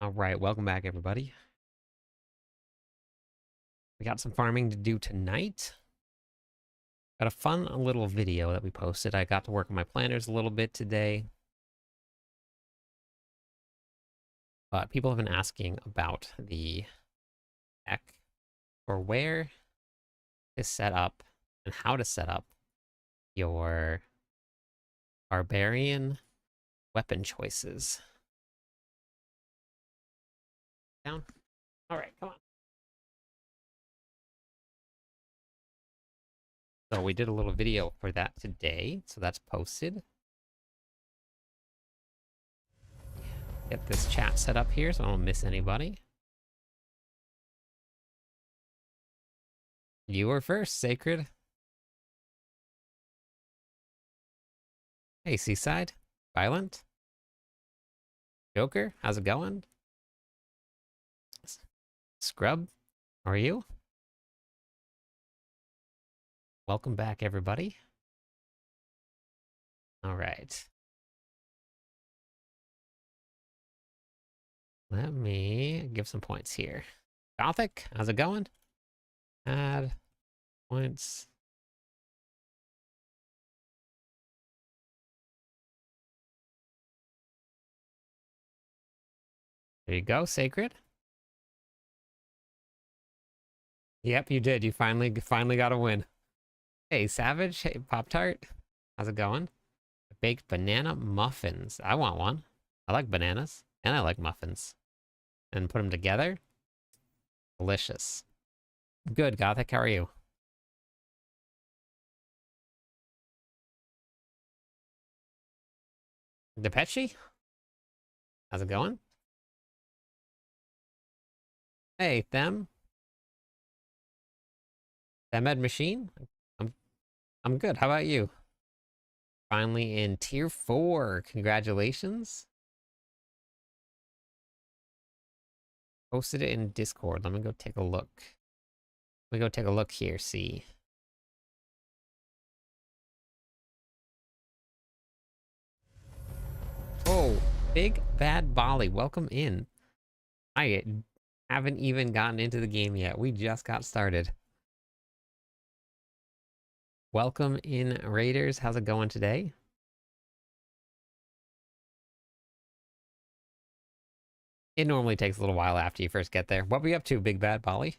All right, welcome back, everybody. We got some farming to do tonight. Got a fun little video that we posted. I got to work on my planners a little bit today. But people have been asking about the deck or where to set up and how to set up your Barbarian weapon choices. Down. All right, come on. So we did a little video for that today, so that's posted. Get this chat set up here so I don't miss anybody. You were first, Sacred. Hey, Seaside. Violent. Joker, how's it going? Scrub, how are you? Welcome back, everybody. All right. Let me give some points here. Gothic, how's it going? Add points. There you go, Sacred. Yep, you did. You finally got a win. Hey, Savage. Hey, Pop-Tart. How's it going? Baked banana muffins. I want one. I like bananas, and I like muffins. And put them together. Delicious. Good, Gothic. How are you? Depeche? How's it going? Hey, Them. Ed Machine? I'm good. How about you? Finally in tier 4. Congratulations. Posted it in Discord. Let me go take a look. Let me go take a look here, see. Oh, Big Bad Bolly, welcome in. I haven't even gotten into the game yet. We just got started. Welcome in, Raiders. How's it going today? It normally takes a little while after you first get there. What were you up to, Big Bad Bolly?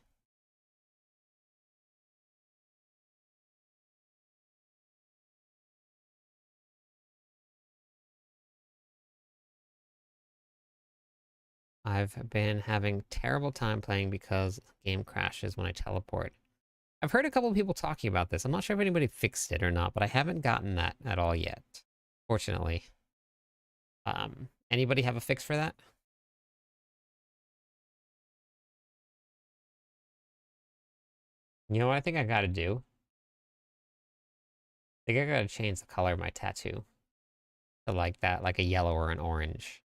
I've been having terrible time playing because the game crashes when I teleport. I've heard a couple of people talking about this. I'm not sure if anybody fixed it or not, but I haven't gotten that at all yet, fortunately. Anybody have a fix for that? You know what I think I gotta do? I think I gotta change the color of my tattoo to like that, like a yellow or an orange.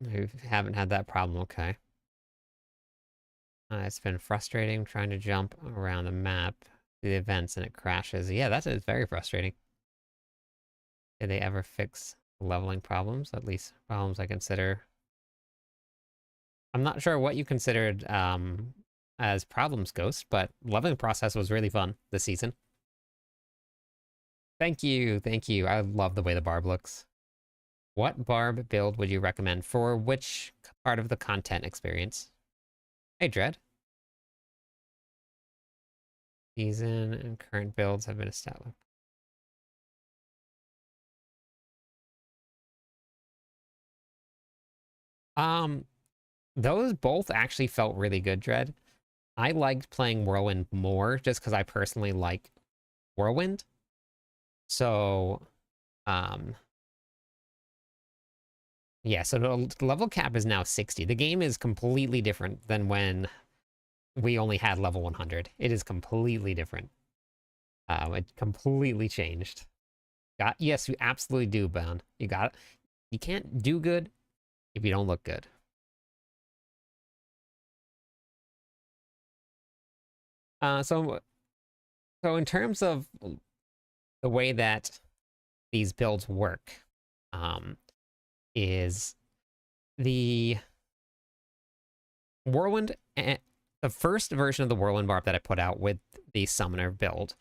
I haven't had that problem, okay. It's been frustrating trying to jump around the map, the events, and it crashes. Yeah, that's it's very frustrating. Did they ever fix leveling problems? At least problems I consider. I'm not sure what you considered as problems, Ghost, but leveling process was really fun this season. Thank you, thank you. I love the way the barb looks. What barb build would you recommend for which part of the content experience? Hey, Dread. Season and current builds have been established. Um, those both actually felt really good, Dread. I liked playing Whirlwind more just because I personally like Whirlwind. So, um, yeah, so the level cap is now 60. The game is completely different than when we only had level 100. It is completely different. It completely changed. Yes, you absolutely do, Bound. You got it. You can't do good if you don't look good. So So in terms of the way that these builds work, is the Whirlwind, the first version of the Whirlwind Barb that I put out with the Summoner build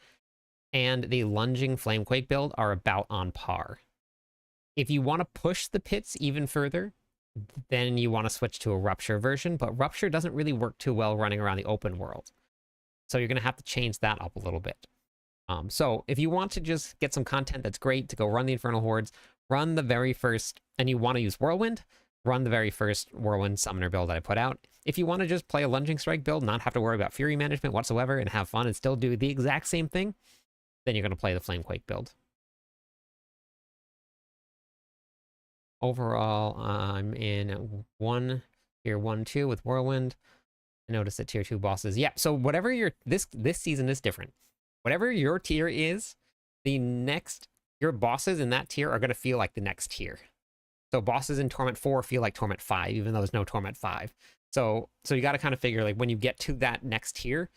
and the Lunging Flamequake build are about on par. If you want to push the pits even further, then you want to switch to a Rupture version, but Rupture doesn't really work too well running around the open world. So you're going to have to change that up a little bit. So if you want to just get some content that's great to go run the Infernal Hordes, run the very first, and you want to use Whirlwind, run the very first Whirlwind Summoner build that I put out. If you want to just play a Lunging Strike build, not have to worry about Fury management whatsoever, and have fun and still do the exact same thing, then you're going to play the Flamequake build. Overall, I'm in tier 1, 2 with Whirlwind. I noticed that tier 2 bosses. Yeah, so whatever your this season is different. Whatever your tier is, your bosses in that tier are going to feel like the next tier. So bosses in Torment 4 feel like Torment 5, even though there's no Torment 5. So you got to kind of figure, like, when you get to that next tier,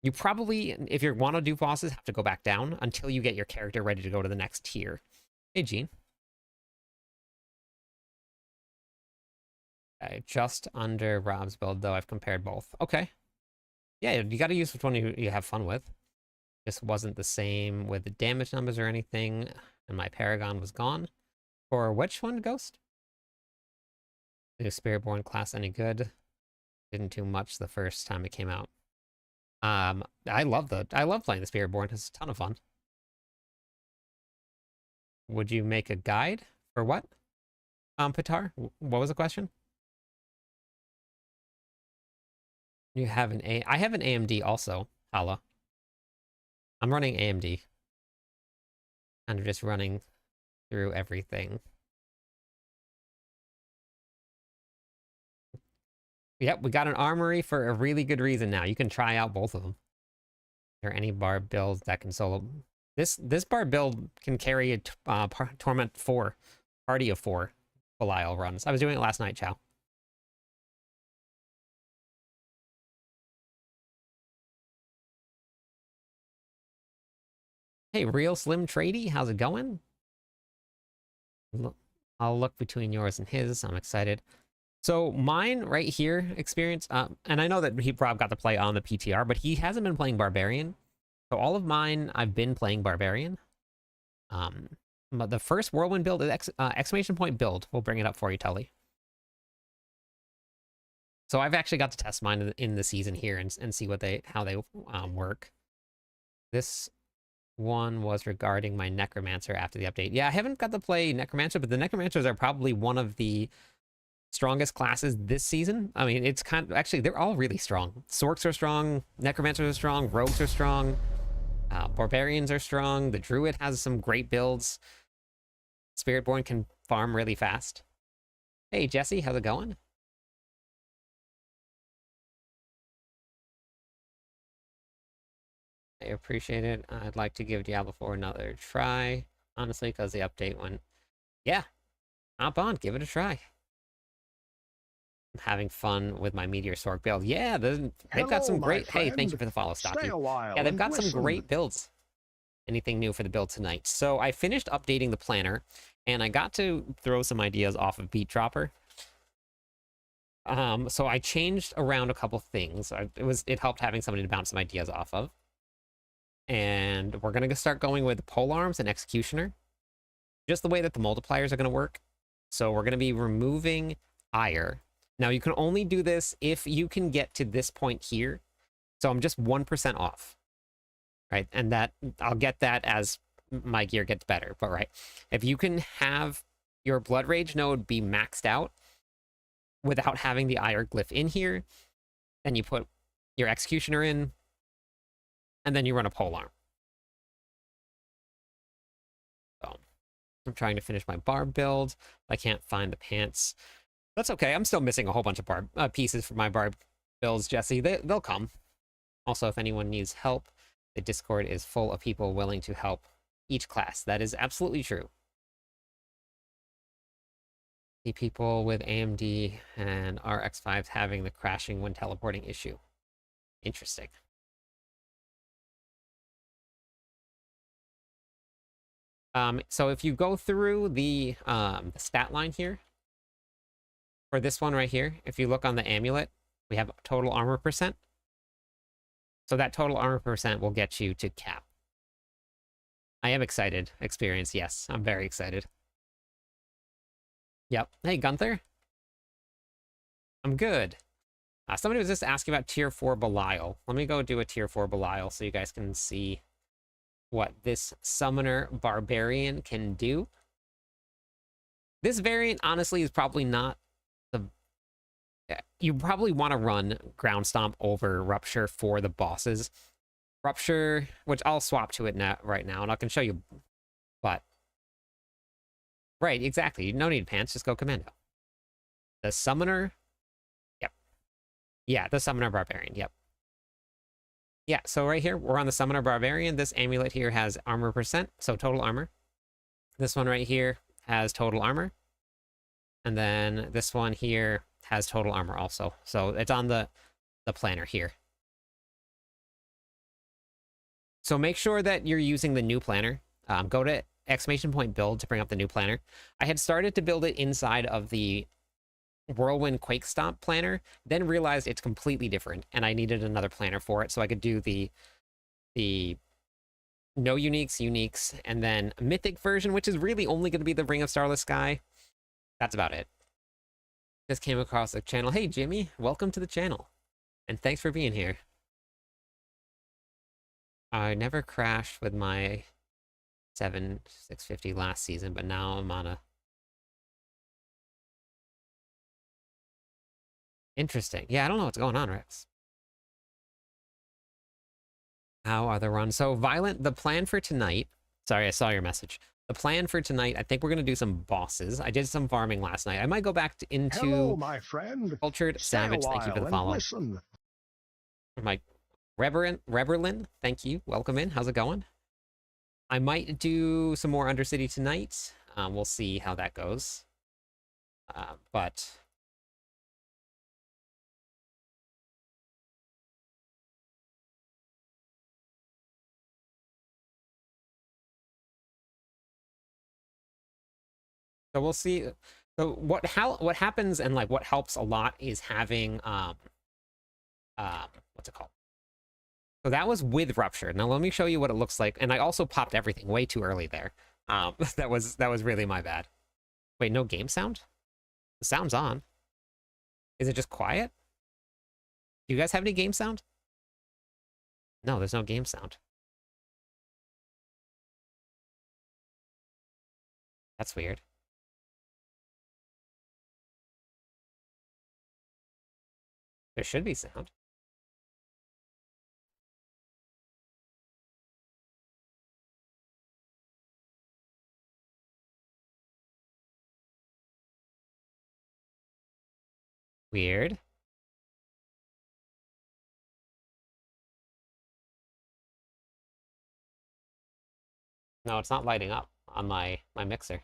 you probably, if you want to do bosses, have to go back down until you get your character ready to go to the next tier. Hey, Gene. Okay, just under Rob's build, though. I've compared both. Okay. Yeah, you got to use which one you have fun with. Just wasn't the same with the damage numbers or anything, and my Paragon was gone. For which one, Ghost? The Spiritborn class any good? Didn't do much the first time it came out. I love playing the Spiritborn. It's a ton of fun. Would you make a guide for what? Pitar? What was the question? You have I have an AMD also, Hala. I'm running AMD. And I'm just running through everything. Yep, we got an armory for a really good reason now. You can try out both of them. Are there any barb builds that can solo? This barb build can carry a Torment 4, party of 4 Belial runs. I was doing it last night, Chow. Hey, Real Slim Trady, how's it going? I'll look between yours and his. I'm excited. So mine right here experience, and I know that Rob got to play on the PTR, but he hasn't been playing Barbarian. So all of mine, I've been playing Barbarian. But the first Whirlwind build is exclamation point build. We'll bring it up for you, Tully. So I've actually got to test mine in the season here and see how they work. This one was regarding my Necromancer after the update. Yeah, I haven't got to play Necromancer, but the Necromancers are probably one of the strongest classes this season. I mean, it's kind of, actually, they're all really strong. Sorks are strong, Necromancers are strong, Rogues are strong, Barbarians are strong, the Druid has some great builds. Spiritborn can farm really fast. Hey, Jesse, how's it going? I appreciate it. I'd like to give Diablo 4 another try, honestly, because the update went... Yeah, hop on, give it a try. I'm having fun with my Meteor Sork build. Yeah, they've got some great... Hey, thank you for the follow, Stocky. Yeah, they've got some great builds. Anything new for the build tonight? So I finished updating the planner, and I got to throw some ideas off of Beat Dropper. So I changed around a couple things. It helped having somebody to bounce some ideas off of. And we're gonna start going with Polearms and Executioner. Just the way that the multipliers are gonna work. So we're gonna be removing Ire. Now you can only do this if you can get to this point here. So I'm just 1% off. Right, and that I'll get that as my gear gets better. But right, if you can have your Blood Rage node be maxed out without having the Ire glyph in here, then you put your Executioner in, and then you run a Polearm. So I'm trying to finish my barb build. I can't find the pants. That's okay. I'm still missing a whole bunch of barb pieces for my barb builds, Jesse. They'll come. Also, if anyone needs help, the Discord is full of people willing to help each class. That is absolutely true. The people with AMD and RX5s having the crashing when teleporting issue. Interesting. So if you go through the stat line here, for this one right here, if you look on the amulet, we have total armor percent. So that total armor percent will get you to cap. I am excited. Experience, yes. I'm very excited. Yep. Hey, Gunther. I'm good. Somebody was just asking about tier 4 Belial. Let me go do a tier 4 Belial so you guys can see what this summoner Barbarian can do. This variant, honestly, is probably not the... You probably want to run Ground Stomp over Rupture for the bosses. Rupture, which I'll swap to it right now, and I can show you. But, right, exactly. No need pants, just go Commando. The Summoner, yep. Yeah, the Summoner Barbarian, yep. Yeah, so right here, we're on the Summoner Barbarian. This amulet here has armor percent, so total armor. This one right here has total armor. And then this one here has total armor also. So it's on the planner here. So make sure that you're using the new planner. Go to !build to bring up the new planner. I had started to build it inside of the Whirlwind Quake Stomp planner, then realized it's completely different, and I needed another planner for it, so I could do the no uniques, and then a mythic version, which is really only going to be the Ring of Starless Sky. That's about it. Just came across the channel. Hey, Jimmy, welcome to the channel, and thanks for being here. I never crashed with my 650 last season, but now I'm on a... Interesting. Yeah, I don't know what's going on, Rex. How are the runs? So, Violent, the plan for tonight... Sorry, I saw your message. The plan for tonight, I think we're going to do some bosses. I did some farming last night. I might go back into... Hello, my friend. Cultured Savage, thank you for the follow. Listen. My Reberlin, thank you. Welcome in. How's it going? I might do some more Undercity tonight. We'll see how that goes. But... So we'll see. So what happens and like what helps a lot is having what's it called? So that was with Rupture. Now let me show you what it looks like. And I also popped everything way too early there. That was really my bad. Wait, no game sound? The sound's on. Is it just quiet? Do you guys have any game sound? No, there's no game sound. That's weird. There should be sound. Weird. No, it's not lighting up on my mixer.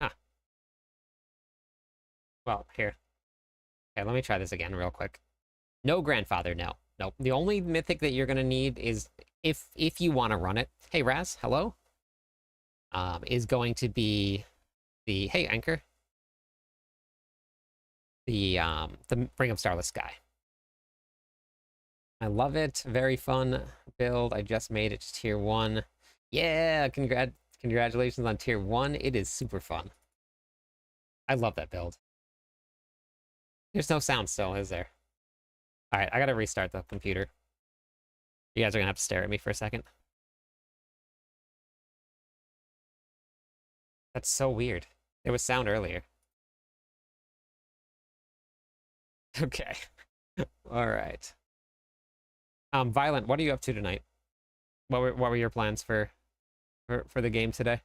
Huh. Well, here. Okay, let me try this again real quick. No grandfather, no. Nope. The only mythic that you're gonna need is if you want to run it. Hey Raz, hello. Is going to be the hey Anchor. The Ring of Starless Sky. I love it. Very fun build. I just made it to tier 1. Yeah, congratulations on tier 1. It is super fun. I love that build. There's no sound still, is there? All right, I gotta restart the computer. You guys are gonna have to stare at me for a second. That's so weird. There was sound earlier. Okay. All right. Violent, what are you up to tonight? What were your plans for the game today?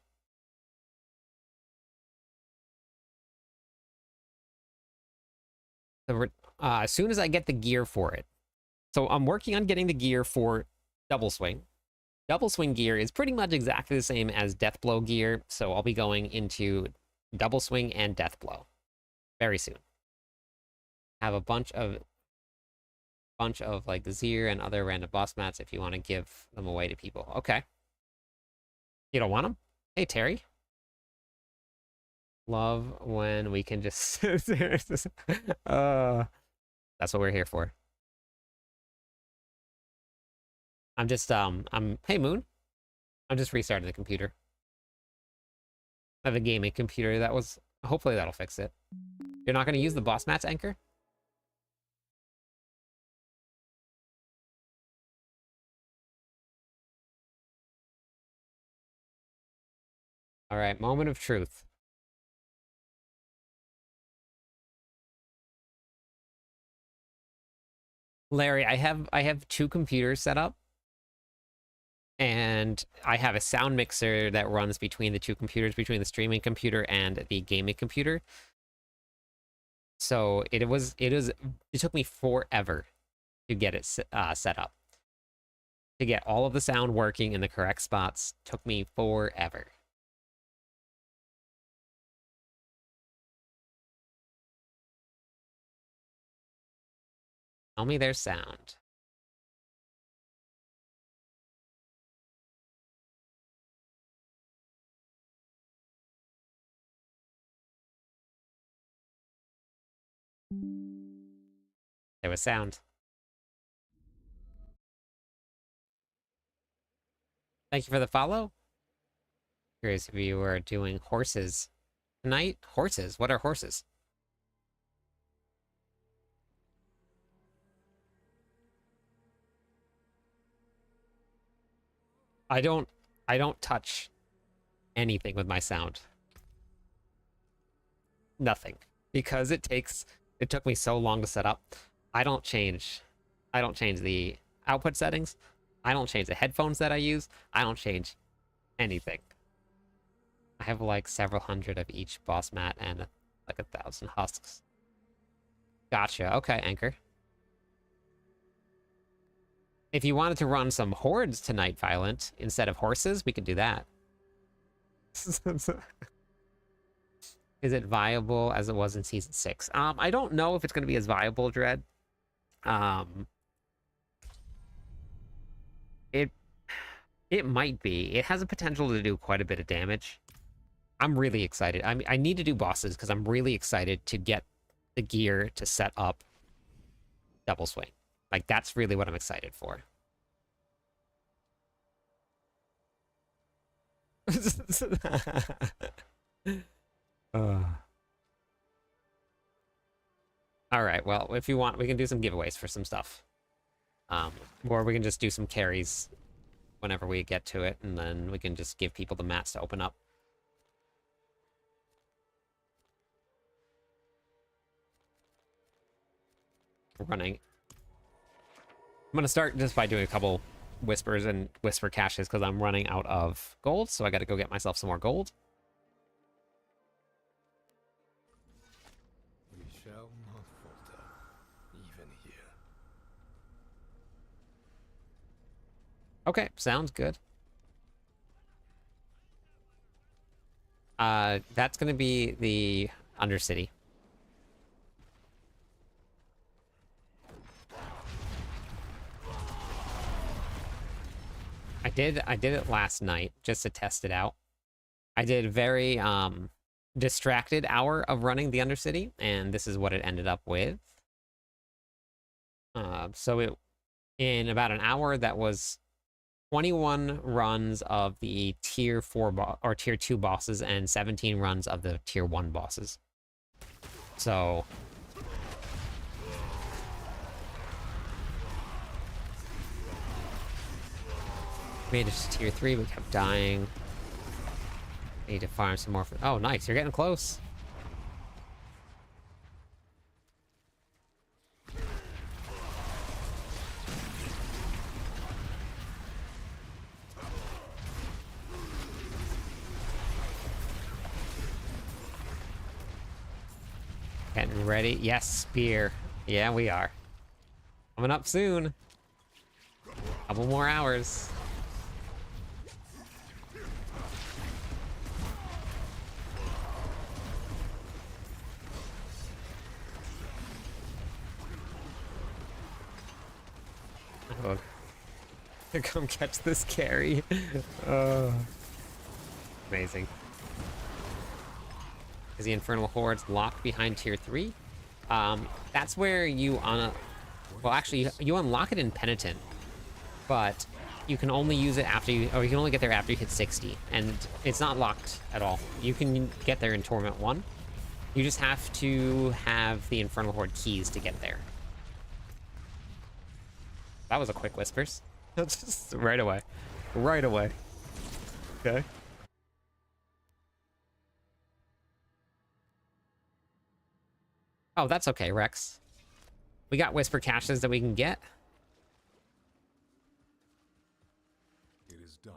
So as soon as I get the gear for it. So I'm working on getting the gear for Double Swing. Double Swing gear is pretty much exactly the same as Death Blow gear, so I'll be going into Double Swing and Death Blow very soon. Have a bunch of like Zir and other random boss mats if you want to give them away to people. Okay. You don't want him? Hey, Terry. Love when we can just... that's what we're here for. I'm just, hey, Moon. I'm just restarting the computer. I have a gaming computer that was... Hopefully that'll fix it. You're not going to use the boss mats, Anchor? All right, moment of truth. Larry, I have two computers set up. And I have a sound mixer that runs between the two computers, between the streaming computer and the gaming computer. So it took me forever to get it set up. To get all of the sound working in the correct spots took me forever. Tell me there's sound. There was sound. Thank you for the follow. Curious if you were doing horses tonight. Horses? What are horses? I don't touch anything with my sound. Nothing. Because it took me so long to set up. I don't change the output settings. I don't change the headphones that I use. I don't change anything. I have like several hundred of each boss mat and like 1,000 husks. Gotcha. Okay, Anchor. If you wanted to run some hordes tonight, Violent, instead of horses, we could do that. Is it viable as it was in Season 6? I don't know if it's going to be as viable, Dread. It might be. It has a potential to do quite a bit of damage. I'm really excited. I need to do bosses because I'm really excited to get the gear to set up double swing. Like, that's really what I'm excited for. All right, well, if you want, we can do some giveaways for some stuff. Or we can just do some carries whenever we get to it, and then we can just give people the mats to open up. Running. I'm gonna start just by doing a couple whispers and whisper caches because I'm running out of gold, so I gotta go get myself some more gold. We shall not falter, even here. Okay, sounds good. That's gonna be the Undercity. I did it last night just to test it out. I did a very distracted hour of running the Undercity, and this is what it ended up with. So in about an hour, that was 21 runs of the tier 4 or tier 2 bosses and 17 runs of the tier 1 bosses. So made it to tier 3, we kept dying. Need to farm some more. Oh, nice, you're getting close. Getting ready. Yes, spear. Yeah, we are. Coming up soon. Couple more hours. Oh. Come catch this carry. Amazing. Is the Infernal Horde's locked behind tier 3? That's where you well, actually, you unlock it in Penitent, but you can only use it after you, or you can only get there after you hit 60, and it's not locked at all. You can get there in Torment 1. You just have to have the Infernal Horde keys to get there. That was a quick Whispers. Just right away. Right away. Okay. Oh, that's okay, Rex. We got Whisper caches that we can get. It is done.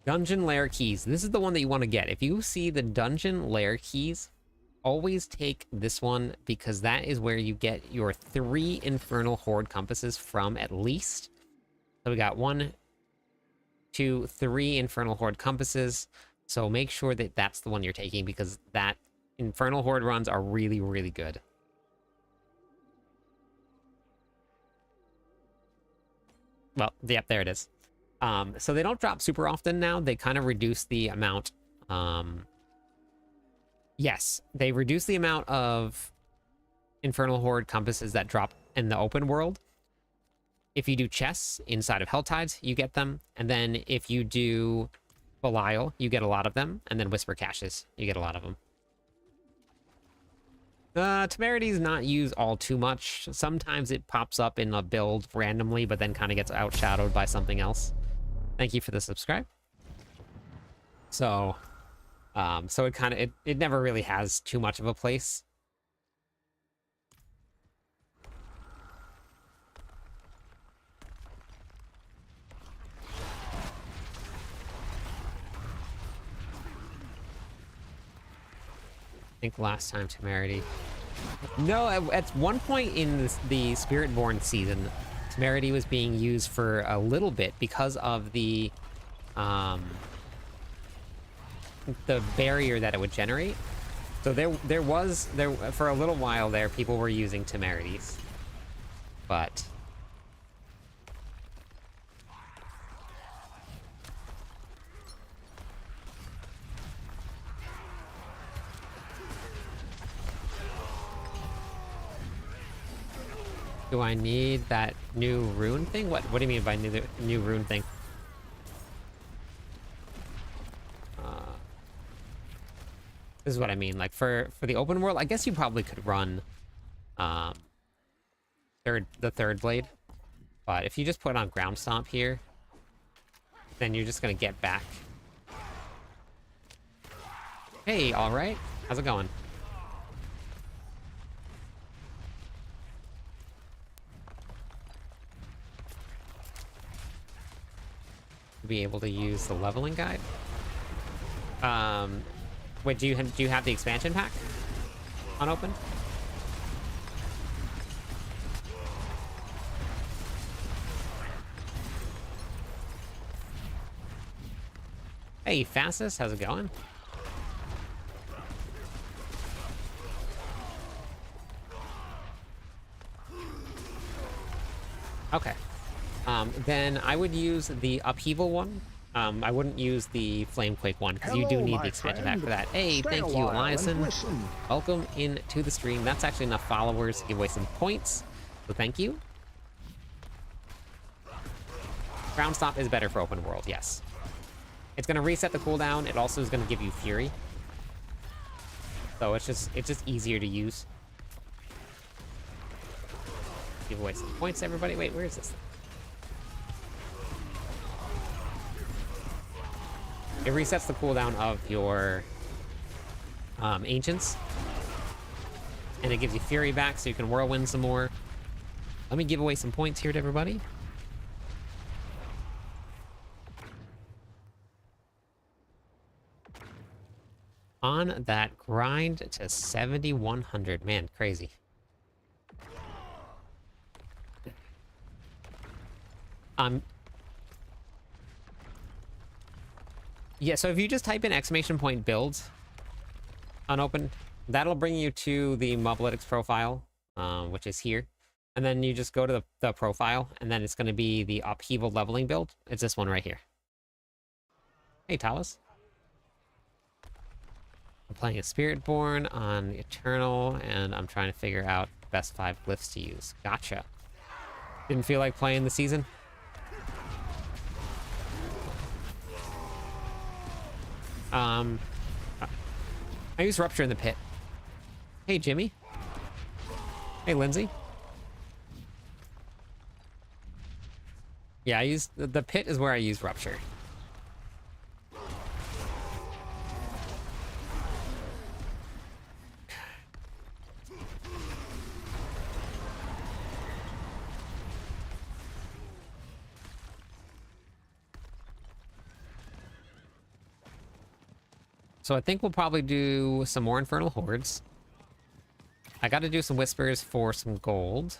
Dungeon Lair keys. This is the one that you want to get. If you see the Dungeon Lair keys, always take this one, because that is where you get your 3 Infernal Horde compasses from, at least. So we got 1, 2, 3 Infernal Horde compasses. So make sure that that's the one you're taking, because that Infernal Horde runs are really, really good. Well, yep, there it is. So they don't drop super often now. They kind of reduce the amount. Yes, they reduce the amount of Infernal Horde compasses that drop in the open world. If you do chests inside of Helltides, you get them. And then if you do Belial, you get a lot of them. And then Whisper caches, you get a lot of them. Temerity's not used all too much. Sometimes it pops up in a build randomly, but then kind of gets outshadowed by something else. Thank you for the subscribe. So, so it kind of, it never really has too much of a place. I think last time Temerity. No, at one point in the Spiritborn season, Temerity was being used for a little bit because of the barrier that it would generate. So there was for a little while there, people were using Temerities, but do I need that new rune thing? What do you mean by new rune thing? This is what I mean. Like for the open world, I guess you probably could run the third blade, but if you just put on ground stomp here, then you're just gonna get back. Hey, all right, how's it going? Be able to use the leveling guide. Wait, do you have the expansion pack unopened? Hey, Fastest, how's it going? Okay. Then I would use the Upheaval one. I wouldn't use the Flamequake one, because you do need the expansion pack for that. Hey, thank you, Eliason. Welcome into the stream. That's actually enough followers to give away some points, so thank you. Ground Stomp is better for open world, yes. It's going to reset the cooldown. It also is going to give you Fury. So it's just easier to use. Give away some points, everybody. Wait, where is this? It resets the cooldown of your Ancients. And it gives you Fury back, so you can Whirlwind some more. Let me give away some points here to everybody. On that grind to 7,100. Man, crazy. Yeah, so if you just type in !builds unopened, that'll bring you to the Moblytics profile, which is here. And then you just go to the profile, and then it's going to be the Upheaval leveling build. It's this one right here. Hey, Talos. I'm playing a Spiritborn on the Eternal, and I'm trying to figure out best 5 glyphs to use. Gotcha. Didn't feel like playing the season? I use Rupture in the pit. Hey, Jimmy. Hey, Lindsay. Yeah, I use... The pit is where I use Rupture. So I think we'll probably do some more Infernal Hordes. I got to do some Whispers for some gold.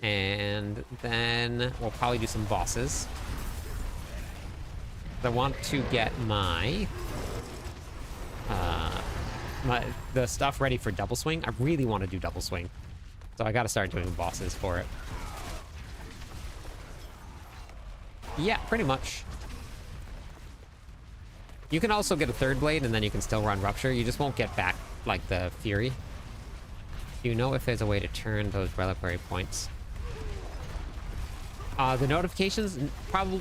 And then we'll probably do some bosses. I want to get my... the stuff ready for double swing. I really want to do double swing. So I got to start doing bosses for it. Yeah, pretty much. You can also get a third blade, and then you can still run Rupture. You just won't get back, like, the Fury. Do you know if there's a way to turn those reliquary points? The notifications,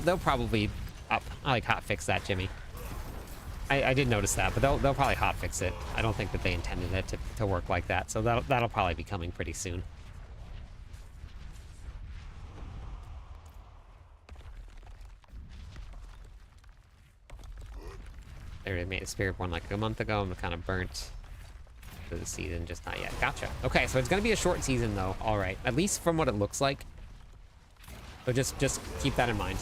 they'll probably up. I like hotfix that, Jimmy. I did notice that, but they'll probably hotfix it. I don't think that they intended it to work like that, so that'll probably be coming pretty soon. They made a Spiritborn like a month ago. I'm kind of burnt for the season, just not yet. Gotcha. Okay, so it's gonna be a short season though. All right, at least from what it looks like. So just keep that in mind.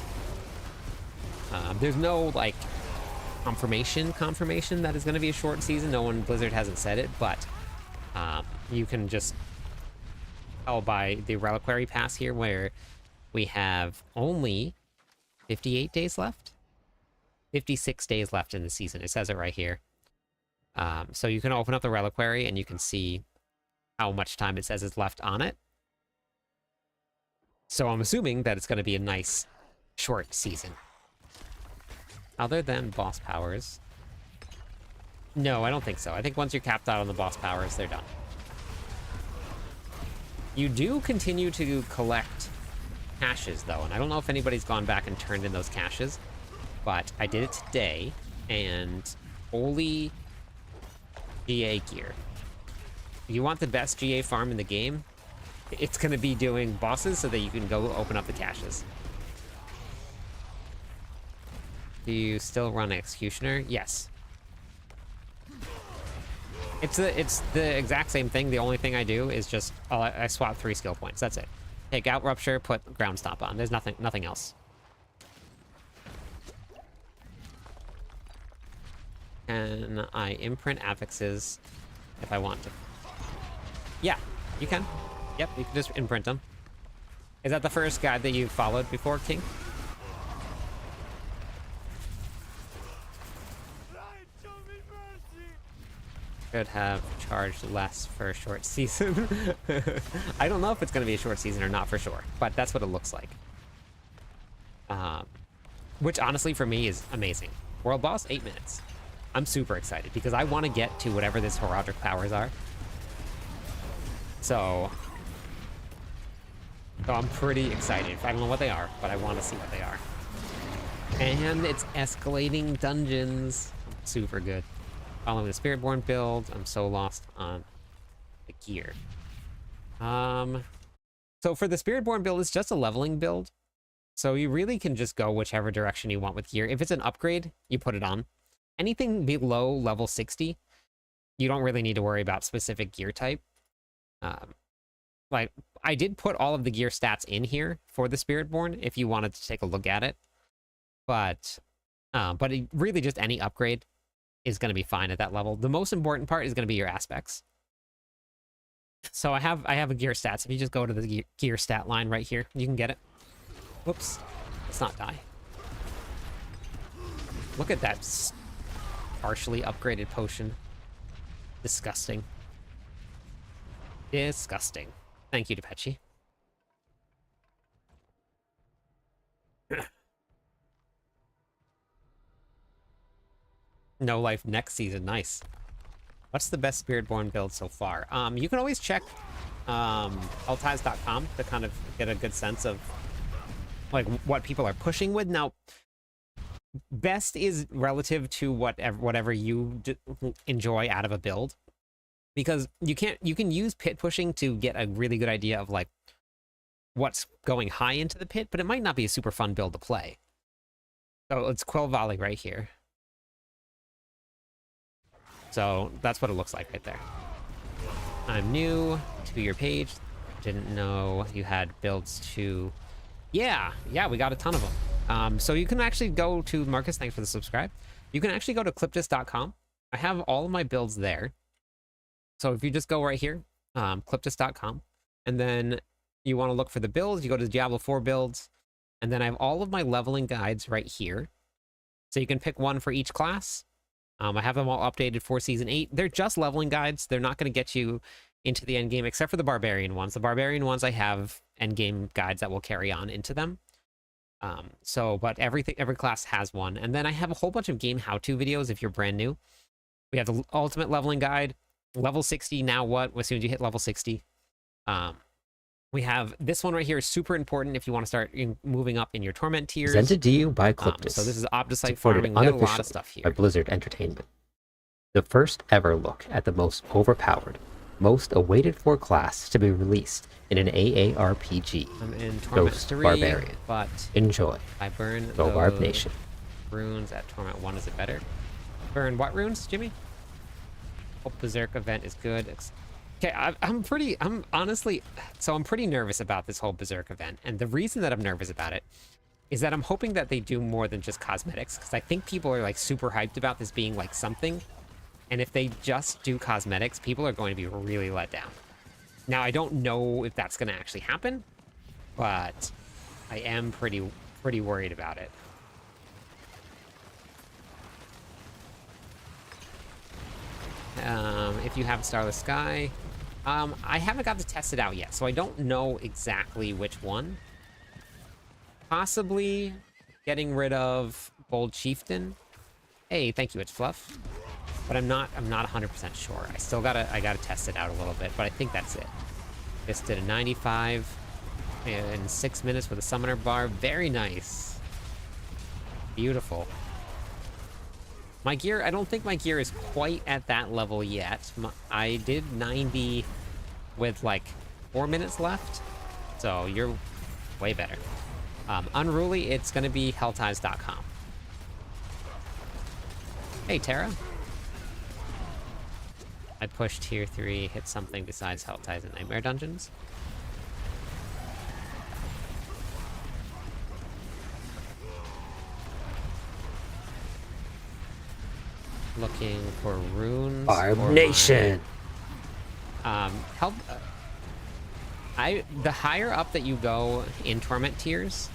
There's no like confirmation that it's gonna be a short season. No one, Blizzard hasn't said it, but you can just tell by the reliquary pass here where we have only 58 days left. 56 days left in the season. It says it right here. So you can open up the reliquary and you can see how much time it says is left on it. So I'm assuming that it's going to be a nice short season. Other than boss powers. No, I don't think so. I think once you're capped out on the boss powers, they're done. You do continue to collect caches, though, and I don't know if anybody's gone back and turned in those caches. But I did it today, and holy GA gear. If you want the best GA farm in the game, it's going to be doing bosses so that you can go open up the caches. Do you still run Executioner? Yes. It's the exact same thing. The only thing I do is just I swap 3 skill points. That's it. Take out Rupture, put Ground Stomp on. There's nothing else. Can I imprint affixes if I want to? Yeah, you can. Yep, you can just imprint them. Is that the first guide that you followed before, King? Could have charged less for a short season. I don't know if it's going to be a short season or not for sure, but that's what it looks like. Which honestly for me is amazing. World boss, 8 minutes. I'm super excited because I want to get to whatever this Heraldric powers are. So I'm pretty excited. I don't know what they are, but I want to see what they are. And it's escalating dungeons. Super good. Following the Spiritborn build, I'm so lost on the gear. So for the Spiritborn build, it's just a leveling build. So you really can just go whichever direction you want with gear. If it's an upgrade, you put it on. Anything below level 60, you don't really need to worry about specific gear type. Like, I did put all of the gear stats in here for the Spiritborn if you wanted to take a look at it. But really just any upgrade is going to be fine at that level. The most important part is going to be your aspects. So I have a gear stats. If you just go to the gear stat line right here, you can get it. Whoops. Let's not die. Look at that partially upgraded potion. Disgusting. Disgusting. Thank you, Depechi. No life next season. Nice. What's the best Spiritborn build so far? You can always check Altais.com to kind of get a good sense of like what people are pushing with. Now, best is relative to whatever you enjoy out of a build, because you can use pit pushing to get a really good idea of like what's going high into the pit, but it might not be a super fun build to play. So it's Quill Volley right here. So that's what it looks like right there. I'm new to your page. Didn't know you had builds to... Yeah, we got a ton of them. So you can actually go to... Marcus, thanks for the subscribe. You can actually go to clipdisc.com. I have all of my builds there. So if you just go right here, clipdisc.com, and then you want to look for the builds, you go to Diablo 4 builds, and then I have all of my leveling guides right here. So you can pick one for each class. I have them all updated for Season 8. They're just leveling guides. They're not going to get you into the endgame, except for the Barbarian ones. The Barbarian ones, I have endgame guides that will carry on into them. But every class has one. And then I have a whole bunch of game how-to videos if you're brand new. We have the Ultimate Leveling Guide, level 60, now what, as soon as you hit level 60. We have this one right here, is super important if you want to start moving up in your Torment tiers. Presented to you by Clipdisc. So this is Opticite Supported farming. We got a lot of stuff here. by Blizzard Entertainment. The first ever look at the most overpowered, most awaited for class to be released in an AARPG. I'm in Torment 3, Barbarian. but Enjoy. I burn Go the Barb Nation. runes at Torment 1. Is it better? Burn what runes, Jimmy? Hope Berserk event is good. Okay, I'm pretty nervous about this whole Berserk event. And the reason that I'm nervous about it is that I'm hoping that they do more than just cosmetics, because I think people are like super hyped about this being like something. And if they just do cosmetics, people are going to be really let down. Now, I don't know if that's going to actually happen, but I am pretty worried about it. If you have Starless Sky, I haven't got to test it out yet, so I don't know exactly which one. Possibly getting rid of Bold Chieftain. Hey, thank you, it's Fluff. But I'm not 100% sure. I gotta test it out a little bit, but I think that's it. This did a 95 in 6 minutes with a summoner bar. Very nice. Beautiful. My gear, I don't think my gear is quite at that level yet. I did 90 with like 4 minutes left, so you're way better. Unruly, it's gonna be hellties.com. Hey, Tara. I pushed tier 3, hit something besides Hellties and Nightmare Dungeons. Looking for runes. Barb Nation! The higher up that you go in Torment tiers,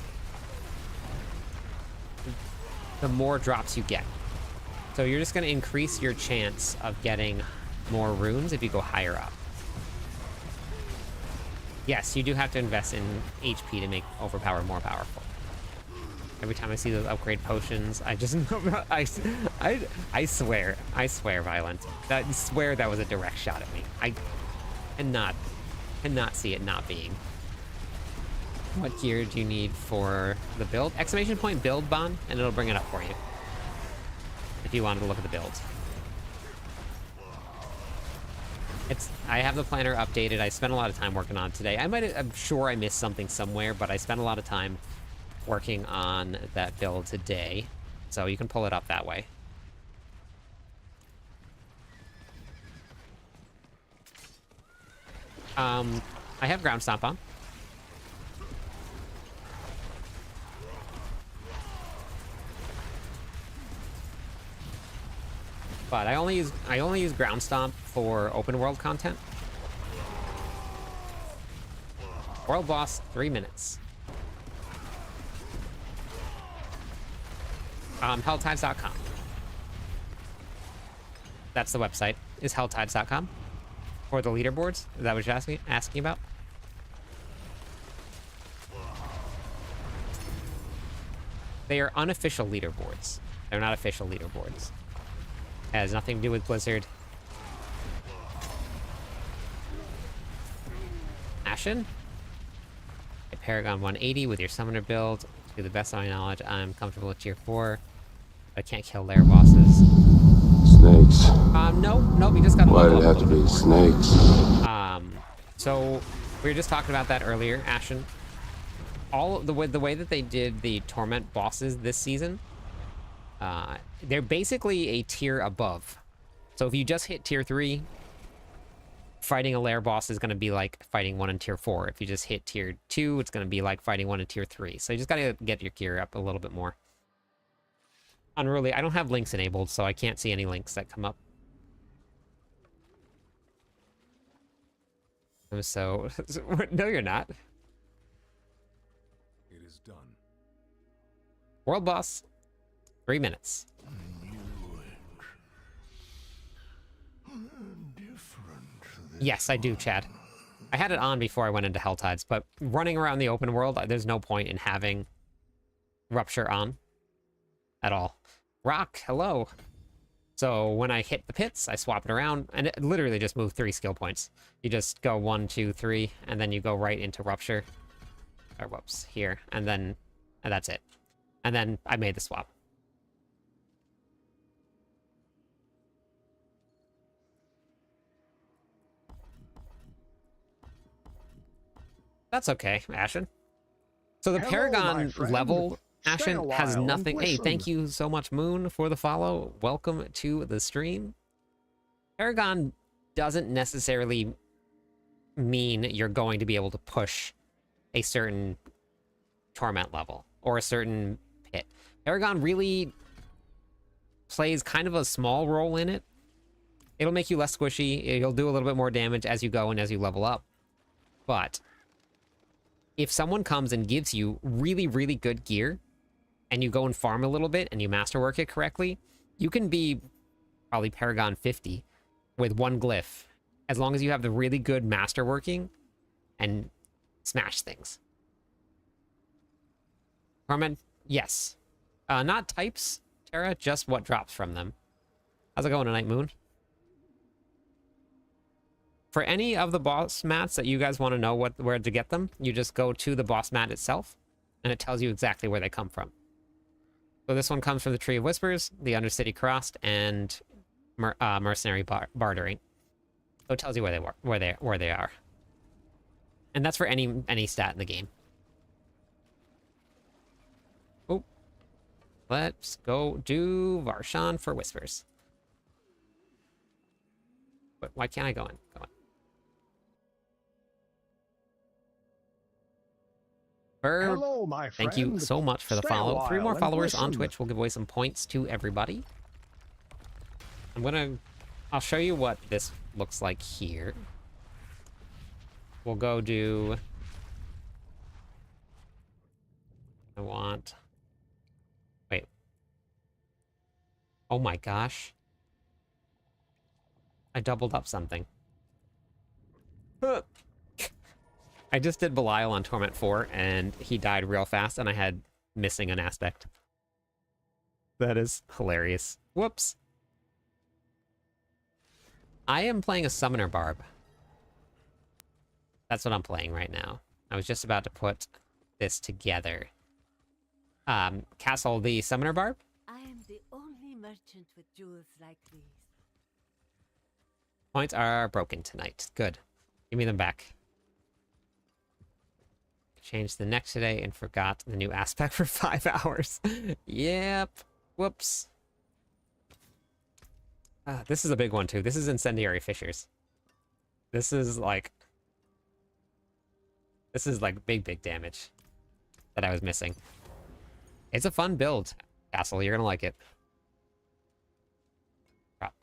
the more drops you get. So you're just going to increase your chance of getting more runes if you go higher up. Yes, you do have to invest in HP to make Overpower more powerful. Every time I see those upgrade potions, I just I swear, Violent. I swear that was a direct shot at me. I cannot see it not being. What gear do you need for the build? Exclamation point build, Bon, and it'll bring it up for you. If you wanted to look at the build. I have the planner updated. I spent a lot of time working on it today. I'm sure I missed something somewhere, but I spent a lot of time working on that build today. So you can pull it up that way. I have Ground Stomp on. But I only use Ground Stomp for open world content. World boss, 3 minutes. Helltides.com. That's the website, is helltides.com. For the leaderboards, is that what you're asking about? They are unofficial leaderboards. They're not official leaderboards. It has nothing to do with Blizzard. Ashen. A Paragon 180 with your summoner build. To the best of my knowledge, I'm comfortable with tier 4. But I can't kill lair bosses. Snakes. Nope, you just gotta Why level did it up a have to little be bit more. snakes? So we were just talking about that earlier, Ashen. All the way that they did the Torment bosses this season, they're basically a tier above. So if you just hit tier 3, fighting a lair boss is going to be like fighting one in tier 4. If you just hit tier 2, it's going to be like fighting one in tier 3. So you just got to get your gear up a little bit more. Unruly, I don't have links enabled, so I can't see any links that come up. So, no, you're not. It is done. World boss, 3 minutes. Yes, I do, Chad. I had it on before I went into Helltides, but running around the open world, there's no point in having Rupture on at all. Rock, hello. So when I hit the pits, I swap it around, and it literally just moved 3 skill points. You just go 1, 2, 3, and then you go right into Rupture. Or whoops, here, and that's it. And then I made the swap. That's okay, Ashen. So the Hello, Paragon my friend. level, Stay Ashen, a has while and nothing. Hey, listen. thank you so much, Moon, for the follow. Welcome to the stream. Paragon doesn't necessarily mean you're going to be able to push a certain Torment level or a certain pit. Paragon really plays kind of a small role in it. It'll make you less squishy. You'll do a little bit more damage as you go and as you level up. But if someone comes and gives you really, really good gear, and you go and farm a little bit, and you masterwork it correctly, you can be probably Paragon 50 with 1 glyph, as long as you have the really good masterworking and smash things. Torment, yes. Not types, Terra, just what drops from them. How's it going tonight, Moon? For any of the boss mats that you guys want to know where to get them, you just go to the boss mat itself, and it tells you exactly where they come from. So this one comes from the Tree of Whispers, the Undercity Crossed, and Mercenary Bartering. So it tells you where they are. And that's for any stat in the game. Oh, let's go do Varshan for Whispers. But why can't I go in? Go in. Herb, Hello, my friend. thank you so much for the Stay a follow. 3 more while and followers on listen. Twitch will give away some points to everybody. I'll show you what this looks like here. We'll go do... Wait. Oh my gosh. I doubled up something. I just did Belial on Torment 4, and he died real fast, and I had missing an aspect. That is hilarious. Whoops. I am playing a Summoner Barb. That's what I'm playing right now. I was just about to put this together. Castle, the Summoner Barb? I am the only merchant with jewels like these. Points are broken tonight. Good. Give me them back. Changed the neck today and forgot the new aspect for 5 hours. Yep. Whoops. This is a big one, too. This is Incendiary Fissures. This is like big, big damage that I was missing. It's a fun build, Castle. You're gonna like it. Drop.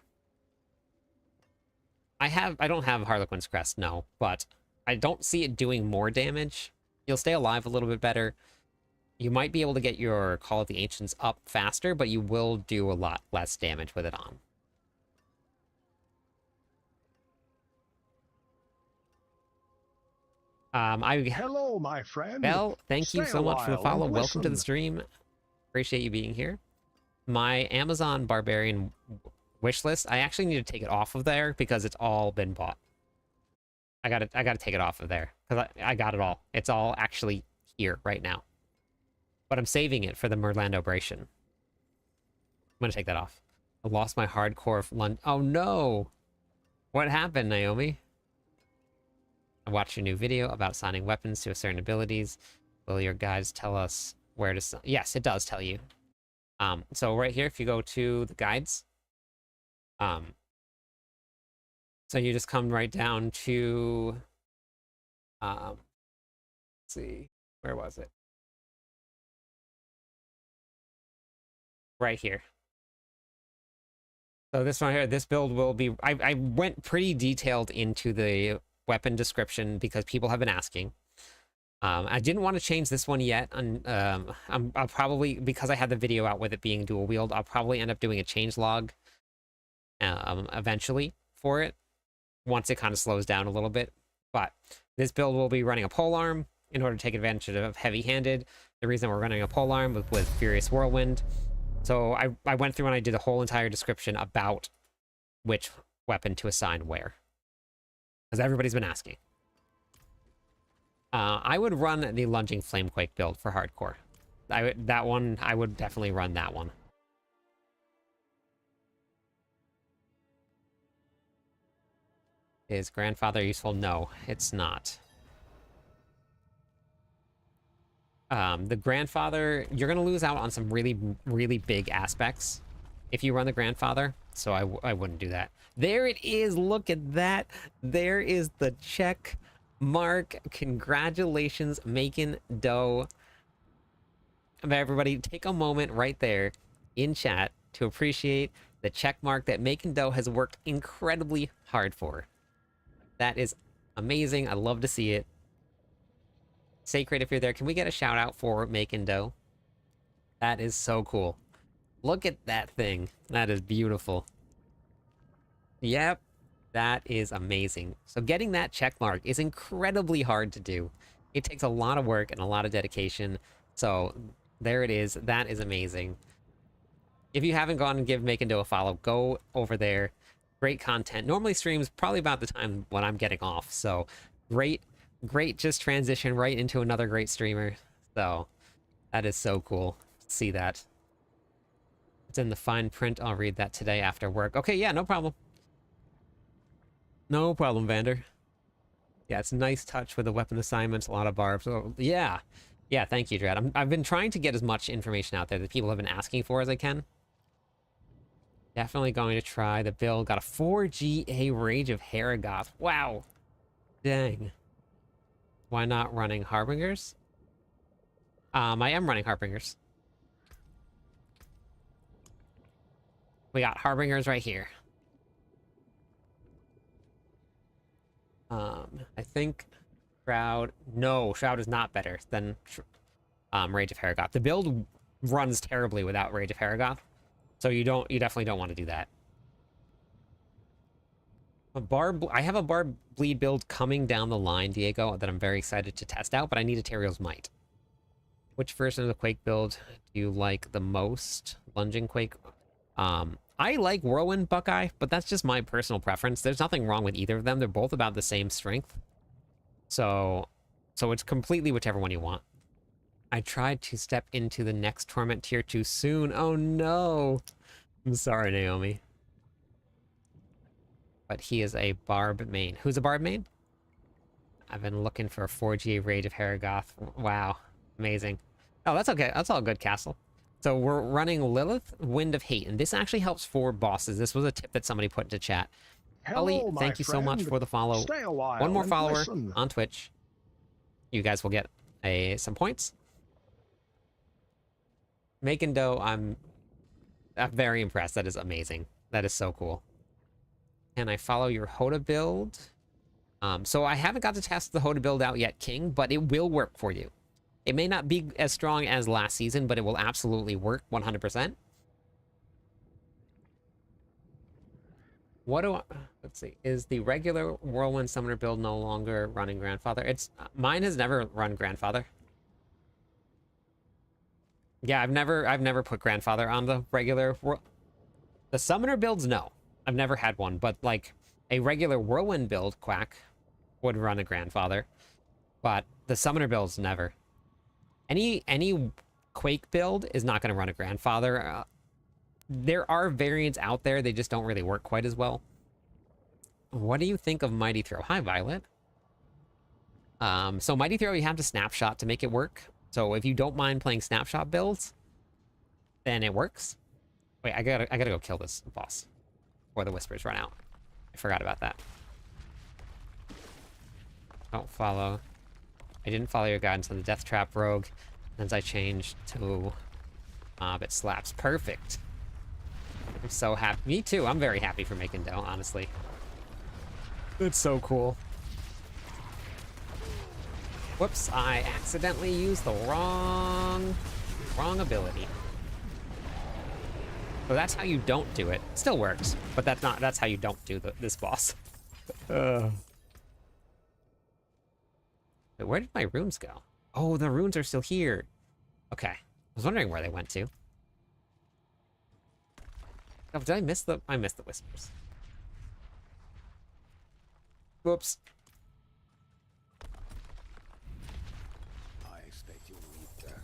I don't have Harlequin's Crest, no, but I don't see it doing more damage. You'll stay alive a little bit better. You might be able to get your Call of the Ancients up faster, but you will do a lot less damage with it on. Hello, my friend. Belle, thank you Stay so a much for the while follow. and Welcome to the listen. stream. Appreciate you being here. My Amazon Barbarian wish list, I actually need to take it off of there because it's all been bought. I gotta take it off of there because I got it all. It's all actually here right now. But I'm saving it for the Merlandobration. I'm gonna take that off. I lost my hardcore Oh no! What happened, Naomi? I watched your new video about assigning weapons to certain abilities. Will your guides tell us where to... Yes, it does tell you. So right here, if you go to the guides, so you just come right down to, let's see, where was it? Right here. So this one here, this build will be, I went pretty detailed into the weapon description because people have been asking. I didn't want to change this one yet, and I'll probably, because I had the video out with it being dual wield, I'll probably end up doing a change log eventually for it, once it kind of slows down a little bit. But this build will be running a polearm in order to take advantage of heavy-handed. The reason we're running a polearm was with Furious Whirlwind. So I went through and I did a whole entire description about which weapon to assign where, because everybody's been asking. I would run the Lunging Flamequake build for hardcore. That one, I would definitely run that one. Is Grandfather useful? No, it's not. The Grandfather, you're going to lose out on some really, really big aspects if you run the Grandfather, so I wouldn't do that. There it is! Look at that! There is the check mark. Congratulations, making dough. Everybody, take a moment right there in chat to appreciate the check mark that Making Dough has worked incredibly hard for. That is amazing. I love to see it. Sacred, if you're there, can we get a shout out for Making Dough? That is so cool. Look at that thing. That is beautiful. Yep, that is amazing. So getting that check mark is incredibly hard to do. It takes a lot of work and a lot of dedication. So there it is. That is amazing. If you haven't gone and give Making Dough a follow, go over there. Great content. Normally streams probably about the time when I'm getting off. So great just transition right into another great streamer. So that is so cool to see that. It's in the fine print. I'll read that today after work. Okay, yeah, no problem. No problem, Vander. Yeah, it's a nice touch with the weapon assignments, a lot of barbs. So, yeah. Yeah, thank you, Dread. I've been trying to get as much information out there that people have been asking for as I can. Definitely going to try the build. Got a 4GA Rage of Haragoth. Wow. Dang. Why not running Harbingers? I am running Harbingers. We got Harbingers right here. I think Shroud... No, Shroud is not better than Rage of Haragoth. The build runs terribly without Rage of Haragoth. So you definitely don't want to do that. I have a Barb Bleed build coming down the line, Diego, that I'm very excited to test out, but I need a Teriel's Might. Which version of the Quake build do you like the most? Lunging Quake? I like Whirlwind Buckeye, but that's just my personal preference. There's nothing wrong with either of them. They're both about the same strength. So it's completely whichever one you want. I tried to step into the next Torment tier too soon. Oh no! I'm sorry, Naomi. But he is a Barb main. Who's a Barb main? I've been looking for a 4G Rage of Haragoth. Wow. Amazing. Oh, that's okay. That's all good, Castle. So we're running Lilith, Wind of Hate, and this actually helps for bosses. This was a tip that somebody put into chat. Ellie, thank you so much for the follow. One more follower on Twitch. You guys will get some points. Making Dough, I'm very impressed. That is amazing. That is so cool. Can I follow your Hoda build? So I haven't got to test the Hoda build out yet, King, but it will work for you. It may not be as strong as last season, but it will absolutely work 100%. What do I... Let's see. Is the regular Whirlwind Summoner build no longer running Grandfather? Mine has never run Grandfather. Yeah, I've never put Grandfather on the regular... The Summoner builds, no. I've never had one, but like a regular Whirlwind build, Quack, would run a grandfather, but the summoner builds never. Any Quake build is not going to run a grandfather. There are variants out there, they just don't really work quite as well. What do you think of Mighty Throw? Hi, Violet. So Mighty Throw, you have to snapshot to make it work. So if you don't mind playing snapshot builds, then it works. Wait, I gotta go kill this boss before the whispers run out. I forgot about that. Don't follow. I didn't follow your guidance on the Death Trap Rogue. Since I changed to Mob, it slaps. Perfect. I'm so happy. Me too. I'm very happy for making dough, honestly. It's so cool. Whoops, I accidentally used the wrong ability. So that's how you don't do it. Still works, but that's how you don't do this boss. Wait, where did my runes go? Oh, the runes are still here. Okay. I was wondering where they went to. Oh, did I miss the whispers? Whoops. I expect you to leave there.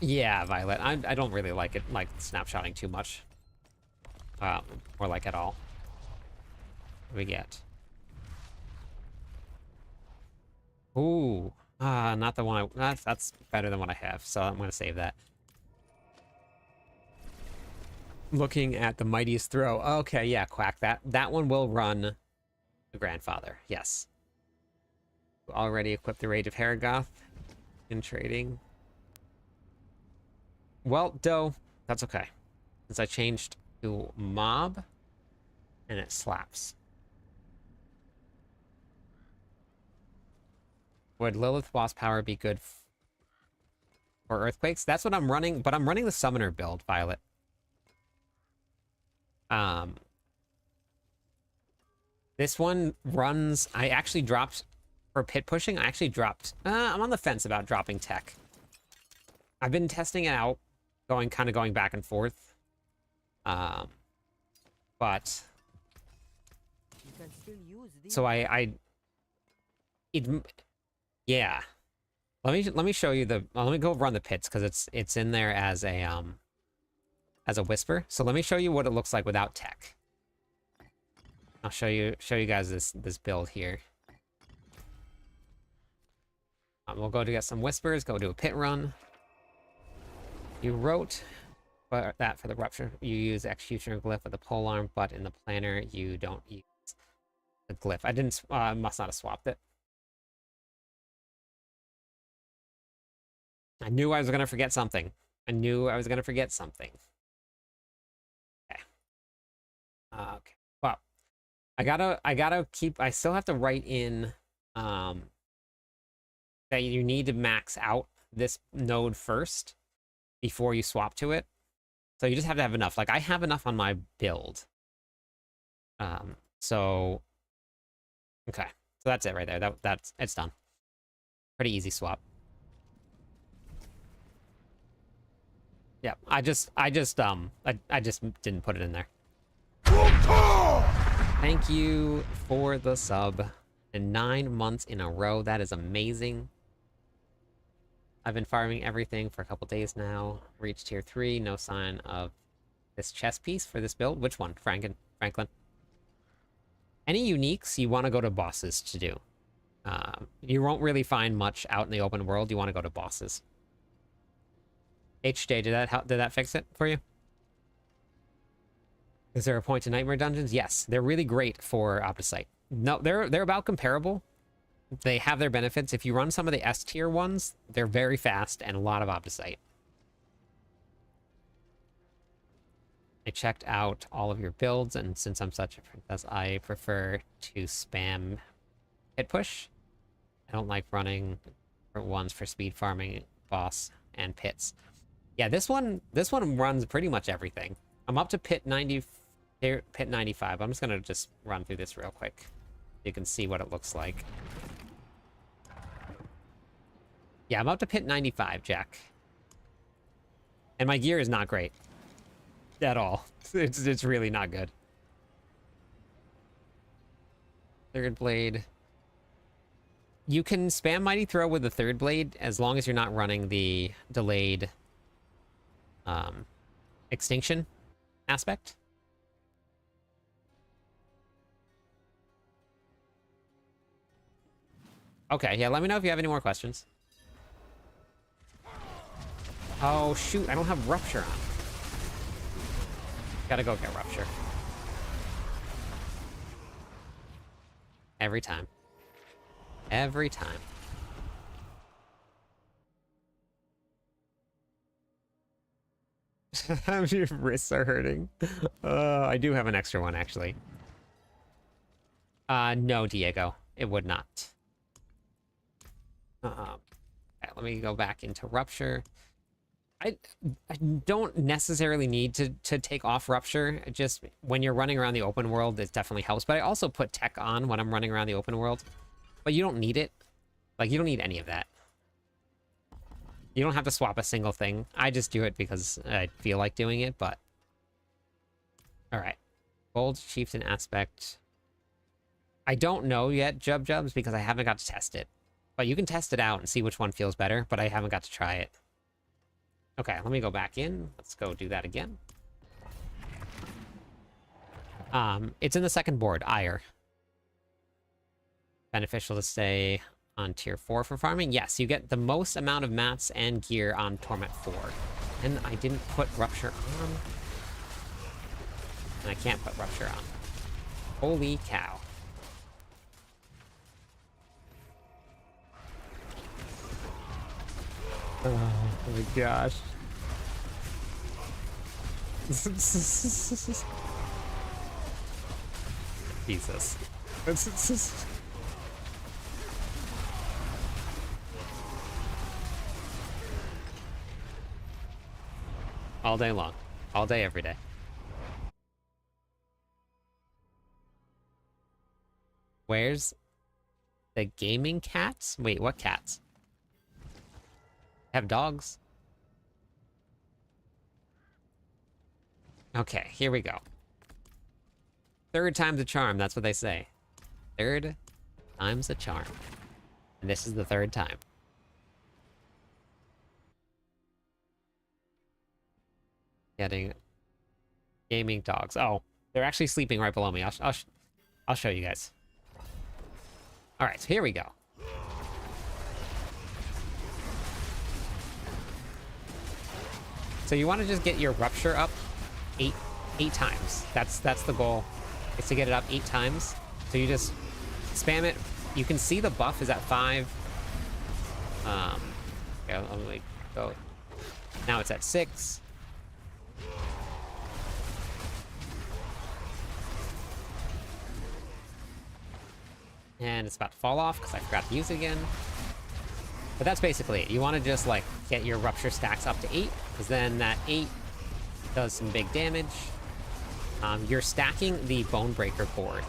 Yeah, Violet. I don't really like it, like snapshotting too much. Or like at all. What do we get? Ooh. Not the one that's better than what I have, so I'm gonna save that. Looking at the Mightiest Throw. Okay, yeah, Quack. That one will run the grandfather. Yes. Already equipped the Rage of Haragoth in trading. Well, Doe, that's okay. Since I changed to Mob, and it slaps. Would Lilith Wasp Power be good for Earthquakes? That's what I'm running, but I'm running the Summoner build, Violet. This one runs... I actually dropped... For pit pushing, I actually dropped... I'm on the fence about dropping tech. I've been testing it out, going back and forth. But... You can still use these. So yeah. Let me show you the... let me go run the pits, because it's in there as a whisper. So let me show you what it looks like without tech. I'll show you guys this build here. We'll go to get some whispers, go do a pit run. You wrote that for the Rupture. You use Executioner Glyph with the polearm, but in the planner you don't use the glyph. I didn't, must not have swapped it. I knew I was gonna forget something. Okay. Okay. Well, I gotta keep, I still have to write in, that you need to max out this node first before you swap to it. So you just have to have enough. Like, I have enough on my build. So, okay. So that's it right there. It's done. Pretty easy swap. Yeah, I just didn't put it in there. Thank you for the sub. And 9 months in a row. That is amazing. I've been farming everything for a couple days now. Reached tier 3. No sign of this chess piece for this build. Which one? Franklin. Any uniques you want to go to bosses to do. You won't really find much out in the open world. You want to go to bosses. HJ, did that fix it for you? Is there a point to Nightmare Dungeons? Yes, they're really great for Opticite. No, they're about comparable. They have their benefits. If you run some of the S tier ones, they're very fast and a lot of Opticite. I checked out all of your builds, and since I'm such a princess, I prefer to spam hit push. I don't like running for ones for speed farming, boss, and pits. Yeah, this one runs pretty much everything. I'm up to pit 95. I'm just gonna just run through this real quick. You can see what it looks like. Yeah, I'm up to pit 95, Jack. And my gear is not great. At all. It's really not good. Third blade. You can spam Mighty Throw with the third blade as long as you're not running the delayed extinction aspect. Okay, yeah, let me know if you have any more questions. Oh, shoot, I don't have Rupture on. Gotta go get Rupture. Every time. Every time. Your wrists are hurting. I do have an extra one, actually. No, Diego. It would not. Okay, let me go back into Rupture. I don't necessarily need to take off Rupture. Just when you're running around the open world, it definitely helps. But I also put tech on when I'm running around the open world. But you don't need it. Like, you don't need any of that. You don't have to swap a single thing. I just do it because I feel like doing it, but... Alright. Bold Chieftain Aspect. I don't know yet, Jubs, because I haven't got to test it. But you can test it out and see which one feels better, but I haven't got to try it. Okay, let me go back in. Let's go do that again. It's in the second board, Ire. Beneficial to stay on tier 4 for farming. Yes, you get the most amount of mats and gear on Torment 4. And I didn't put Rupture on. And I can't put Rupture on. Holy cow. Oh my gosh. Jesus. All day long. All day, every day. Where's the gaming cats? Wait, what cats? Have dogs? Okay, here we go. Third time's a charm, that's what they say. Third time's a charm. And this is the third time. Getting gaming dogs. Oh, they're actually sleeping right below me. I'll show you guys. All right, so here we go. So you want to just get your Rupture up eight times. That's the goal, is to get it up 8 times. So you just spam it. You can see the buff is at 5. Yeah, let me go. Now it's at 6. And it's about to fall off because I forgot to use it again. But that's basically it. You want to just, like, get your Rupture stacks up to 8, because then that 8 does some big damage. You're stacking the Bonebreaker board.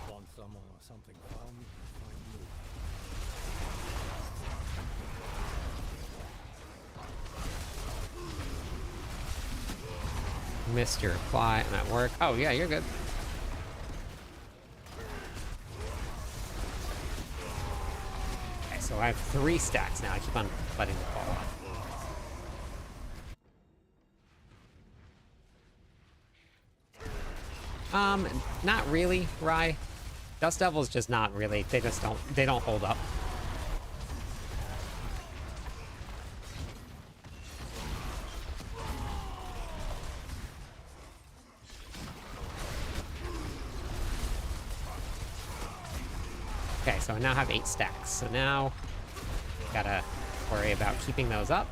Want some or something fun? Missed your reply. I'm at work. Oh, yeah, you're good. Okay, so I have 3 stacks now. I keep on letting them fall off. Not really, Rye. Dust Devil's just not really. They don't hold up. Okay, so I now have 8 stacks. So now, gotta worry about keeping those up.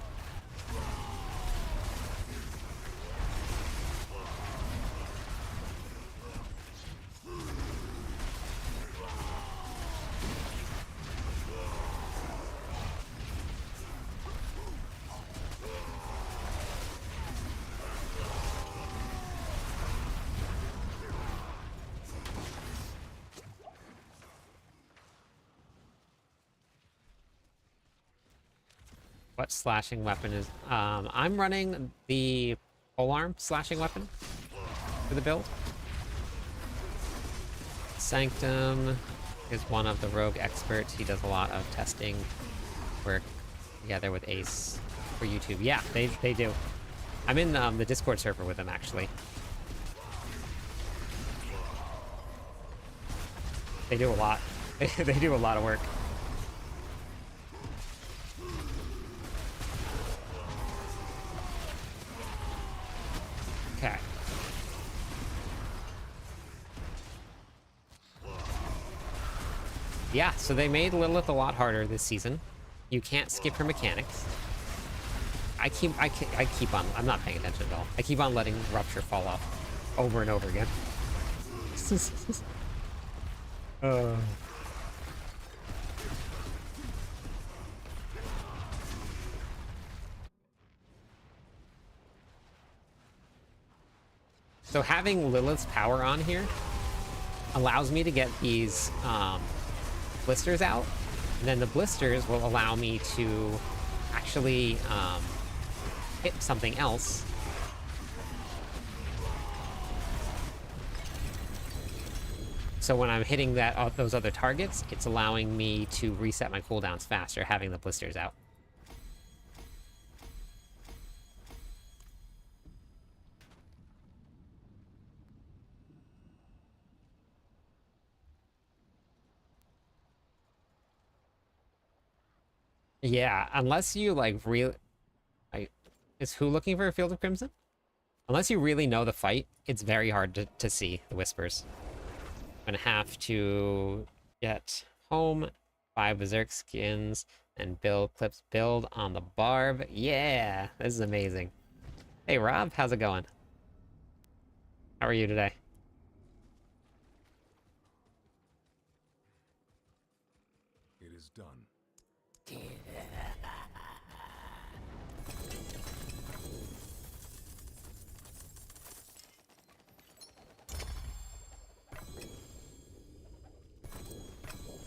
What slashing weapon is... I'm running the polearm slashing weapon for the build. Sanctum. is one of the rogue experts. He does a lot of testing work together with Ace for YouTube. Yeah, they do. I'm in the Discord server with them, actually. They do a lot. They do a lot of work. Okay. Yeah, so they made Lilith a lot harder this season. You can't skip her mechanics. I keep on, I'm not paying attention at all. I keep on letting Rupture fall off over and over again. So having Lilith's power on here allows me to get these blisters out, and then the blisters will allow me to actually hit something else. So when I'm hitting those other targets, it's allowing me to reset my cooldowns faster, having the blisters out. Yeah, unless you like really, is who looking for a Field of Crimson? Unless you really know the fight, it's very hard to see the whispers. I'm gonna have to get home, buy Berserk skins, and build clips. Build on the Barb. Yeah, this is amazing. Hey Rob, how's it going? How are you today? It is done.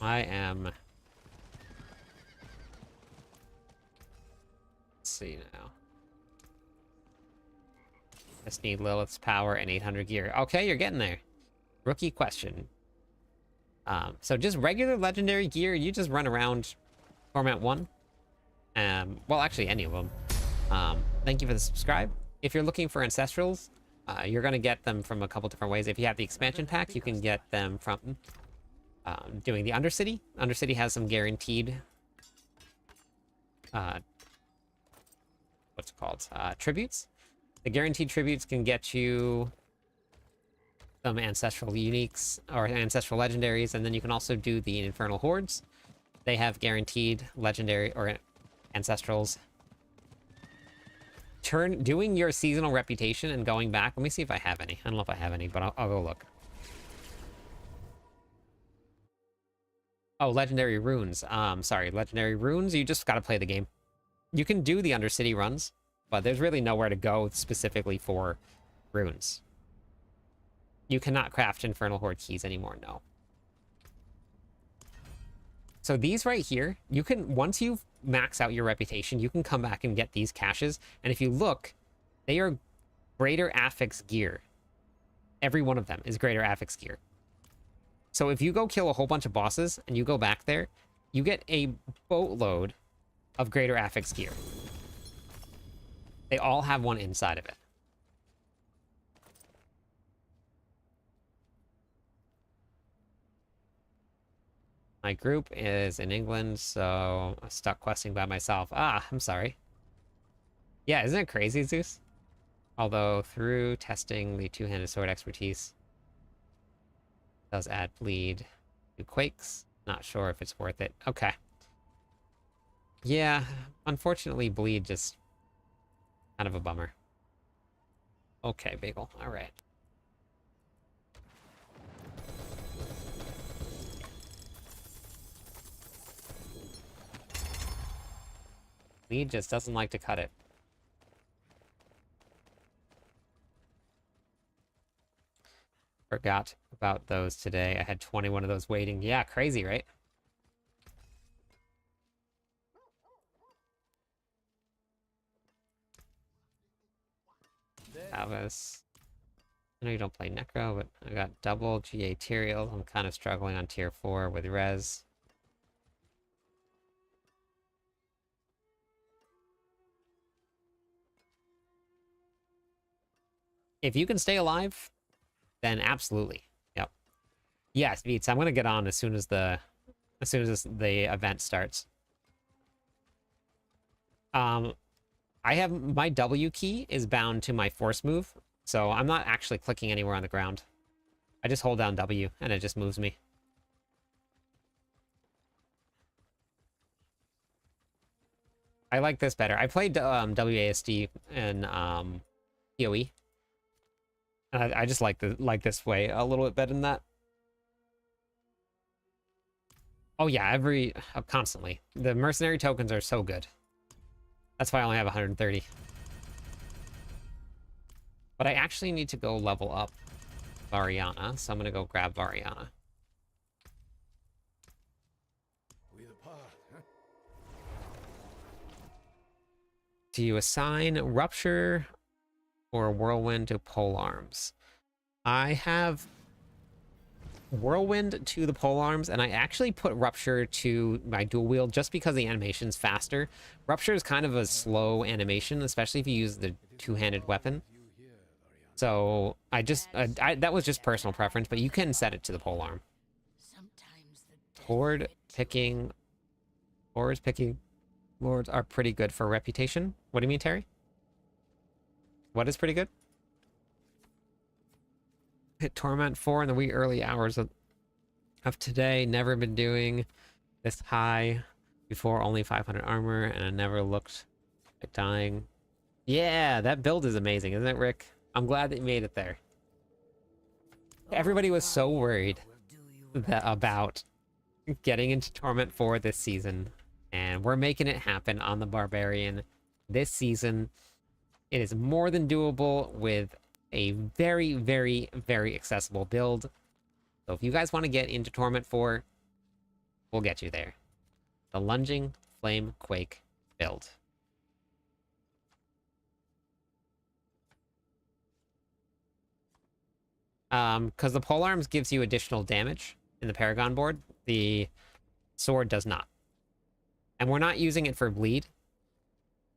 I am... Let's see now. Just need Lilith's power and 800 gear. Okay, you're getting there. Rookie question. So just regular legendary gear, you just run around Torment 1. Well, actually, any of them. Thank you for the subscribe. If you're looking for Ancestrals, you're going to get them from a couple different ways. If you have the expansion pack, you can get them from doing the Undercity. Undercity has some guaranteed... what's it called? Tributes. The guaranteed tributes can get you some ancestral uniques or ancestral legendaries, and then you can also do the Infernal Hordes. They have guaranteed legendary or ancestrals. Doing your seasonal reputation and going back. Let me see if I have any. I don't know if I have any, but I'll go look. Oh, legendary runes. Sorry, legendary runes. You just gotta play the game. You can do the Undercity runs, but there's really nowhere to go specifically for runes. You cannot craft Infernal Horde keys anymore, no. So these right here, you can, once you max out your reputation, you can come back and get these caches. And if you look, they are greater affix gear. Every one of them is greater affix gear. So if you go kill a whole bunch of bosses and you go back there, you get a boatload of greater affix gear. They all have one inside of it. My group is in England, so I'm stuck questing by myself. Ah, I'm sorry. Yeah, isn't it crazy, Zeus? Although, through testing the two-handed sword expertise, does add bleed to quakes. Not sure if it's worth it. Okay. Yeah, unfortunately, bleed just kind of a bummer. Okay, Bagel. All right. Bleed just doesn't like to cut it. Forgot about those today. I had 21 of those waiting. Yeah, crazy, right? Travis. I know you don't play Necro, but I got double GA Tyrael. I'm kind of struggling on tier 4 with Res. If you can stay alive, then absolutely. Yep. Yes, Beats, I'm gonna get on as soon as the event starts. I have my W key is bound to my force move, so I'm not actually clicking anywhere on the ground. I just hold down W and it just moves me. I like this better. I played WASD and PoE, and I just like this way a little bit better than that. Oh yeah, constantly. The mercenary tokens are so good. That's why I only have 130. But I actually need to go level up Variana, so I'm gonna go grab Variana. Do you assign Rupture or Whirlwind to pole arms? I have Whirlwind to the pole arms, and I actually put Rupture to my dual wield just because the animation's faster. Rupture is kind of a slow animation, especially if you use the two-handed weapon. So that was just personal preference, but you can set it to the pole arm. Horde picking lords are pretty good for reputation. What do you mean, Terry? What is pretty good? Hit Torment 4 in the wee early hours of today. Never been doing this high before, only 500 armor, and I never looked at dying. Yeah, that build is amazing, isn't it, Rick? I'm glad that you made it there. Everybody was so worried about getting into Torment 4 this season, and we're making it happen on the Barbarian this season. It is more than doable with a very, very, very accessible build. So if you guys want to get into Torment 4, we'll get you there. The Lunging Flame Quake build. Because the polearms gives you additional damage in the Paragon board, the sword does not. And we're not using it for bleed.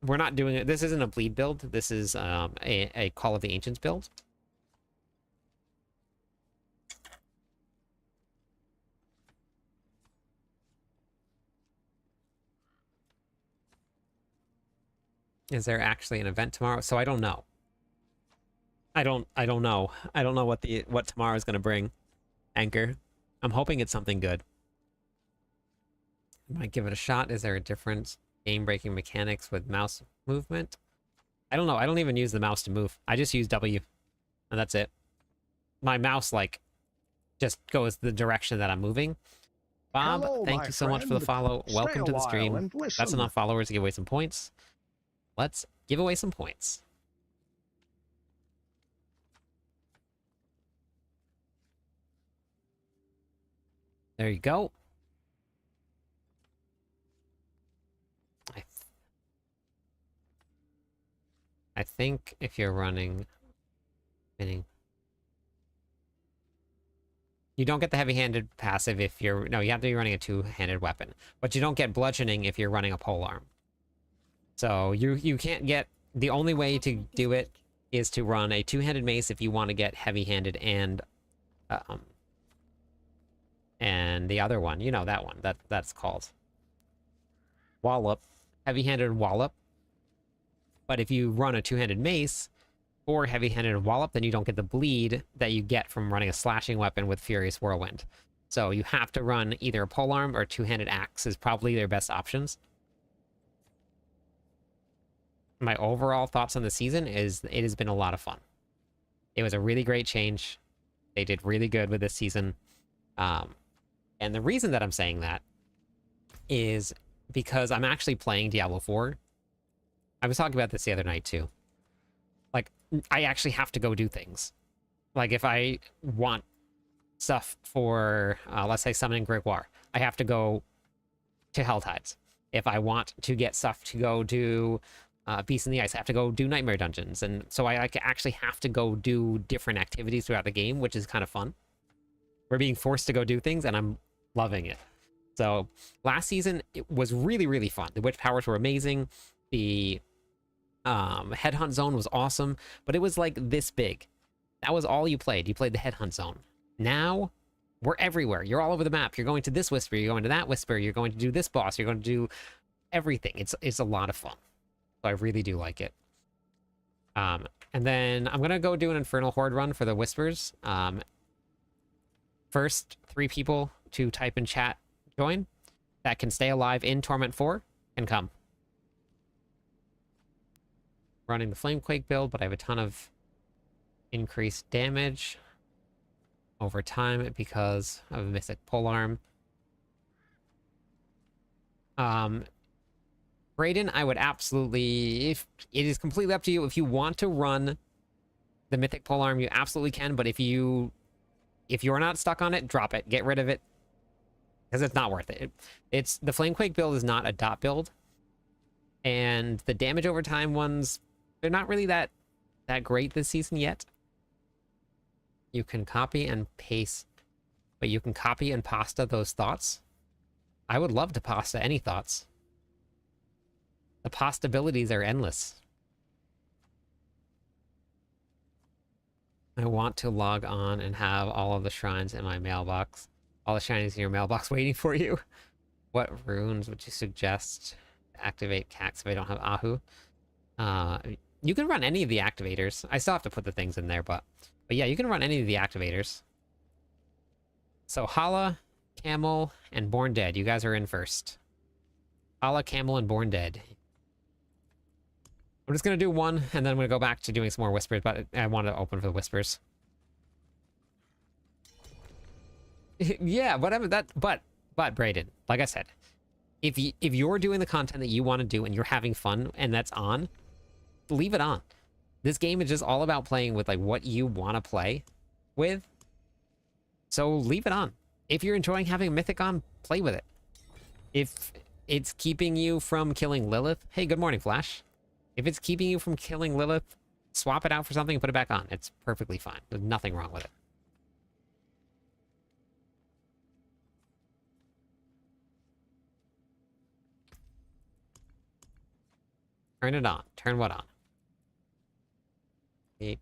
We're not doing it. This isn't a bleed build. This is a Call of the Ancients build. Is there actually an event tomorrow? So I don't know. I don't know. I don't know what tomorrow is going to bring. Anchor. I'm hoping it's something good. I might give it a shot. Is there a difference? Game-breaking mechanics with mouse movement? I don't know. I don't even use the mouse to move. I just use W. And that's it. My mouse, like, just goes the direction that I'm moving. Bob, Hello, thank you so much for the follow. Welcome to the stream. That's enough followers to give away some points. Let's give away some points. There you go. I think if you're running spinning, you don't get the heavy-handed passive if you're... No, you have to be running a two-handed weapon. But you don't get bludgeoning if you're running a polearm. So you can't get... The only way to do it is to run a two-handed mace if you want to get heavy-handed and the other one. You know that one. That's called Wallop. Heavy-handed Wallop. But if you run a two-handed mace or heavy-handed Wallop, then you don't get the bleed that you get from running a slashing weapon with Furious Whirlwind. So you have to run either a polearm or two-handed axe is probably their best options. My overall thoughts on the season is it has been a lot of fun. It was a really great change. They did really good with this season. And the reason that I'm saying that is because I'm actually playing Diablo 4. I was talking about this the other night, too. Like, I actually have to go do things. Like, if I want stuff for, let's say, summoning Gregoire, I have to go to Helltides. If I want to get stuff to go do Beast in the Ice. I have to go do Nightmare Dungeons. And so I actually have to go do different activities throughout the game, which is kind of fun. We're being forced to go do things, and I'm loving it. So last season, it was really, really fun. The witch powers were amazing. The headhunt zone was awesome, but it was like this big. That was all you played. You played the headhunt zone. Now, we're everywhere. You're all over the map. You're going to this whisper. You're going to that whisper. You're going to do this boss. You're going to do everything. It's a lot of fun. So I really do like it. And then I'm going to go do an Infernal Horde run for the whispers. First 3 people to type in chat join that can stay alive in Torment 4 can come. Running the Flamequake build, but I have a ton of increased damage over time because of Mythic Polearm. Brayden, I would absolutely, if it is completely up to you, if you want to run the Mythic Polearm, you absolutely can, but if you're not stuck on it, drop it, get rid of it, because it's not worth it. It's the Flamequake build is not a dot build, and the damage over time ones, they're not really that great this season yet. You can copy and paste, but you can copy and pasta those thoughts. I would love to pasta any thoughts. The possibilities are endless. I want to log on and have all of the shrines in my mailbox. All the shrines in your mailbox waiting for you. What runes would you suggest to activate Cax if I don't have Ahu? You can run any of the activators. I still have to put the things in there, but yeah, you can run any of the activators. So Hala, Camel, and Born Dead. You guys are in first. Hala, Camel, and Born Dead. I'm just going to do one, and then I'm going to go back to doing some more whispers, but I want to open for the whispers. Yeah, whatever that, but Brayden, like I said, if you're doing the content that you want to do and you're having fun and that's on, leave it on. This game is just all about playing with like what you want to play with. So leave it on. If you're enjoying having a Mythic on, play with it. If it's keeping you from killing Lilith, hey, good morning, Flash. If it's keeping you from killing Lilith, swap it out for something and put it back on. It's perfectly fine. There's nothing wrong with it. Turn it on. Turn what on? 8.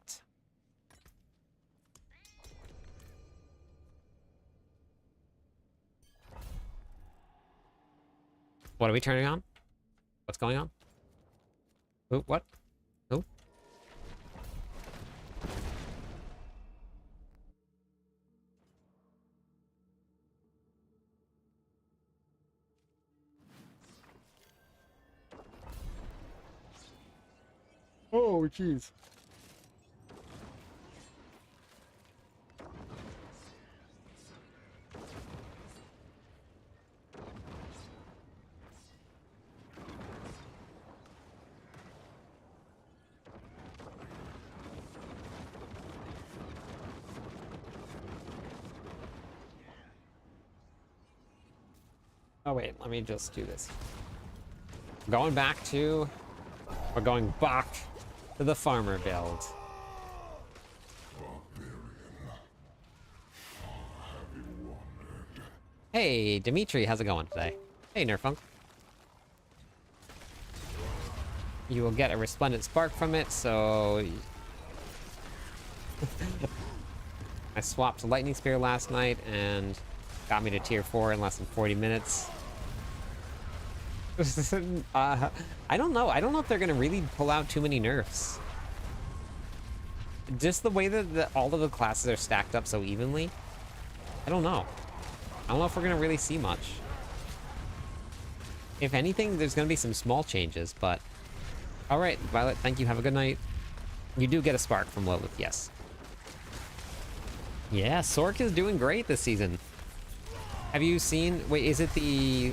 What are we turning on? What's going on? Oh, what? Oh. Oh, jeez. Oh wait, let me just do this. We're going back to the farmer build. Hey, Dimitri, how's it going today? Hey, Nerfunk. You will get a resplendent spark from it, so... I swapped Lightning Spear last night and got me to tier 4 in less than 40 minutes. I don't know. I don't know if they're going to really pull out too many nerfs. Just the way that all of the classes are stacked up so evenly. I don't know. I don't know if we're going to really see much. If anything, there's going to be some small changes, but... Alright, Violet, thank you. Have a good night. You do get a spark from Lilith, yes. Yeah, Sork is doing great this season. Have you seen... Wait, is it the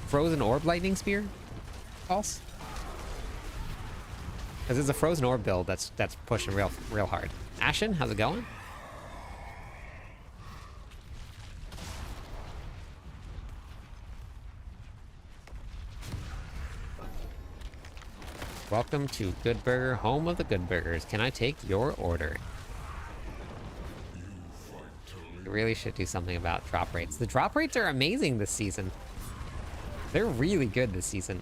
Frozen Orb Lightning Spear? False? Because it's a Frozen Orb build that's pushing real hard. Ashen, how's it going? Welcome to Good Burger, home of the Good Burgers. Can I take your order? We really should do something about drop rates. The drop rates are amazing this season. They're really good this season.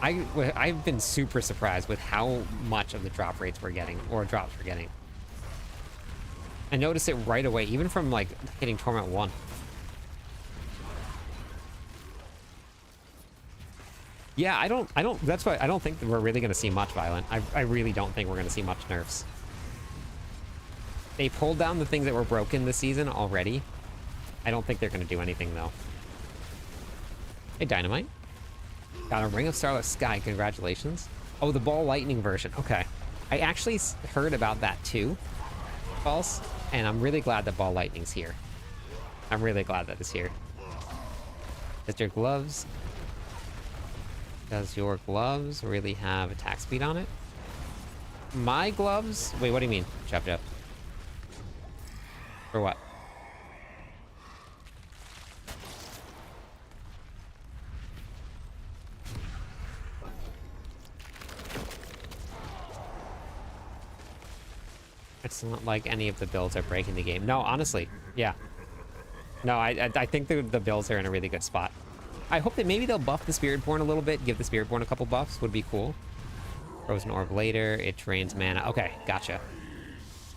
I've been super surprised with how much of the drop rates we're getting, or drops we're getting. I noticed it right away, even from like hitting Torment 1. Yeah, that's why I don't think that we're really gonna see much Violent. I really don't think we're gonna see much nerfs. They pulled down the things that were broken this season already. I don't think they're gonna do anything though. Hey, Dynamite. Got a Ring of Starless Sky, congratulations. Oh, the Ball Lightning version, okay. I actually heard about that too, Balls, and I'm really glad that Ball Lightning's here. I'm really glad that it's here. Does your gloves really have attack speed on it? My gloves? Wait, what do you mean, Jeff? For what? It's not like any of the builds are breaking the game. No, honestly, yeah. No, I think the builds are in a really good spot. I hope that maybe they'll buff the Spiritborn a little bit, give the Spiritborn a couple buffs, would be cool. Frozen Orb later, it drains mana. Okay, gotcha.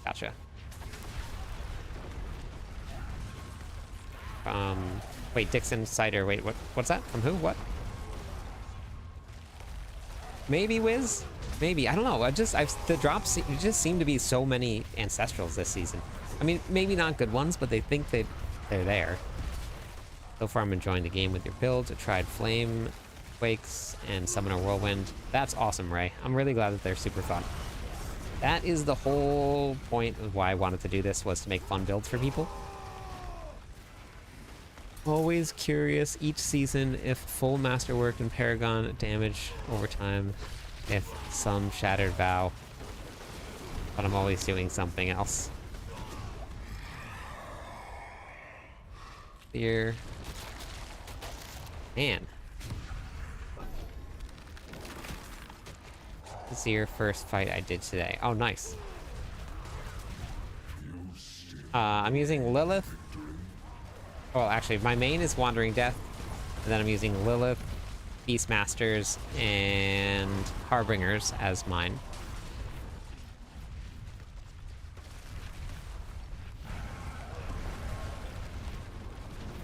Gotcha. Wait, Dixon Cider, wait, what's that? From who? What? Maybe Wiz? Maybe, I don't know. The drops just seem to be so many Ancestrals this season. I mean, maybe not good ones, but they think they're there. So far, I'm enjoying the game with your builds. I tried Flame Quakes and Summoner Whirlwind. That's awesome, Ray. I'm really glad that they're super fun. That is the whole point of why I wanted to do this, was to make fun builds for people. Always curious each season if full Masterwork and Paragon damage over time, if some Shattered Vow, but I'm always doing something else. Here. Man. This is your first fight I did today. Oh, nice. I'm using Lilith. Well, actually, my main is Wandering Death, and then I'm using Lilith, Beastmasters, and Harbingers as mine.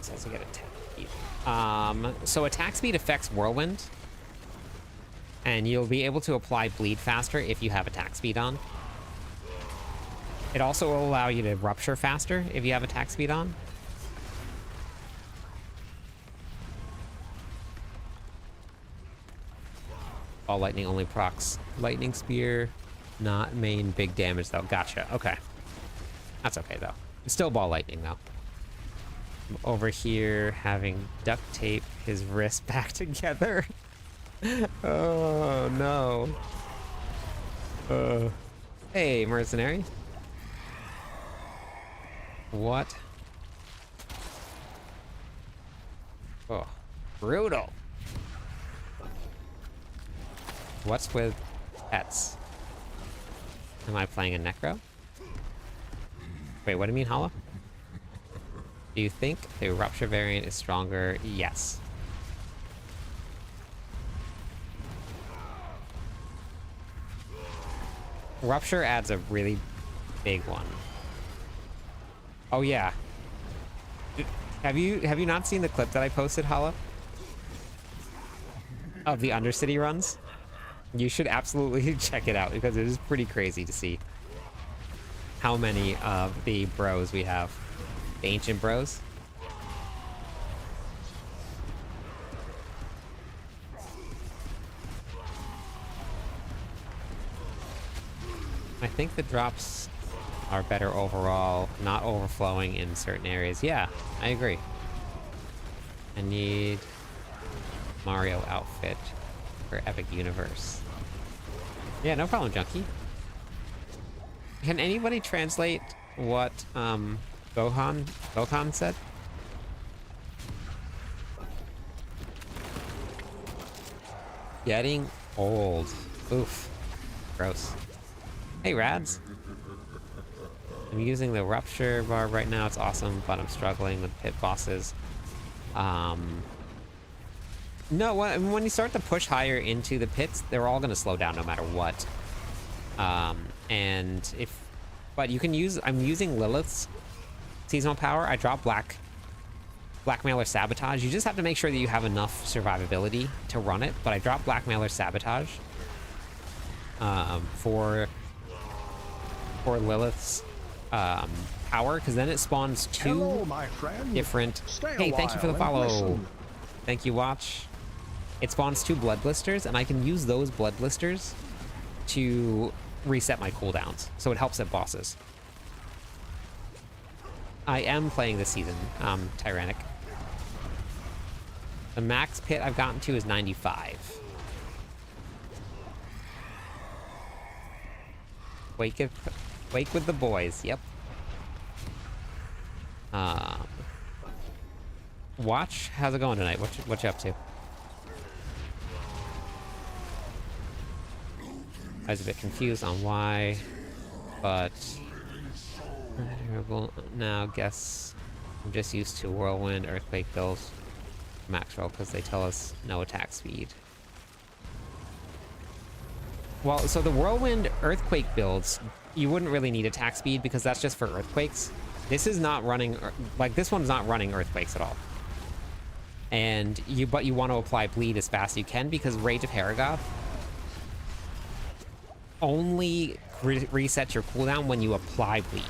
Says I get attack speed. So attack speed affects Whirlwind, and you'll be able to apply Bleed faster if you have attack speed on. It also will allow you to Rupture faster if you have attack speed on. All lightning only procs Lightning Spear, not main big damage though. Gotcha. Okay. That's okay though. It's still Ball Lightning though. I'm over here having duct tape his wrist back together. Oh no. Hey, mercenary. What? Oh, brutal. What's with pets? Am I playing a Necro? Wait, what do you mean, Hollow? Do you think the Rupture variant is stronger? Yes. Rupture adds a really big one. Oh yeah. Have you not seen the clip that I posted, Hollow? Of the Undercity runs? You should absolutely check it out because it is pretty crazy to see how many of the bros we have. The ancient bros. I think the drops are better overall, not overflowing in certain areas. Yeah, I agree. I need Mario outfit for Epic Universe. Yeah, no problem, Junkie. Can anybody translate what Gohan said? Getting old. Oof. Gross. Hey, Rads. I'm using the Rupture barb right now. It's awesome, but I'm struggling with pit bosses. No, when you start to push higher into the pits, they're all going to slow down no matter what. But you can use, I'm using Lilith's seasonal power. I drop Blackmailer Sabotage. You just have to make sure that you have enough survivability to run it, but I drop Blackmailer Sabotage for Lilith's power, because then it spawns two Hello, my friend. different... Stay a Hey, thank you for the while and follow. listen. Thank you, Watch. It spawns 2 blood blisters, and I can use those blood blisters to reset my cooldowns, so it helps at bosses. I am playing this season, Tyrannic. The max pit I've gotten to is 95. Wake with the boys, yep. Watch, how's it going tonight? What you up to? I was a bit confused on why, but now guess I'm just used to Whirlwind, Earthquake builds, max roll, because they tell us no attack speed. Well, so the Whirlwind Earthquake builds, you wouldn't really need attack speed because that's just for Earthquakes. This is not running, like this one's not running Earthquakes at all. But you want to apply Bleed as fast as you can because Rage of Haragoth only resets your cooldown when you apply Bleed.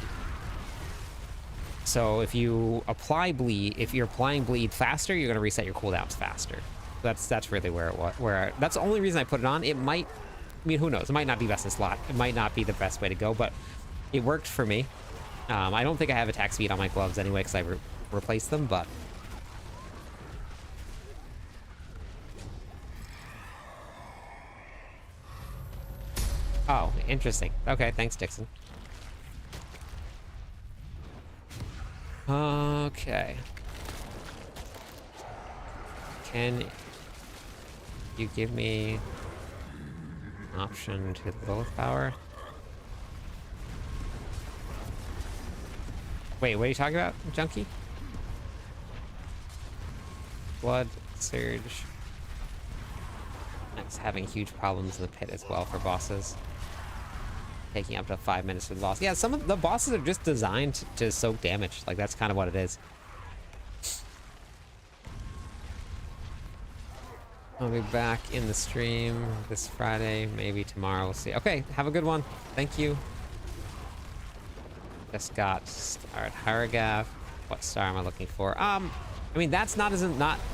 So if you apply Bleed, if you're applying Bleed faster, you're going to reset your cooldowns faster. That's really that's the only reason I put it on. It might, I mean, who knows? It might not be best in slot. It might not be the best way to go, but it worked for me. I don't think I have attack speed on my gloves anyway because I replaced them, but... Oh, interesting. Okay, thanks, Dixon. Okay. Can you give me an option to Lilith power? Wait, what are you talking about, Junkie? Blood Surge. That's having huge problems in the pit as well for bosses. Taking up to 5 minutes for the boss. Yeah, some of the bosses are just designed to soak damage. Like, that's kind of what it is. I'll be back in the stream this Friday, maybe tomorrow. We'll see. Okay, have a good one. Thank you. Just got starred Haragath. What star am I looking for? I mean, that's not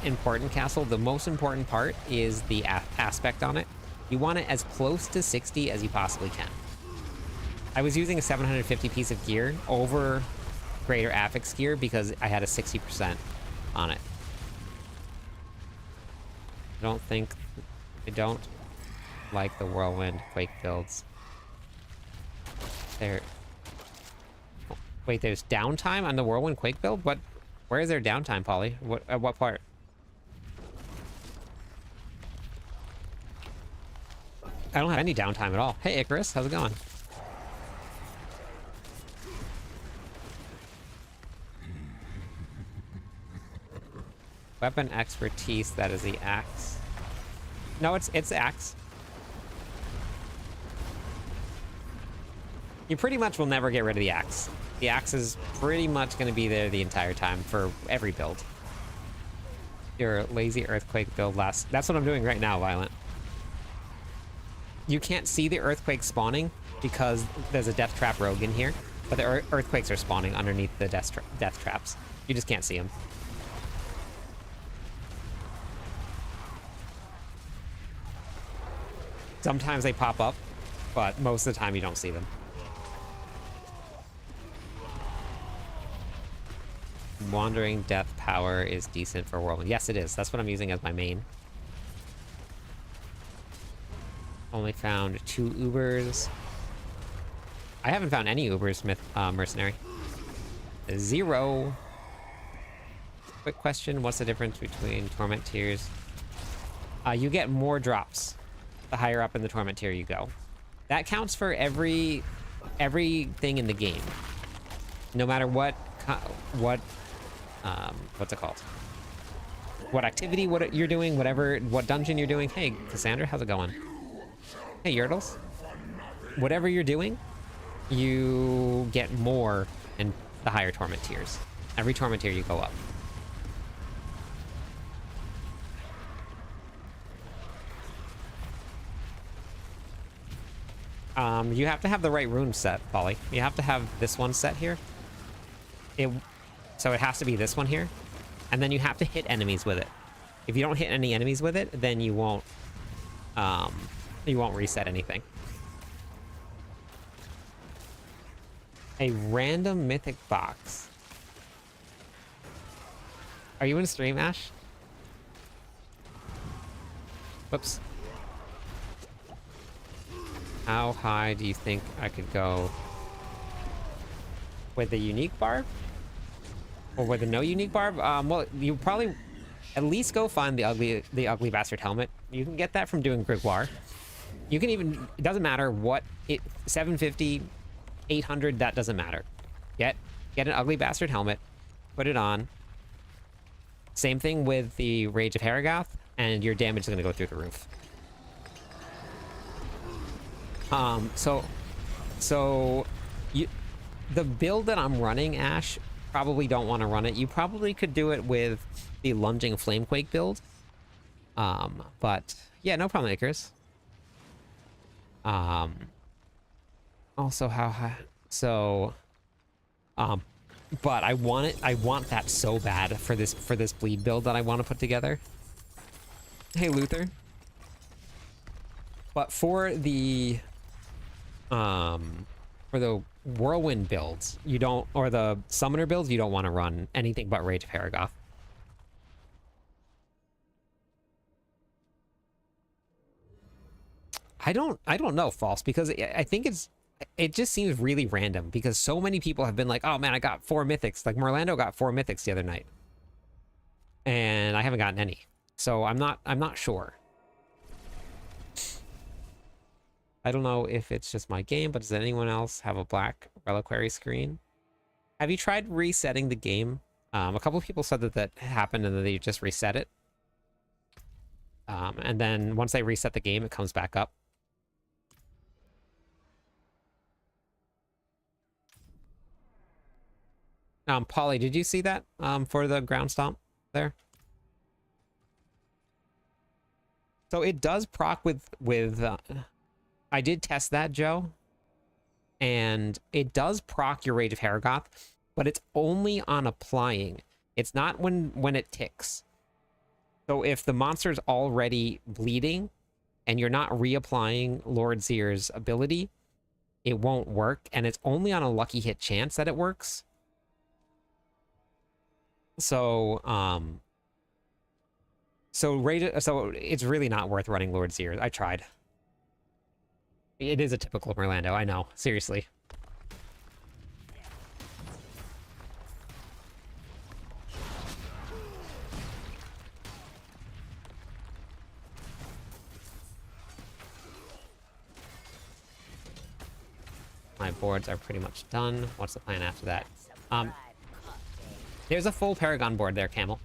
important, Castle. The most important part is the aspect on it. You want it as close to 60 as you possibly can. I was using a 750 piece of gear over greater affix gear because I had a 60% on it. I don't like the Whirlwind Quake builds. Wait, there's downtime on the Whirlwind Quake build? Where is there downtime, Polly? At what part? I don't have any downtime at all. Hey, Icarus, how's it going? Weapon expertise, that is the axe. No, it's the axe. You pretty much will never get rid of the axe. The axe is pretty much going to be there the entire time for every build. Your lazy earthquake build lasts. That's what I'm doing right now, Violent. You can't see the earthquake spawning because there's a death trap rogue in here, but the earthquakes are spawning underneath the death traps. You just can't see them. Sometimes they pop up, but most of the time you don't see them. Wandering Death power is decent for Whirlwind. Yes, it is. That's what I'm using as my main. Only found 2 Ubers. I haven't found any Ubers, Mercenary. 0. Quick question, what's the difference between Torment Tears? You get more drops. the higher up in the torment tier you go. That counts for everything in the game. No matter what what's it called? What activity, what you're doing, what dungeon you're doing. Hey, Cassandra, how's it going? Hey, Yurtles. Whatever you're doing, you get more in the higher torment tiers. Every torment tier you go up. You have to have the right rune set, Polly. You have to have this one set here. So it has to be this one here. And then you have to hit enemies with it. If you don't hit any enemies with it, then you won't reset anything. A random mythic box. Are you in stream, Ash? Whoops. How high do you think I could go with the unique barb? Or with the no unique barb? Well, you probably at least go find the ugly bastard helmet. You can get that from doing Grimoire. You can even, it doesn't matter what, 750, 800, that doesn't matter. Get an ugly bastard helmet, put it on. Same thing with the Rage of Haragoth, and your damage is going to go through the roof. The build that I'm running, Ash, probably don't want to run it. You probably could do it with the Lunging Flamequake build. But yeah, no problem, Akers. Also, how high? So, but I want that so bad for this bleed build that I want to put together. Hey, Luther. But for the whirlwind builds, you don't, or the summoner builds, you don't want to run anything but Rage of Haragoth. I don't know, False, because I think it just seems really random, because so many people have been like, oh man, I got 4 mythics. Like Merlando got 4 mythics the other night, and I haven't gotten any. So I'm not sure. I don't know if it's just my game, but does anyone else have a black reliquary screen? Have you tried resetting the game? A couple of people said that happened and then they just reset it. And then once they reset the game, it comes back up. Polly, did you see that for the ground stomp there? So it does proc with I did test that, Joe, and it does proc your Rage of Haragoth, but it's only on applying. It's not when it ticks. So if the monster's already bleeding and you're not reapplying Lord Zier's ability, it won't work, and it's only on a lucky hit chance that it works. So so it's really not worth running Lord Zier. I tried. It is a typical Merlando, I know. Seriously. My boards are pretty much done. What's the plan after that? There's a full Paragon board there, Camel.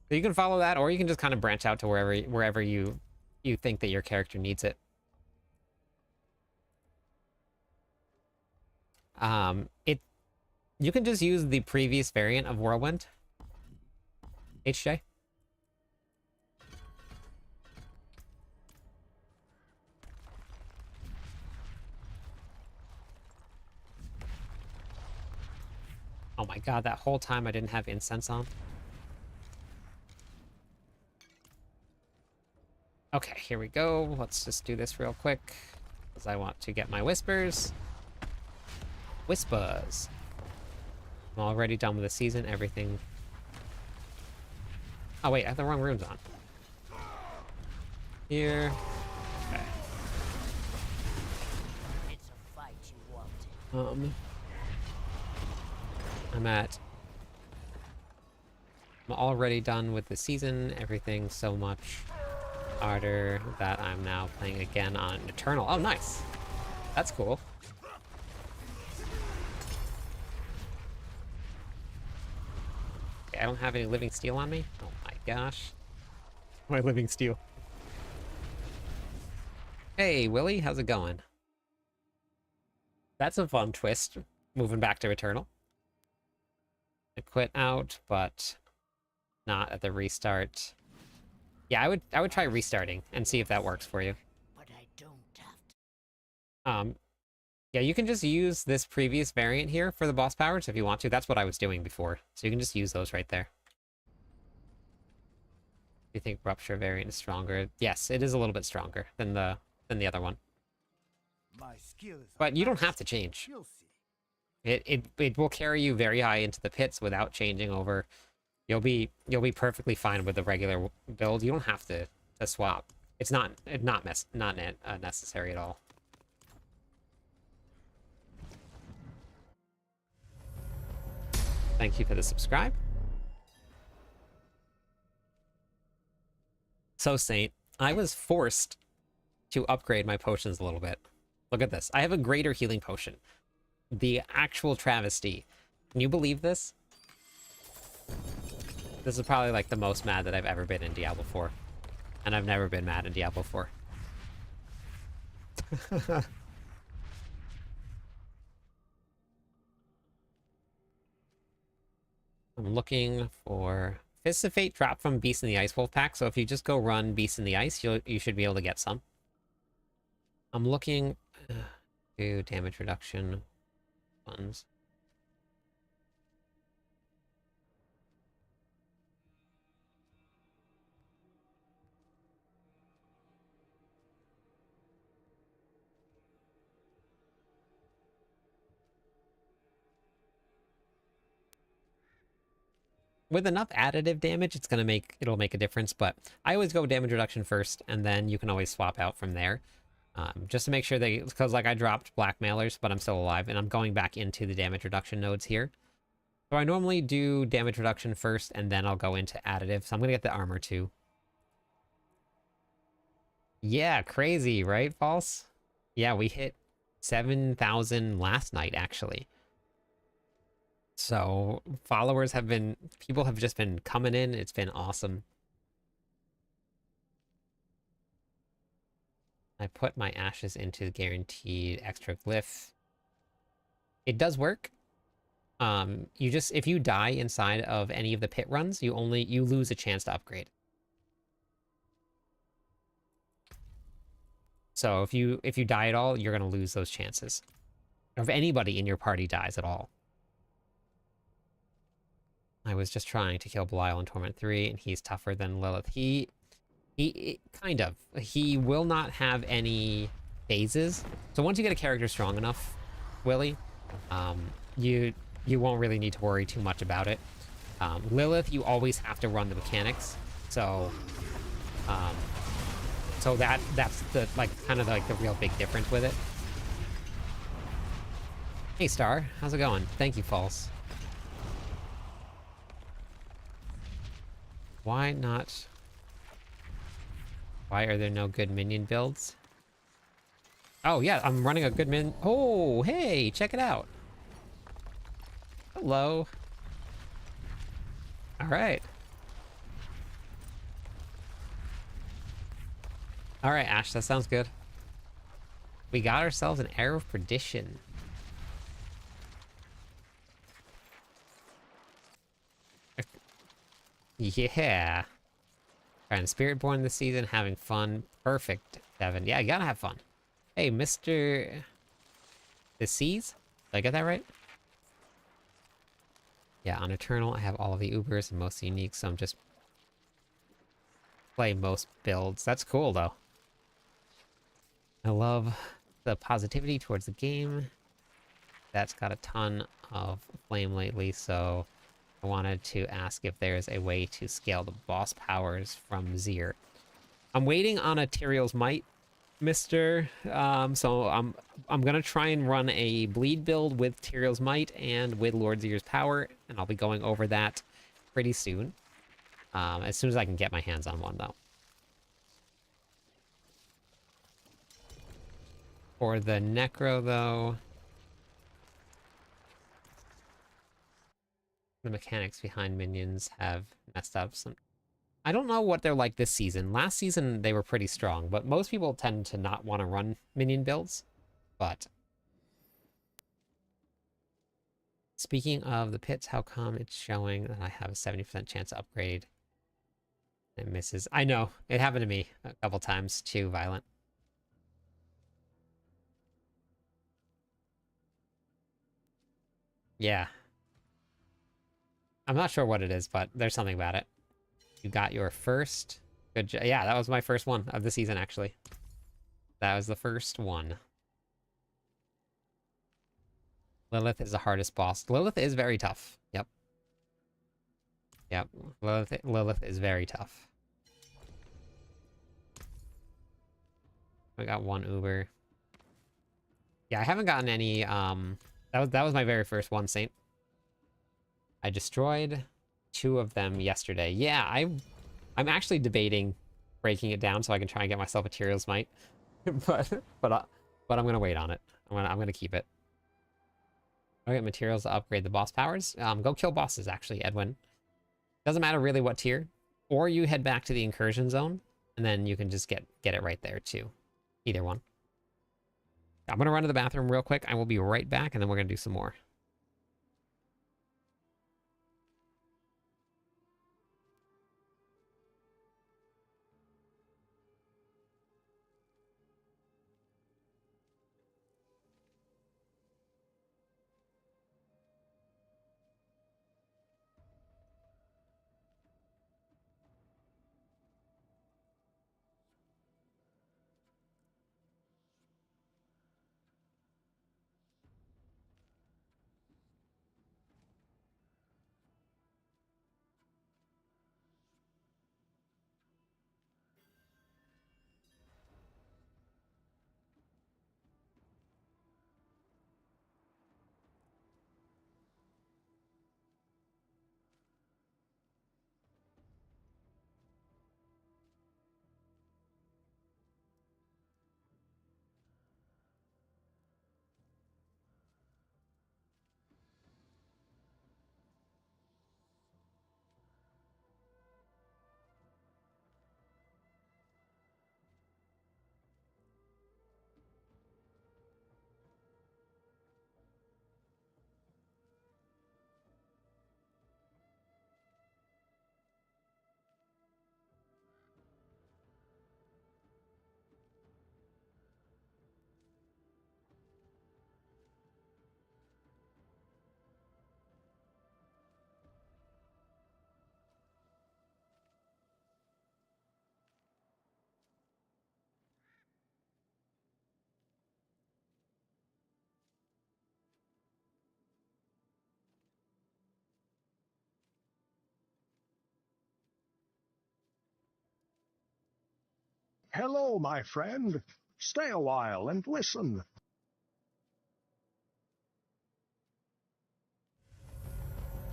So you can follow that, or you can just kind of branch out to wherever you think that your character needs it. You can just use the previous variant of Whirlwind. HJ. Oh my god, that whole time I didn't have incense on. Okay, here we go. Let's just do this real quick, because I want to get my whispers. Whispers. I'm already done with the season, everything. Oh wait, I have the wrong runes on. Here. Okay. It's a fight you wanted. I'm at I'm already done with the season. Everything's so much harder that I'm now playing again on Eternal. Oh, nice. That's cool. Okay, I don't have any living steel on me. Oh my gosh. My living steel. Hey, Willie, how's it going? That's a fun twist, moving back to Eternal. I quit out, but not at the restart. Yeah, I would try restarting and see if that works for you. But I don't have to. Yeah, you can just use this previous variant here for the boss powers if you want to. That's what I was doing before. So you can just use those right there. Do you think Rupture variant is stronger? Yes, it is a little bit stronger than the other one. My skill is But you don't have to change. You'll see. It will carry you very high into the pits without changing over. You'll be perfectly fine with the regular build. You don't have to swap. It's not necessary at all. Thank you for the subscribe. So Saint, I was forced to upgrade my potions a little bit. Look at this. I have a greater healing potion. The actual travesty. Can you believe this? This is probably like the most mad that I've ever been in Diablo 4. And I've never been mad in Diablo 4. I'm looking for Fists of Fate drop from Beast in the Ice Wolf pack, so if you just go run Beast in the Ice, you should be able to get some. I'm looking to damage reduction ones. With enough additive damage, it'll make a difference, but I always go damage reduction first, and then you can always swap out from there. Just to make sure because like I dropped blackmailers, but I'm still alive, and I'm going back into the damage reduction nodes here. So I normally do damage reduction first, and then I'll go into additive. So I'm gonna get the armor too. Yeah, crazy, right, False? Yeah, we hit 7,000 last night, actually. So people have just been coming in. It's been awesome. I put my ashes into the guaranteed extra glyph. It does work. If you die inside of any of the pit runs, you lose a chance to upgrade. So if you die at all, you're gonna lose those chances. Or if anybody in your party dies at all. I was just trying to kill Belial in Torment 3, and he's tougher than Lilith. He kind of. He will not have any phases. So once you get a character strong enough, Willie, you won't really need to worry too much about it. Lilith, you always have to run the mechanics. So that's the kind of the real big difference with it. Hey Star, how's it going? Thank you, False. Why not? Why are there no good minion builds? Oh yeah, I'm running a good min. Oh, hey, check it out. Hello. All right. All right, Ash, that sounds good. We got ourselves an Arrow of Perdition. Yeah. Trying Spiritborn this season, having fun. Perfect, Devin. Yeah, you gotta have fun. Hey, Mr. The Seas? Did I get that right? Yeah, on Eternal, I have all of the Ubers and most unique, so I'm just play most builds. That's cool, though. I love the positivity towards the game. That's got a ton of flame lately, so I wanted to ask if there's a way to scale the boss powers from Zir. I'm waiting on a Tyrael's Might, Mister. So I'm gonna try and run a bleed build with Tyrael's Might and with Lord Zir's power, and I'll be going over that pretty soon. As soon as I can get my hands on one, though. For the Necro, though, the mechanics behind minions have messed up some. I don't know what they're like this season. Last season, they were pretty strong, but most people tend to not want to run minion builds. But speaking of the pits, how come it's showing that I have a 70% chance to upgrade? It misses. I know. It happened to me a couple times too, Violent. Yeah. I'm not sure what it is, but there's something about it. You got your first. Good job. Yeah, that was my first one of the season, actually. That was the first one. Lilith is the hardest boss. Lilith is very tough. Yep. Yep. Lilith is very tough. I got one Uber. Yeah, I haven't gotten any, that was my very first one, Saint. I destroyed 2 of them yesterday. Yeah, I'm actually debating breaking it down so I can try and get myself a Materials Might. but I'm gonna wait on it. I'm gonna keep it. I get materials to upgrade the boss powers. Go kill bosses, actually, Edwin. Doesn't matter really what tier. Or you head back to the incursion zone, and then you can just get it right there, too. Either one. I'm gonna run to the bathroom real quick. I will be right back, and then we're gonna do some more. Hello, my friend. Stay a while and listen.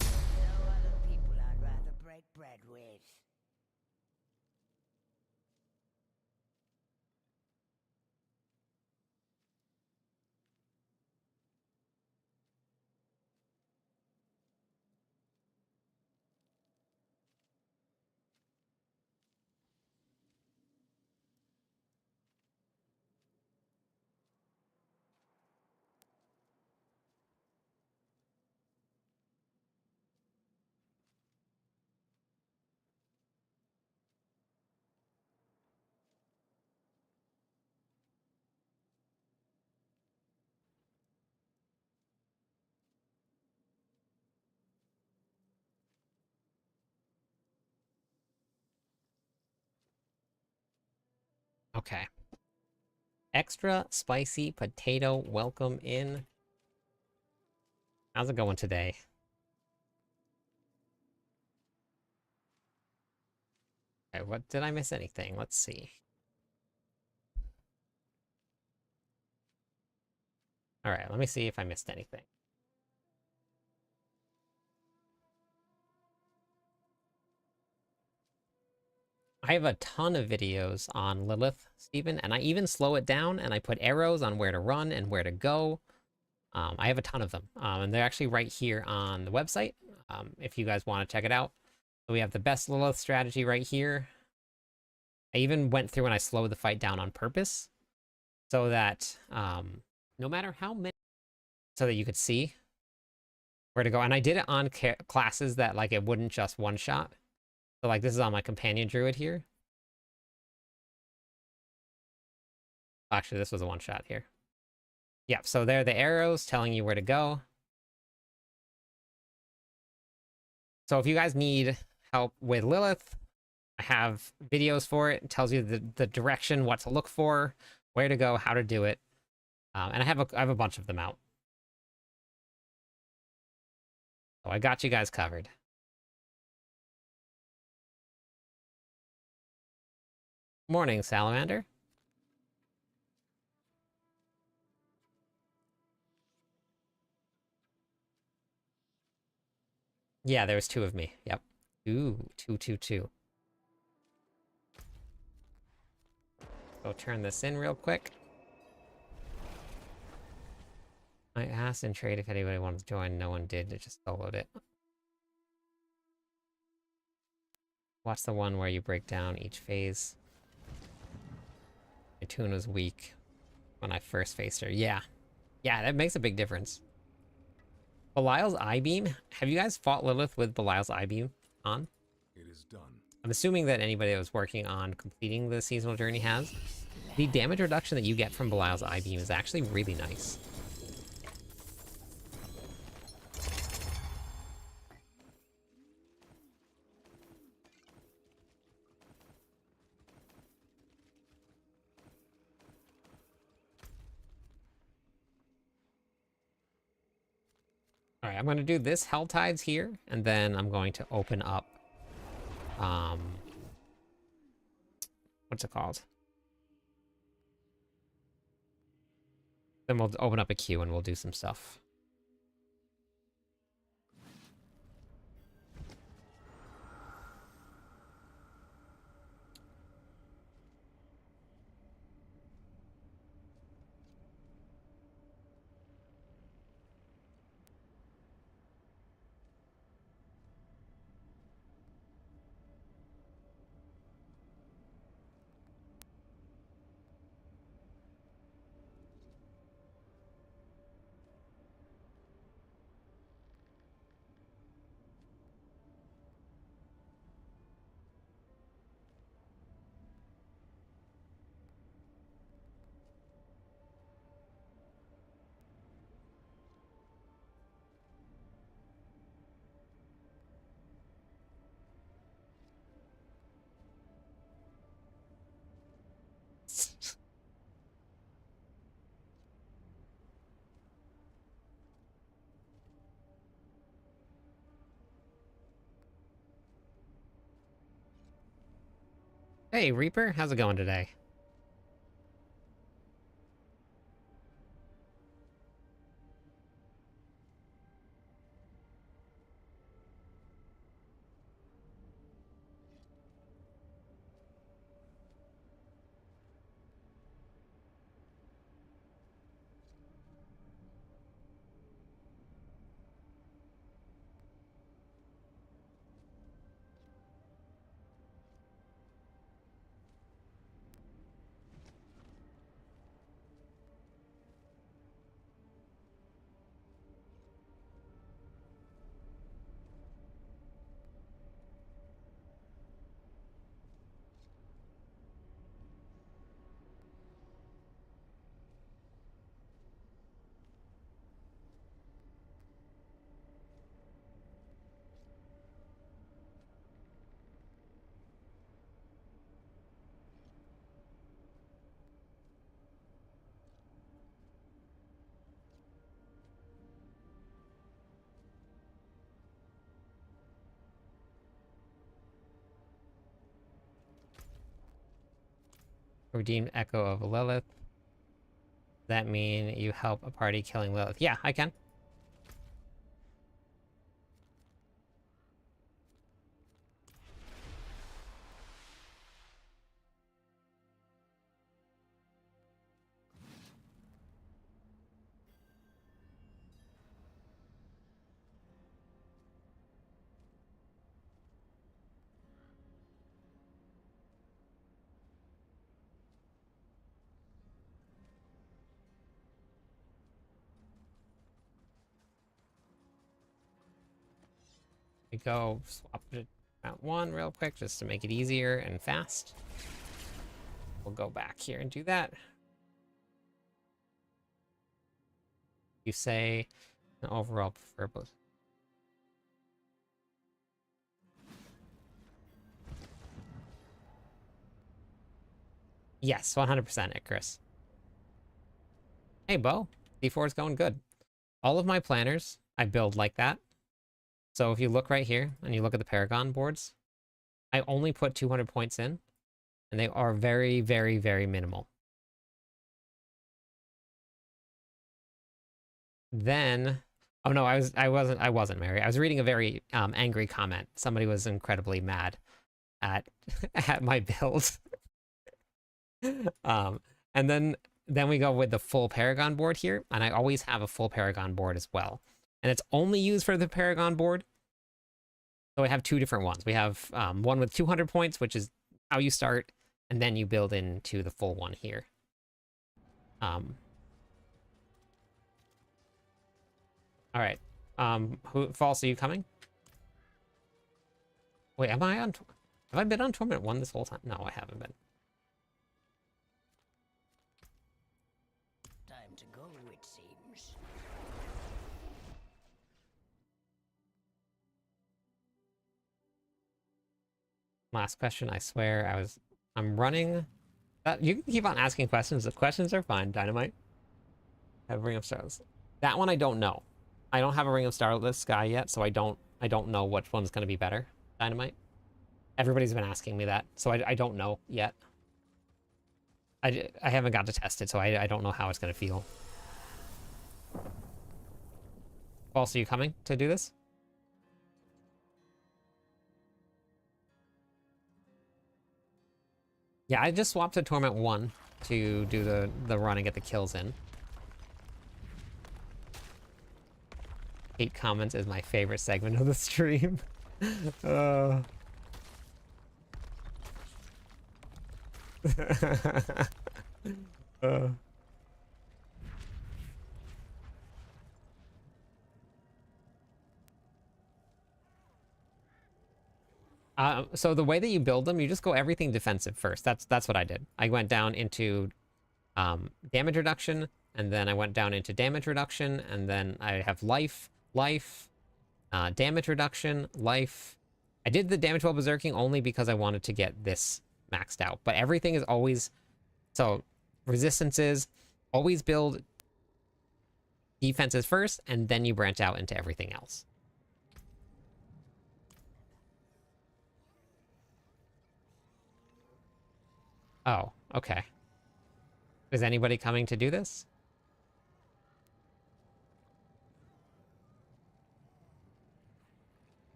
No other people I'd rather break bread with. Okay. Extra spicy potato, welcome in. How's it going today? Okay, what did I miss anything? Let's see. All right, let me see if I missed anything. I have a ton of videos on Lilith, Stephen, and I even slow it down and I put arrows on where to run and where to go. I have a ton of them, and they're actually right here on the website, if you guys want to check it out. So we have the best Lilith strategy right here. I even went through and I slowed the fight down on purpose so that no matter how many, so that you could see where to go. And I did it on classes that like it wouldn't just one shot. So like this is on my companion druid here. Actually, this was a one shot here. Yeah, so there are the arrows telling you where to go. So if you guys need help with Lilith, I have videos for it. It tells you the direction, what to look for, where to go, how to do it. And I have a bunch of them out. So I got you guys covered. Morning, Salamander. Yeah, there was 2 of me. Yep. Ooh, 2. Go turn this in real quick. I asked in trade if anybody wanted to join. No one did. It just soloed it. Watch the one where you break down each phase. My tune was weak when I first faced her. Yeah. Yeah, that makes a big difference. Belial's I-Beam? Have you guys fought Lilith with Belial's I-Beam on? It is done. I'm assuming that anybody that was working on completing the seasonal journey has. The damage reduction that you get from Belial's I-Beam is actually really nice. All right, I'm going to do this Hell Tides here, and then I'm going to open up, what's it called? Then we'll open up a queue and we'll do some stuff. Hey, Reaper, how's it going today? Redeemed Echo of Lilith. Does that mean you help a party killing Lilith? Yeah, I can. We go swap it out one real quick just to make it easier and fast. We'll go back here and do that. You say an overall preferable. Yes, 100% Icarus. Hey, Bo. D4 is going good. All of my planners, I build like that. So if you look right here, and you look at the Paragon boards, I only put 200 points in, and they are very, very, very minimal. Then, oh no, I wasn't Mary. I was reading a very angry comment. Somebody was incredibly mad at at my build. And then we go with the full Paragon board here, and I always have a full Paragon board as well. And it's only used for the Paragon board. So I have two different ones. We have one with 200 points, which is how you start, and then you build into the full one here. All right. False, are you coming? Wait, have I been on Torment 1 this whole time? No, I haven't been. Time to go, it seems. Last question, I swear I'm running. You can keep on asking questions. The questions are fine, Dynamite. I have Ring of Starless. That one I don't know. I don't have a Ring of Starless guy yet, so I don't know which one's gonna be better, Dynamite. Everybody's been asking me that, so I don't know yet. I haven't got to test it, so I don't know how it's gonna feel. False, are you coming to do this? Yeah, I just swapped to Torment 1 to do the run and get the kills in. Hate comments is my favorite segment of the stream. So the way that you build them, you just go everything defensive first. That's what I did. I went down into damage reduction, and then I went down into damage reduction, and then I have life, damage reduction, life. I did the damage while berserking only because I wanted to get this maxed out. But everything is always... So, resistances, always build defenses first, and then you branch out into everything else. Oh, okay. Is anybody coming to do this?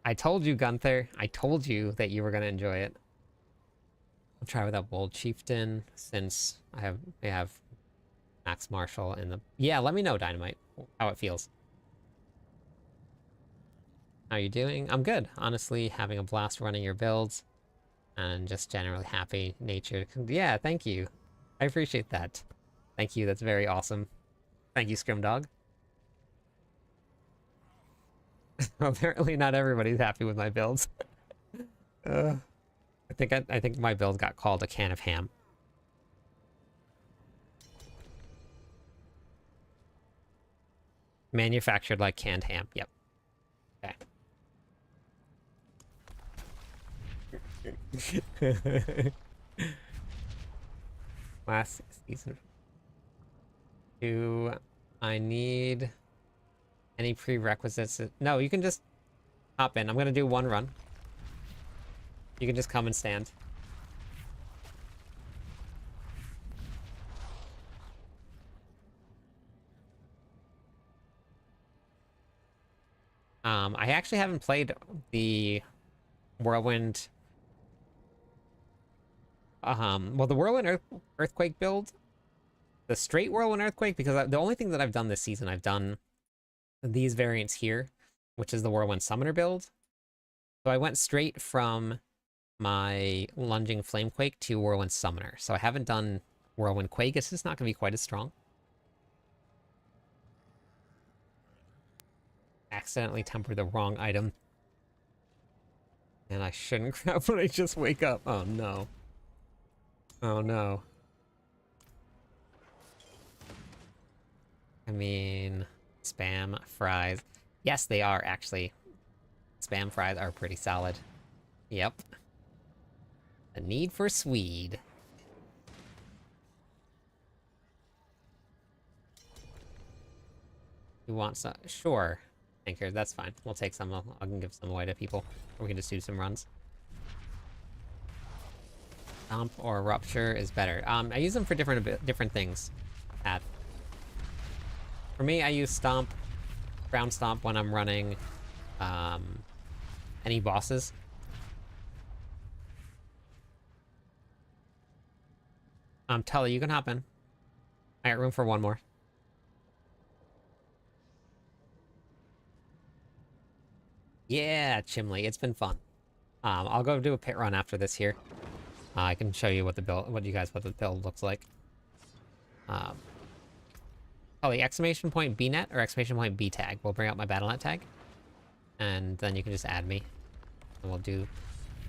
I told you, Gunther. I told you that you were going to enjoy it. I'll try without Bold Chieftain, since we have Max Marshall in the... Yeah, let me know, Dynamite, how it feels. How are you doing? I'm good. Honestly, having a blast running your builds. And just generally happy nature. Yeah, thank you. I appreciate that. Thank you, that's very awesome. Thank you, Scrimdog. Apparently not everybody's happy with my builds. I think my build got called a can of ham. Manufactured like canned ham. Yep. Okay. Last season. Do I need any prerequisites? No, you can just hop in. I'm gonna do one run. You can just come and stand. I actually haven't played the Whirlwind. Well, the Whirlwind Earthquake build, the straight Whirlwind Earthquake, because the only thing that I've done this season, I've done these variants here, which is the Whirlwind Summoner build. So I went straight from my Lunging Flamequake to Whirlwind Summoner. So I haven't done Whirlwind Quake. It's just not going to be quite as strong. Accidentally tempered the wrong item. And I shouldn't grab when I just wake up. Oh no. Oh no. I mean, spam fries. Yes, they are actually. Spam fries are pretty solid. Yep. The need for Swede. You want some? Sure. Anchor, that's fine. We'll take some. I can give some away to people. Or we can just do some runs. Stomp or Rupture is better. I use them for different things. For me, I use Stomp, Ground Stomp when I'm running any bosses. Tully, you can hop in. I got room for one more. Yeah, Chimley, it's been fun. I'll go do a pit run after this here. I can show you what the build looks like. Probably exclamation point BNet or exclamation point B tag. We'll bring up my BattleNet tag, and then you can just add me, and we'll do.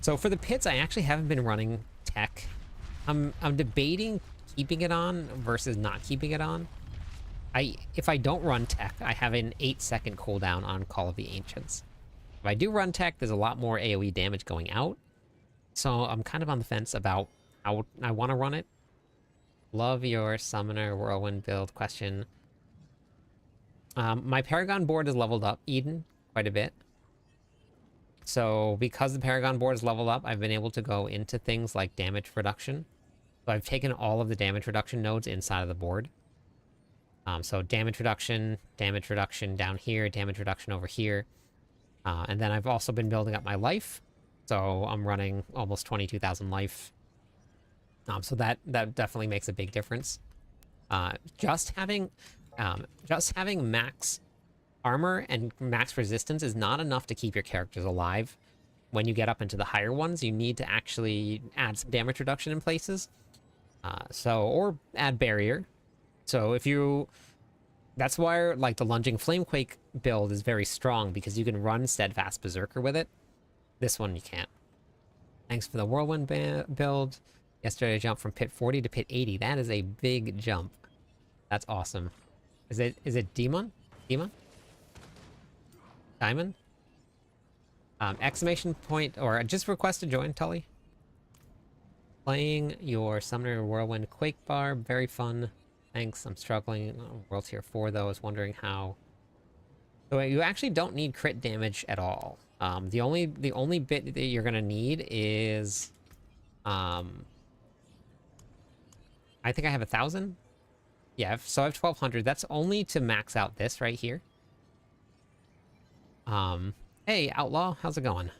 So for the pits, I actually haven't been running tech. I'm debating keeping it on versus not keeping it on. If I don't run tech, I have an 8-second cooldown on Call of the Ancients. If I do run tech, there's a lot more AoE damage going out. So I'm kind of on the fence about how I want to run it. Love your Summoner Whirlwind build question. My Paragon board is leveled up, Eden, quite a bit. So because the Paragon board is leveled up, I've been able to go into things like damage reduction. So I've taken all of the damage reduction nodes inside of the board. So damage reduction down here, damage reduction over here. And then I've also been building up my life. So I'm running almost 22,000 life. So that definitely makes a big difference. Just having max armor and max resistance is not enough to keep your characters alive. When you get up into the higher ones, you need to actually add some damage reduction in places. Or add barrier. So that's why like the lunging flamequake build is very strong, because you can run steadfast berserker with it. This one you can't. Thanks for the whirlwind build. Yesterday I jumped from pit 40 to pit 80. That is a big jump. That's awesome. Is it Demon? Diamond? Exclamation point, or just request to join, Tully. Playing your Summoner Whirlwind Quake Bar, very fun. Thanks, I'm struggling. World Tier 4 though, I was wondering how. So you actually don't need crit damage at all. The only bit that you're gonna need is I think I have 1,000. Yeah, so I have 1,200. That's only to max out this right here. Hey, Outlaw, how's it going?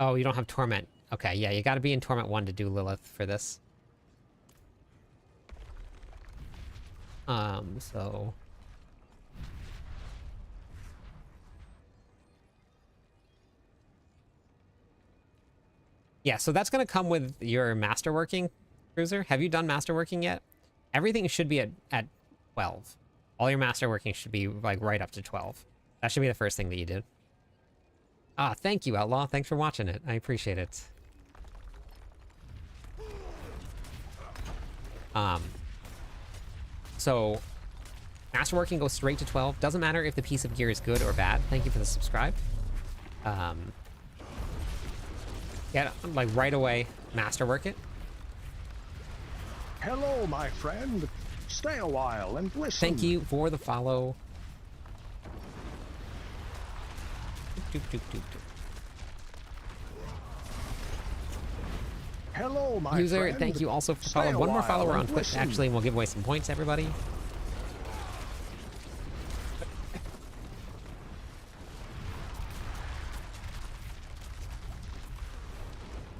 Oh, you don't have Torment. Okay, yeah, you gotta be in Torment 1 to do Lilith for this. So... yeah, so that's gonna come with your masterworking, Cruiser. Have you done masterworking yet? Everything should be at 12. All your masterworking should be like right up to 12. That should be the first thing that you did. Ah, thank you, Outlaw. Thanks for watching it. I appreciate it. So masterworking goes straight to 12. Doesn't matter if the piece of gear is good or bad. Thank you for the subscribe. Yeah, like right away, masterwork it. Hello, my friend. Stay a while and listen. Thank you for the follow. Hello, my User, friend. thank you also for Stay following. a One more while follower on and Twitch, listen. actually, and we'll give away some points, everybody.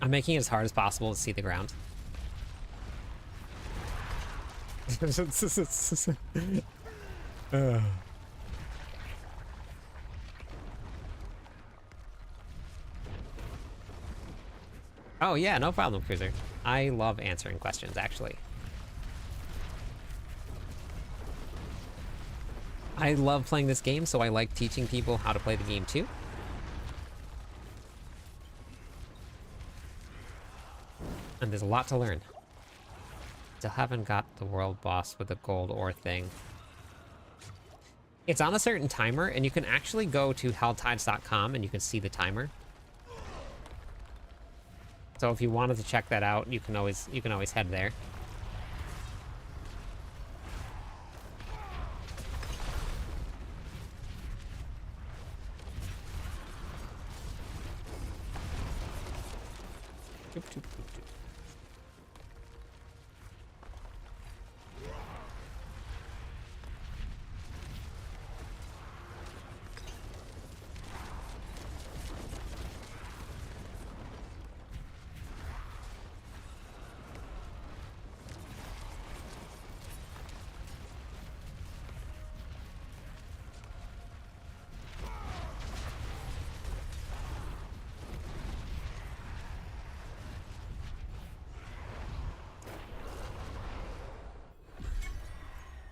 I'm making it as hard as possible to see the ground. Oh yeah, no problem, Cruiser. I love answering questions, actually. I love playing this game, so I like teaching people how to play the game too. And there's a lot to learn. Still haven't got the world boss with the gold ore thing. It's on a certain timer, and you can actually go to helltides.com and you can see the timer. So if you wanted to check that out, you can always head there. Doop, doop, doop, doop.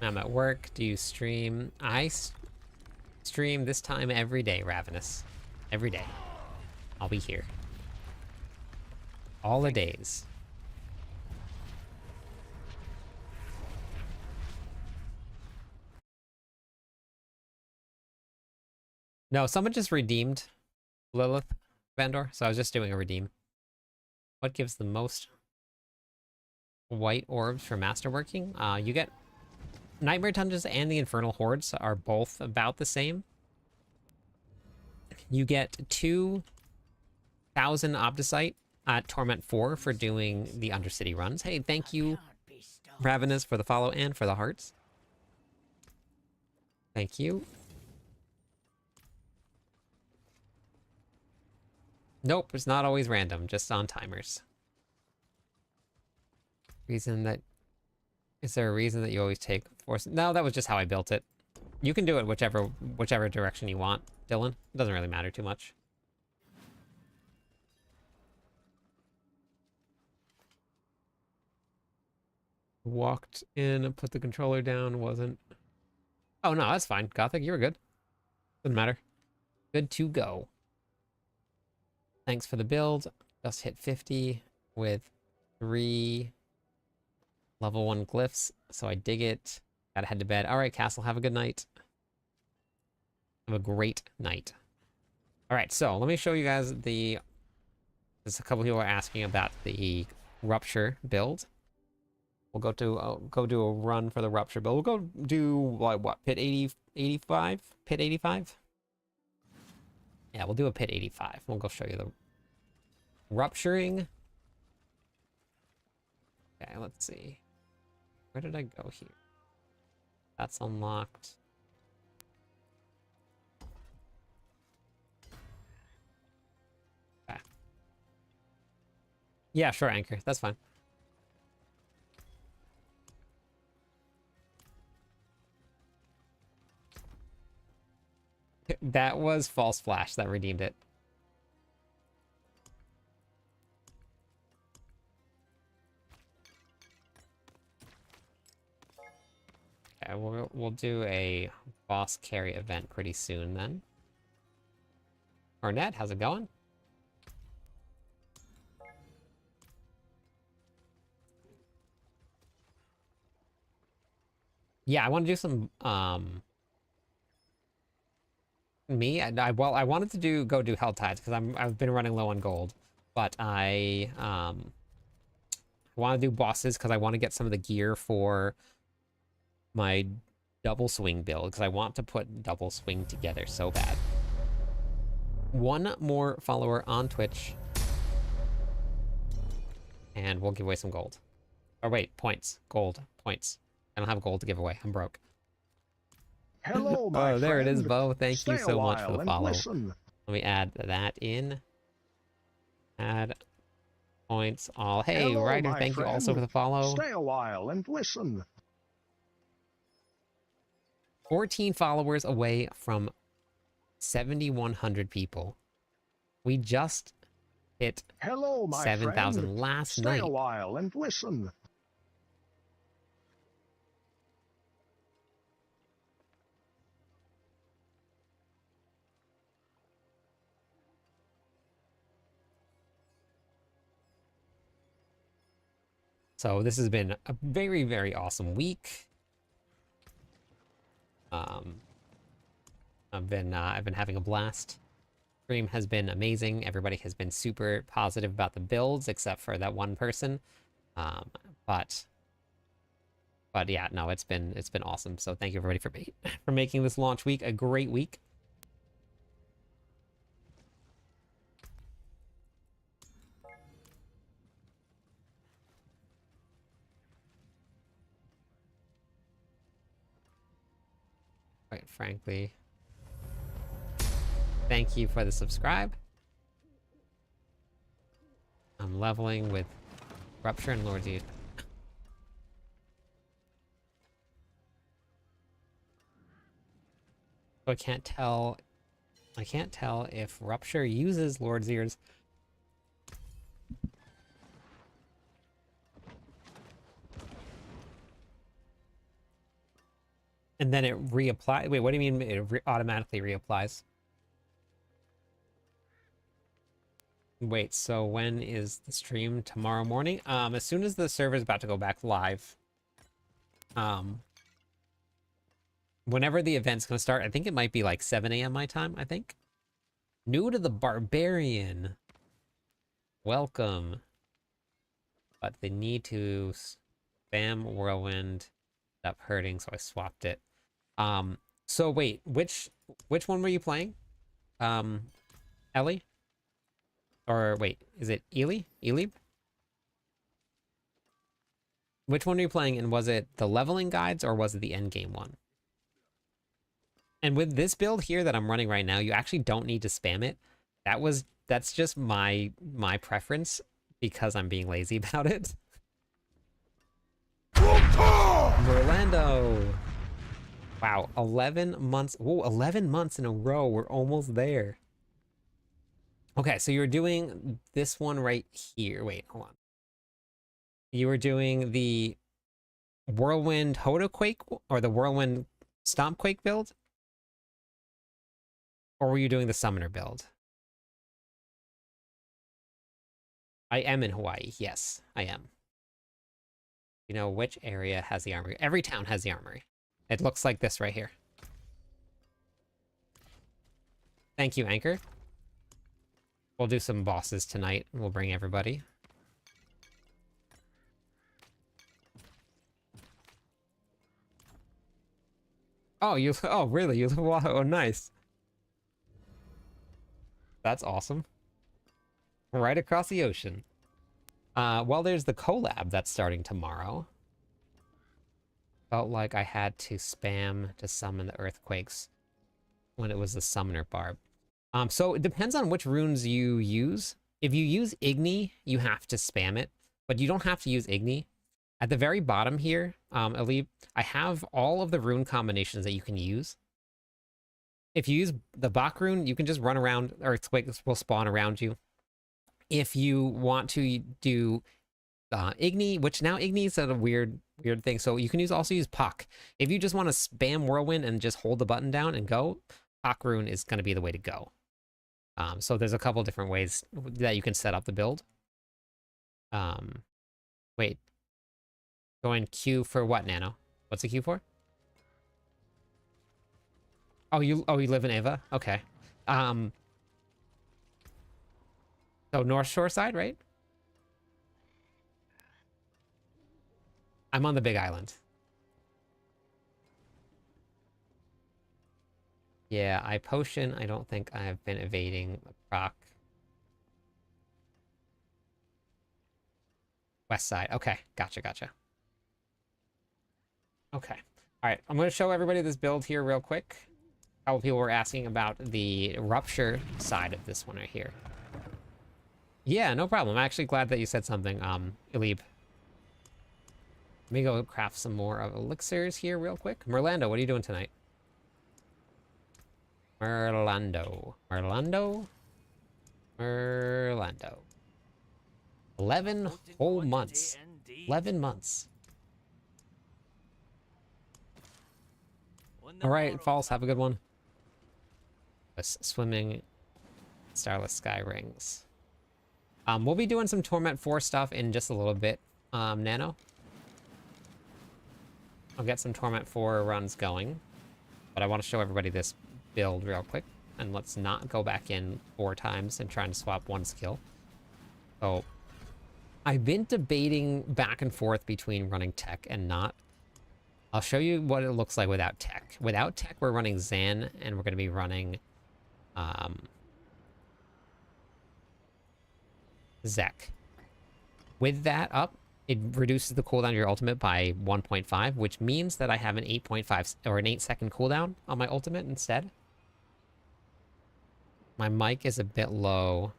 I'm at work. Do you stream? I stream this time every day, Ravenous. Every day. I'll be here. All the days. No, someone just redeemed Lilith Vandor, so I was just doing a redeem. What gives the most white orbs for masterworking? You get Nightmare Dungeons and the Infernal Hordes are both about the same. You get 2,000 Obdicite at Torment 4 for doing the Undercity runs. Hey, thank you, Ravenous, for the follow and for the hearts. Thank you. Nope, it's not always random, just on timers. Is there a reason that you always take force? No, that was just how I built it. You can do it whichever direction you want, Dylan. It doesn't really matter too much. Walked in and put the controller down, wasn't... Oh no, that's fine. Gothic, you were good. Doesn't matter. Good to go. Thanks for the build. Just hit 50 with 3 level 1 glyphs, so I dig it. Gotta head to bed. All right, Castle, have a good night. Have a great night. All right, so let me show you guys the... There's a couple people are asking about the Rupture build. We'll go do a run for the Rupture build. We'll go do, like, what, Pit 85? Pit 85? Yeah, we'll do a Pit 85. We'll go show you the Rupturing. Okay, let's see. Where did I go here? That's unlocked. Okay. Yeah, sure, Anchor. That's fine. That was False Flash that redeemed it. Okay, we'll do a boss carry event pretty soon then. Arnett, how's it going? Yeah, I want to do some well, I wanted to go do Hell Tides because I've been running low on gold, but I want to do bosses because I want to get some of the gear for my double swing build because I want to put double swing together so bad. One more follower on Twitch, and we'll give away some gold. Or wait, points, gold, points. I don't have gold to give away. I'm broke. Hello, my Oh, there it is, friend. Bo. Thank Stay you a so much for while the and follow. listen. Let me add that in. Add points all. Hey, Hello, Ryder, my thank you also friend. for the follow. Stay a while and listen. 14 followers away from 7,100 people. We just hit Hello, my 7,000 friend. last Stay night. a while and listen. So this has been a very, very awesome week. I've been having a blast. Stream has been amazing. Everybody has been super positive about the builds, except for that one person. But yeah, no, it's been awesome. So thank you everybody for making this launch week a great week. Quite frankly, thank you for the subscribe. I'm leveling with Rupture and Lord's Eve. So I can't tell if Rupture uses Lord's Ears. And then it reapplies. Wait, what do you mean it automatically reapplies? Wait, so when is the stream? Tomorrow morning? As soon as the server is about to go back live. Whenever the event's gonna start, I think it might be like 7 a.m. my time, I think. New to the Barbarian. Welcome. But they need to spam Whirlwind. Up hurting, so I swapped it. So wait, which one were you playing? Ellie? Or wait, is it Ely? Elib? Which one are you playing, and was it the leveling guides or was it the endgame one? And with this build here that I'm running right now, you actually don't need to spam it. That's just my preference because I'm being lazy about it. Merlando! Wow, 11 months. Whoa, 11 months in a row. We're almost there. Okay, so you're doing this one right here. Wait, hold on. You were doing the Whirlwind Hodaquake or the Whirlwind Stompquake build? Or were you doing the Summoner build? I am in Hawaii. Yes, I am. You know which area has the armory? Every town has the armory. It looks like this right here. Thank you, Anchor. We'll do some bosses tonight. We'll bring everybody. Oh, oh, really? Oh, nice. That's awesome. Right across the ocean. Well, there's the collab that's starting tomorrow. Felt like I had to spam to summon the earthquakes when it was the summoner barb. So it depends on which runes you use. If you use Igni, you have to spam it, but you don't have to use Igni. At the very bottom here, Elite, I have all of the rune combinations that you can use. If you use the Bach rune, you can just run around, earthquakes will spawn around you. If you want to do Igni, which now Igni is a weird thing, so you can also use Puck. If you just want to spam Whirlwind and just hold the button down and go, Puck rune is going to be the way to go. So there's a couple different ways that you can set up the build. Wait. Going Q for what, Nano? What's the Q for? Oh, you live in Ava? Okay. So North Shore side, right? I'm on the Big Island. Yeah, I potion. I don't think I've been evading the proc. West side. Okay, gotcha. Okay. All right, I'm going to show everybody this build here real quick. A couple people were asking about the Rupture side of this one right here. Yeah, no problem. I'm actually glad that you said something, Elib. Let me go craft some more of elixirs here real quick. Merlando, what are you doing tonight? Merlando. 11 whole months. 11 months. All right, False, have a good one. Swimming, Starless Sky Rings. We'll be doing some Torment 4 stuff in just a little bit. Nano. I'll get some Torment 4 runs going, but I want to show everybody this build real quick, and let's not go back in 4 times and trying to swap one skill. So I've been debating back and forth between running tech and not. I'll show you what it looks like without tech. Without tech, we're running Zan, and we're going to be running Zek. With that up, it reduces the cooldown of your ultimate by 1.5, which means that I have an 8.5 or an 8-second cooldown on my ultimate instead. My mic is a bit low.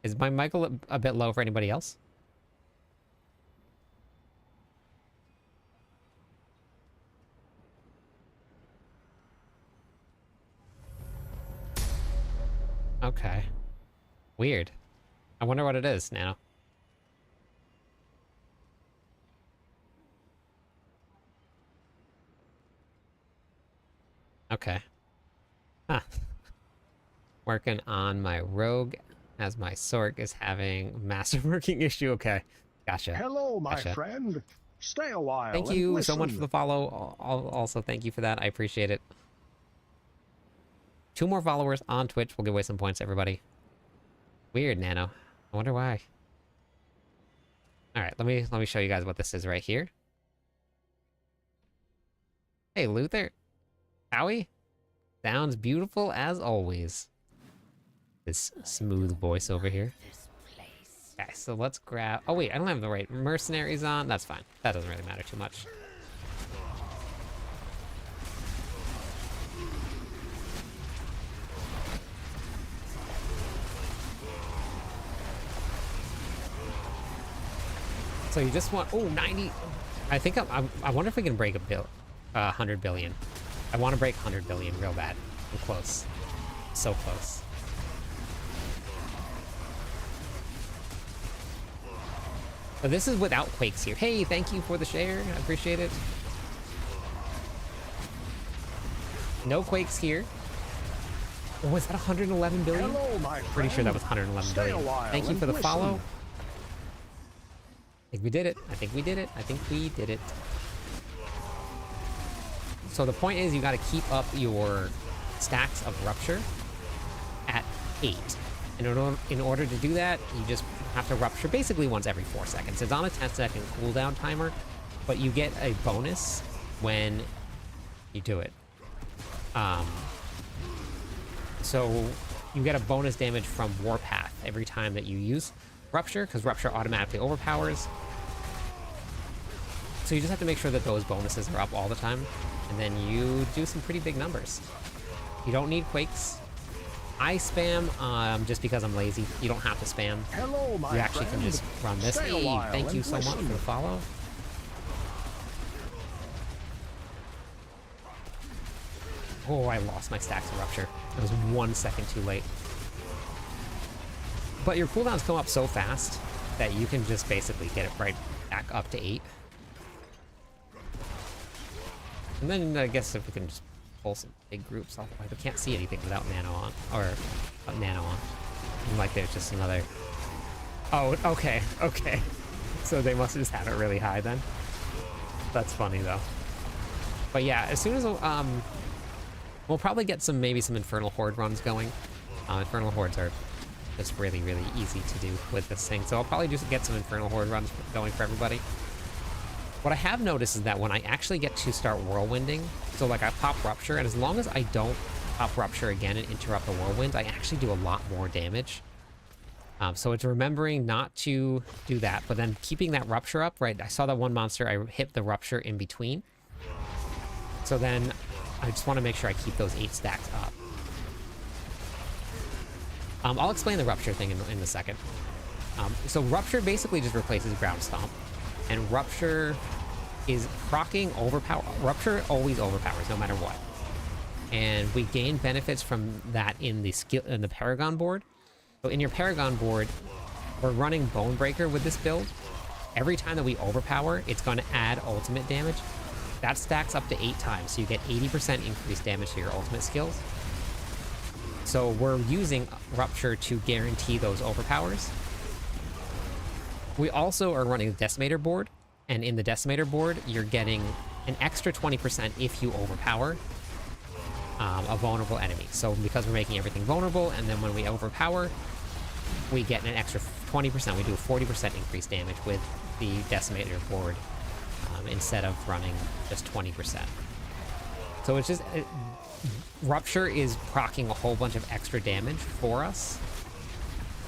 Is my mic a bit low for anybody else? Okay. Weird. I wonder what it is now. Okay. Huh. Working on my rogue as my Sork is having massive working issue. Okay. Gotcha. Hello, my Gotcha. friend. Stay a while. Thank and you so much listen. for the follow. Also, thank you for that. I appreciate it. 2 more followers on Twitch will give away some points, everybody. Weird, Nano. I wonder why. All right, let me show you guys what this is right here. Hey, Luther. Howie? Sounds beautiful as always. This smooth voice over here. This place. Okay, so let's grab... Oh, wait, I don't have the right mercenaries on. That's fine. That doesn't really matter too much. So you just want... Oh, 90... I think I wonder if we can break 100 billion. I want to break 100 billion real bad. I'm close. So close. But this is without quakes here. Hey, thank you for the share. I appreciate it. No quakes here. Oh, was that 111 billion? Hello, my Pretty sure that was 111 Stay a billion. while Thank you and for the listen. follow. I think we did it. I think we did it. I think we did it. So the point is you got to keep up your stacks of Rupture at 8. And in order to do that, you just have to Rupture basically once every 4 seconds. It's on a 10-second cooldown timer, but you get a bonus when you do it. So you get a bonus damage from Warpath every time that you use Rupture, because Rupture automatically overpowers. So you just have to make sure that those bonuses are up all the time, and then you do some pretty big numbers. You don't need Quakes. I spam just because I'm lazy. You don't have to spam. Hello, my You actually friend. can just run this. Stay a Hey, while thank you and so much for listen. the follow. Oh, I lost my stacks of Rupture. It was 1 second too late. But your cooldowns come up so fast that you can just basically get it right back up to 8. And then I guess if we can just pull some big groups off, I can't see anything without Nano on, or Nano on. And like there's just another... Oh, okay, okay. So they must have just had it really high then. That's funny though. But yeah, as soon as we'll probably get maybe some Infernal Horde runs going. Infernal Hordes are just really, really easy to do with this thing. So I'll probably just get some Infernal Horde runs going for everybody. What I have noticed is that when I actually get to start whirlwinding, so like I pop Rupture, and as long as I don't pop Rupture again and interrupt the whirlwind, I actually do a lot more damage. So it's remembering not to do that, but then keeping that Rupture up, right? I saw that one monster, I hit the Rupture in between. So then I just want to make sure I keep those 8 stacks up. I'll explain the Rupture thing in a second. So Rupture basically just replaces Ground Stomp, and Rupture is proccing overpower. Rupture always overpowers no matter what, and we gain benefits from that in the Paragon board. So in your Paragon board, we're running Bonebreaker with this build. Every time that we overpower, it's going to add ultimate damage. That stacks up to 8 times, so you get 80% increased damage to your ultimate skills. So we're using Rupture to guarantee those overpowers. We also are running the Decimator board, and in the Decimator board, you're getting an extra 20% if you overpower a vulnerable enemy. So because we're making everything vulnerable, and then when we overpower, we get an extra 20%. We do a 40% increased damage with the Decimator board instead of running just 20%. So it's just... Rupture is proccing a whole bunch of extra damage for us.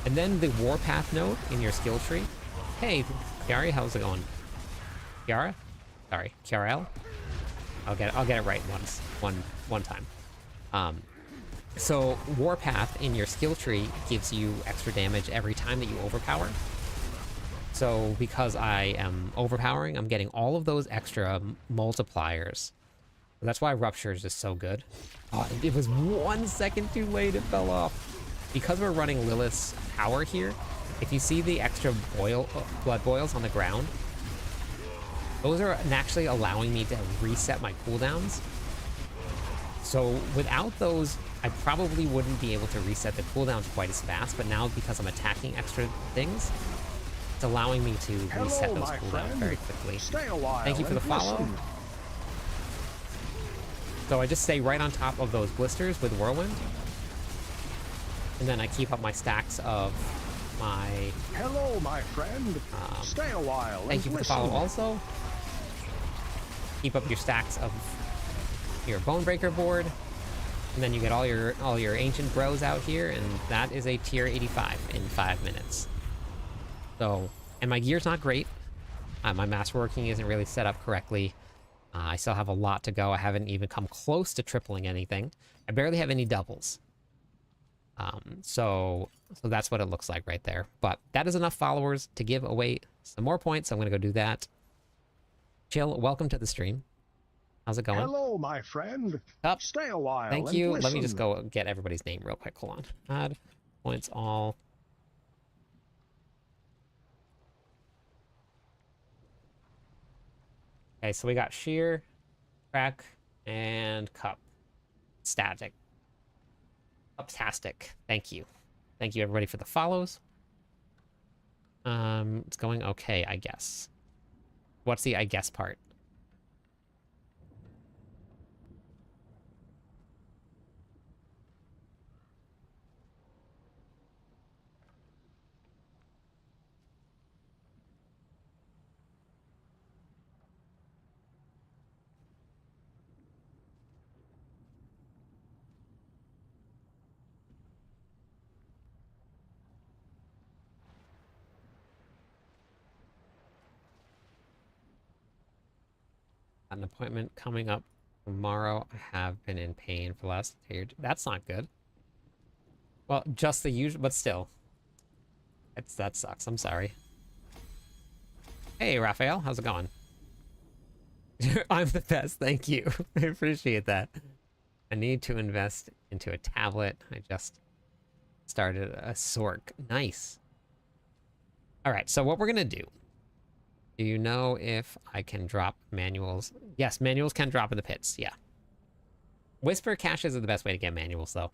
And then the Warpath node in your skill tree. Hey, Kiara, how's it going? Kiara? Sorry, Kiarel? I'll get it right one time. So Warpath in your skill tree gives you extra damage every time that you overpower. So because I am overpowering, I'm getting all of those extra multipliers. That's why Rupture is just so good. Oh, it was 1 second too late, it fell off. Because we're running Lilith's power here, if you see the extra blood boils on the ground, those are actually allowing me to reset my cooldowns. So without those, I probably wouldn't be able to reset the cooldowns quite as fast, but now because I'm attacking extra things, it's allowing me to reset those cooldowns very quickly. Stay a while. Thank you for the follow. Listen. So I just stay right on top of those blisters with Whirlwind. And then I keep up my stacks of my... Hello, my friend. Stay a while. Thank you for the follow also. Keep up your stacks of your Bonebreaker board. And then you get all your Ancient Bros out here, and that is a tier 85 in 5 minutes. So, and my gear's not great. My masterworking isn't really set up correctly. I still have a lot to go. I haven't even come close to tripling anything. I barely have any doubles. So that's what it looks like right there. But that is enough followers to give away some more points. I'm going to go do that. Chill, welcome to the stream. How's it going? Hello, my friend. Up. Stay a while. Thank and you. Listen. Let me just go get everybody's name real quick. Hold on. Add points all. Okay, so we got Sheer, Crack, and Cup. Static. Uptastic. Thank you. Thank you, everybody, for the follows. It's going okay, I guess. What's the I guess part? An appointment coming up tomorrow. I have been in pain for the last year. That's not good. Well, just the usual, but still. That sucks. I'm sorry. Hey, Raphael. How's it going? I'm the best. Thank you. I appreciate that. I need to invest into a tablet. I just started a Sork. Nice. All right, so what we're going to do. Do you know if I can drop manuals? Yes, manuals can drop in the pits, yeah. Whisper caches are the best way to get manuals, though.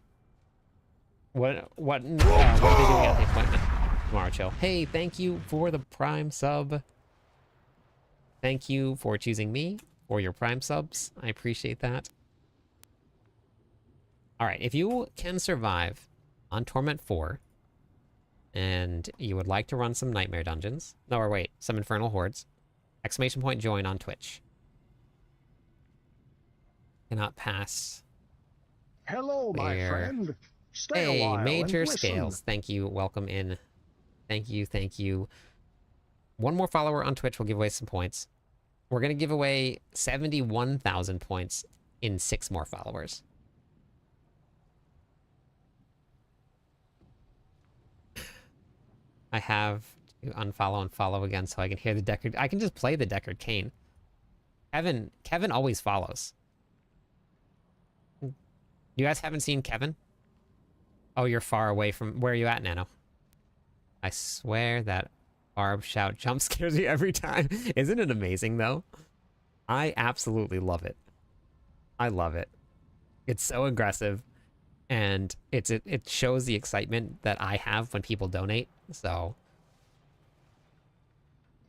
What are they doing at the appointment tomorrow, Chill? Hey, thank you for the Prime sub. Thank you for choosing me for your Prime subs. I appreciate that. All right, if you can survive on Torment 4, and you would like to run some Nightmare Dungeons, no, or wait, some Infernal Hordes, exclamation point join on Twitch. Cannot pass. Hello, my There. friend. Stay a while. Hey, Major and listen. Scales. Thank you. Welcome in. Thank you. Thank you. One more follower on Twitch will give away some points. We're going to give away 71,000 points in 6 more followers. I have to unfollow and follow again so I can hear the Deckard. I can just play the Deckard Cain. Kevin always follows. You guys haven't seen Kevin? Oh, you're far away from... Where are you at, Nano? I swear that Barb shout jump scares me every time. Isn't it amazing, though? I absolutely love it. I love it. It's so aggressive. And it shows the excitement that I have when people donate. So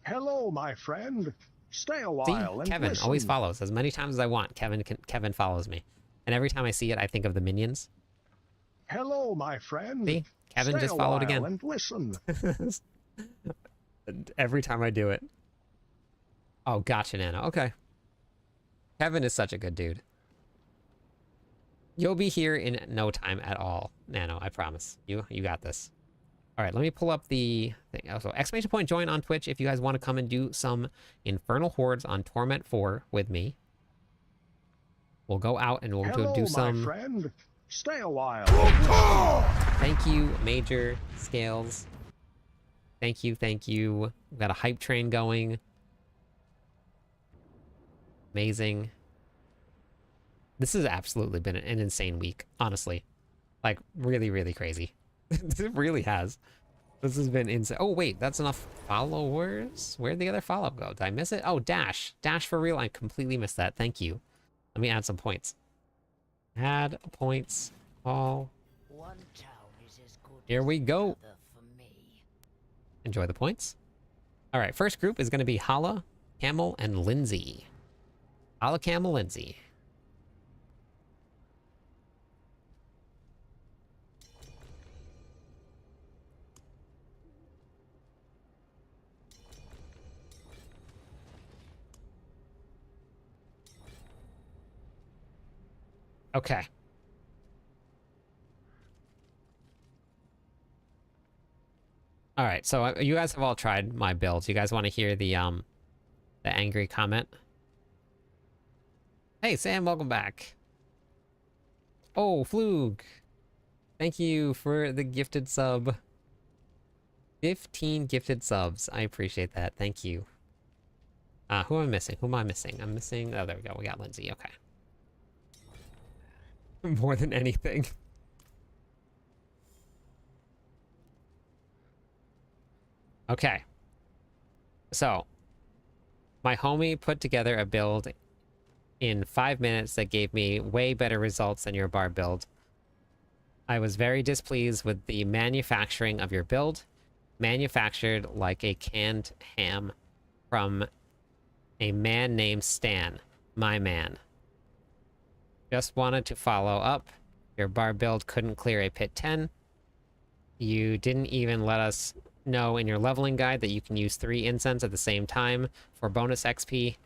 Hello, my friend. Stay a See, while and Kevin always listen. follows as many times as I want. Kevin follows me, and every time I see it, I think of the minions. Hello, my friend. See, Kevin Stay just a followed while again. and listen. Every time I do it. Oh, gotcha, Nano. Okay. Kevin is such a good dude. You'll be here in no time at all, Nano. I promise. You got this. All right, let me pull up the thing. Also, exclamation point join on Twitch if you guys want to come and do some Infernal Hordes on Torment 4 with me. We'll go out and we'll Hello, do some... my friend. Stay a while. Thank you, Major Scales. Thank you, thank you. We've got a hype train going. Amazing. This has absolutely been an insane week, honestly. Like, really, really crazy. It really has. This has been insane. Oh, wait, that's enough followers? Where'd the other follow go? Did I miss it? Oh, Dash. Dash for real. I completely missed that. Thank you. Let me add some points. Add points. All. One town is as good Here as we go. another for me. Enjoy the points. All right, first group is going to be Hala, Camel, and Lindsay. Hala, Camel, Lindsay. Okay. All right, so you guys have all tried my builds. You guys want to hear the angry comment? Hey, Sam, welcome back. Oh, Flug. Thank you for the gifted sub. 15 gifted subs. I appreciate that. Thank you. Who am I missing? Who am I missing? I'm missing... Oh, there we go. We got Lindsay. Okay. More than anything. Okay. So, my homie put together a build in 5 minutes that gave me way better results than your bar build. I was very displeased with the manufacturing of your build. Manufactured like a canned ham from a man named Stan, my man. Just wanted to follow up. Your bar build couldn't clear a pit 10. You didn't even let us know in your leveling guide that you can use 3 incense at the same time for bonus XP.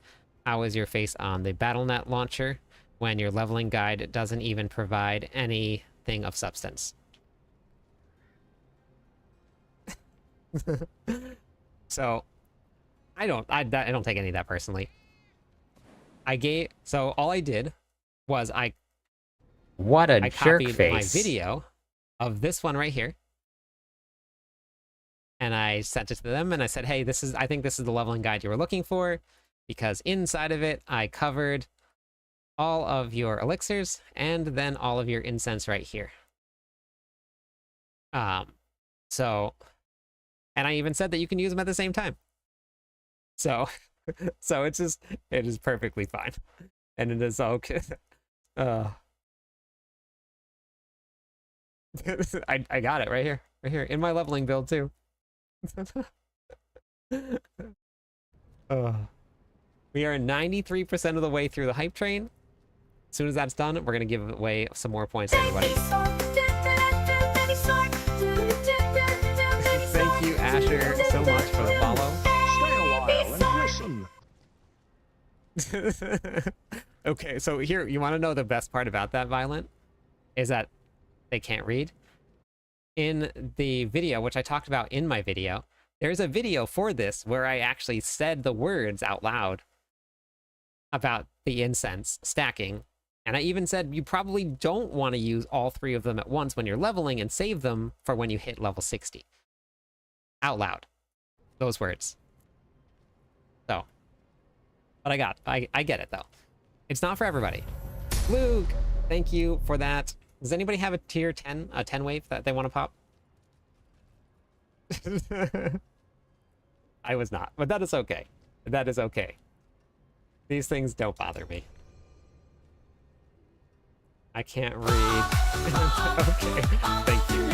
How is your face on the BattleNet launcher when your leveling guide doesn't even provide anything of substance? So, I don't take any of that personally. So all I did was What a I jerk copied face. my video of this one right here. And I sent it to them and I said, hey, I think this is the leveling guide you were looking for, because inside of it, I covered all of your elixirs and then all of your incense right here. And I even said that you can use them at the same time. So, it is perfectly fine. And it is okay. I got it right here in my leveling build too. We are 93% of the way through the hype train. As soon as that's done, we're gonna give away some more points to everybody. Thank you, Asher, so much for the follow. Stay a while and listen. Okay, so here, you want to know the best part about that, Violent? Is that they can't read. In the video, which I talked about in my video, there's a video for this where I actually said the words out loud about the incense stacking. And I even said you probably don't want to use all 3 of them at once when you're leveling and save them for when you hit level 60. Out loud. Those words. So. But I get it though. It's not for everybody. Luke, thank you for that. Does anybody have a tier 10, a 10 wave that they want to pop? I was not, but that is okay. That is okay. These things don't bother me. I can't read. Okay, thank you.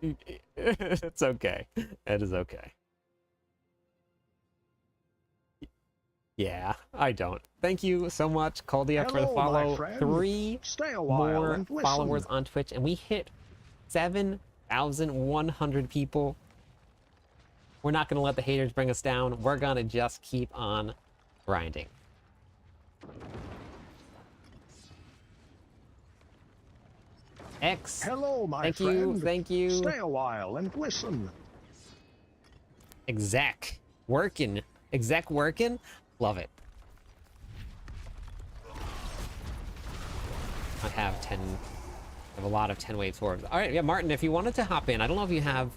It's okay. It is okay. Yeah, I don't. Thank you so much, Caldia, for the Hello, my follow. friend. 3 Stay a while more and listen. followers on Twitch, and we hit 7,100 people. We're not going to let the haters bring us down. We're going to just keep on grinding. X. Hello, my Thank friend. you. Thank you. Stay a while and listen. Exec. Working. Exec working. Love it. I have a lot of 10 waves orbs. All right, yeah, Martin, if you wanted to hop in, I don't know if you have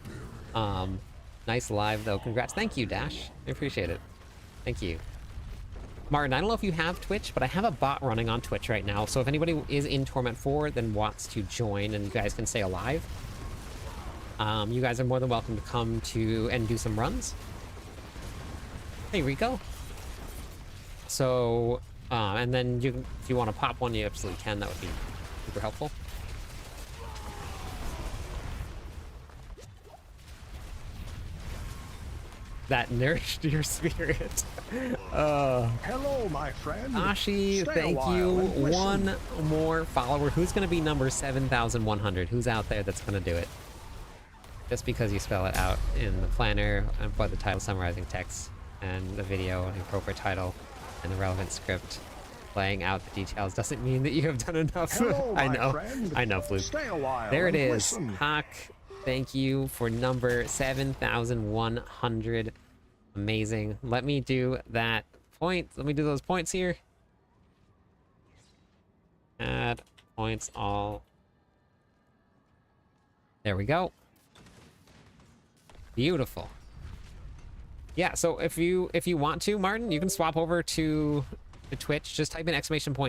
nice live though. Congrats. Thank you, Dash. I appreciate it. Thank you. Martin, I don't know if you have Twitch, but I have a bot running on Twitch right now. So if anybody is in Torment 4 then wants to join and you guys can stay alive, you guys are more than welcome to come to and do some runs. Hey, Rico. So, and then if you want to pop one, you absolutely can. That would be super helpful. That nourished your spirit. Hello, my friend. Ashi, Stay a thank while you. and listen. One more follower. Who's going to be number 7,100? Who's out there that's going to do it? Just because you spell it out in the planner and put the title summarizing text and the video and the appropriate title and the relevant script laying out the details doesn't mean that you have done enough. Hello, I my know. friend. I know, Fluke. Stay a while There it and is. listen. Hawk, thank you for number 7,100. Amazing. Let me do that point. Let me do those points here. Add points all. There we go. Beautiful. Yeah, so if you want to, Martin, you can swap over to the Twitch. Just type in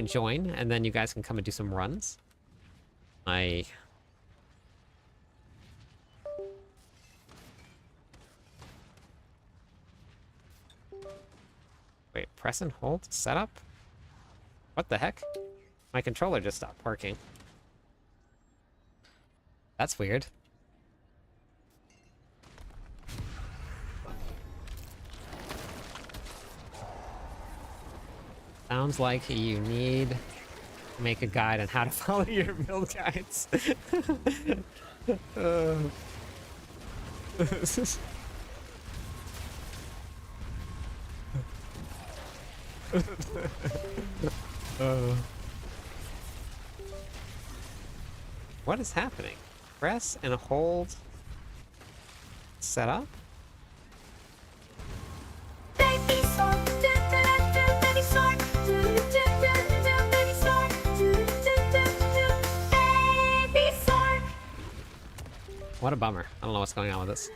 !join, and then you guys can come and do some runs. Wait, press and hold setup? What the heck? My controller just stopped working. That's weird. Sounds like you need to make a guide on how to follow your build guides. What is happening? Press and hold. Set up. Baby shark, do do do, baby shark, do do do do, baby shark, do do do do, baby shark. What a bummer. I don't know what's going on with this.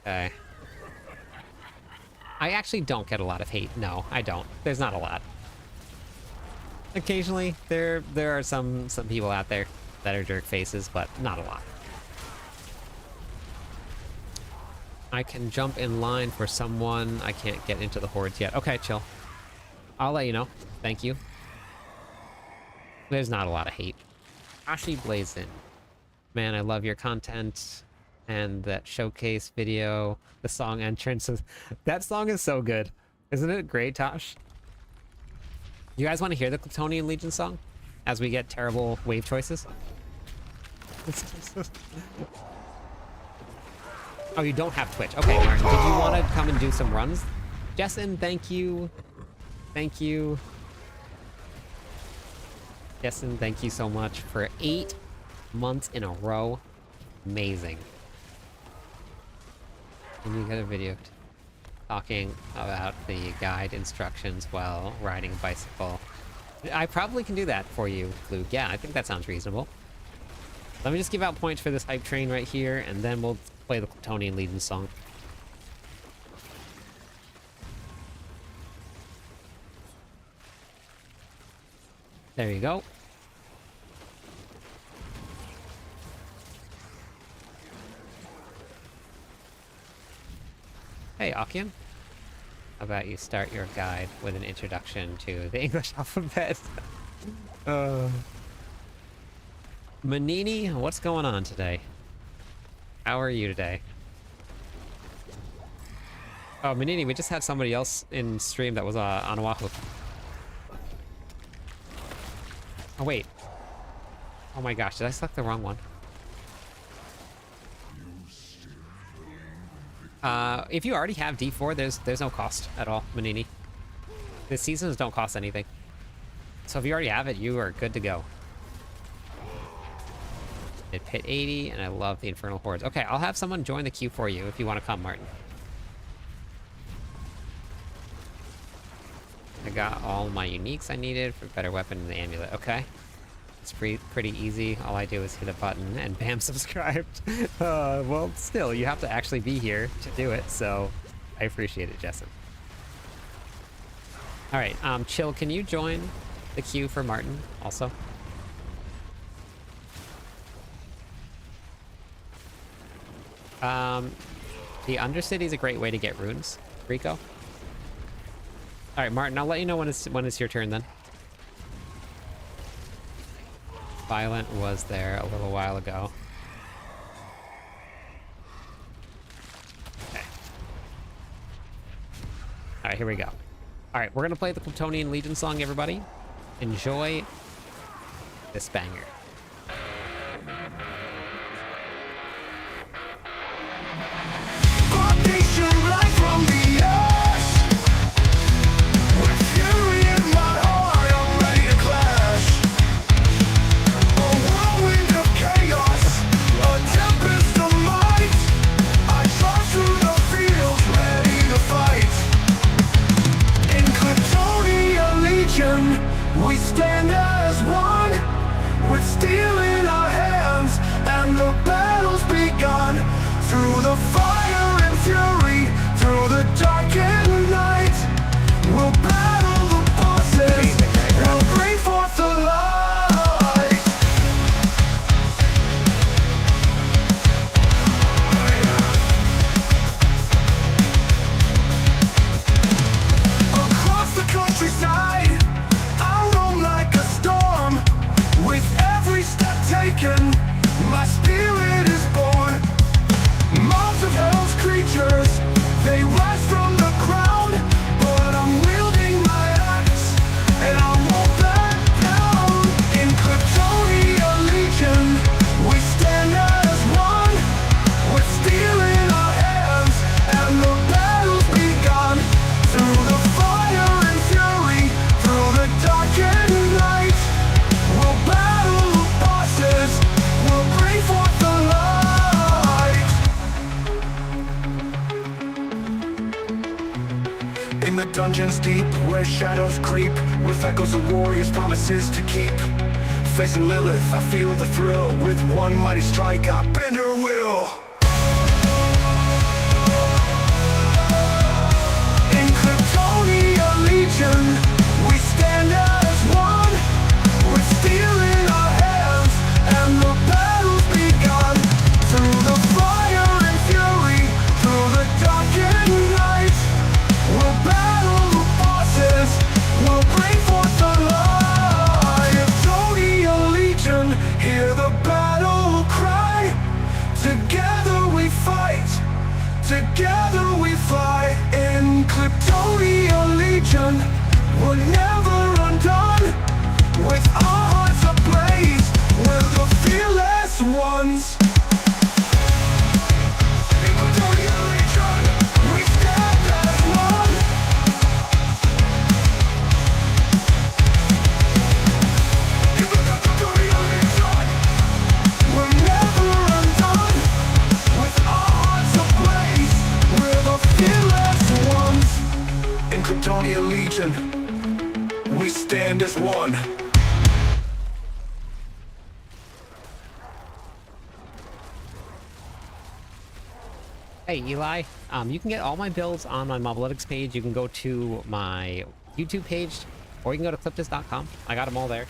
Okay. I actually don't get a lot of hate. No, I don't. There's not a lot. Occasionally, there are some people out there that are jerk faces, but not a lot. I can jump in line for someone. I can't get into the hordes yet. Okay, chill. I'll let you know. Thank you. There's not a lot of hate. Ashi Blazin. Man, I love your content. And that showcase video, the song entrance. That song is so good. Isn't it great, Tosh? You guys want to hear the Kryptonian Legion song? As we get terrible wave choices? Oh, you don't have Twitch. Okay, Martin, did you want to come and do some runs? Jessen, thank you. Thank you. Jessen, thank you so much for 8 months in a row. Amazing. And you got a video talking about the guide instructions while riding a bicycle. I probably can do that for you, Luke. Yeah, I think that sounds reasonable. Let me just give out points for this hype train right here, and then we'll play the Kryptonian Legion song. There you go. Hey, Akian. How about you start your guide with an introduction to the English alphabet? Manini, what's going on today? How are you today? Oh, Manini, we just had somebody else in stream that was on Oahu. Oh, wait. Oh my gosh, did I select the wrong one? If you already have D4, there's no cost at all, Manini. The seasons don't cost anything. So if you already have it, you are good to go. It hit 80, and I love the Infernal Hordes. Okay, I'll have someone join the queue for you if you want to come, Martin. I got all my uniques I needed for better weapon and the amulet. Okay. It's pretty easy. All I do is hit a button and bam, subscribed. Well, still, you have to actually be here to do it, so I appreciate it, Jessen. All right, Chill, can you join the queue for Martin also? The Undercity is a great way to get runes, Rico. All right, Martin, I'll let you know when it's your turn then. Violent was there a little while ago. Okay. All right, here we go. All right, we're gonna play the Plutonian Legion song, everybody. Enjoy this banger. We stand as one, with steel in our hands, and the battle's begun. Through the fire and fury, through the darkened night, we'll battle the bosses, we'll bring forth the light. Across the countryside, with every step taken, my spirit is born. Mobs of hell's creatures, they rise from the ground, but I'm wielding my axe, and I won't back down. In Kryptonia Legion, we stand as one, with steel in our hands, and the battle's begun. Through the fire and fury, through the darkened night, we'll battle the bosses, we'll bring forth the light. In the dungeons deep, where shadows creep, with echoes of warriors' promises to keep. Facing Lilith, I feel the thrill. With one mighty strike, I bend her will. In Kryptonia Legion, we stand as one, with steel in our hands, and the battle's begun. Through the fire and fury, through the darkened night, we'll battle the bosses, we'll bring forth the light. Kryptonia Legion, hear the battle cry. Together we fight, together we fly. In Kryptonia Legion, we're never undone. With our hearts ablaze, we're the fearless ones. In Kryptonia Legion, we stand as one. In Kryptonia Legion, we're never undone. With our hearts ablaze, we're the fearless ones. In Kryptonia Legion, we stand as one. Hey, Eli, you can get all my builds on my Mobalytics page. You can go to my YouTube page, or you can go to cliptis.com. I got them all there.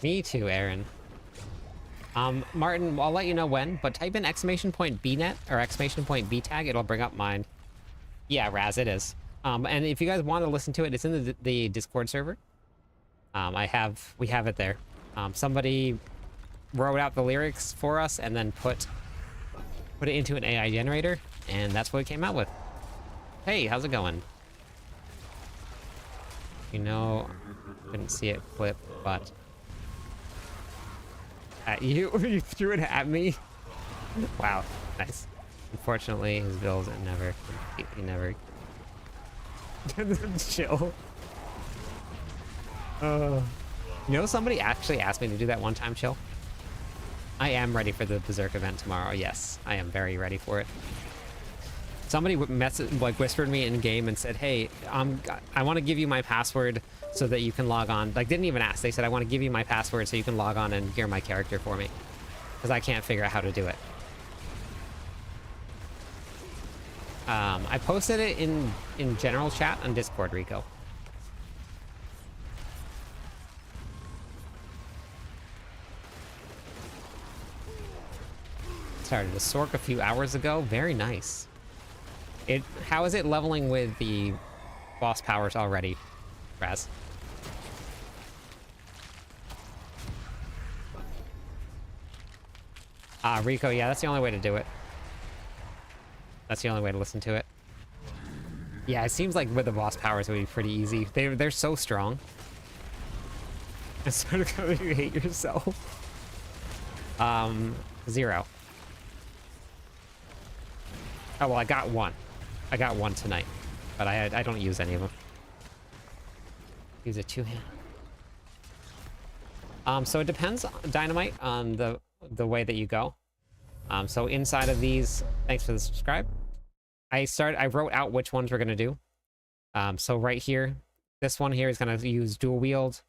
Me too, Aaron. Martin, I'll let you know when, but type in !BNet or !BTag, it'll bring up mine. Yeah, Raz, it is. And if you guys want to listen to it, it's in the Discord server. We have it there. Somebody wrote out the lyrics for us and then put it into an AI generator, and that's what we came out with. Hey, how's it going? You know, couldn't see it flip, but at you, you threw it at me. Wow, nice. Unfortunately, his build he never chill. You know, somebody actually asked me to do that one time, chill. I am ready for the Berserk event tomorrow. Yes, I am very ready for it. Somebody whispered me in game and said, "Hey, I want to give you my password so that you can log on." Like, didn't even ask. They said, "I want to give you my password so you can log on and gear my character for me," because I can't figure out how to do it. I posted it in general chat on Discord, Rico. Started to Sork a few hours ago. Very nice. How is it leveling with the boss powers already, Raz? Rico, yeah, that's the only way to do it. That's the only way to listen to it. Yeah, it seems like with the boss powers it would be pretty easy. They're so strong. It's sort of gonna make you hate yourself. 0. Oh, well, I got one. I got one tonight, but I don't use any of them. Use a two-hand. So it depends, Dynamite, on the way that you go. So inside of these, thanks for the subscribe. I wrote out which ones we're gonna do. So right here, this one here is gonna use dual wield,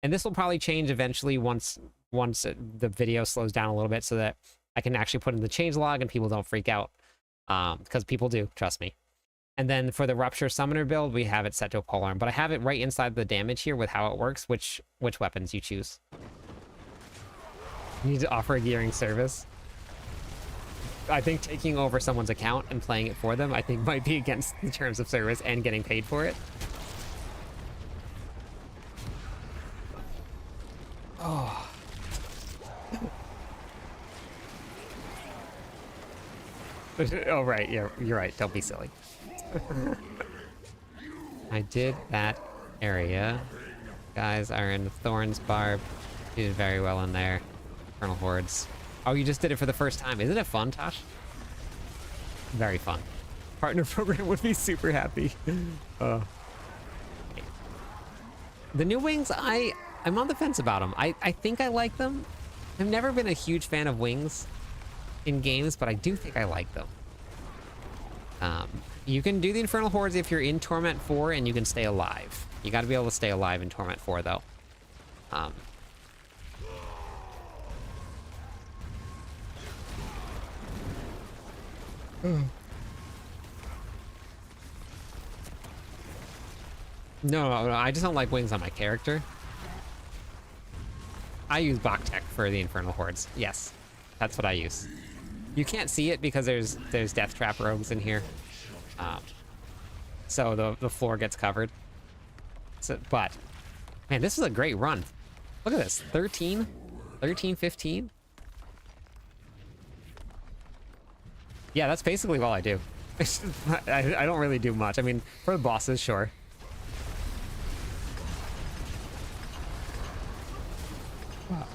and this will probably change eventually once the video slows down a little bit, so that I can actually put in the changelog and people don't freak out. Because people do, trust me. And then for the Rupture Summoner build, we have it set to a polearm, but I have it right inside the damage here with how it works, which weapons you choose. You need to offer a gearing service. I think taking over someone's account and playing it for them, I think might be against the terms of service and getting paid for it. Oh. Oh, right, yeah, you're right. Don't be silly. I did that area. Guys are in Thorns Barb. You did very well in there. Infernal Hordes. Oh, you just did it for the first time. Isn't it fun, Tosh? Very fun. Partner program would be super happy. The new wings, I'm on the fence about them. I think I like them. I've never been a huge fan of wings in games, but I do think I like them. You can do the Infernal Hordes if you're in Torment 4 and you can stay alive. You got to be able to stay alive in Torment 4, though. No, I just don't like wings on my character. I use Bach Tech for the Infernal Hordes. Yes, that's what I use. You can't see it because there's Death Trap rogues in here. So the floor gets covered. So, but, man, this is a great run. Look at this, 13, 15. Yeah, that's basically all I do. I don't really do much. I mean, for the bosses, sure. Wow.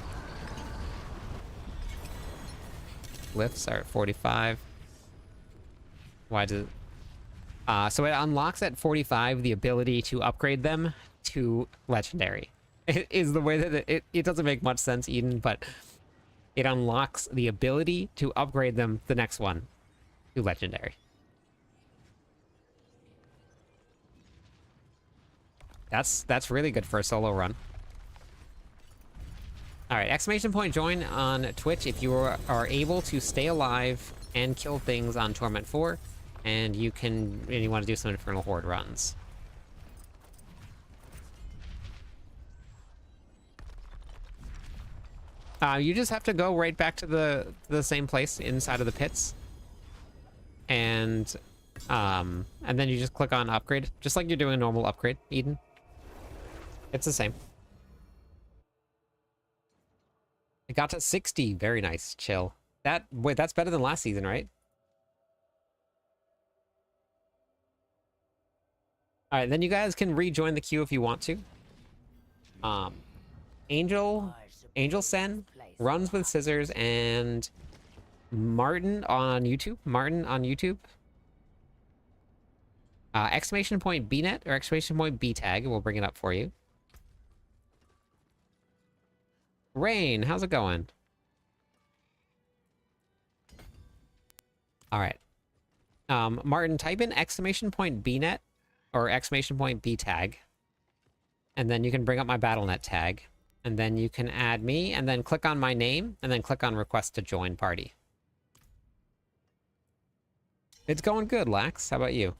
Lifts are at 45. Why does so it unlocks at 45 the ability to upgrade them to legendary. It is the way that it doesn't make much sense, Eden, but it unlocks the ability to upgrade them, the next one, to legendary. That's really good for a solo run. All right, exclamation point join on Twitch if you are able to stay alive and kill things on Torment 4, and you want to do some Infernal Horde runs. You just have to go right back to the same place inside of the pits, and then you just click on upgrade, just like you're doing a normal upgrade, Eden. It's the same. It got to 60. Very nice. Chill. Wait, that's better than last season, right? All right, then you guys can rejoin the queue if you want to. Angel Sen, Runs with Scissors, and Martin on YouTube. Exclamation point BNet or exclamation point BTag. We'll bring it up for you. Rain, how's it going? All right. Martin, type in exclamation point BNet or exclamation point BTag. And then you can bring up my BattleNet tag. And then you can add me, and then click on my name, and then click on request to join party. It's going good, Lax. How about you?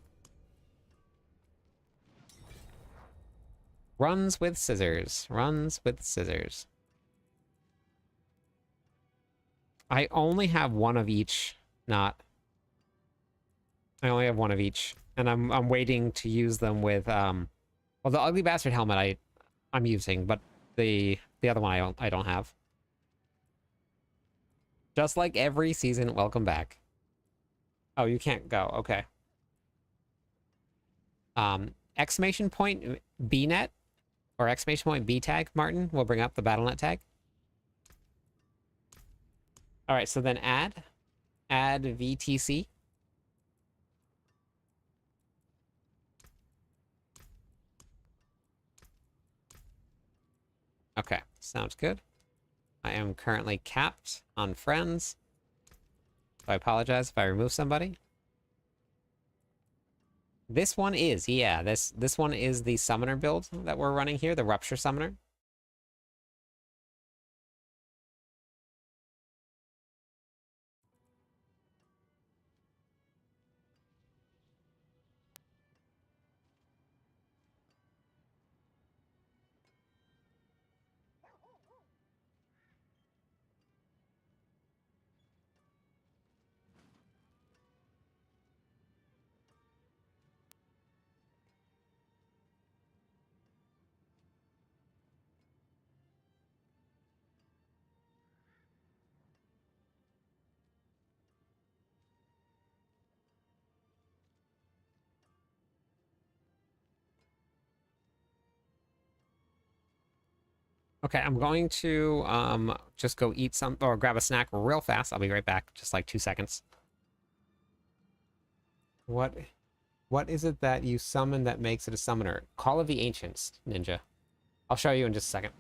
Runs with Scissors. Runs with Scissors. I only have one of each, I only have one of each. And I'm waiting to use them with, well, the Ugly Bastard helmet I'm using, but the other one I don't have. Just like every season, welcome back. Oh, you can't go. Okay. Exclamation point BNet or exclamation point B tag, Martin, will bring up the BattleNet tag. All right, so then add VTC. Okay, sounds good. I am currently capped on friends. So I apologize if I remove somebody. This one is, yeah, this one is the summoner build that we're running here, the Rupture summoner. Okay, I'm going to just go eat some or grab a snack real fast. I'll be right back, just like 2 seconds. What is it that you summon that makes it a summoner? Call of the Ancients, Ninja. I'll show you in just a second.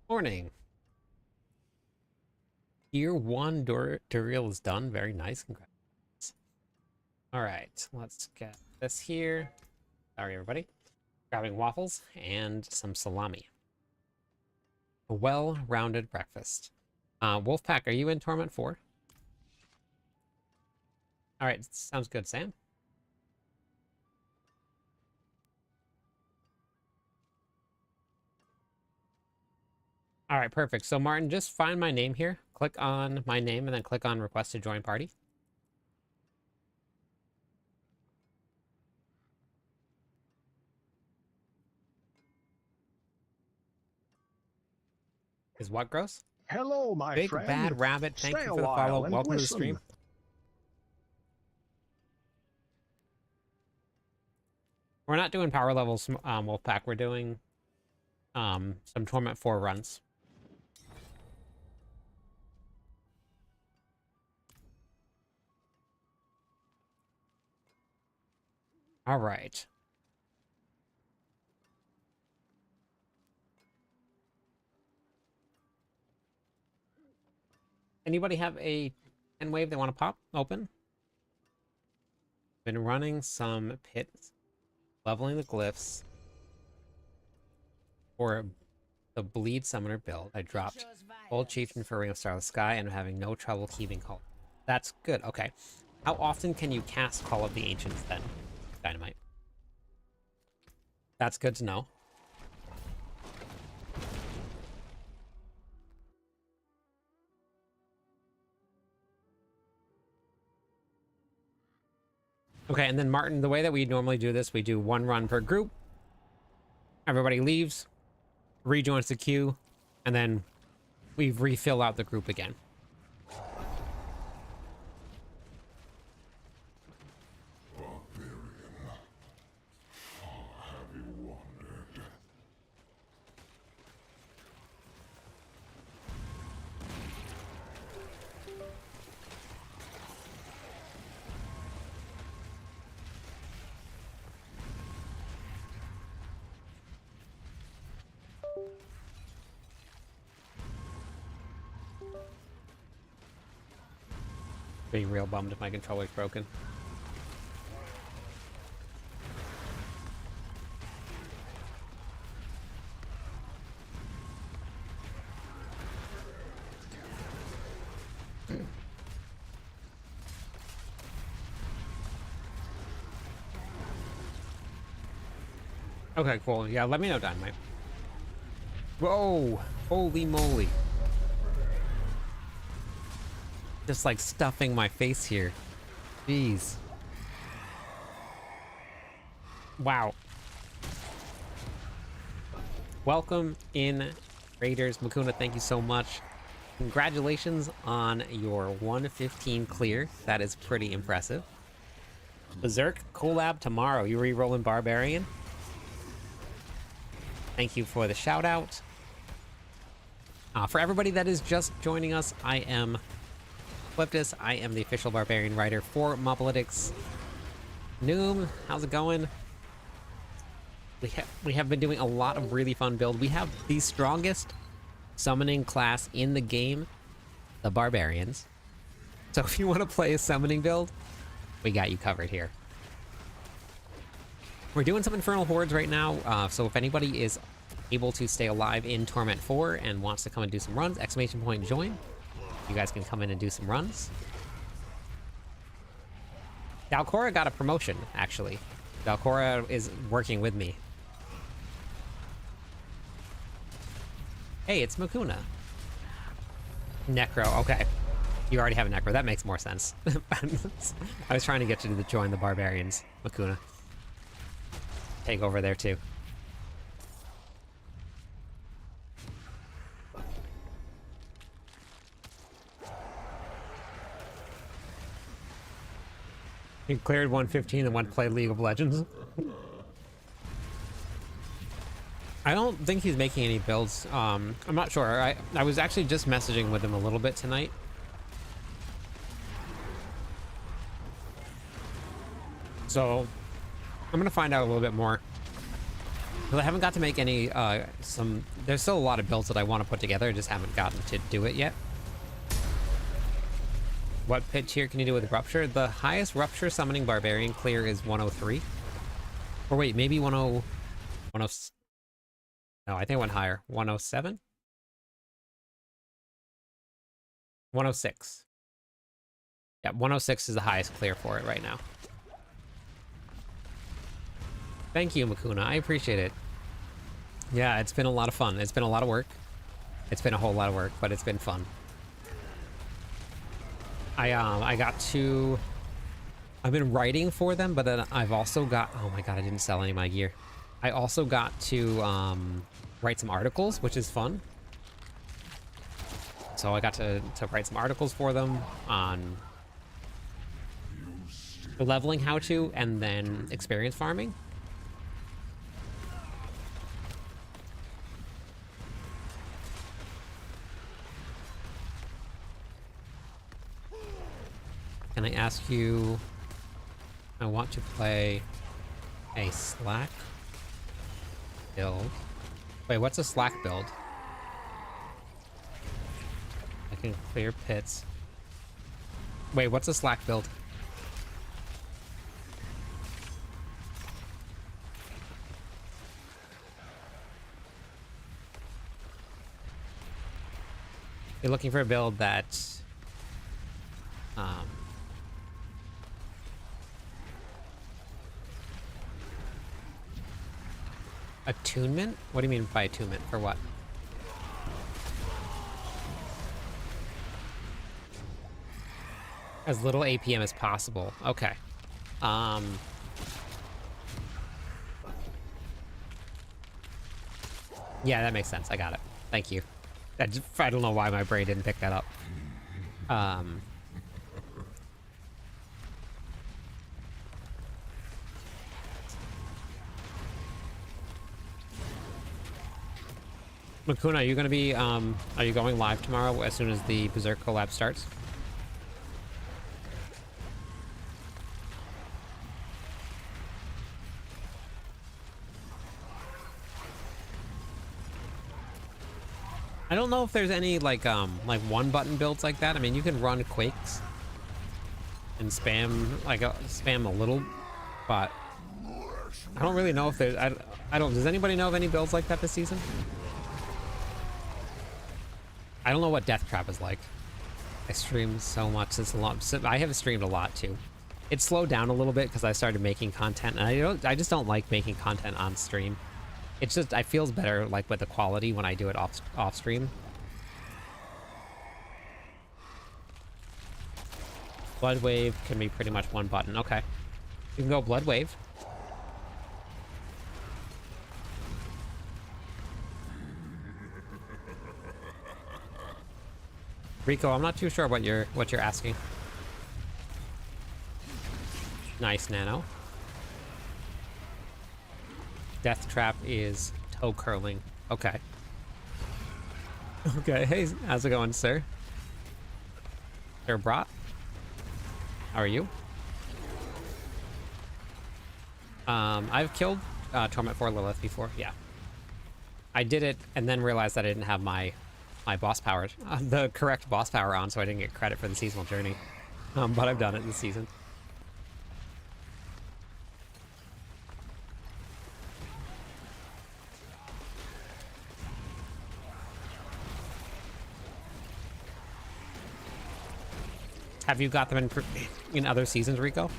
Morning. Tier 1 Duriel is done. Very nice. Congrats. Alright, let's get this here. Sorry, everybody. Grabbing waffles and some salami. A well-rounded breakfast. Wolfpack, are you in Torment 4? Alright, sounds good, Sam. Alright, perfect. So, Martin, just find my name here. Click on my name and then click on Request to Join Party. Is what gross? Hello, my Big friend. Bad Rabbit, thank Stay you a for the while follow. and Welcome to the listen. stream. We're not doing power levels, Wolfpack. We're doing some Torment 4 runs. All right. Anybody have a 10 wave they want to pop open? Been running some pits, leveling the glyphs for the bleed summoner build. I dropped Old Chieftain for Ring of Starless Sky and I'm having no trouble keeping Call. That's good. Okay. How often can you cast Call of the Ancients then? Dynamite. That's good to know. Okay, and then Martin, the way that we normally do this, we do one run per group. Everybody leaves, rejoins the queue, and then we refill out the group again. Being real bummed if my controller's broken. Okay, cool. Yeah, let me know, Dynamite. Whoa! Holy moly. Just like stuffing my face here. Jeez. Wow. Welcome in, Raiders. Makuna, thank you so much. Congratulations on your 115 clear. That is pretty impressive. Berserk collab tomorrow. You re-rolling Barbarian? Thank you for the shout out. For everybody that is just joining us, I am Fliptus. I am the official Barbarian writer for Mobalytics. Noom, how's it going? We have been doing a lot of really fun builds. We have the strongest summoning class in the game, the Barbarians. So if you want to play a summoning build, we got you covered here. We're doing some Infernal Hordes right now, so if anybody is able to stay alive in Torment 4 and wants to come and do some runs, exclamation point join. You guys can come in and do some runs. Dalcora got a promotion, actually. Dalcora is working with me. Hey, it's Makuna. Necro, okay. You already have a Necro, that makes more sense. I was trying to get you to join the Barbarians, Makuna. Take over there too. He cleared 115 and went to play League of Legends. I don't think he's making any builds. I'm not sure. I was actually just messaging with him a little bit tonight. So I'm gonna find out a little bit more. Well, I haven't got to make any, there's still a lot of builds that I want to put together, I just haven't gotten to do it yet. What pit tier can you do with Rupture? The highest Rupture summoning Barbarian clear is 103. Or wait, maybe 10... No, I think it went higher. 107? 106. Yeah, 106 is the highest clear for it right now. Thank you, Makuna. I appreciate it. Yeah, it's been a lot of fun. It's been a lot of work. It's been a whole lot of work, but it's been fun. I got to... I've been writing for them, but then I've also got... Oh my god, I didn't sell any of my gear. I also got to write some articles, which is fun. So I got to write some articles for them on the leveling how-to and then experience farming. Can I ask you... I want to play a Slack build. Wait, what's a Slack build? I can clear pits. Wait, what's a Slack build? You're looking for a build that... Attunement? What do you mean by attunement? For what? As little APM as possible. Okay. Yeah, that makes sense. I got it. Thank you. I don't know why my brain didn't pick that up. Makuna, are you gonna be, are you going live tomorrow as soon as the Berserk collab starts? I don't know if there's any, like one-button builds like that. I mean, you can run Quakes and spam, spam a little, but I don't really know if there's, I don't, does anybody know of any builds like that this season? I don't know what Death Trap is like. I stream so much. It's a lot. I have streamed a lot too. It slowed down a little bit because I started making content, and I just don't like making content on stream. It's just, it feels better like with the quality when I do it off stream. Blood Wave can be pretty much one button. Okay, you can go Blood Wave. Rico, I'm not too sure what you're asking. Nice, Nano. Death Trap is toe curling. Okay. Okay, hey, how's it going, sir? Sir Brat? How are you? I've killed Torment 4 Lilith before, yeah. I did it and then realized that I didn't have my boss power, the correct boss power on, so I didn't get credit for the seasonal journey. But I've done it this season. Have you got them in other seasons, Rico?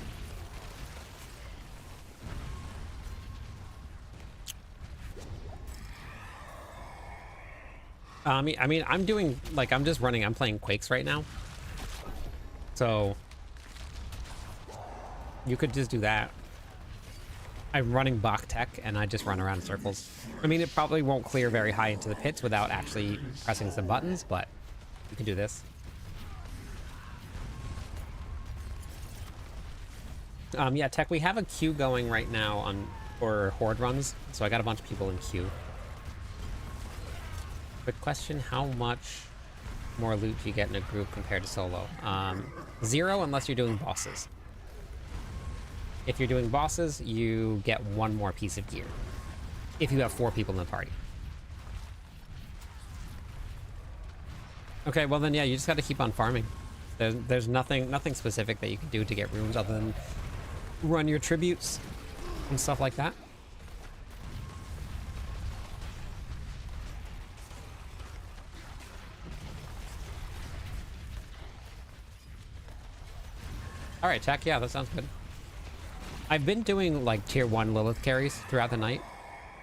I mean, I'm doing, like, I'm just running, I'm playing Quakes right now. So, you could just do that. I'm running Bach Tech, and I just run around in circles. I mean, it probably won't clear very high into the pits without actually pressing some buttons, but you can do this. Yeah, Tech, we have a queue going right now for Horde runs, so I got a bunch of people in queue. Quick question, how much more loot do you get in a group compared to solo? 0 unless you're doing bosses. If you're doing bosses, you get 1 more piece of gear. if you have 4 people in the party. Okay, well then, yeah, you just got to keep on farming. There's nothing specific that you can do to get runes other than run your tributes and stuff like that. All right, Tech. Yeah, that sounds good. I've been doing like tier 1 Lilith carries throughout the night.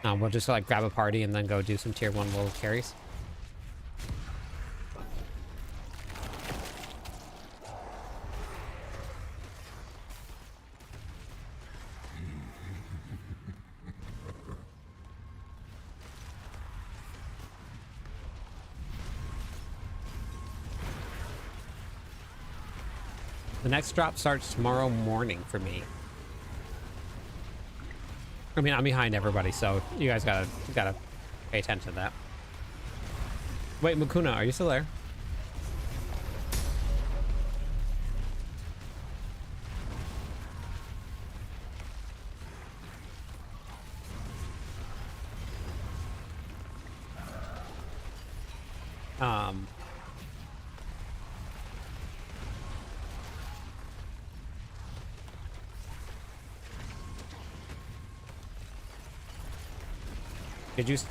We'll just like grab a party and then go do some tier 1 Lilith carries. The next drop starts tomorrow morning for me. I mean, I'm behind everybody, so you guys gotta pay attention to that. Wait, Mukuna, are you still there?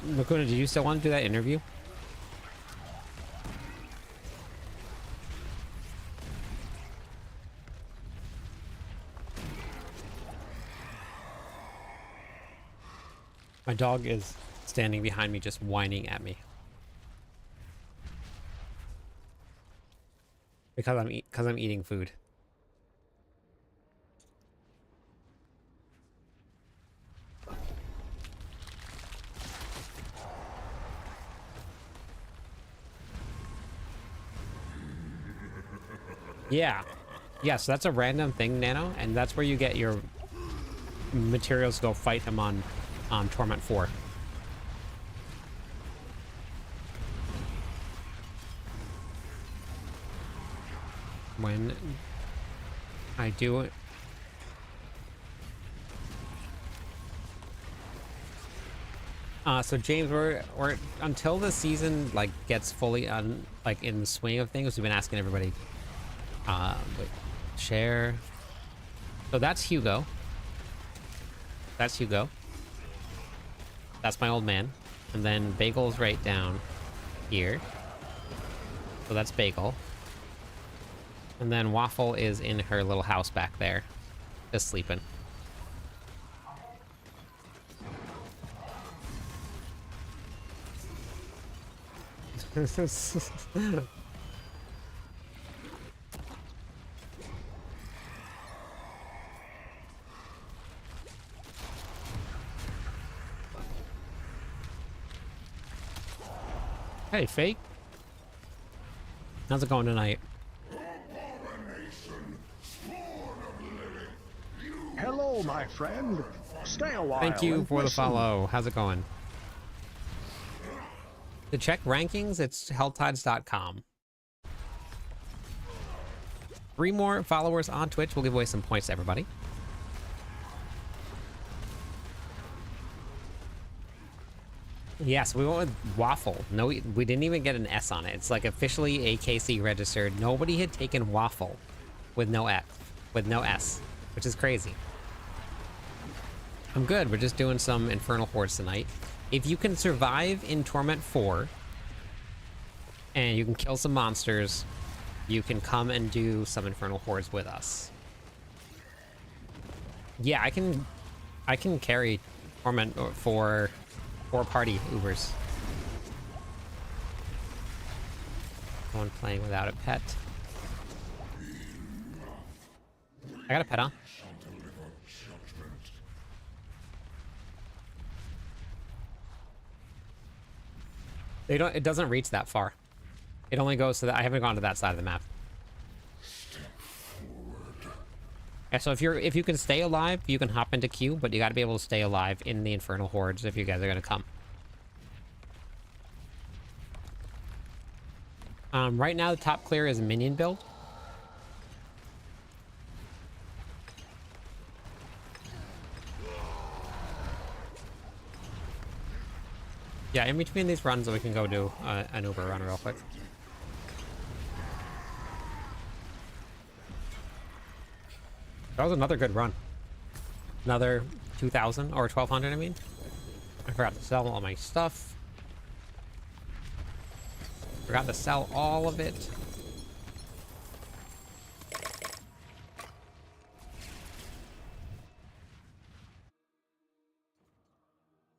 Mukuna, did you still want to do that interview? My dog is standing behind me just whining at me. Because I'm eating food. Yeah. Yeah, so that's a random thing, Nano, and that's where you get your materials to go fight him on Torment 4. When I do it... so James, we're until the season like gets fully in the swing of things, we've been asking everybody. Wait, share. So that's Hugo. That's Hugo. That's my old man. And then Bagel's right down here. So that's Bagel. And then Waffle is in her little house back there, just sleeping. Hey, Fake. How's it going tonight? Hello, my friend. Stay a while. Thank you and for the listen. follow. How's it going? To check rankings, it's helltides.com. 3 more followers on Twitch. We'll give away some points to everybody. Yes, we went with Waffle. No, we didn't even get an S on it. It's like officially AKC registered. Nobody had taken Waffle with no X, with no S, which is crazy. I'm good. We're just doing some Infernal Hordes tonight. If you can survive in Torment 4 and you can kill some monsters, you can come and do some Infernal Hordes with us. Yeah, I can carry Torment for 4 party Ubers. One playing without a pet. I got a pet on. They don't. It doesn't reach that far. It only goes to that. I haven't gone to that side of the map. Yeah, so if you can stay alive, you can hop into queue, but you got to be able to stay alive in the Infernal Hordes if you guys are gonna come. Right now the top clear is minion build. Yeah, in between these runs, we can go do an Uber run real quick. That was another good run. Another 2,000 or 1,200, I mean. I forgot to sell all my stuff. Forgot to sell all of it.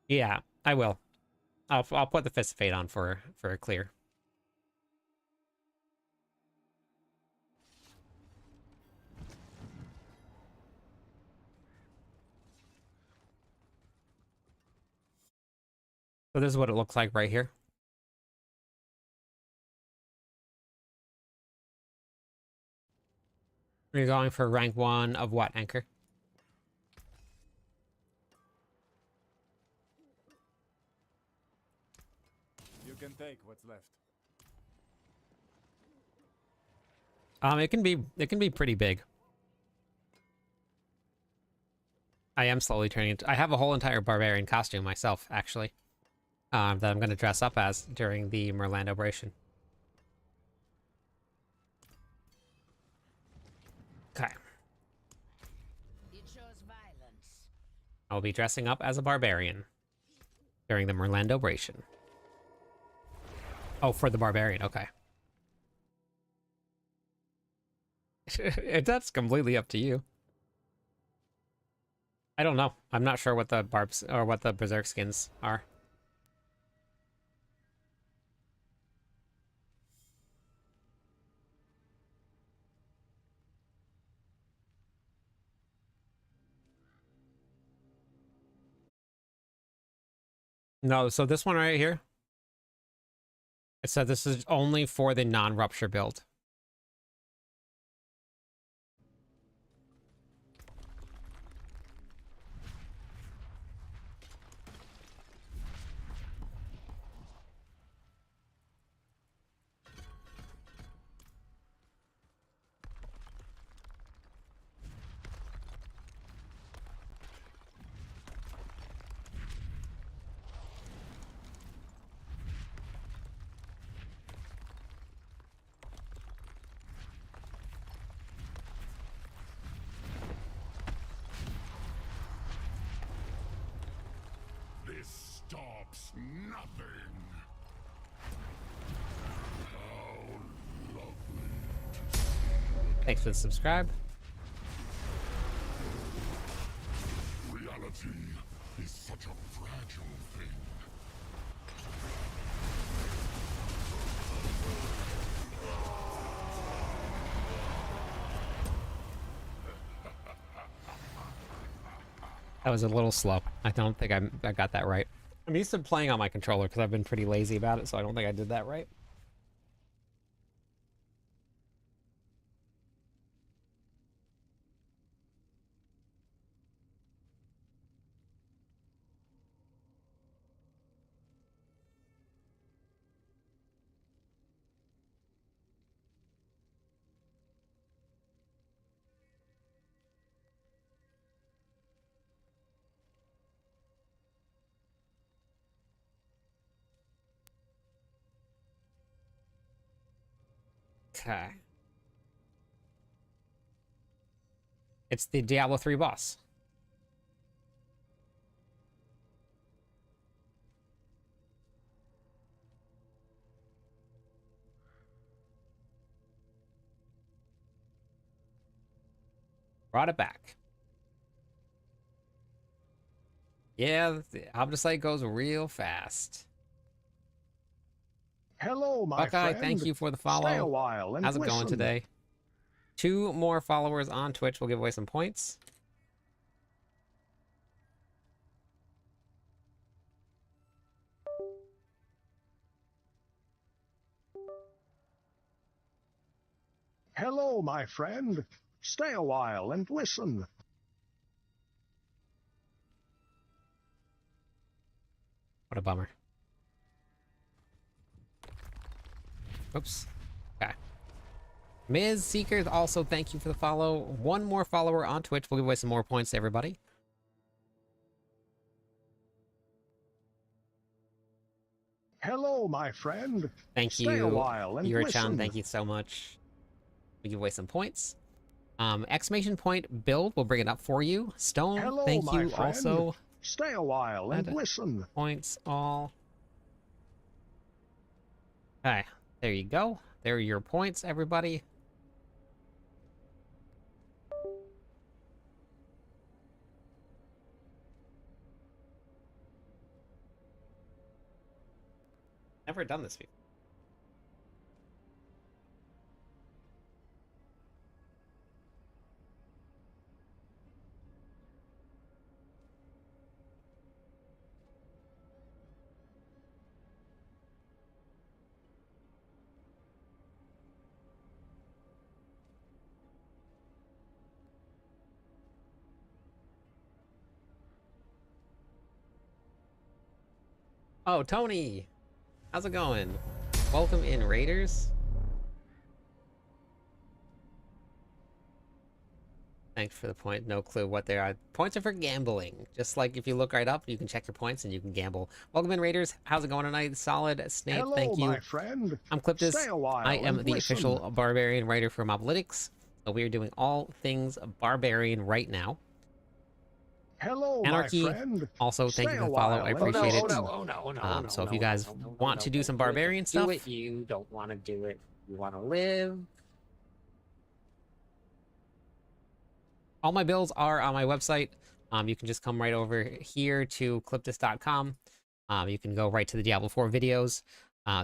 Yeah, I will. I'll put the Fist of Fate on for a clear. So this is what it looks like right here. You're going for rank 1 of what, Anchor? You can take what's left. It can be pretty big. I am slowly turning into, I have a whole entire Barbarian costume myself, actually. That I'm going to dress up as during the Merlandobration. Okay. You chose violence. I'll be dressing up as a Barbarian during the Merlandobration. Oh, for the Barbarian, okay. That's completely up to you. I don't know. I'm not sure what the barbs or what the berserk skins are. No, so this one right here, it said this is only for the non-rupture build. This stops nothing. How lovely. Thanks for the subscribe. Reality is such a fragile thing. That was a little slow. I don't think I got that right. I'm used to playing on my controller because I've been pretty lazy about it, so I don't think I did that right. Okay. It's the Diablo 3 boss. Brought it back. Yeah, the Obdacite goes real fast. Hello, my Buckeye, friend. thank you for the Stay a follow. while and How's it going listen. today? 2 more followers on Twitch will give away some points. Hello, my friend. Stay a while and listen. What a bummer. Oops. Okay. Ms. Seekers, also thank you for the follow. 1 more follower on Twitch will give away some more points to everybody. Hello, my friend. Thank Stay a you, while and Yurichan. listen. Thank you so much. We give away some points. Exclamation point build, we'll bring it up for you. Stone, Hello, thank my you friend. also. Stay a while and Add listen. points all. Okay, there you go. There are your points, everybody. Never done this before. Oh, Tony! How's it going? Welcome in, Raiders. Thanks for the point. No clue what they are. Points are for gambling. Just like if you look right up, you can check your points and you can gamble. Welcome in, Raiders. How's it going tonight? Solid. Snape, Hello, thank you. my friend. I'm Cliptus. Stay a while I am and the listen. official Barbarian writer for Mobalytics. So we are doing all things Barbarian right now. Hello, Anarchy, my friend. also, thank Stay you for a the follow. while I and appreciate it. listen. So if you guys want to do some Barbarian stuff, do it. You don't want to do it. You want to live. all my builds are on my website. You can just come right over here to cliptis.com. You can go right to the Diablo 4 videos.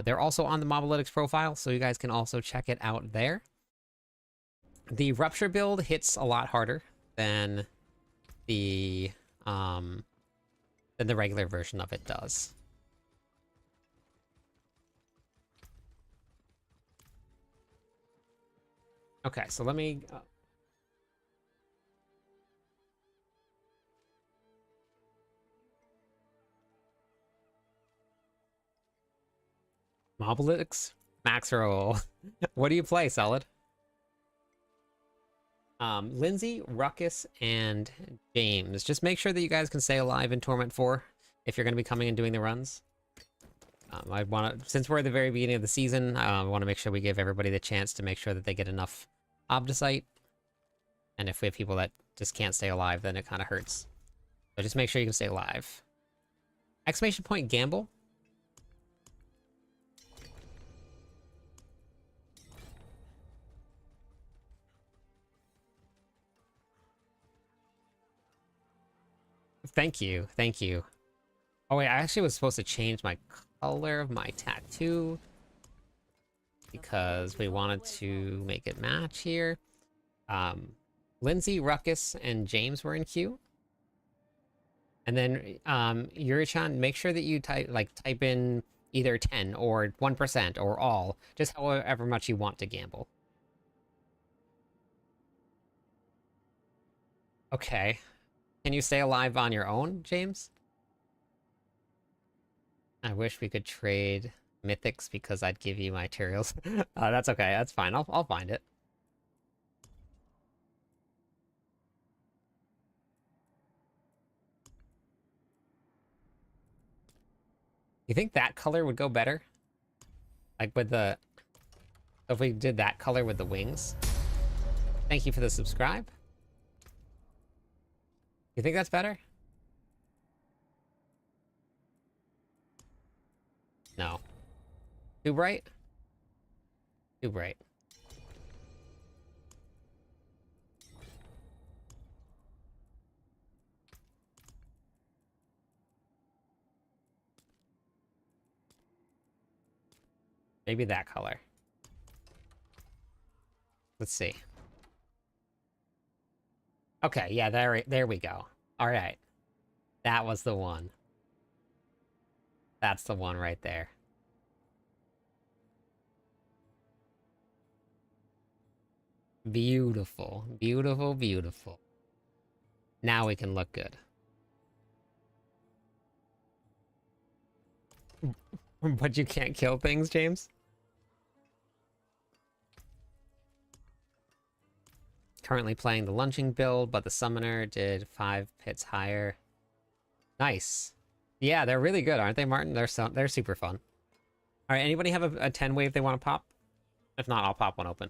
They're also on the Mobalytics profile, so you guys can also check it out there. The Rupture build hits a lot harder than the regular version of it does. Okay, so let me... Mobalytics? Max roll. What do you play, Solid? Lindsay, Ruckus, and James. Just make sure that you guys can stay alive in Torment 4 if you're going to be coming and doing the runs. I want to, since we're at the very beginning of the season, I want to make sure we give everybody the chance to make sure that they get enough Obdicite. And if we have people that just can't stay alive, then it kind of hurts. So just make sure you can stay alive. Exclamation point gamble. Thank you, thank you. Oh wait, I actually was supposed to change my color of my tattoo because we wanted to make it match here. Lindsay, Ruckus, and James were in queue. And then Yurichan, make sure that you type in either 10 or 1% or all, just however much you want to gamble. Okay. Can you stay alive on your own, James? I wish we could trade mythics because I'd give you materials. That's okay. That's fine. I'll find it. You think that color would go better? Like with the... If we did that color with the wings? Thank you for the subscribe. You think that's better? No. Too bright? Too bright. Maybe that color. Let's see. Okay, yeah, there we go. All right. That was the one. That's the one right there. Beautiful, beautiful, beautiful. Now we can look good. But you can't kill things, James? Currently playing the lunching build, but the summoner did 5 pits higher. Nice. Yeah, they're really good, aren't they, Martin? They're super fun. All right, anybody have a 10 wave they want to pop? If not, I'll pop one open.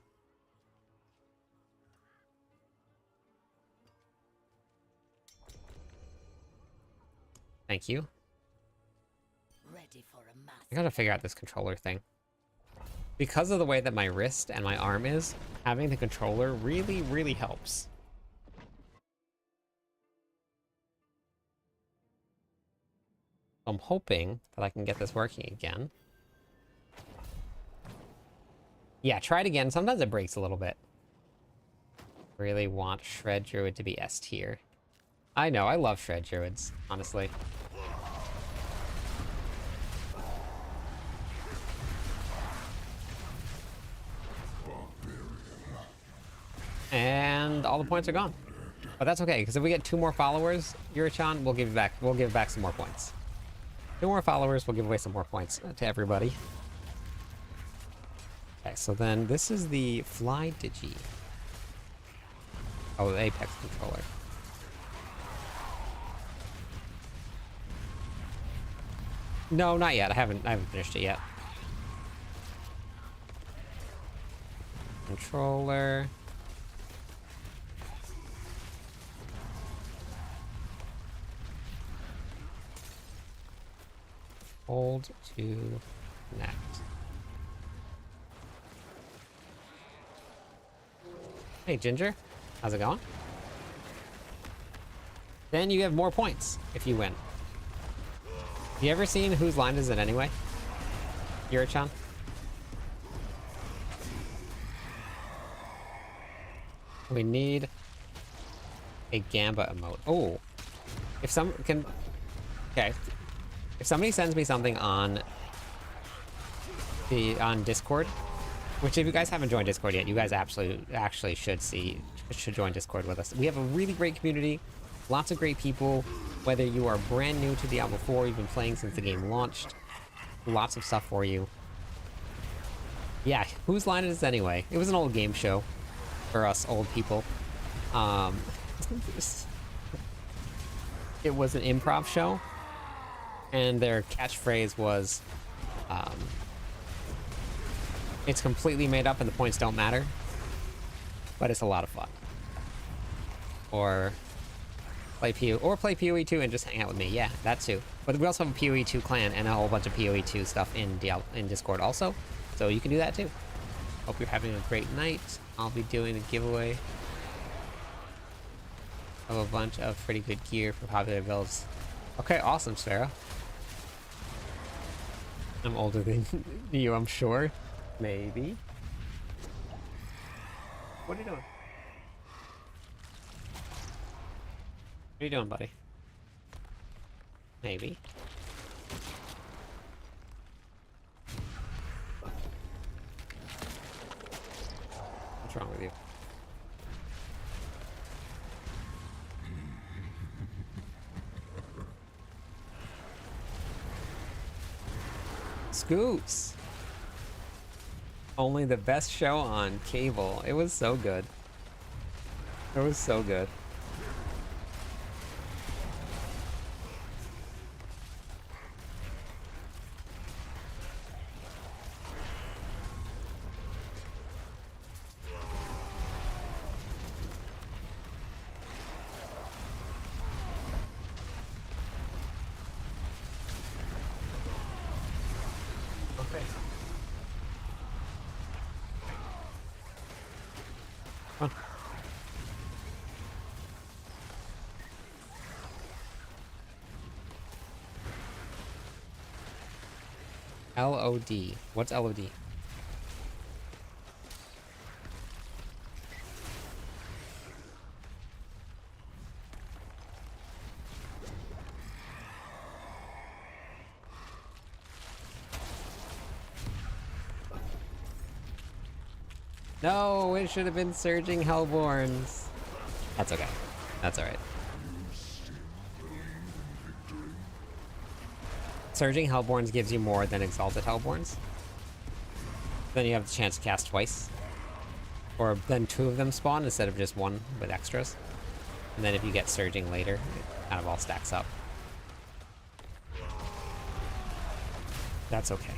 Thank you. Ready for a mass. I gotta figure out this controller thing. Because of the way that my wrist and my arm is, having the controller really, really helps. I'm hoping that I can get this working again. Yeah, try it again. Sometimes it breaks a little bit. Really want Shred Druid to be S tier. I know, I love Shred Druids, honestly. And all the points are gone. But that's okay, because if we get 2 more followers, Yurichan, we'll give back some more points. 2 more followers, we'll give away some more points to everybody. Okay, so then this is the Fly Digi. Oh, the Apex controller. No, not yet. I haven't finished it yet. Controller. Hold to connect. Hey, Ginger. How's it going? Then you have more points if you win. You ever seen Whose Line Is It Anyway? Yurichan? We need a Gamba emote. Oh, if some can, okay. If somebody sends me something on Discord, which if you guys haven't joined Discord yet, you guys actually should join Discord with us. We have a really great community, lots of great people. Whether you are brand new to Diablo 4, you've been playing since the game launched, lots of stuff for you. Yeah, Whose Line Is It Anyway? It was an old game show for us old people. It was an improv show, and their catchphrase was, it's completely made up and the points don't matter, but it's a lot of fun. Or play PoE 2 and just hang out with me. Yeah, that too. But we also have a PoE 2 clan and a whole bunch of PoE 2 stuff in Discord also, so you can do that too. Hope you're having a great night. I'll be doing a giveaway of a bunch of pretty good gear for popular builds. Okay, awesome, Sarah. I'm older than you, I'm sure. Maybe. What are you doing? What are you doing, buddy? Maybe. What's wrong with you? Scoots! Only the best show on cable. It was so good. It was so good. LOD. What's LOD? No, it should have been Surging Hellborns. That's okay. That's alright. Surging Hellborns gives you more than Exalted Hellborns. Then you have the chance to cast twice. Or then 2 of them spawn instead of just 1 with extras. And then if you get Surging later, it kind of all stacks up. That's okay.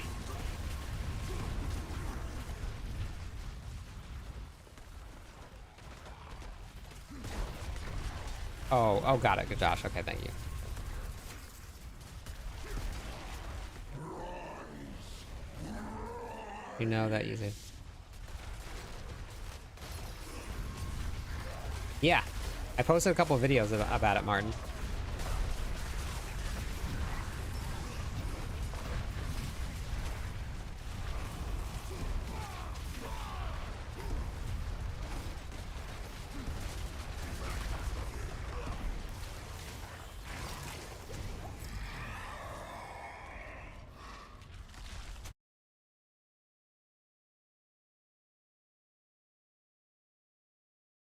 Oh, got it. Good, Josh. Okay, thank you. You know that easy. Yeah, I posted a couple of videos about it, Martin.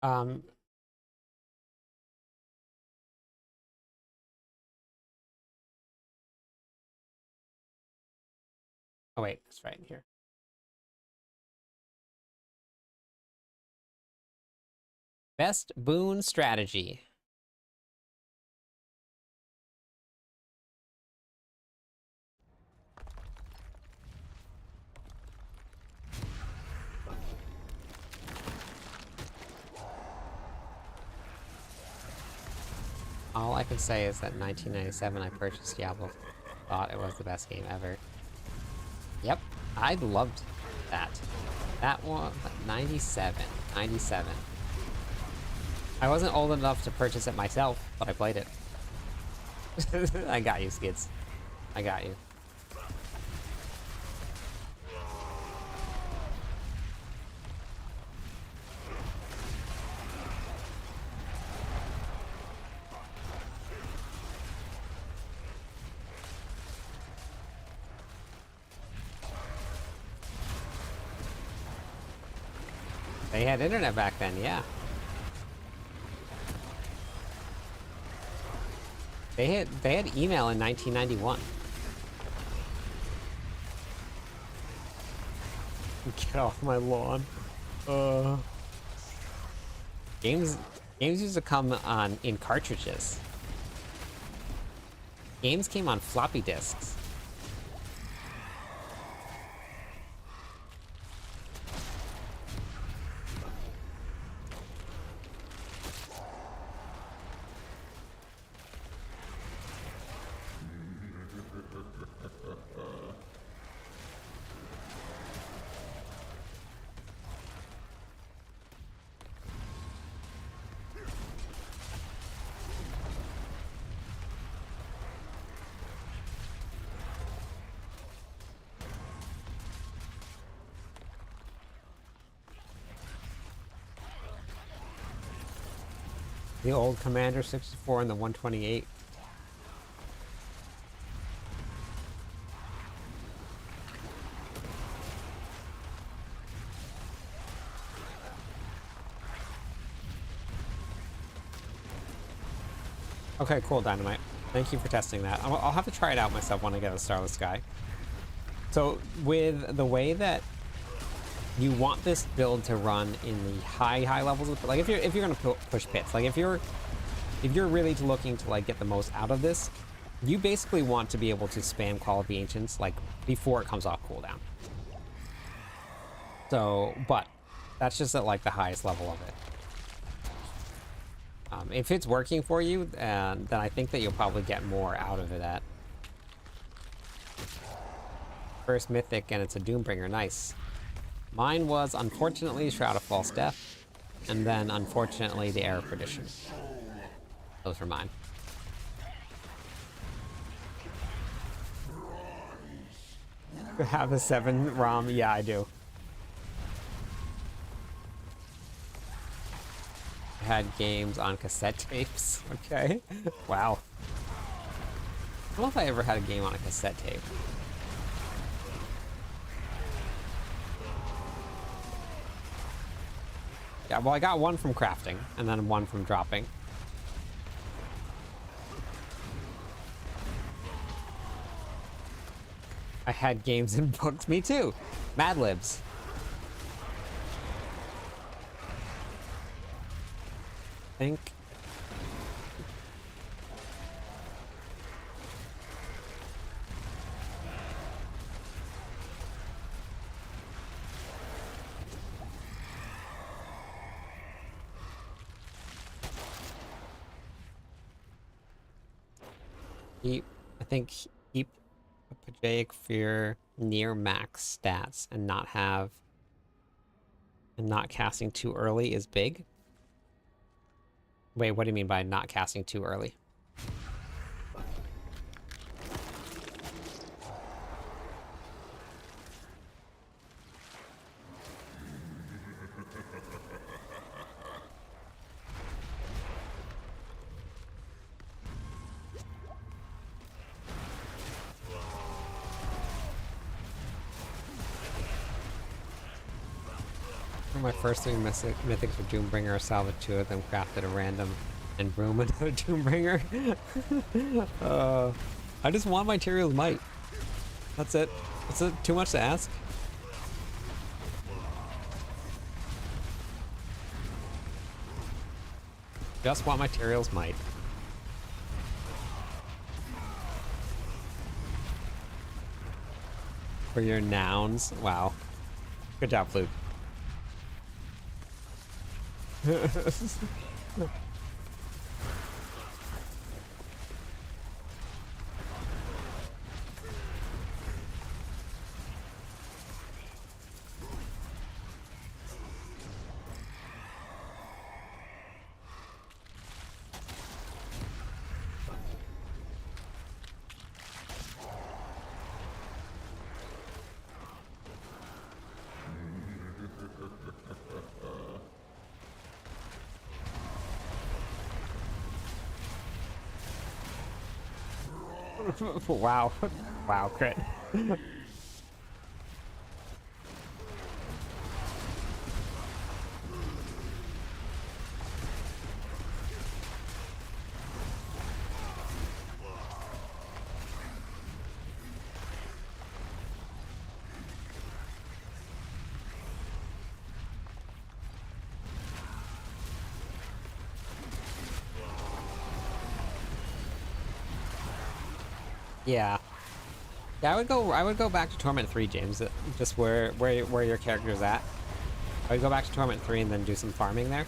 Um, oh wait, that's right here. Best boon strategy. All I can say is that in 1997 I purchased Diablo. Thought it was the best game ever. Yep, I loved that. That one, 97. 97. I wasn't old enough to purchase it myself, but I played it. I got you, Skids. I got you. They had internet back then, yeah. They had email in 1991. Get off my lawn. Games used to come on in cartridges. Games came on floppy disks. The old Commander 64 and the 128. Okay, cool, Dynamite. Thank you for testing that. I'll have to try it out myself when I get a Starless Sky. So, with the way that you want this build to run in the high levels of, like, if you're gonna push pits, like if you're really looking to like get the most out of this, you basically want to be able to spam Call of the Ancients like before it comes off cooldown. So, but that's just at like the highest level of it. If it's working for you, then I think that you'll probably get more out of it at first Mythic, and it's a Doombringer. Nice. Mine was, unfortunately, Shroud of False Death, and then, unfortunately, the Era of Perdition. Those were mine. You have a 7 ROM? Yeah, I do. I had games on cassette tapes. Okay. Wow. I don't know if I ever had a game on a cassette tape. Yeah, well, I got one from crafting, and then one from dropping. I had games in books, me too. Mad Libs. I think. Keep, I think keep Pajaic Fear near max stats and not casting too early is big. Wait, what do you mean by not casting too early? For my first 3 mythics were Doombringer, I salvaged 2 of them, crafted a random, and room another Doombringer. I just want my Tyrael's Might. That's it. Is it too much to ask? Just want my Tyrael's Might. For your nouns. Wow. Good job, Fluke. Wow. Wow, crit. Yeah. Yeah, I would go back to Torment 3, James. Just where your character's at. I would go back to Torment 3 and then do some farming there.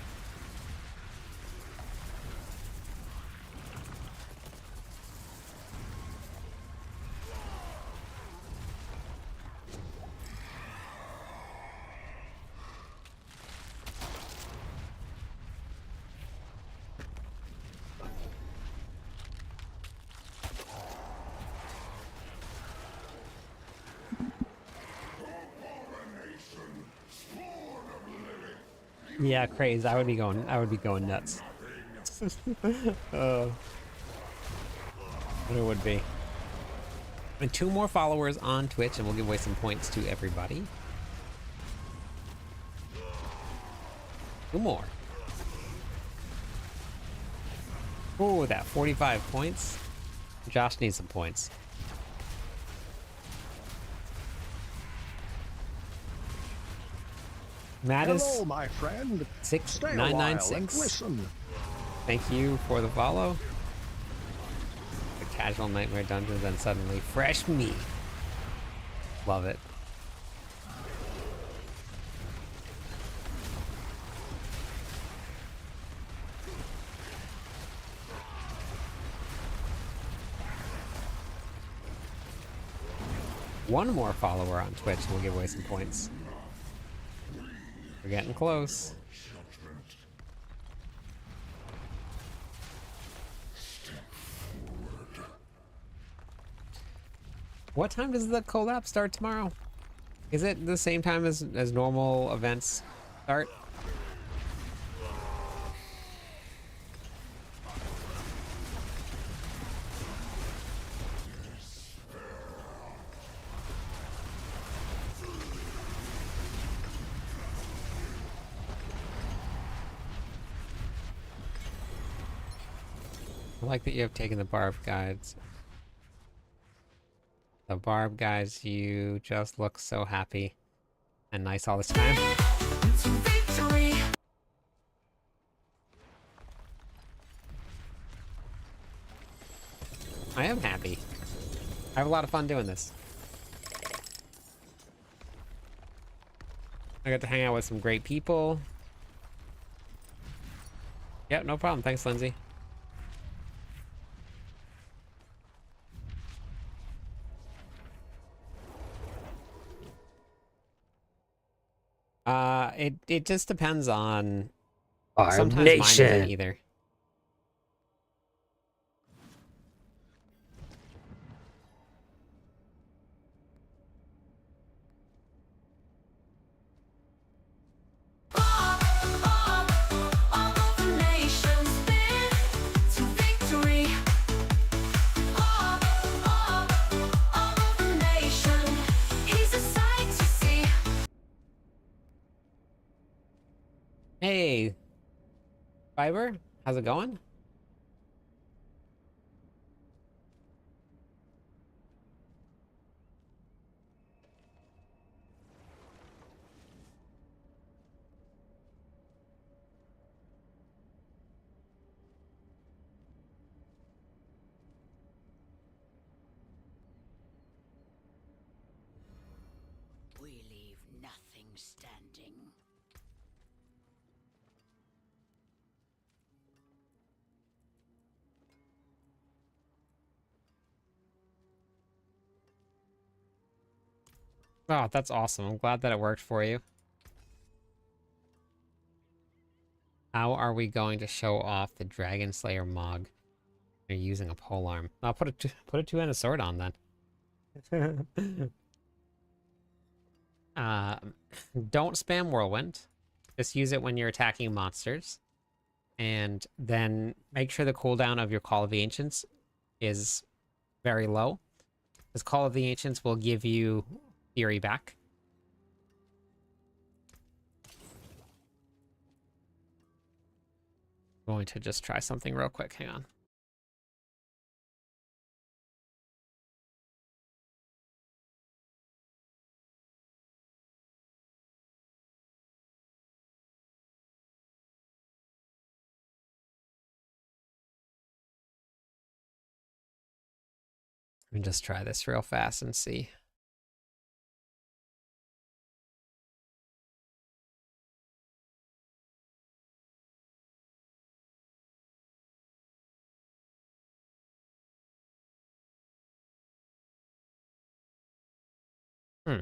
Yeah, crazy. I would be going nuts. But it would be. And 2 more followers on Twitch, and we'll give away some points to everybody. 2 more. Oh, that 45 points. Josh needs some points. Hello, my friend. Stay a while and 6996. listen. Thank you for the follow. The casual nightmare dungeons, then suddenly fresh meat. Love it. One more follower on Twitch and we'll give away some points. We're getting close. What time does the collab start tomorrow? Is it the same time as normal events start? I like that you have taken the barb guides. The barb guys, you just look so happy and nice all this time. Victory. I am happy. I have a lot of fun doing this. I got to hang out with some great people. Yep, no problem. Thanks, Lindsay. It just depends on. Our Sometimes mine isn't nation. either. All of the nations been to victory. All of the nation, he's a sight to see. Hey, Fiber, how's it going? We leave nothing standing. Oh, that's awesome. I'm glad that it worked for you. How are we going to show off the Dragon Slayer Mog? You're using a polearm. I'll put a two-handed sword on then. Don't spam Whirlwind. Just use it when you're attacking monsters. And then make sure the cooldown of your Call of the Ancients is very low. Because Call of the Ancients will give you Fury back. I'm going to just try something real quick. Hang on. Let me just try this real fast and see. Hmm.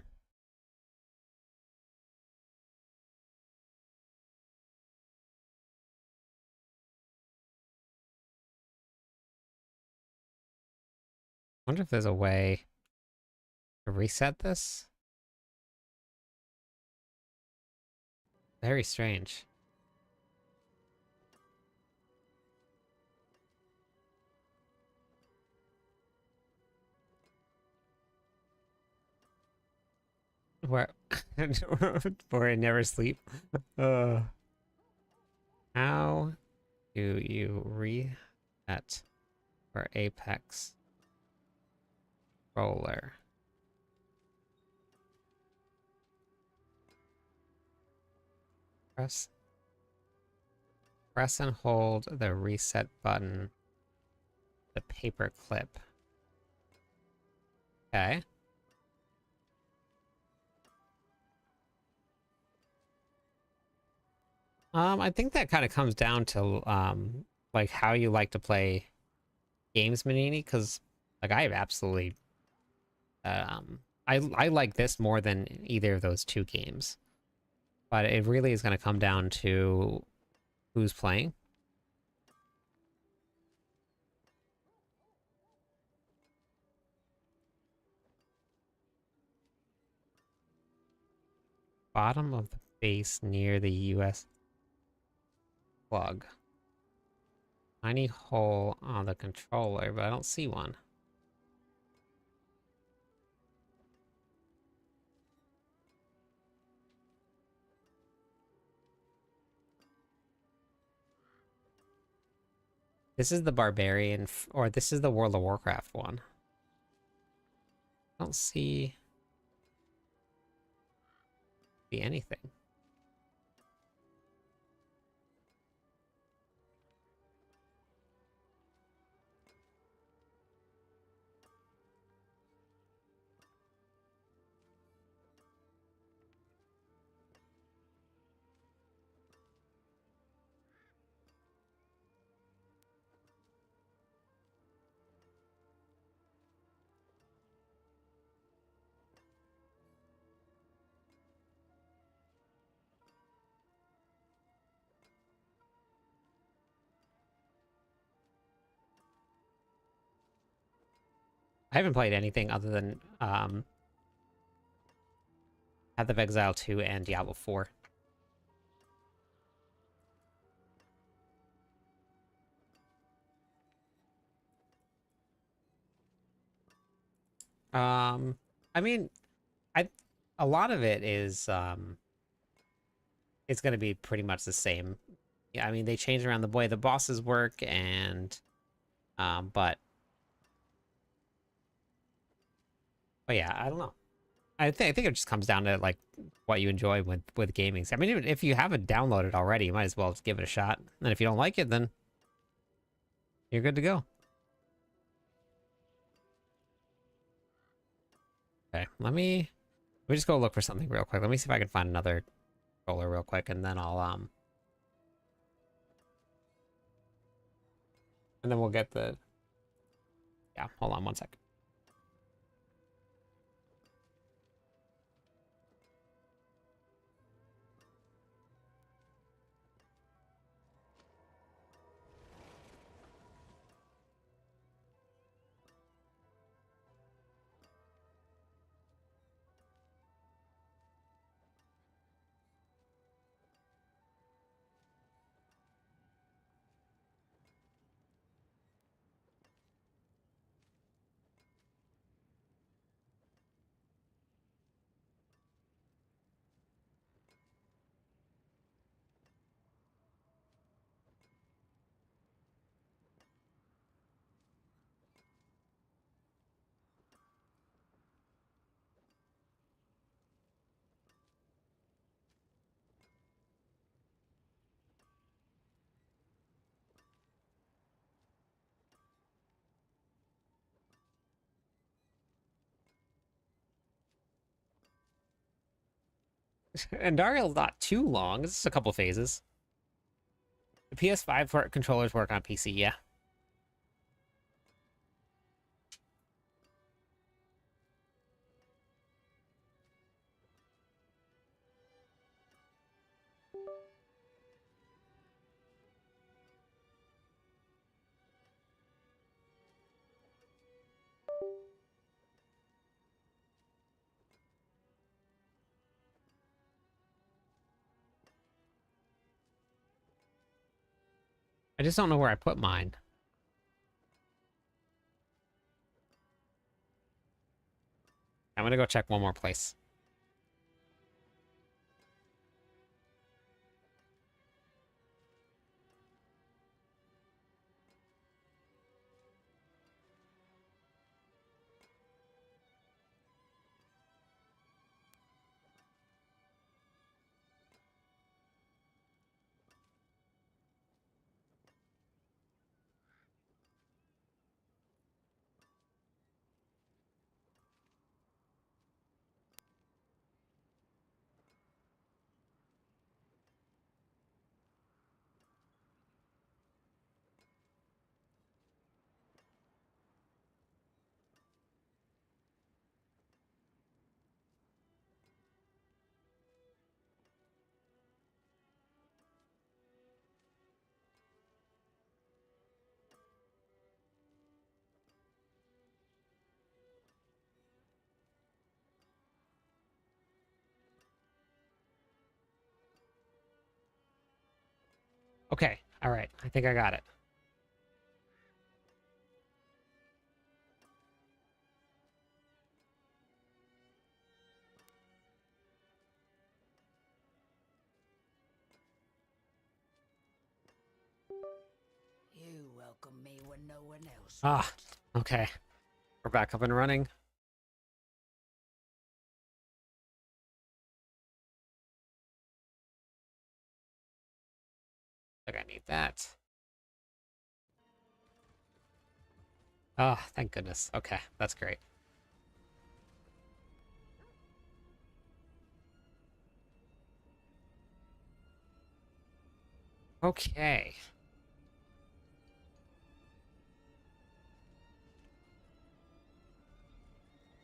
Wonder if there's a way to reset this. Very strange. Where where I never sleep. Uh, how do you reset for Apex roller? Press and hold the reset button. The paper clip. Okay. I think that kind of comes down to like how you like to play games, Manini, because like I have absolutely I like this more than either of those two games. But it really is going to come down to who's playing. Bottom of the base near the US plug. Tiny hole on the controller, but I don't see one. This is the Barbarian, or this is the World of Warcraft one. I don't see anything. I haven't played anything other than Path of Exile 2 and Diablo 4. I mean, I a lot of it is it's going to be pretty much the same. Yeah, I mean, they change around the way the bosses work and but yeah, I don't know. I think it just comes down to like what you enjoy with gaming. I mean, even if you have it downloaded already, you might as well just give it a shot. And if you don't like it, then you're good to go. Okay, let me just go look for something real quick. Let me see if I can find another controller real quick, and then and then we'll get the yeah. Hold on one sec. And Dariel's not too long. It's just a couple phases. The PS5 controllers work on PC, yeah. I just don't know where I put mine. I'm gonna go check one more place. Okay, all right. I think I got it. You welcome me when no one else. Ah, okay. We're back up and running. I think I need that. Ah, thank goodness. Okay, that's great. Okay.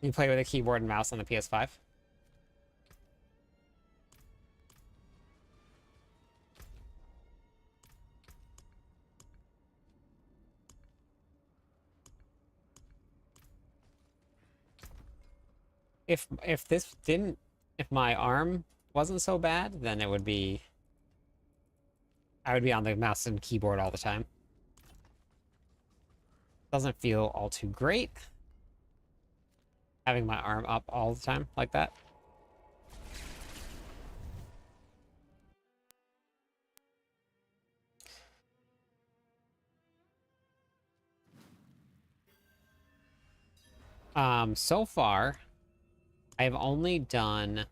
You play with a keyboard and mouse on the PS5? if my arm wasn't so bad, then it would be, I would be on the mouse and keyboard all the time. Doesn't feel all too great having my arm up all the time like that. So far, I've only done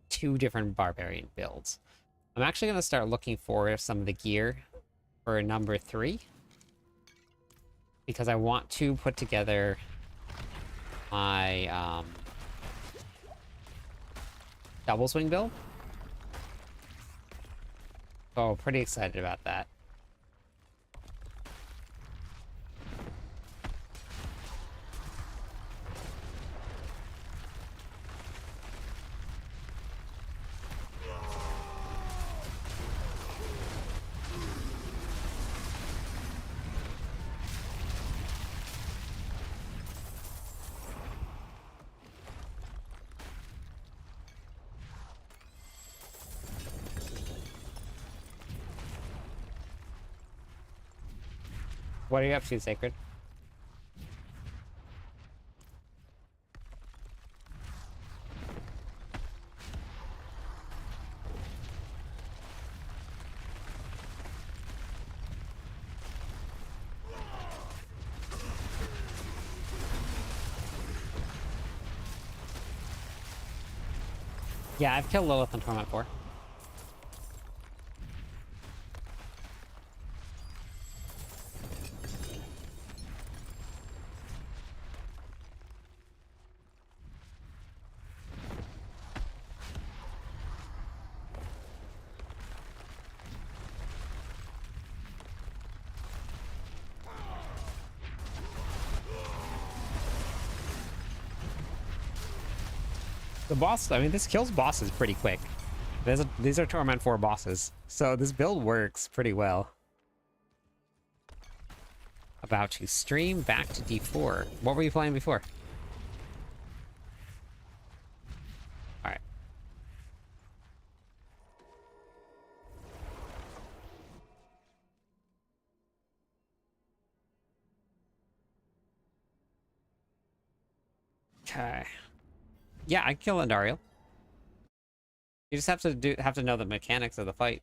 2 different Barbarian builds. I'm actually going to start looking for some of the gear for number 3. Because I want to put together my, double swing build. So, pretty excited about that. What are you up to, Sacred? Yeah, I've killed Lilith and Torment 4. The boss, I mean, this kills bosses pretty quick. These are Torment 4 bosses, so this build works pretty well. About to stream back to D4. What were you playing before? Alright. Okay. Yeah, I kill Andariel. You just have to know the mechanics of the fight.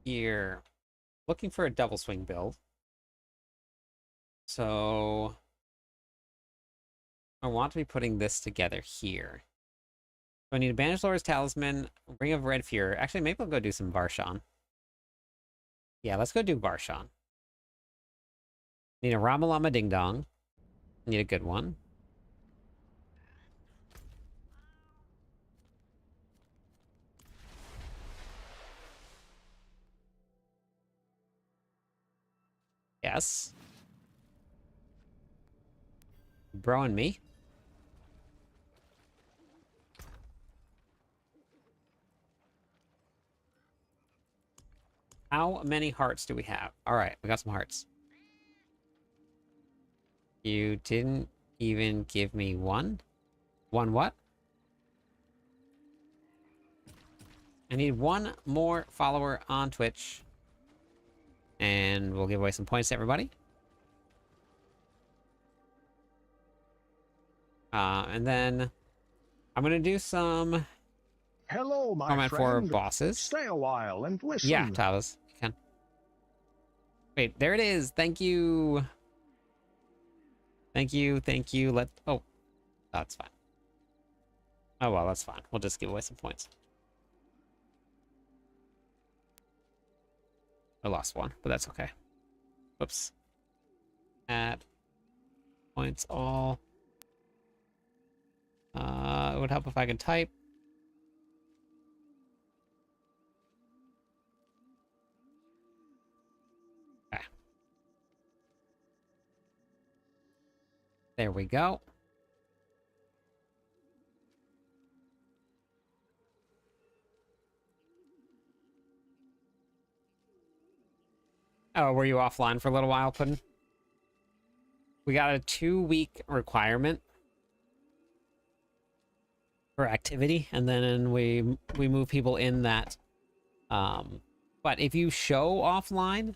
Here. Looking for a double swing build. So I want to be putting this together here. So I need a Banished Lord's Talisman, Ring of Red Fury. Actually, maybe I'll go do some Barshan. Yeah, let's go do Barshan. Need a Ramalama Ding Dong. Need a good one. Yes. Bro and me. How many hearts do we have? All right, we got some hearts. You didn't even give me one? One what? I need one more follower on Twitch. And we'll give away some points to everybody. And then I'm gonna do some Hello, my comment for friend. bosses. Stay a while and listen. Yeah, Tavas, you can. Wait, there it is. Thank you. Thank you. Thank you. Oh, that's fine. Oh well, that's fine. We'll just give away some points. I lost one, but that's okay. Whoops. Add points all. It would help if I could type. Okay. There we go. Oh, were you offline for a little while, Puddin'? We got a 2-week requirement for activity, and then we move people in that. But if you show offline,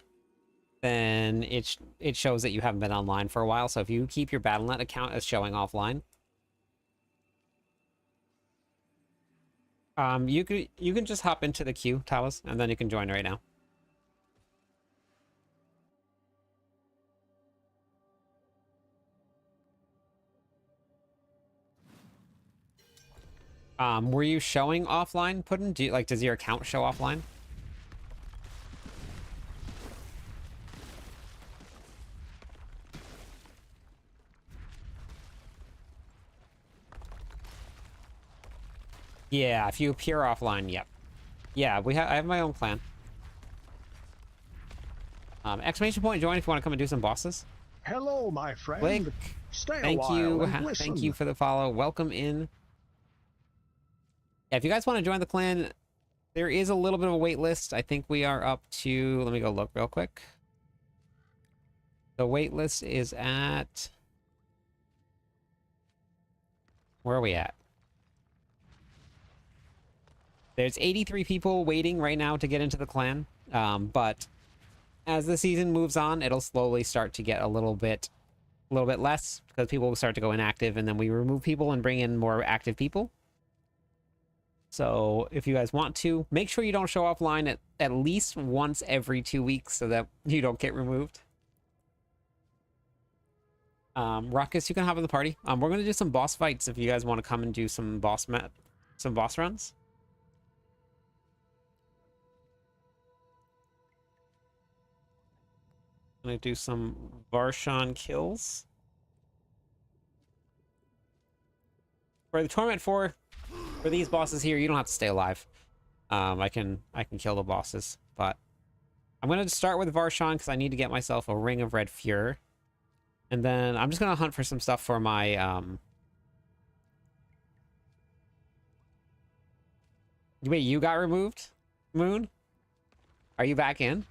then it shows that you haven't been online for a while. So if you keep your Battle.net account as showing offline, you can just hop into the queue, Talis, and then you can join right now. Were you showing offline, Puddin? Does your account show offline? Yeah, if you appear offline, yep. Yeah, I have my own clan. Exclamation point join if you want to come and do some bosses. Hello, my friend. Blake, Stay a thank while you. and listen. Thank you for the follow. Welcome in. Yeah, if you guys want to join the clan, there is a little bit of a wait list. I think we are up to... Let me go look real quick. The wait list is at... Where are we at? There's 83 people waiting right now to get into the clan. But as the season moves on, it'll slowly start to get a little bit less because people will start to go inactive, and then we remove people and bring in more active people. So if you guys want to, make sure you don't show offline at least once every 2 weeks so that you don't get removed. Ruckus, you can hop in the party. We're going to do some boss fights if you guys want to come and do some boss runs. I'm going to do some Varshan kills. For the Torment 4, for these bosses here, you don't have to stay alive. I can kill the bosses, but I'm going to start with Varshan because I need to get myself a Ring of Red Fury. And then I'm just going to hunt for some stuff for my... Wait, you got removed, Moon? Are you back in?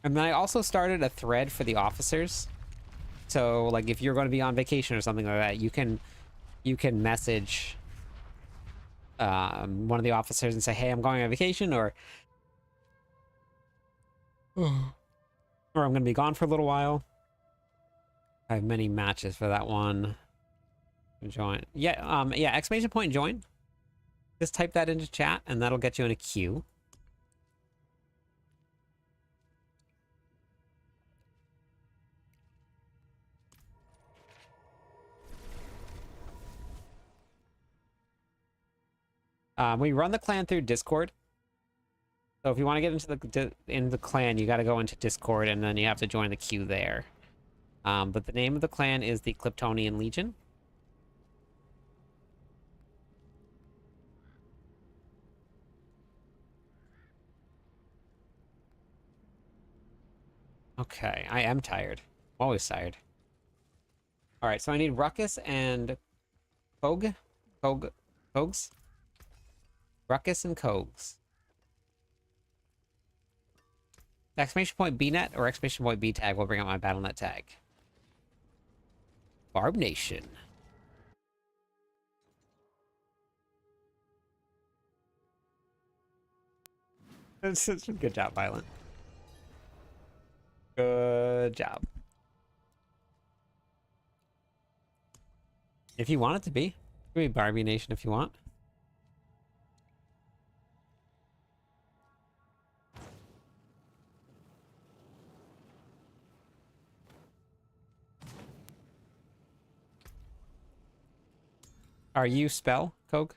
And then I also started a thread for the officers. So, like, if you're going to be on vacation or something like that, you can message one of the officers and say, hey, I'm going on vacation, or I'm going to be gone for a little while. I have many matches for that one. Join. Yeah, exclamation point join. Just type that into chat, and that'll get you in a queue. We run the clan through Discord. So if you want to get into the clan, you got to go into Discord, and then you have to join the queue there. But the name of the clan is the Klyptonian Legion. Okay, I am tired. I'm always tired. All right, so I need Ruckus and Kogs. Ruckus and Kogs. Exclamation point BNet or exclamation point B tag will bring up my Battle.net tag. Barb Nation. Good job, Violent. Good job. If you want it to be. It could be Barbie Nation if you want. Are you spell, Coke?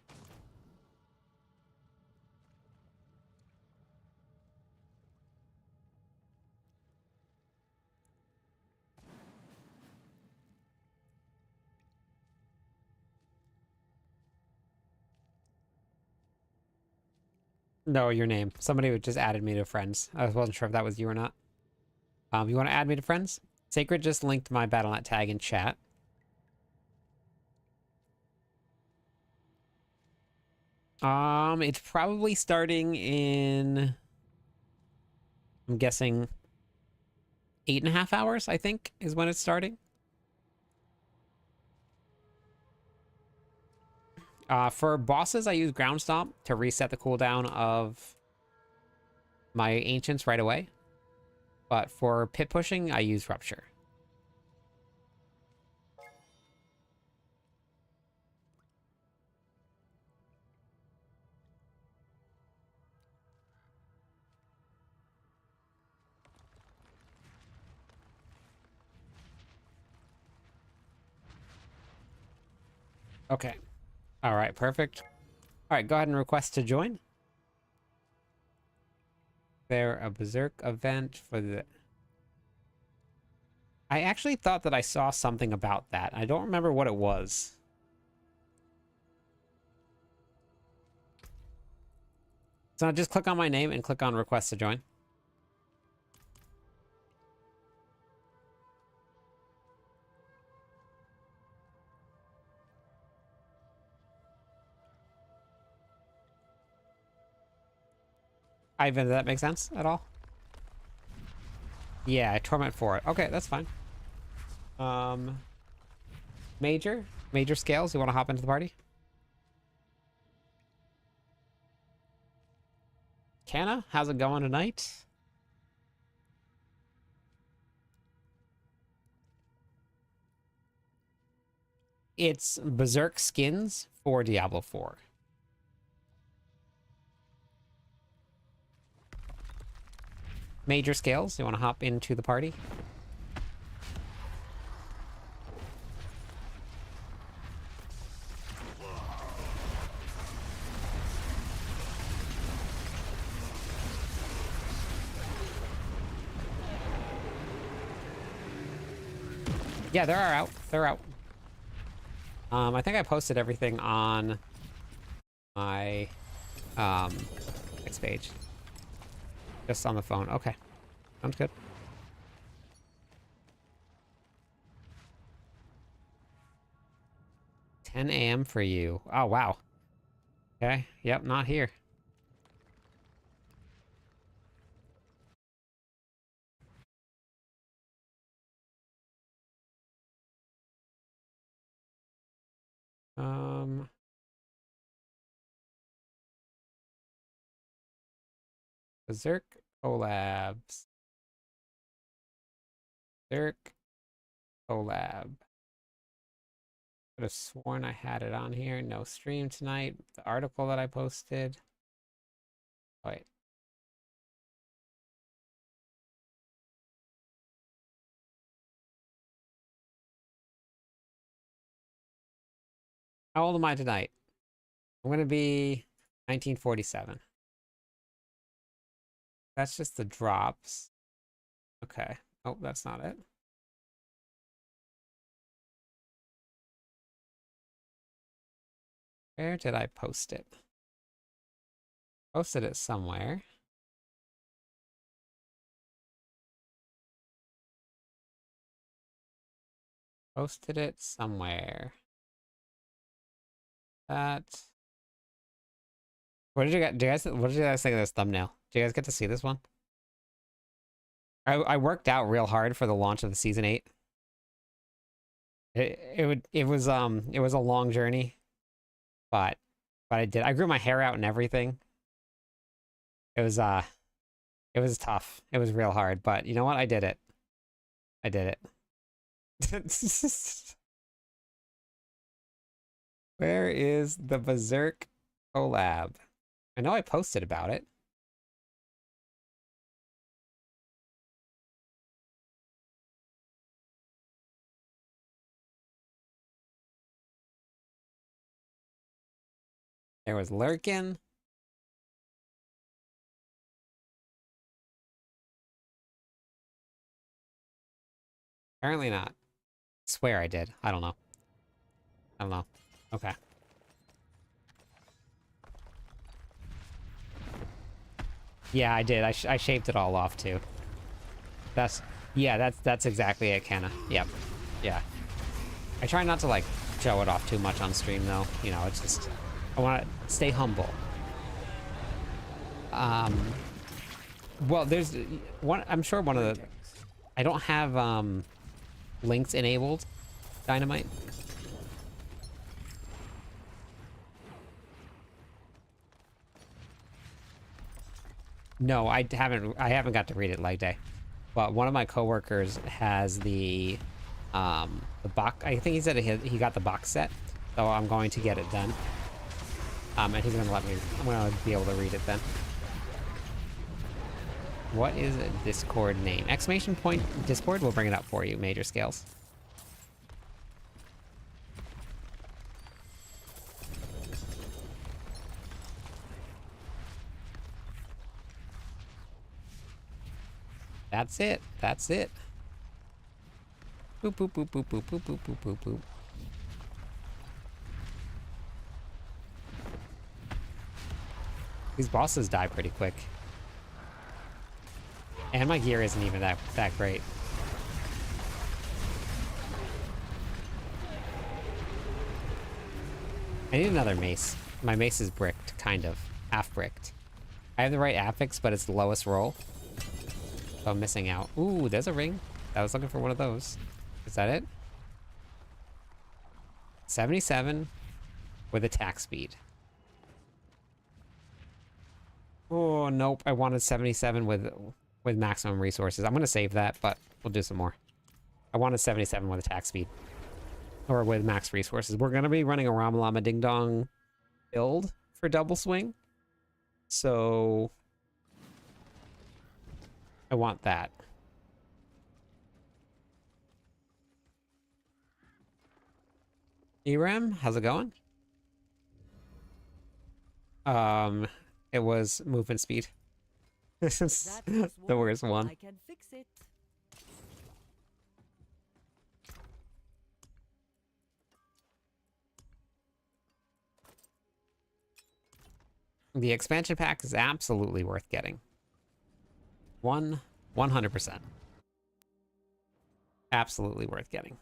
No, your name. Somebody just added me to friends. I wasn't sure if that was you or not. You want to add me to friends? Sacred just linked my Battle.net tag in chat. It's probably starting in... I'm guessing 8.5 hours, I think, is when it's starting. For bosses, I use Ground Stomp to reset the cooldown of my Ancients right away. But for pit pushing, I use Rupture. Okay. All right, perfect. All right, go ahead and request to join. There a Berserk event for the... I actually thought that I saw something about that. I don't remember what it was. So just click on my name and click on request to join. Ivan, does that make sense at all? Yeah, Torment for it. Okay, that's fine. Major scales, you want to hop into the party? Canna, how's it going tonight? It's Berserk skins for Diablo 4. Major scales, you want to hop into the party? Yeah, they're out. They're out. I think I posted everything on my next page. Just on the phone. Okay. Sounds good. $10 a.m. for you. Oh, wow. Okay. Yep, not here. Berserk collabs. Berserk collab. Could have sworn I had it on here. No stream tonight. The article that I posted. Wait. How old am I tonight? I'm gonna be 1947. That's just the drops. Okay. Oh, that's not it. Where did I post it? Posted it somewhere. Posted it somewhere. That. What did you guys? What did you guys think of this thumbnail? Did you guys get to see this one? I worked out real hard for the launch of the season 8. It was a long journey, but I did. I grew my hair out and everything. It was tough. It was real hard, but you know what? I did it. I did it. Where is the Berserk collab? I know I posted about it. There was Lurkin. Apparently not. Swear I did. I don't know. I don't know. Okay. Yeah, I did. I shaved it all off too. That's exactly it, Kenna. Yep. Yeah. I try not to like show it off too much on stream though. You know, it's just I want to stay humble. Well, there's one. I'm sure one of the. I don't have links enabled. Dynamite. No, I haven't got to read it leg day. But one of my coworkers has the box. I think he said he got the box set, so I'm going to get it then. And he's gonna let me. I'm gonna be able to read it then. What is a Discord name? Exclamation point Discord. We'll bring it up for you. Major scales. That's it. That's it. Boop, boop, boop, boop, boop, boop, boop, boop, boop, boop. These bosses die pretty quick. And my gear isn't even that great. I need another mace. My mace is bricked, kind of. Half bricked. I have the right affix, but it's the lowest roll. So I'm missing out. Ooh, there's a ring. I was looking for one of those. Is that it? 77 with attack speed. Oh, nope. I wanted 77 with maximum resources. I'm going to save that, but we'll do some more. I wanted 77 with attack speed. Or with max resources. We're going to be running a Ramalama Ding Dong build for double swing. So I want that. ERAM, how's it going? It was movement speed. This is the worst one. I can fix it. The expansion pack is absolutely worth getting. 100%. Absolutely worth getting.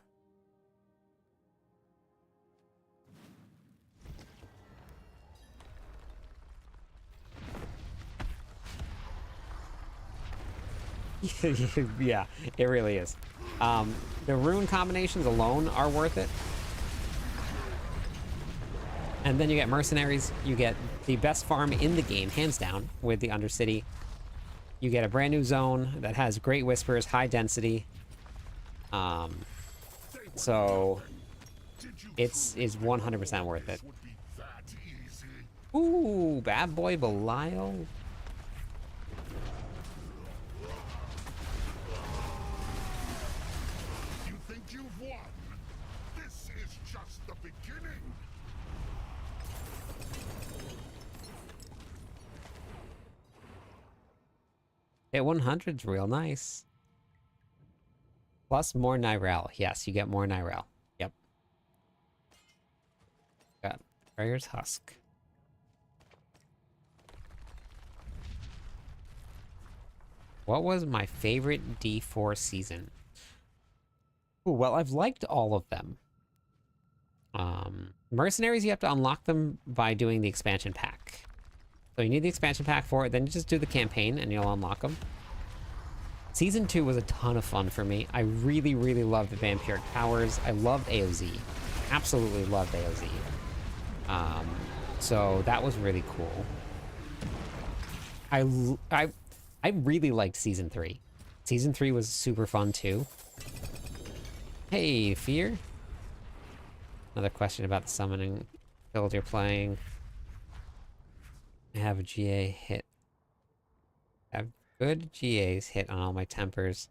Yeah, it really is. The rune combinations alone are worth it. And then you get mercenaries. You get the best farm in the game, hands down, with the Undercity. You get a brand new zone that has great whispers, high density. So it's 100% worth it. Ooh, bad boy Belial. You think you've won? This is just the beginning. Hit 100's real nice. Plus more Nyrel. Yes, you get more Nyrel. Yep. Got Warrior's Husk. What was my favorite D4 season? Ooh, well, I've liked all of them. Mercenaries, you have to unlock them by doing the expansion pack. So you need the expansion pack for it, then you just do the campaign and you'll unlock them. Season 2 was a ton of fun for me. I really, really loved the vampiric powers. I loved AOZ. Absolutely loved AOZ. So that was really cool. I really liked Season 3. Season 3 was super fun too. Hey, Fear. Another question about the summoning build you're playing. I have a GA hit. I have good GAs hit on all my tempers.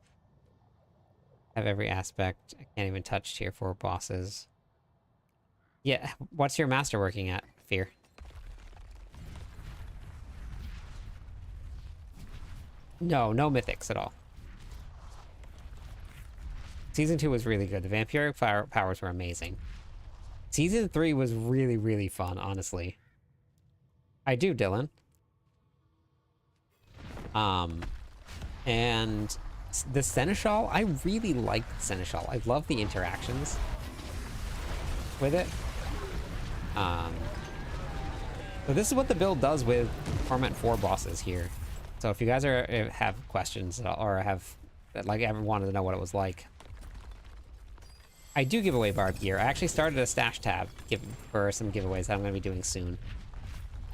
I have every aspect. I can't even touch tier 4 bosses. Yeah, what's your master working at, Fear? No mythics at all. Season 2 was really good. The vampiric powers were amazing. Season 3 was really, really fun, honestly. I do, Dylan. And the Seneschal, I really liked the Seneschal. I love the interactions with it. So this is what the build does with Torment 4 bosses here. So if you guys have questions or have that like ever wanted to know what it was like. I do give away Barb gear. I actually started a stash tab for some giveaways that I'm going to be doing soon.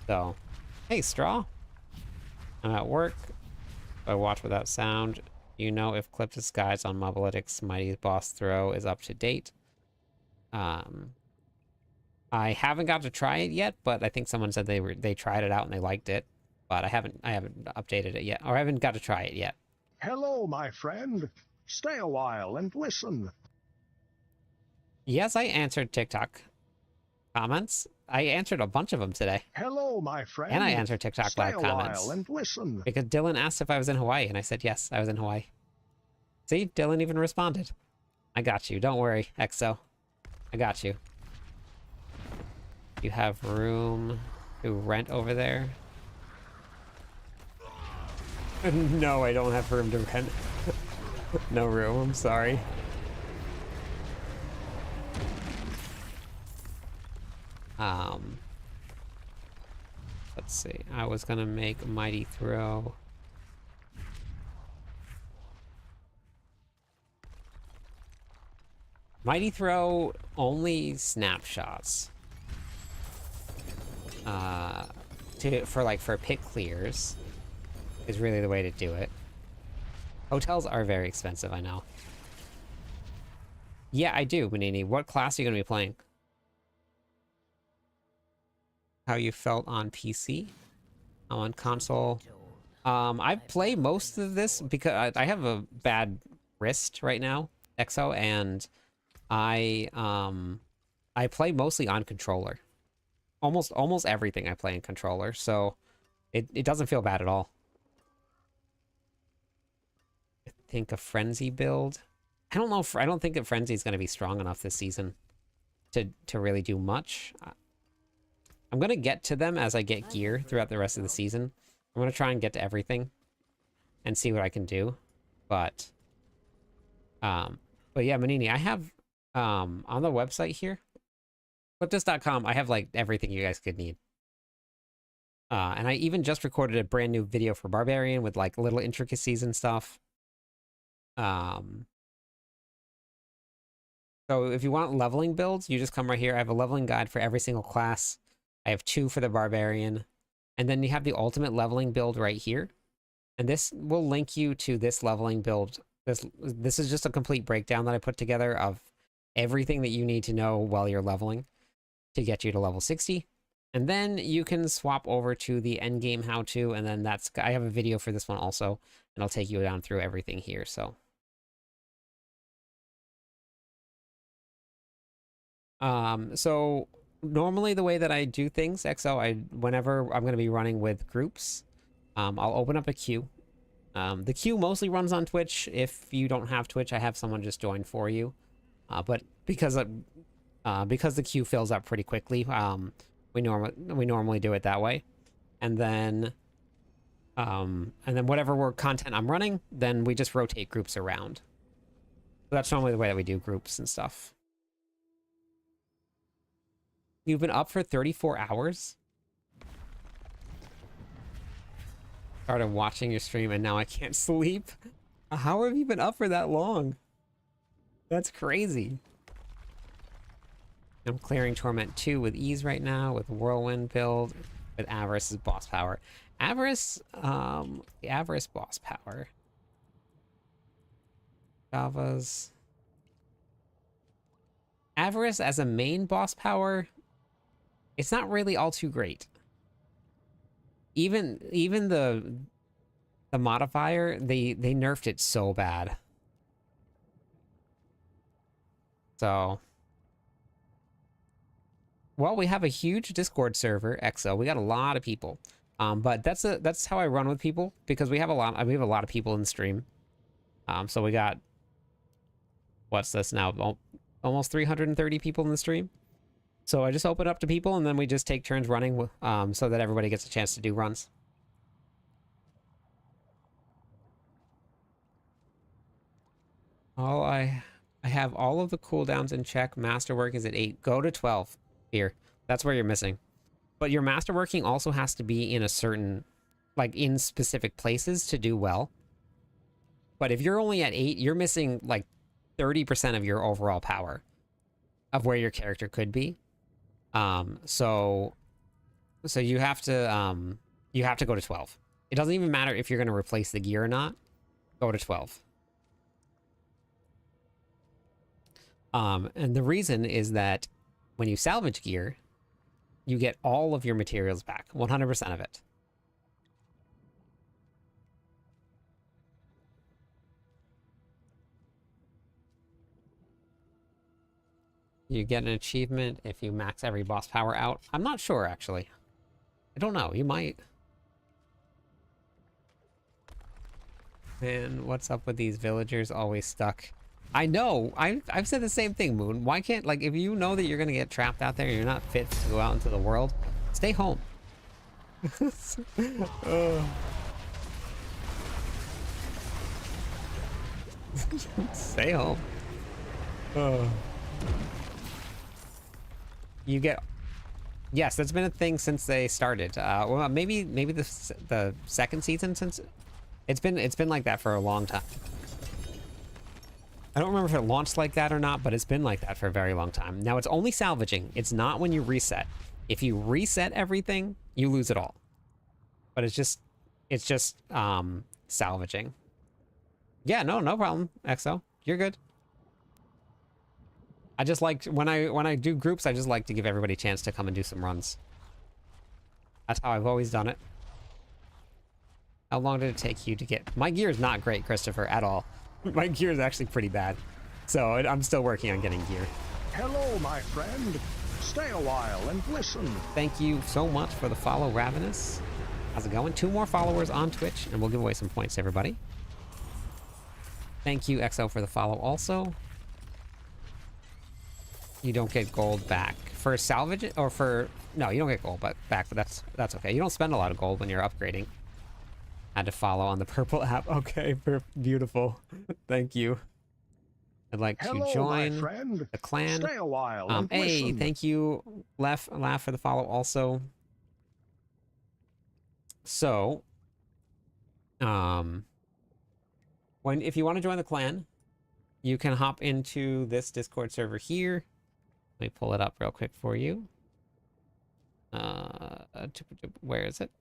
So, hey, Straw. I'm at work. I watch without sound. You know if Clip Disguise on Mobalytics Mighty Boss Throw is up to date. I haven't got to try it yet, but I think someone said they tried it out and they liked it. But I haven't updated it yet, or I haven't got to try it yet. Hello, my friend. Stay a while and listen. Yes, I answered TikTok comments. I answered a bunch of them today. Hello, my friend. And I answered TikTok Stay live a comments. while and listen. Because Dylan asked if I was in Hawaii, and I said yes, I was in Hawaii. See, Dylan even responded. I got you. Don't worry, EXO. I got you. You have room to rent over there? No, I don't have room to rent. No room, I'm sorry. Let's see. I was gonna make Mighty Throw. Mighty Throw only snapshots. For pit clears is really the way to do it. Hotels are very expensive, I know. Yeah, I do, Manini. What class are you gonna be playing? How you felt on PC? I'm on console. I play most of this because I have a bad wrist right now, EXO, and I play mostly on controller. Almost everything I play in controller, so it doesn't feel bad at all. I think a Frenzy build. I don't know if I don't think that Frenzy is going to be strong enough this season to really do much. I'm going to get to them as I get gear throughout the rest of the season. I'm going to try and get to everything and see what I can do. But yeah, Manini, I have on the website here, clipdisc.com, I have like everything you guys could need. And I even just recorded a brand new video for Barbarian with like little intricacies and stuff. So if you want leveling builds, you just come right here. I have a leveling guide for every single class. I have 2 for the Barbarian. And then you have the ultimate leveling build right here. And this will link you to this leveling build. This is just a complete breakdown that I put together of everything that you need to know while you're leveling to get you to level 60. And then you can swap over to the endgame how-to, and then I have a video for this one also, and I'll take you down through everything here, so. So normally the way that I do things, EXO, whenever I'm going to be running with groups, I'll open up a queue. The queue mostly runs on Twitch. If you don't have Twitch, I have someone just join for you. But because the queue fills up pretty quickly, we normally do it that way. And then whatever content I'm running, then we just rotate groups around. So that's normally the way that we do groups and stuff. You've been up for 34 hours? Started watching your stream and now I can't sleep. How have you been up for that long? That's crazy. I'm clearing Torment 2 with ease right now, with Whirlwind build, with Avarice's boss power. Avarice, the Avarice boss power. Java's... Avarice as a main boss power, it's not really all too great. Even the modifier, they nerfed it so bad. So, well, we have a huge Discord server, EXO. We got a lot of people. But that's how I run with people, because we have a lot of people in the stream. So we got, what's this now? Almost 330 people in the stream. So I just open up to people, and then we just take turns running, so that everybody gets a chance to do runs. I have all of the cooldowns in check. Masterwork is at 8. Go to 12 here. That's where you're missing. But your masterworking also has to be in a certain, like in specific places to do well. But if you're only at 8, you're missing like 30% of your overall power of where your character could be. So you have to go to 12. It doesn't even matter if you're going to replace the gear or not. Go to 12. And the reason is that when you salvage gear, you get all of your materials back, 100% of it. You get an achievement if you max every boss power out. I'm not sure, actually. I don't know. You might. Man, what's up with these villagers always stuck? I know. I've said the same thing, Moon. Why can't, like, if you know that you're going to get trapped out there and you're not fit to go out into the world, stay home. Stay home. You get... Yes, that's been a thing since they started. Well, maybe the second season since... It's been like that for a long time. I don't remember if it launched like that or not, but it's been like that for a very long time. Now, it's only salvaging. It's not when you reset. If you reset everything, you lose it all. But it's just salvaging. Yeah, no problem, XO. You're good. I just like when I do groups, I just like to give everybody a chance to come and do some runs. That's how I've always done it. How long did it take you to get... My gear is not great, Christopher, at all. My gear is actually pretty bad. So I'm still working on getting gear. Hello, my friend. Stay a while and listen. Thank you so much for the follow, Ravenous. How's it going? 2 more followers on Twitch, and we'll give away some points to everybody. Thank you, XO, for the follow also. You don't get gold back. For salvage it, or for... No, you don't get gold back, but that's okay. You don't spend a lot of gold when you're upgrading. Had to follow on the purple app. Okay, beautiful. Thank you. I'd like to join the clan. Stay a while and hey, listen. thank you, Laugh for the follow also. So, if you want to join the clan, you can hop into this Discord server here. Let me pull it up real quick for you. Where is it?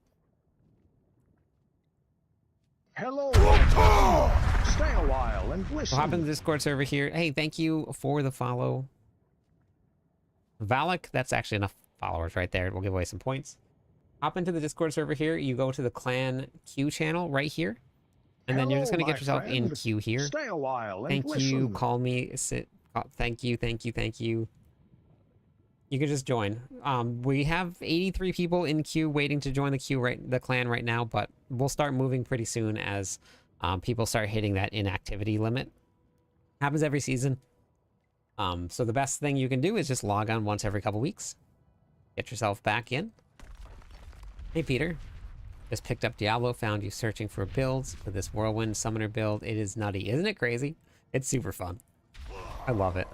Hello. Stay a while and listen. We'll hop in the Discord server here. Hey, thank you for the follow. Valak, that's actually enough followers right there. We'll give away some points. Hop into the Discord server here. You go to the clan queue channel right here. And then you're just going to get yourself in queue here. Stay a while and Thank listen. you. Call me. Thank you. You can just join. We have 83 people in queue waiting to join the clan right now, but we'll start moving pretty soon as people start hitting that inactivity limit. Happens every season. So the best thing you can do is just log on once every couple weeks. Get yourself back in. Hey, Peter. Just picked up Diablo, found you searching for builds for this Whirlwind Summoner build. It is nutty. Isn't it crazy? It's super fun. I love it.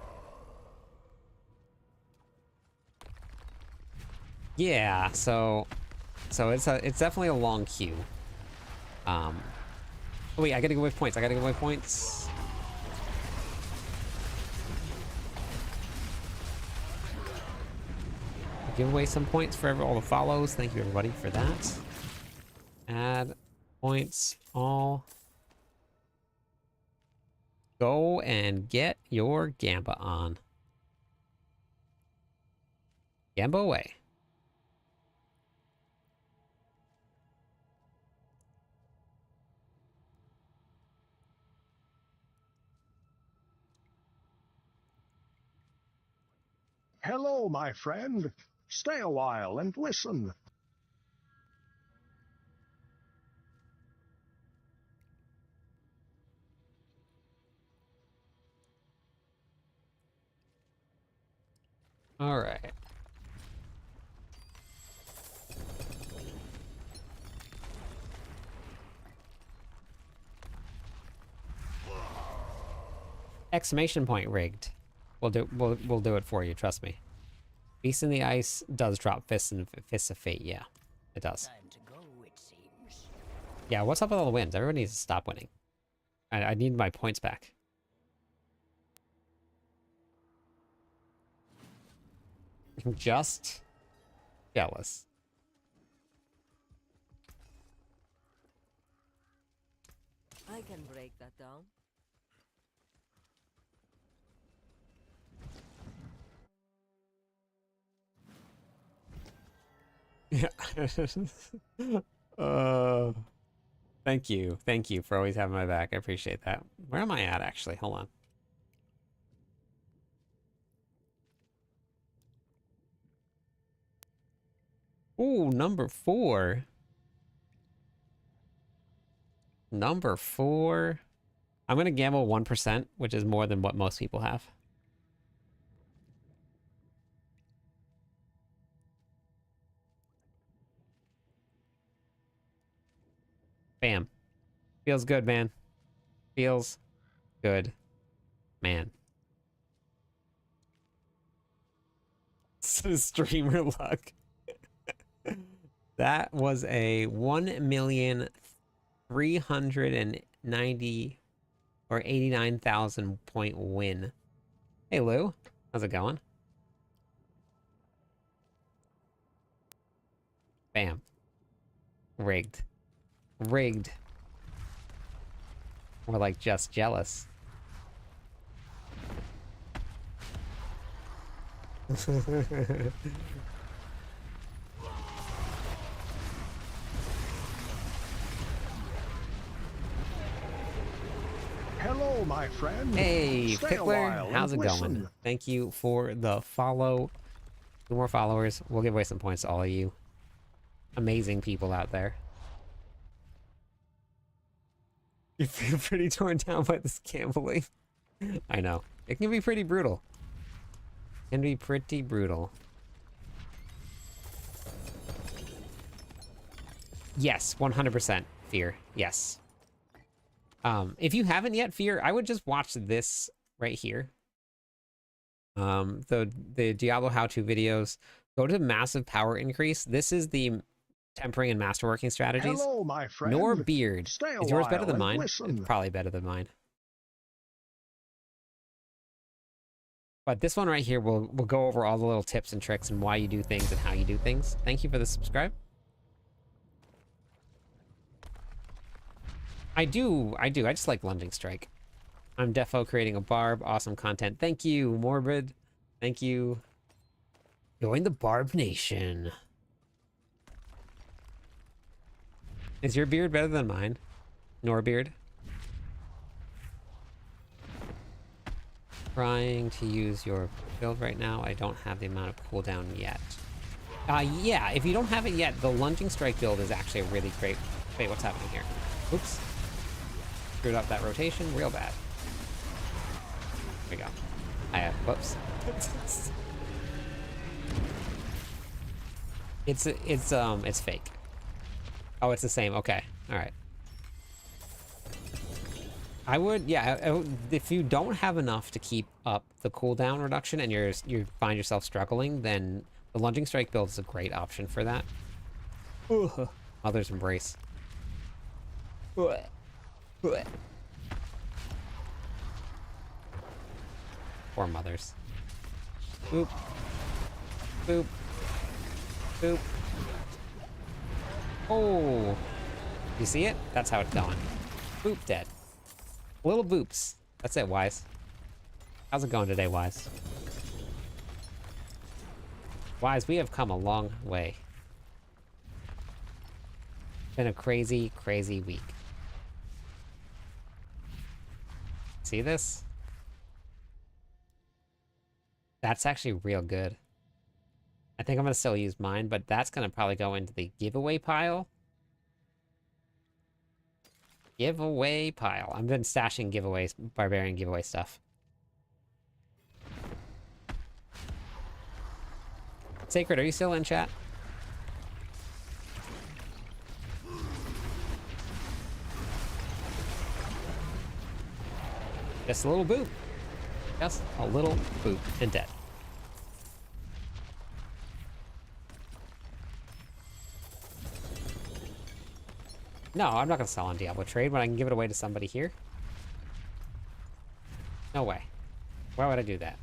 Yeah, so it's definitely a long queue. Oh wait, I gotta give away points. Give away some points for all the follows. Thank you everybody for that. Add points all. Go and get your Gamba on. Gamba away. Hello, my friend. Stay a while and listen. All right. Exclamation point rigged. We'll do it for you, trust me. Beast in the Ice does drop Fists of Fate, yeah. It does. Time to go, it seems. Yeah, what's up with all the wins? Everyone needs to stop winning. I need my points back. I'm just jealous. I can break that down. Yeah. Thank you. Thank you for always having my back. I appreciate that. Where am I at, actually? Hold on. Ooh, number 4. Number 4. I'm going to gamble 1%, which is more than what most people have. Bam. Feels good, man. Feels good, man. Streamer luck. That was a 1,390 or 89,000 point win. Hey Lou, how's it going? Bam. Rigged. Rigged. Or like just jealous. Hello, my friend. Hey, Stay a Pickler, while and how's it going? listen. Thank you for the follow. 2 more followers. We'll give away some points to all of you. Amazing people out there. You feel pretty torn down by this gambling. I know. It can be pretty brutal. It can be pretty brutal. Yes, 100% Fear. Yes. If you haven't yet, Fear, I would just watch this right here. The Diablo how-to videos. Go to massive power increase. This is the tempering and masterworking strategies. Hello, my friend. Nor beard. Stay a Is yours better while than and mine? listen. It's probably better than mine. But this one right here will go over all the little tips and tricks and why you do things and how you do things. Thank you for the subscribe. I do. I just like Lunging Strike. I'm defo creating a barb. Awesome content. Thank you, Morbid. Thank you. Join the Barb Nation. Is your beard better than mine? Norbeard? Trying to use your build right now. I don't have the amount of cooldown yet. Yeah, if you don't have it yet, the Lunging Strike build is actually a really great... Wait, what's happening here? Oops. Screwed up that rotation real bad. There we go. Whoops. It's fake. Oh, it's the same. Okay. All right. I would, yeah, if you don't have enough to keep up the cooldown reduction and you find yourself struggling, then the Lunging Strike build is a great option for that. Ugh. Mother's Embrace. Ugh. Ugh. Poor mothers. Boop. Boop. Boop. Oh. You see it? That's how it's going. Boop, dead. Little boops. That's it, Wise. How's it going today, Wise? Wise, we have come a long way. Been a crazy, crazy week. See this? That's actually real good. I think I'm going to still use mine, but that's going to probably go into the giveaway pile. Giveaway pile. I've been stashing giveaways, Barbarian giveaway stuff. Sacred, are you still in chat? Just a little boop. Just a little boop and dead. No, I'm not going to sell on Diablo Trade, but I can give it away to somebody here. No way. Why would I do that?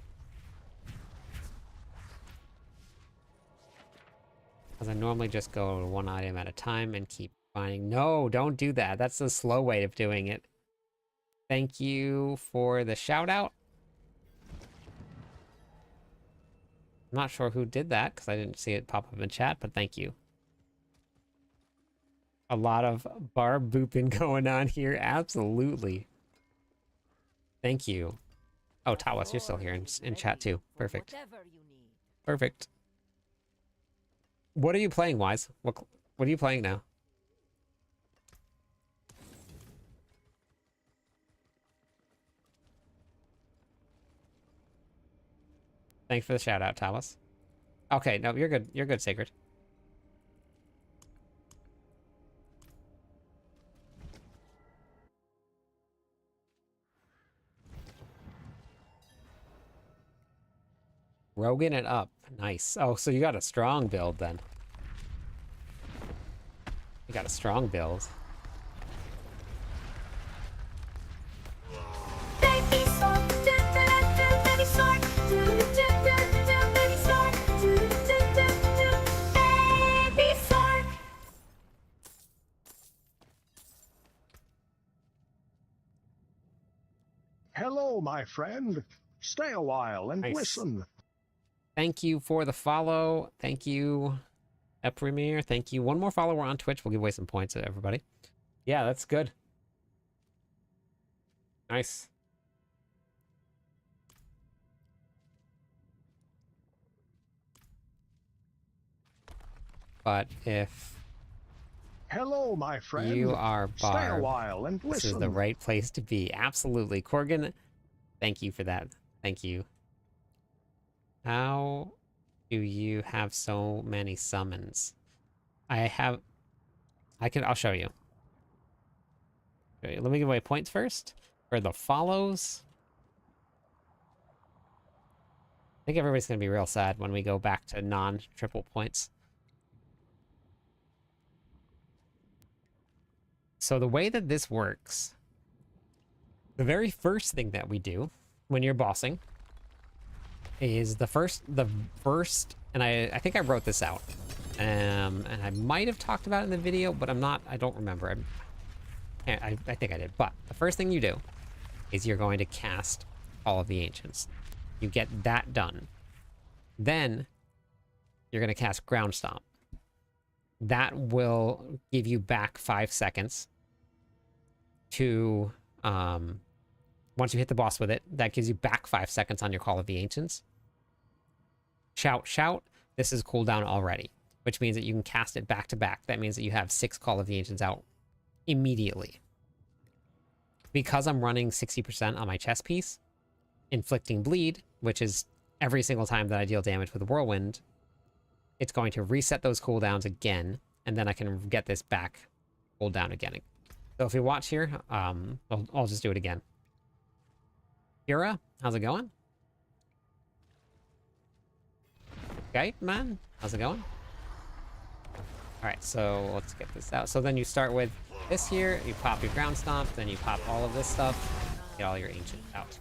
Because I normally just go to one item at a time and keep finding... No, don't do that. That's the slow way of doing it. Thank you for the shout out. I'm not sure who did that because I didn't see it pop up in chat, but thank you. A lot of barb booping going on here. Absolutely. Thank you. Oh, Tawas, you're still here in chat too. Perfect. Perfect. What are you playing, Wise? What are you playing now? Thanks for the shout out, Tawas. Okay, no, you're good. You're good, Sacred. Rogan it up. Nice. Oh, so you got a strong build then. You got a strong build. Baby shark, do do do, baby shark, do do do do, baby shark, do do do do, baby shark. Hello, my friend. Stay a while and Nice. listen. Thank you for the follow. Thank you, Premier. Thank you. One more follower on Twitch. We'll give away some points to everybody. Yeah, that's good. Nice. But if Hello, my friend. you are Stay a Barb, while and this listen. is the right place to be. Absolutely. Corgan, thank you for that. Thank you. How do you have so many summons? I'll show you. Okay, let me give away points first. For the follows. I think everybody's going to be real sad when we go back to non-triple points. So the way that this works, the very first thing that we do when you're bossing is the first, and I think I wrote this out, and I might have talked about it in the video, but I don't remember. I think I did. But the first thing you do is you're going to cast all of the ancients. You get that done. Then you're going to cast Ground Stomp. That will give you back 5 seconds to, once you hit the boss with it, that gives you back 5 seconds on your Call of the Ancients. Shout. This is cooldown already, which means that you can cast it back to back. That means that you have 6 Call of the Ancients out immediately. Because I'm running 60% on my chest piece, inflicting bleed, which is every single time that I deal damage with a whirlwind, it's going to reset those cooldowns again, and then I can get this back cooldown again. So if you watch here, I'll just do it again. Kira, how's it going? Okay, man, how's it going? All right, so let's get this out. So then you start with this here, you pop your Ground Stomp, then you pop all of this stuff, get all your ancients out.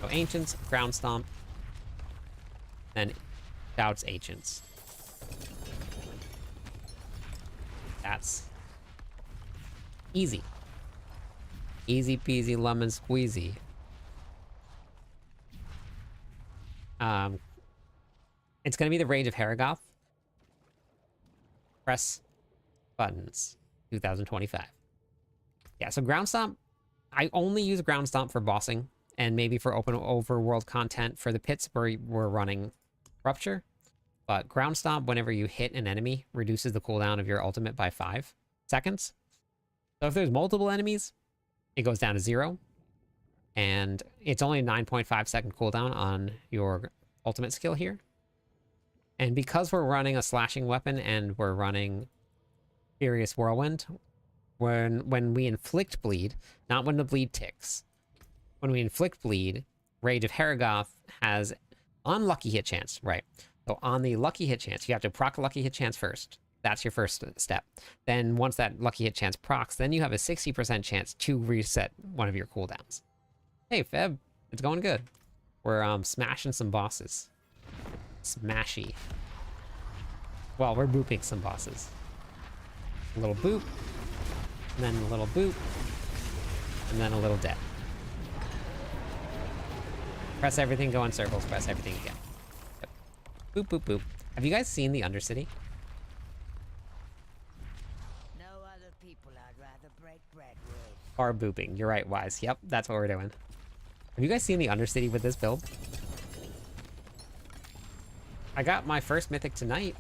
So ancients, Ground Stomp, then shouts ancients. That's easy. Easy peasy lemon squeezy. It's gonna be the Rage of Haragoth. Press buttons. 2025. Yeah, so Ground Stomp, I only use Ground Stomp for bossing and maybe for open overworld content. For the pits where we're running Rupture. But Ground Stomp, whenever you hit an enemy, reduces the cooldown of your ultimate by 5 seconds. So if there's multiple enemies, it goes down to 0. And it's only a 9.5 second cooldown on your ultimate skill here. And because we're running a slashing weapon and we're running Furious Whirlwind, when we inflict bleed, not when the bleed ticks, when we inflict bleed, Rage of Haragoth has unlucky hit chance, right? So on the lucky hit chance, you have to proc lucky hit chance first. That's your first step. Then once that lucky hit chance procs, then you have a 60% chance to reset one of your cooldowns. Hey, Feb, it's going good. We're smashing some bosses. Smashy. Well, we're booping some bosses. A little boop, and then a little boop, and then a little dead. Press everything, go in circles, press everything again. Yep. Boop, boop, boop. Have you guys seen the Undercity? No other people I'd rather break bread with. Bar booping. You're right, Wise. Yep, that's what we're doing. Have you guys seen the Undercity with this build? I got my first mythic tonight,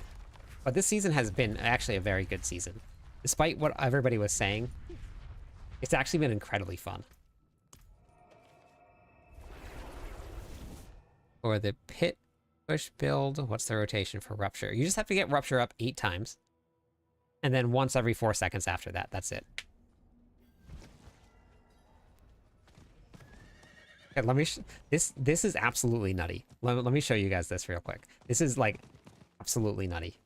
but this season has been actually a very good season. Despite what everybody was saying, it's actually been incredibly fun. For the pit push build, what's the rotation for Rupture? You just have to get Rupture up 8 times. And then once every 4 seconds after that. That's it. Okay, let me... This is absolutely nutty. Let me show you guys this real quick. This is, like, absolutely nutty.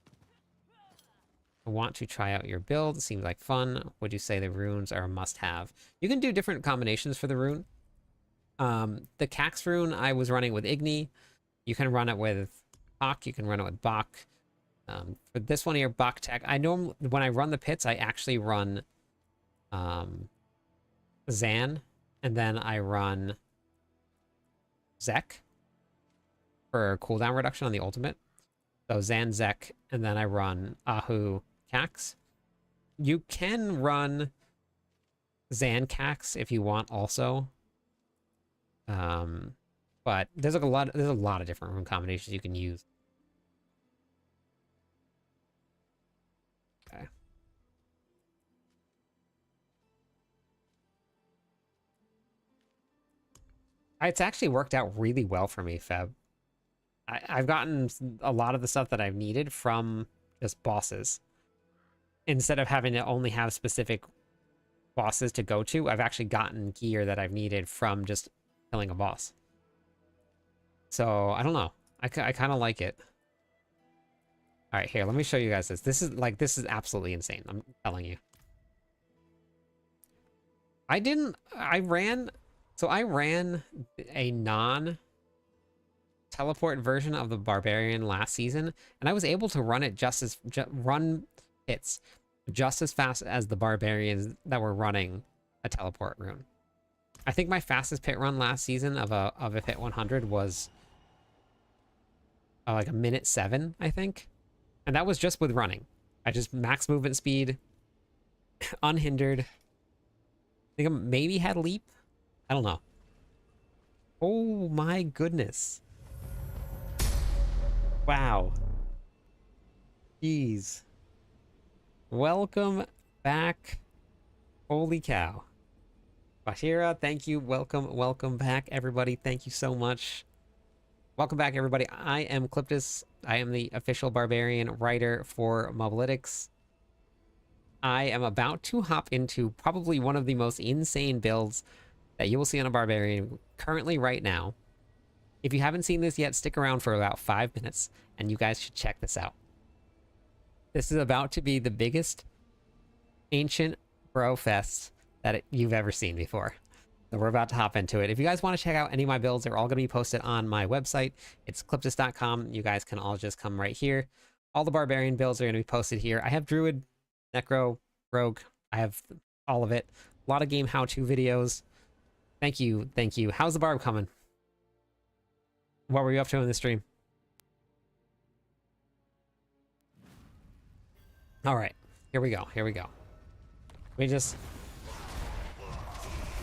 I want to try out your build. It seems like fun. Would you say the runes are a must-have? You can do different combinations for the rune. The Cax rune I was running with Igni. You can run it with Bach. You can run it with Bach. For this one here, Bach Tech. I know when I run the pits, I actually run Zan, and then I run Zek for cooldown reduction on the ultimate. So Zan, Zek, and then I run Ahu Cax. You can run Zan Cax if you want also. But there's like a lot of different rune combinations you can use. Okay. It's actually worked out really well for me, Feb. I've gotten a lot of the stuff that I've needed from just bosses. Instead of having to only have specific bosses to go to, I've actually gotten gear that I've needed from just killing a boss. So, I don't know. I kind of like it. Alright, here, let me show you guys this. This is absolutely insane. I'm telling you. I ran a non-teleport version of the Barbarian last season, and I was able to run it run hits just as fast as the Barbarians that were running a teleport rune. I think my fastest pit run last season of a pit 100 was like a minute 7, I think. And that was just with running. I just max movement speed, unhindered. I think I maybe had leap. I don't know. Oh my goodness. Wow. Jeez. Welcome back. Holy cow. Bashira, thank you. Welcome back, everybody. Thank you so much. Welcome back, everybody. I am Cliptus. I am the official Barbarian writer for Mobalytics. I am about to hop into probably one of the most insane builds that you will see on a Barbarian currently right now. If you haven't seen this yet, stick around for about 5 minutes, and you guys should check this out. This is about to be the biggest ancient bro fest that you've ever seen before. So we're about to hop into it. If you guys want to check out any of my builds, they're all going to be posted on my website. It's cliptus.com. You guys can all just come right here. All the Barbarian builds are going to be posted here. I have Druid, Necro, Rogue. I have all of it. A lot of game how-to videos. Thank you. Thank you. How's the Barb coming? What were you up to in the stream? All right. Here we go. Here we go. We just...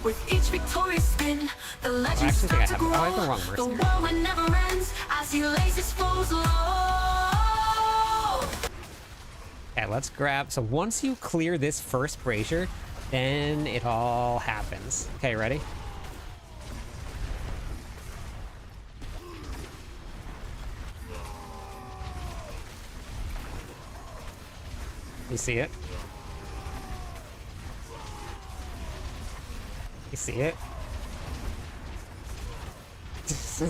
With each victorious spin, the legends actually think I start to have- oh, I have the grow. wrong The mercenary. whirlwind never ends as he lays his foes low. Okay, let's grab... So once you clear this first brazier, then it all happens. Okay, ready? You see it? You see it? This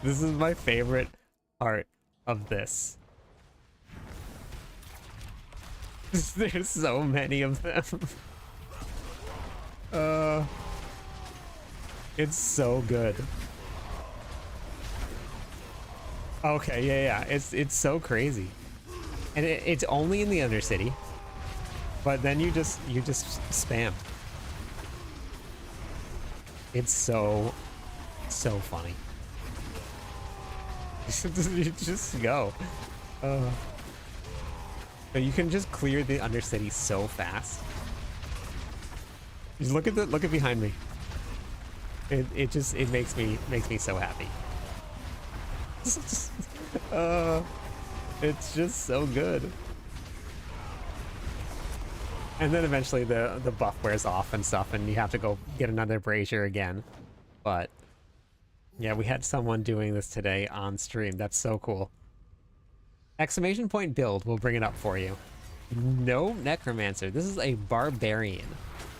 is my favorite part of this. There's so many of them. It's so good. Okay, yeah. It's so crazy. And it's only in the Undercity. But then you just spam. It's so funny. You just go. So you can just clear the Undercity so fast. Just look at behind me. It makes me so happy. It's just so good. And then eventually the buff wears off and stuff, and you have to go get another brazier again. But yeah, we had someone doing this today on stream. That's so cool. Exclamation point build, we'll bring it up for you. No necromancer. This is a barbarian.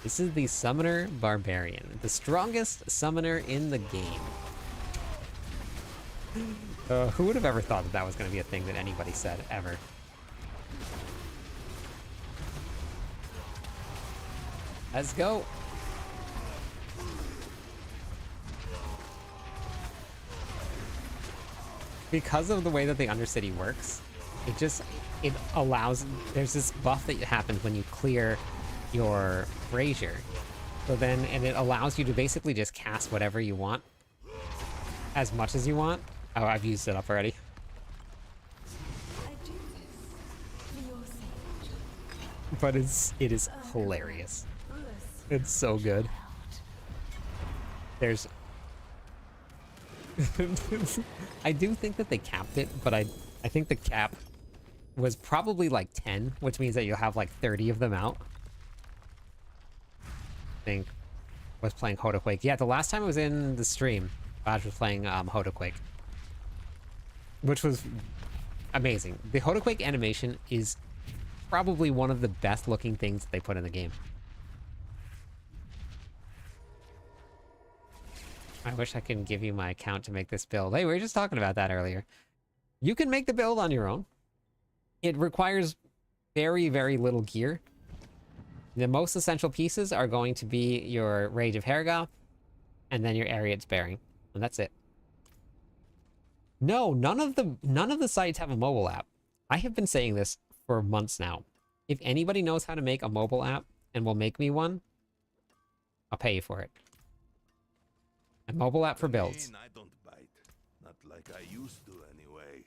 This is the summoner barbarian, the strongest summoner in the game. Who would have ever thought that that was going to be a thing that anybody said ever? Let's go. Because of the way that the Undercity works, it allows, there's this buff that happens when you clear your brazier. So then, and it allows you to basically just cast whatever you want, as much as you want. Oh, I've used it up already. But it is hilarious. It's so good. There's I do think that they capped it, but I think the cap was probably like 10, which means that you'll have like 30 of them out. I think was playing Hodaquake. Yeah, the last time I was in the stream, Badge was playing Hodaquake, which was amazing. The Hodaquake animation is probably one of the best looking things that they put in the game. I wish I could give you my account to make this build. Hey, we were just talking about that earlier. You can make the build on your own. It requires very, very little gear. The most essential pieces are going to be your Rage of Hergoth, and then your Ariad's Bearing, and that's it. No, none of the sites have a mobile app. I have been saying this for months now. If anybody knows how to make a mobile app and will make me one, I'll pay you for it. A mobile app for builds. I don't bite. Not like I used to anyway.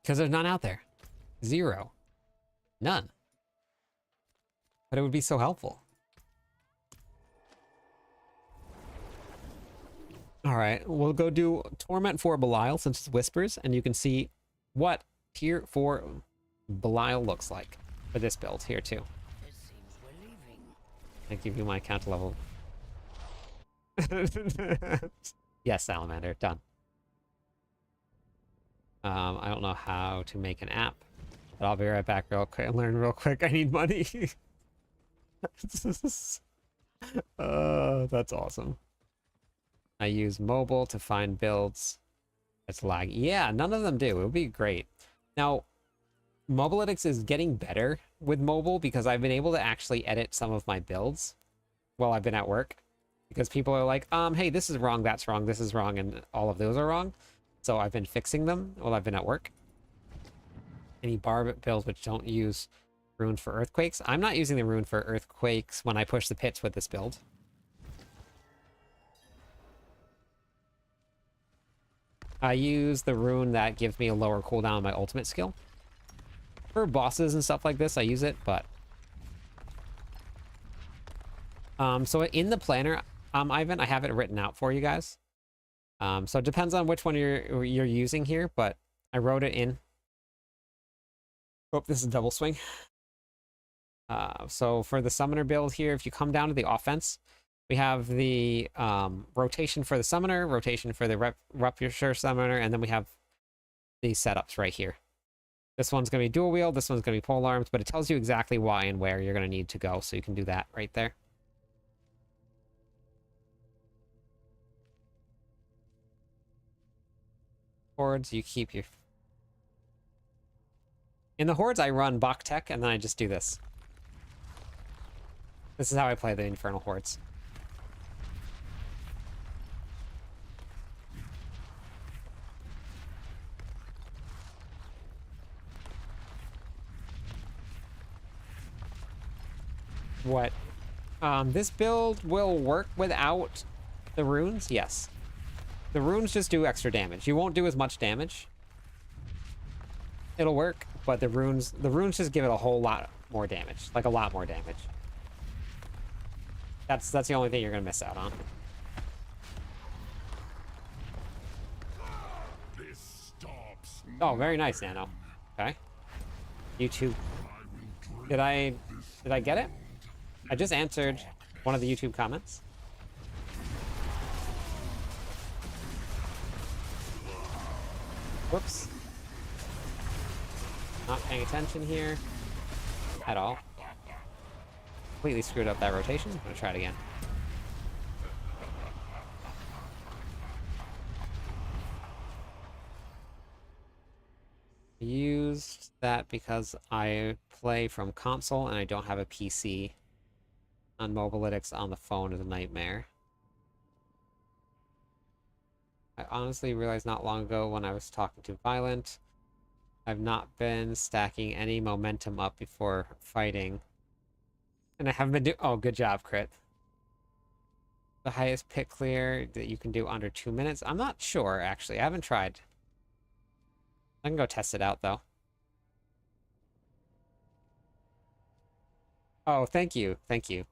Because there's none out there. Zero. None. But it would be so helpful. Alright, we'll go do Torment for Belial since it's Whispers, and you can see what Tier 4 Belial looks like for this build here too. It seems we're leaving. I give you my account level. Yes, Salamander, done. I don't know how to make an app, but I'll be right back real quick and learn real quick. I need money. That's awesome. I use mobile to find builds. It's lag. Yeah, none of them do. It would be great. Now, Mobilytics is getting better with mobile because I've been able to actually edit some of my builds while I've been at work. Because people are like, hey, this is wrong, that's wrong, this is wrong, and all of those are wrong. So I've been fixing them while I've been at work. Any barb builds which don't use Rune for Earthquakes. I'm not using the Rune for Earthquakes when I push the pits with this build. I use the rune that gives me a lower cooldown on my ultimate skill. For bosses and stuff like this, I use it, but... so in the planner, Ivan, I have it written out for you guys. So it depends on which one you're using here, but I wrote it in. Oh, this is double swing. So for the summoner build here, if you come down to the offense, we have the rotation for the summoner, rotation for the Rupture summoner, and then we have these setups right here. This one's going to be dual wield, this one's going to be pole arms, but it tells you exactly why and where you're going to need to go, so you can do that right there. Hordes, you keep your... In the Hordes, I run Bach Tech, and then I just do this. This is how I play the Infernal Hordes. What? This build will work without the runes? Yes. The runes just do extra damage. You won't do as much damage. It'll work, but the runes just give it a whole lot more damage. Like a lot more damage. That's the only thing you're gonna miss out on. Oh, very nice, Nano. Okay. YouTube. Did I get it? I just answered one of the YouTube comments. Whoops. Not paying attention here at all. Completely screwed up that rotation. I'm gonna try it again. I used that because I play from console and I don't have a PC. On Mobalytics on the phone is a nightmare. I honestly realized not long ago when I was talking to Violent, I've not been stacking any momentum up before fighting. And I haven't been doing... Oh, good job, Crit. The highest pit clear that you can do under 2 minutes? I'm not sure, actually. I haven't tried. I can go test it out, though. Oh, thank you. Thank you.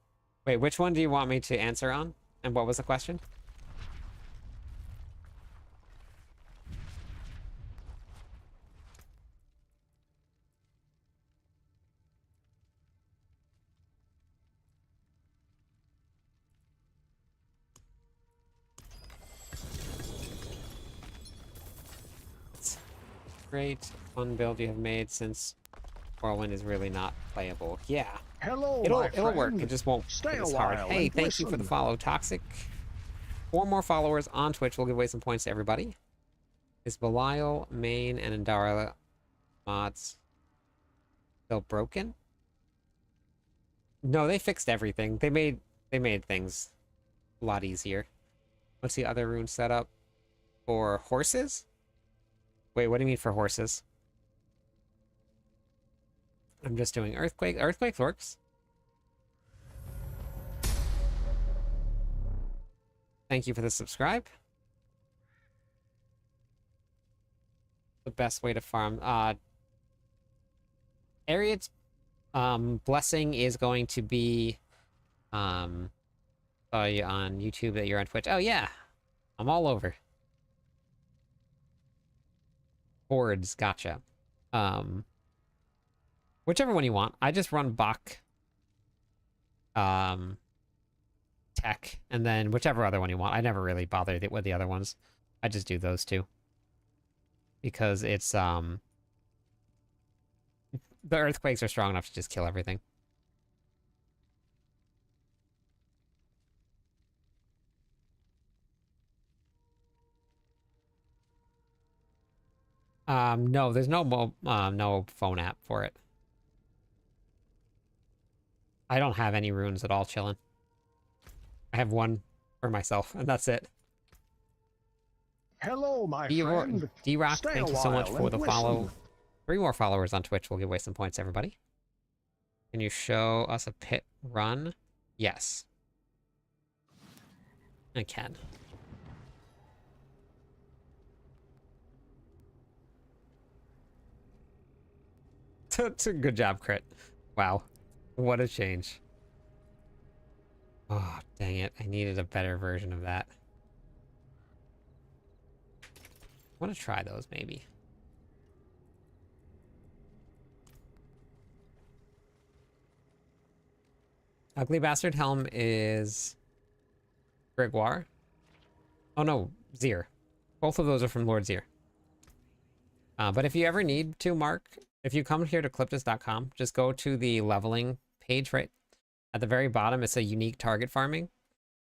Wait, which one do you want me to answer on? And what was the question? Great fun build you have made since Whirlwind is really not playable. Yeah. Hello, It'll my friend. work. It just won't Stay be a as hard. while Hey, and thank you for the listen. follow, Toxic. 4 more followers on Twitch will give away some points to everybody. Is Belial, Main, and Indara mods still broken? No, they fixed everything. They made things a lot easier. What's the other rune setup? For horses? Wait, what do you mean for horses? I'm just doing Earthquake. Earthquake works. Thank you for the subscribe. The best way to farm. Ariad's blessing is going to be saw you on YouTube that you're on Twitch. Oh yeah. I'm all over. Hordes, gotcha. Whichever one you want. I just run Bach Tech, and then whichever other one you want. I never really bother with the other ones. I just do those two. Because it's the earthquakes are strong enough to just kill everything. No, there's no no phone app for it. I don't have any runes at all chilling. I have one for myself, and that's it. Hello, my friend. D-Rock, Stay thank a you so much while for and the listen. follow. 3 more followers on Twitch will give away some points, everybody. Can you show us a pit run? Yes. I can. Good job, Crit. Wow. What a change. Oh, dang it. I needed a better version of that. I want to try those, maybe. Ugly Bastard Helm is Gregoire. Oh no, Zir. Both of those are from Lord Zir. But if you ever need to, Mark, if you come here to cliptus.com, just go to the leveling page right at the very bottom. It's a unique target farming.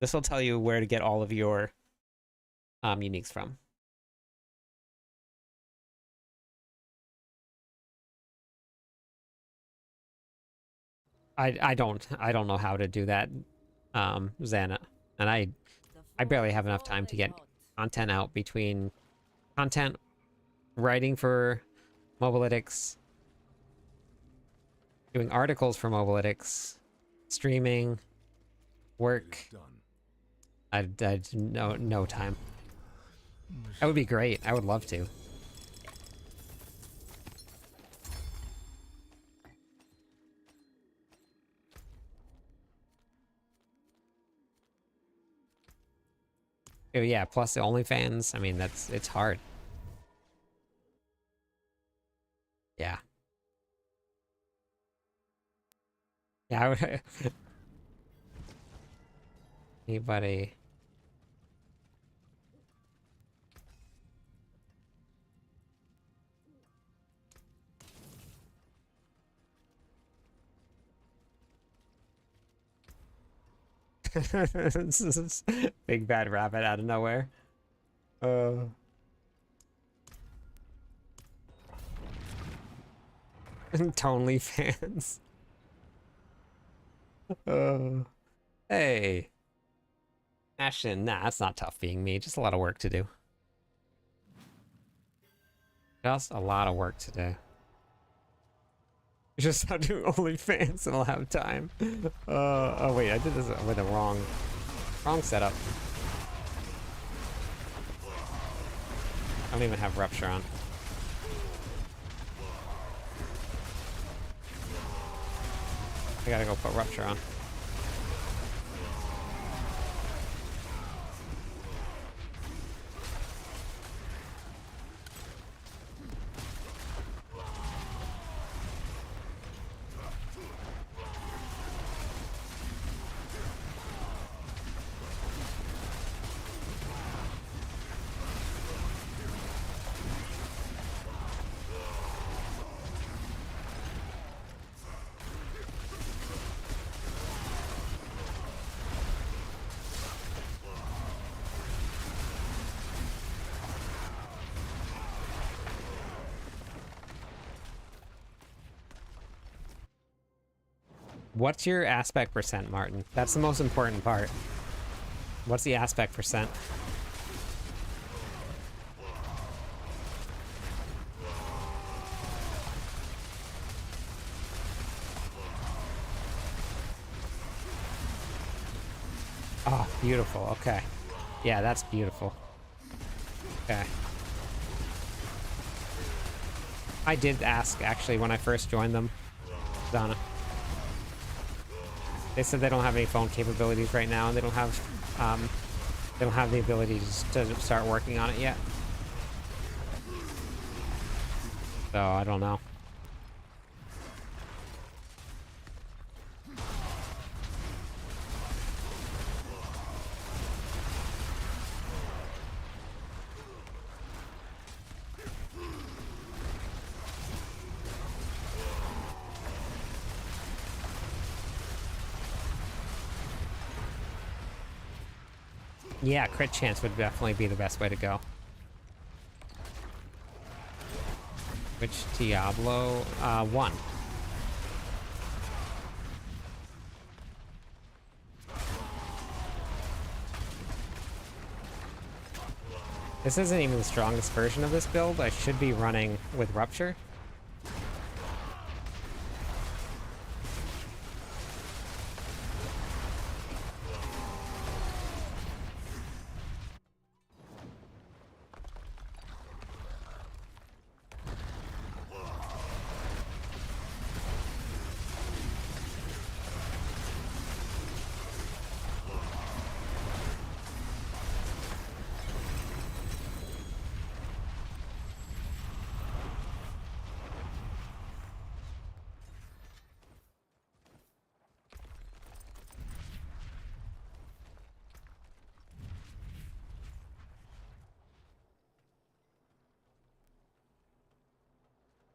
This will tell you where to get all of your uniques from. I don't know how to do that, Xana, and I barely have enough time to get content out between content, writing for Mobalytics, doing articles for Mobalytics, streaming, work. I no time. That would be great. I would love to. Oh yeah, plus the OnlyFans. I mean, it's hard. Yeah. Yeah, I would, anybody. This is big bad rabbit out of nowhere. Tonely fans. Hey. Ashton, nah, it's not tough being me. Just a lot of work to do. Just a lot of work to do. Just not doing OnlyFans and I'll have time. Oh wait, I did this with the wrong setup. I don't even have Rupture on. I gotta go put Rupture on. What's your aspect percent, Martin? That's the most important part. What's the aspect percent? Oh, beautiful. Okay. Yeah, that's beautiful. Okay. I did ask, actually, when I first joined them, Donna. They said they don't have any phone capabilities right now, and they don't have the ability to start working on it yet. So I don't know. Yeah, crit chance would definitely be the best way to go. Which Diablo? 1. This isn't even the strongest version of this build. I should be running with Rupture.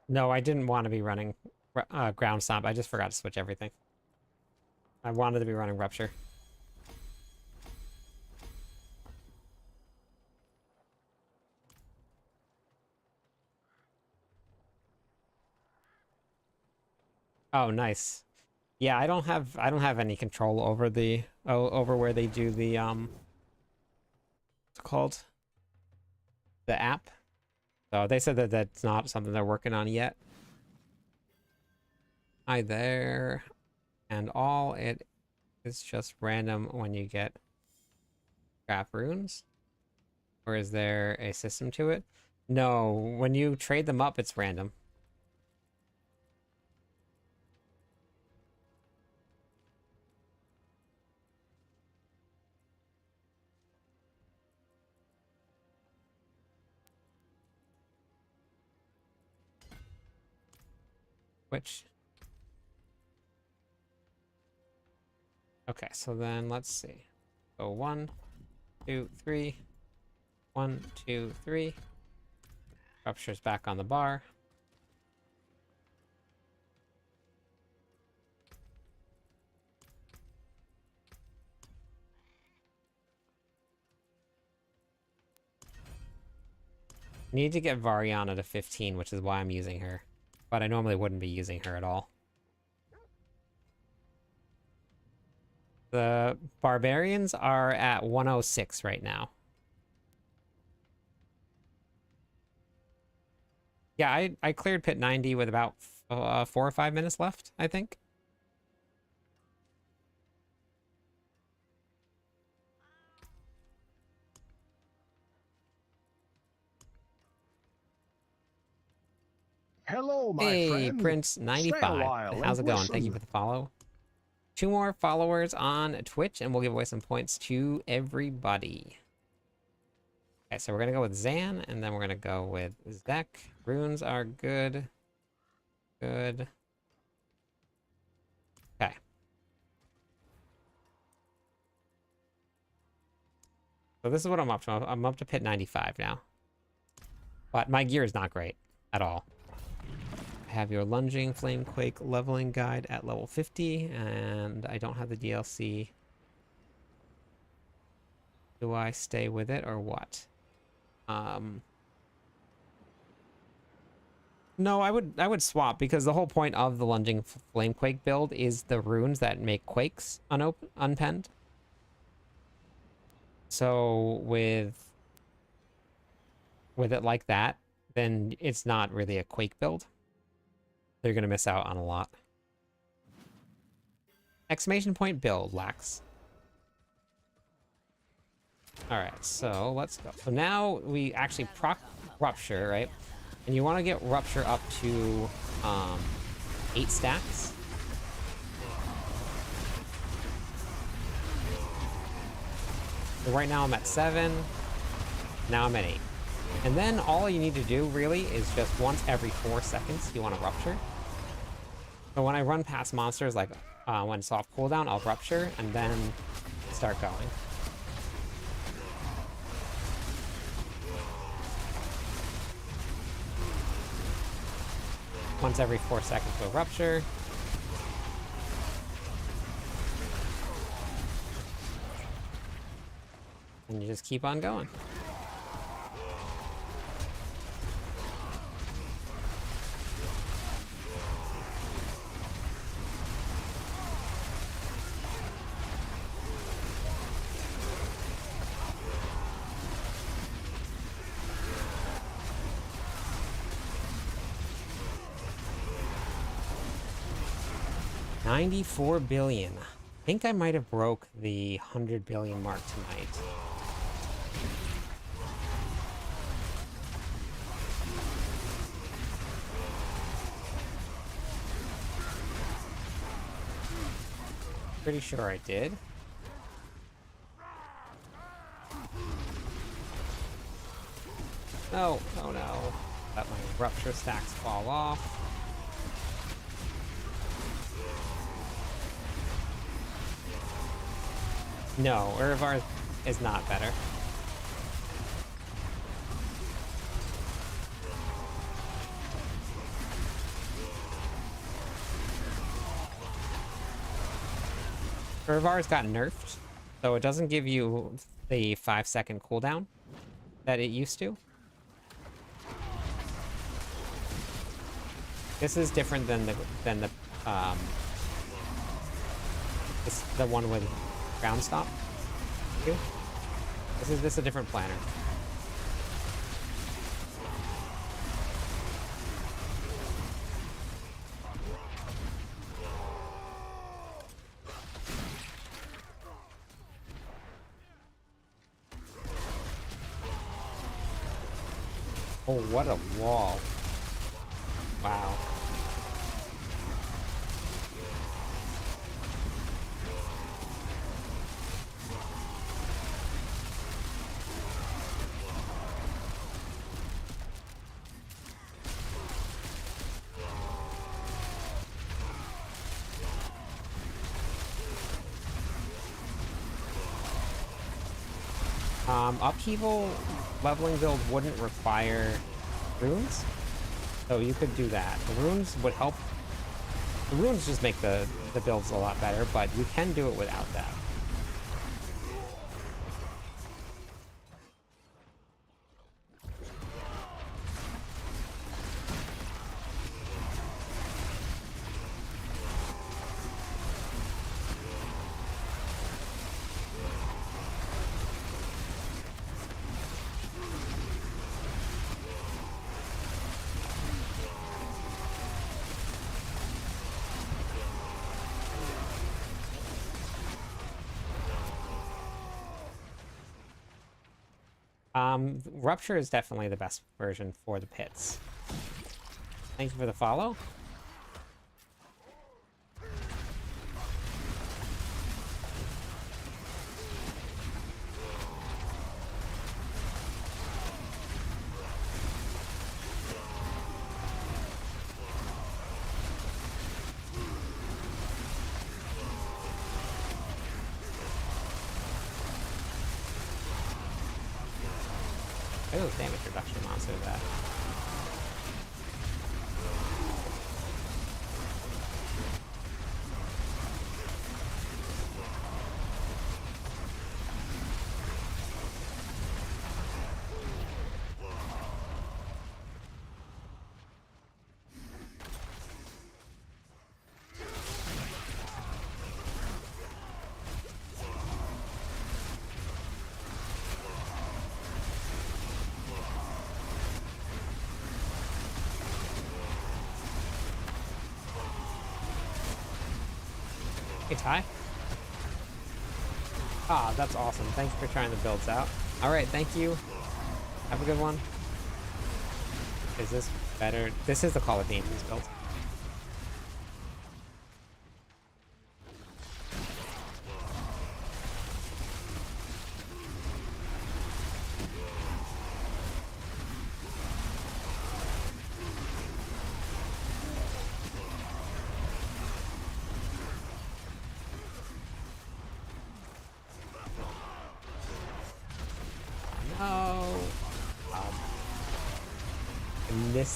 No, I didn't want to be running ground stomp. I just forgot to switch everything. I wanted to be running Rupture. Oh, nice. Yeah, I don't have any control over the over where they do the what's it called? The app. So they said that that's not something they're working on yet. Hi there. And all it is just random when you get scrap runes? Or is there a system to it? No, when you trade them up, it's random. Which... Okay, so then let's see. So 1, 2, 3. 1, 2, 3. Rupture's back on the bar. Need to get Variana to 15, which is why I'm using her. But I normally wouldn't be using her at all. The Barbarians are at 106 right now. Yeah, I cleared pit 90 with about 4 or 5 minutes left, I think. Hello, my Hey, friend. Stay a Prince95. while How's it and going? Thank you listen. for the follow. 2 more followers on Twitch, and we'll give away some points to everybody. Okay, so we're going to go with Zan, and then we're going to go with Zek. Runes are good. Good. Okay. So this is what I'm up to. I'm up to pit 95 now. But my gear is not great at all. I have your lunging flamequake leveling guide at level 50, and I don't have the DLC. Do I stay with it or what? No, I would swap, because the whole point of the lunging flamequake build is the runes that make quakes unpenned. So with it like that, then it's not really a quake build. They're gonna miss out on a lot. Exclamation point build, Lax. Alright, so let's go. So now we actually proc Rupture, right? And you want to get Rupture up to 8 stacks. So right now I'm at 7. Now I'm at 8. And then all you need to do really is just once every 4 seconds you want to Rupture. So when I run past monsters, like when it's off cooldown, I'll Rupture and then start going. Once every 4 seconds we'll Rupture. And you just keep on going. $94 billion. I think I might have broke the 100 billion mark tonight. Pretty sure I did. No, oh no. Let my Rupture stacks fall off. No, Urvar is not better. Urvar's got nerfed, so it doesn't give you the 5-second cooldown that it used to. This is different than the This the one with ground stop. Too. This is a different planner. Oh, what a wall. Wow. Upheaval leveling build wouldn't require runes, so you could do that. The runes would help. The runes just make the builds a lot better, but you can do it without that. Rupture is definitely the best version for the pits. Thank you for the follow. Oh, damage reduction monster that. Hey, Ty. Ah, that's awesome. Thanks for trying the builds out. Alright, thank you. Have a good one. Is this better? This is the Call of Demons build.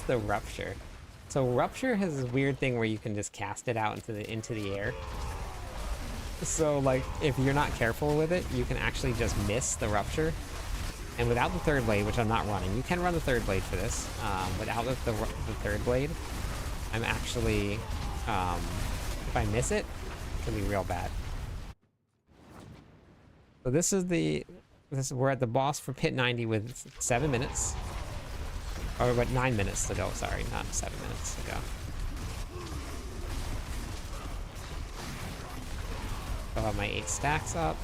The Rupture. So Rupture has this weird thing where you can just cast it out into the air. So like if you're not careful with it, you can actually just miss the Rupture. And without the third blade, which I'm not running, you can run the third blade for this. Without the third blade, I'm actually if I miss it, it can be real bad. So we're at the boss for pit 90 with 7 minutes. Or what, 9 minutes to go, sorry, not 7 minutes to go. I'll have my 8 stacks up.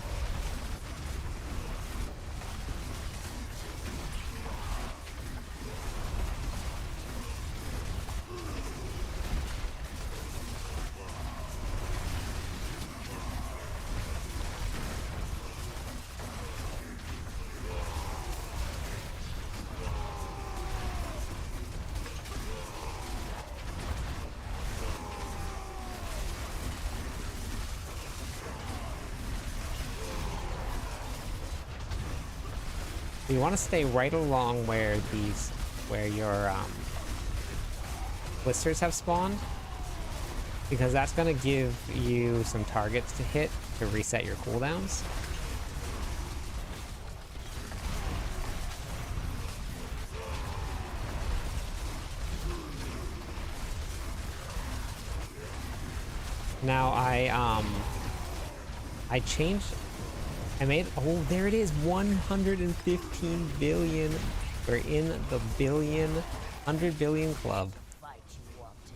You want to stay right along where your blisters have spawned, because that's going to give you some targets to hit to reset your cooldowns. Now I changed. I made. Oh, there it is. 115 billion. We're in the 100 billion club. Fight you want to.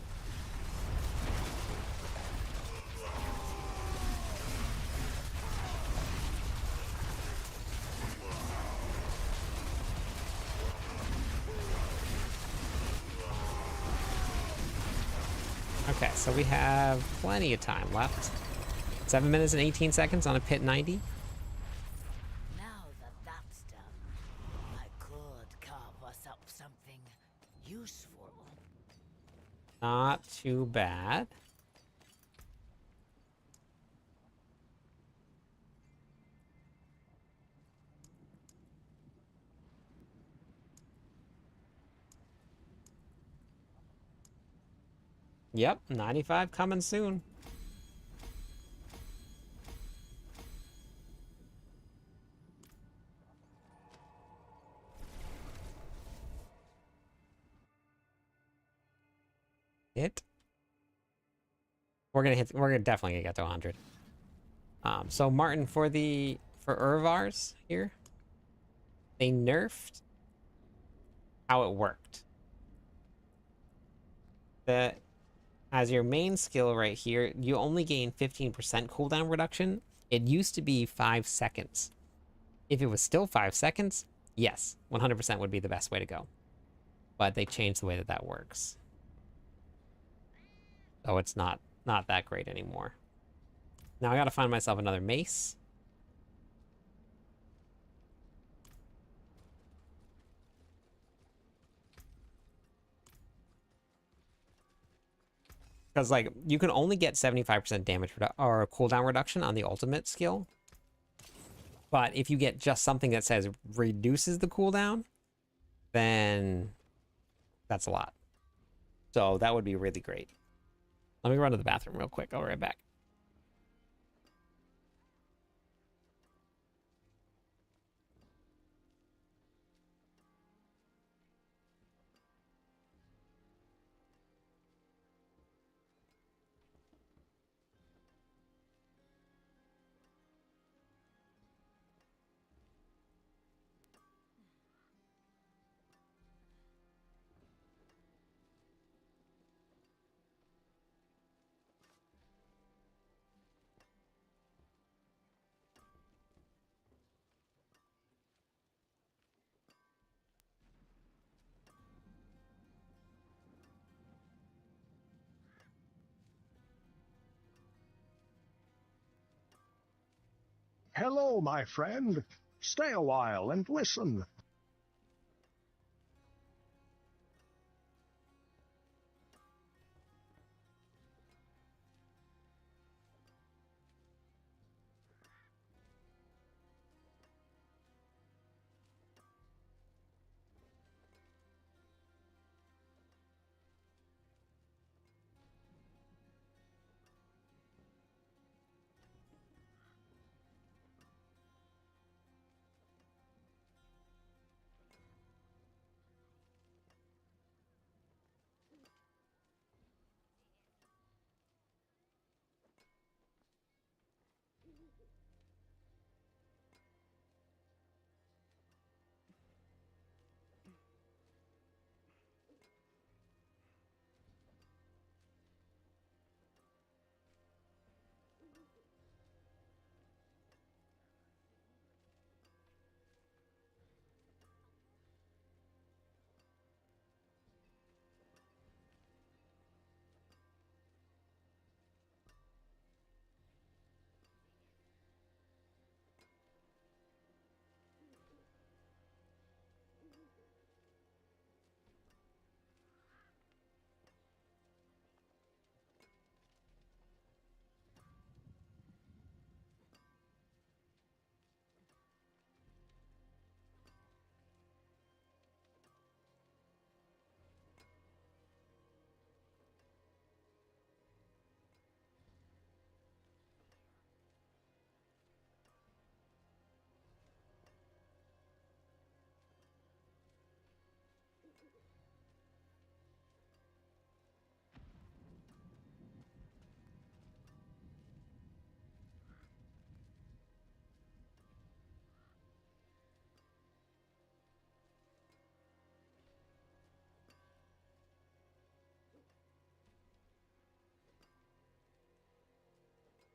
Okay, so we have plenty of time left. 7 minutes and 18 seconds on a pit 90. Now that that's done, I could carve us up something useful. Not too bad. Yep, 95 coming soon. Hit. We're gonna definitely get to 100. So Martin, for Irvars here, they nerfed how it worked. As your main skill right here, you only gain 15% cooldown reduction. It used to be 5 seconds. If it was still 5 seconds, yes, 100% would be the best way to go. But they changed the way that that works. So it's not that great anymore. Now I gotta find myself another mace. Because, like, you can only get 75% damage or cooldown reduction on the ultimate skill. But if you get just something that says reduces the cooldown, then that's a lot. So that would be really great. Let me run to the bathroom real quick. I'll be right back. Hello, my friend. Stay a while and listen.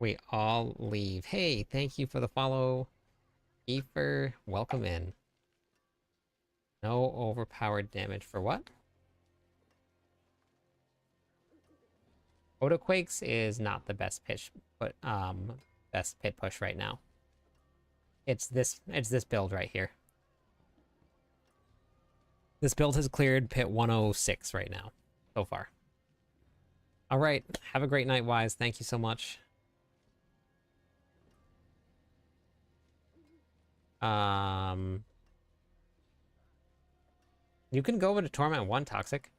we all leave. Hey, thank you for the follow. Kiefer, welcome in. No overpowered damage for what? Otoquakes is not the best pitch, but best pit push right now. It's this build right here. This build has cleared pit 106 right now, so far. All right, have a great night, Wise. Thank you so much. You can go over to Torment 1, Toxic.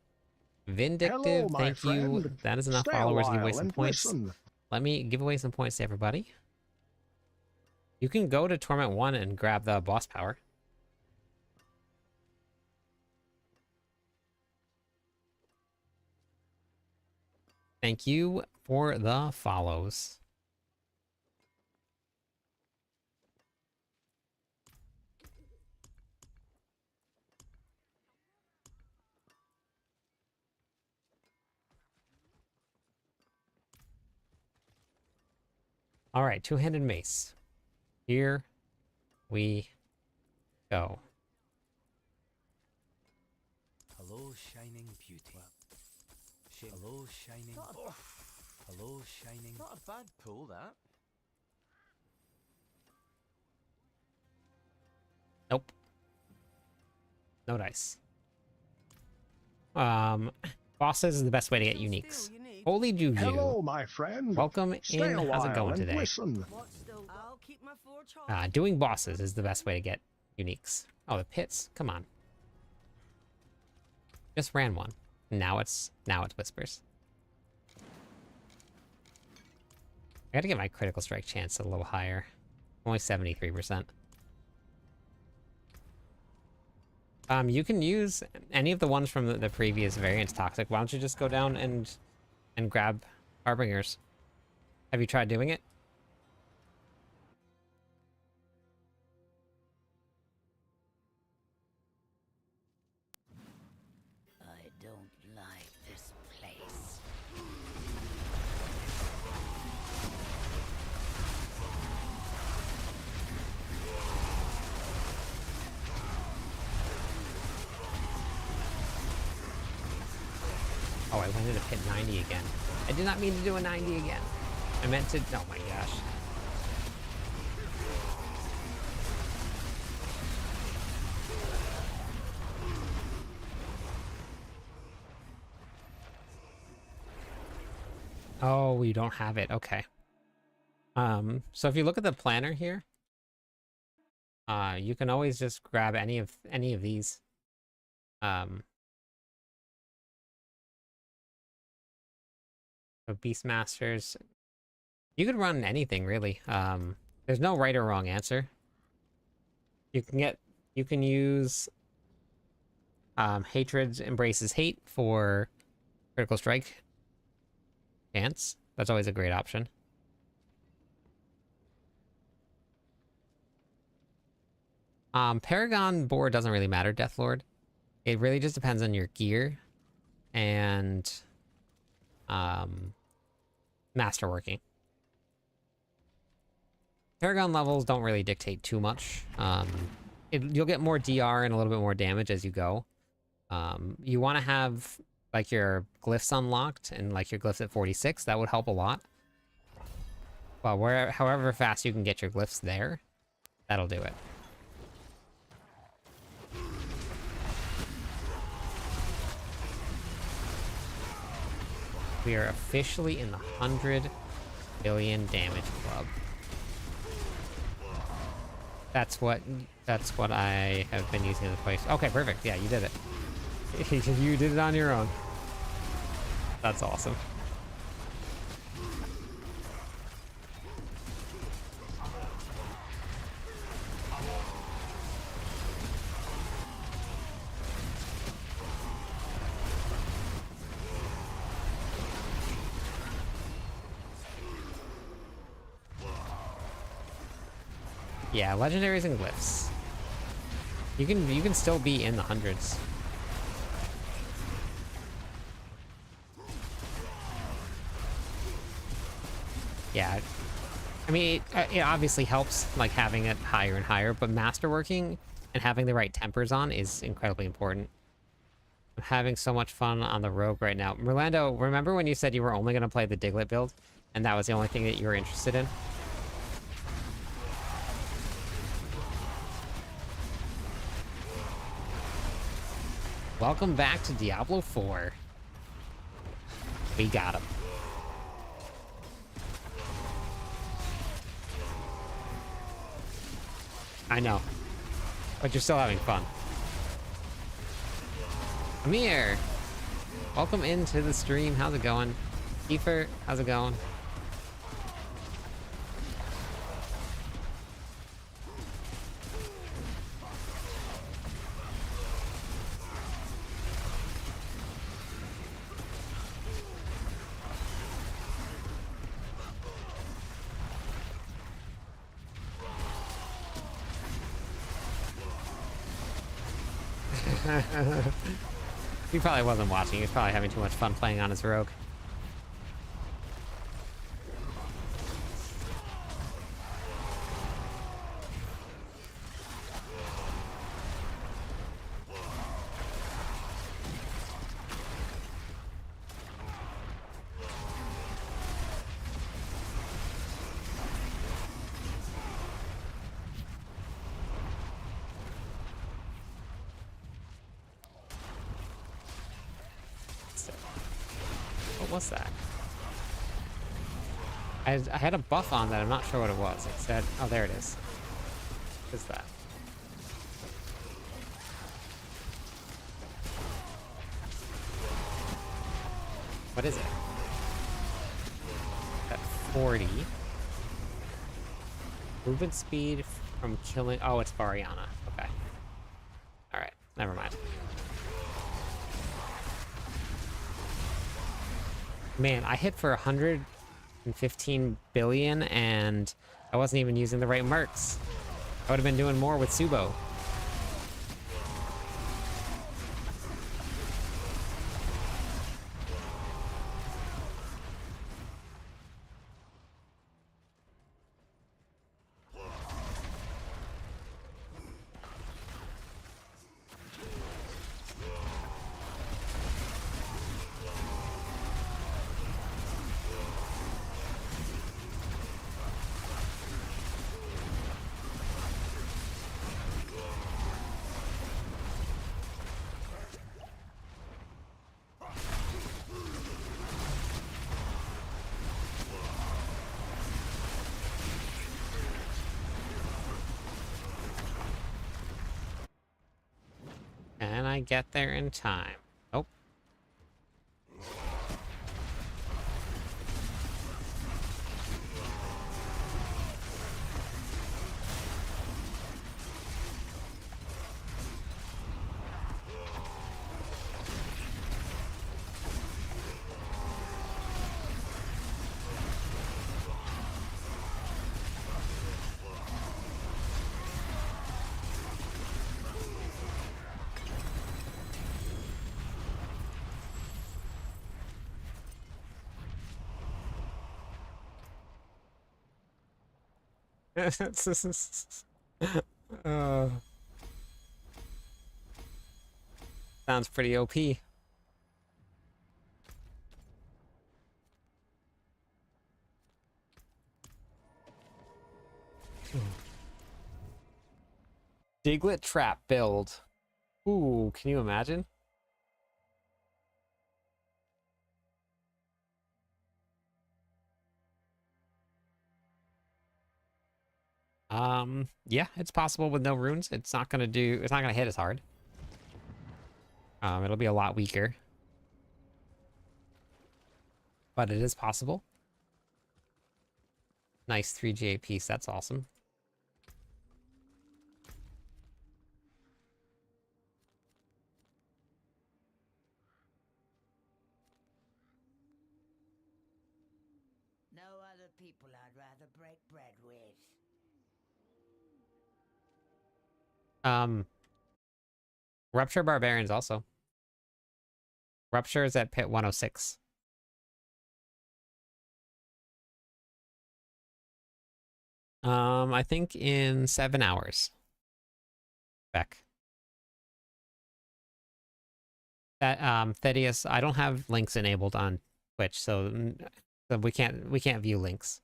Vindictive, Hello, my thank you. friend. That is enough Stay a followers to give away while some and points. listen. Let me give away some points to everybody. You can go to Torment 1 and grab the boss power. Thank you for the follows. All right, two-handed mace. Here we go. Hello, shining beauty. Hello, shining. Hello, shining. Not a bad pull, that. Nope. No dice. Bosses is the best way to get uniques. Holy Juju. Hello, my friend. Welcome Stay in. a How's it while going and today? listen. I'll keep my forge. Doing bosses is the best way to get uniques. Oh, the pits. Come on. Just ran one. Now it's whispers. I gotta get my critical strike chance a little higher. Only 73%. You can use any of the ones from the previous variants, Toxic. Why don't you just go down and grab Harbingers? Have you tried doing it? I don't like this place. Oh, I landed a pit 90 again. I did not mean to do a 90 again. I meant to... Oh my gosh. Oh, you don't have it. Okay. So if you look at the planner here, you can always just grab any of these. Beastmasters. You could run anything really. There's no right or wrong answer. You can use Hatred Embraces Hate for critical strike chance. That's always a great option. Paragon board doesn't really matter, Deathlord. It really just depends on your gear and masterworking. Paragon levels don't really dictate too much. You'll get more DR and a little bit more damage as you go. You want to have like your glyphs unlocked and like your glyphs at 46. That would help a lot. Well, however fast you can get your glyphs there, that'll do it. We are officially in the 100 billion damage club. That's what I have been using in the place. Okay, perfect. Yeah, you did it. You did it on your own. That's awesome. Yeah, legendaries and glyphs. You can still be in the hundreds. Yeah, I mean, it obviously helps, like, having it higher and higher, but masterworking and having the right tempers on is incredibly important. I'm having so much fun on the rogue right now. Merlando, remember when you said you were only going to play the Diglett build, and that was the only thing that you were interested in? Welcome back to Diablo 4. We got him. I know. But you're still having fun. Come here. Welcome into the stream. How's it going? Kiefer, how's it going? He probably wasn't watching. He was probably having too much fun playing on his rogue. What was that? I had a buff on that. I'm not sure what it was. It said, oh, there it is. What is that? What is it? At 40. Movement speed from killing... Oh, it's Variana. Okay. Alright, never mind. Man, I hit for 115 billion and I wasn't even using the right mercs. I would have been doing more with Subo. Can I get there in time? Nope. uh, sounds pretty OP. Diglett trap build. Ooh, can you imagine? Yeah, it's possible with no runes. It's not gonna hit as hard. It'll be a lot weaker. But it is possible. Nice 3GA piece, that's awesome. No other people I'd rather break bread with. Rupture Barbarians also. Rupture is at pit 106. I think in 7 hours. Back. That Thaddeus, I don't have links enabled on Twitch, so we can't view links.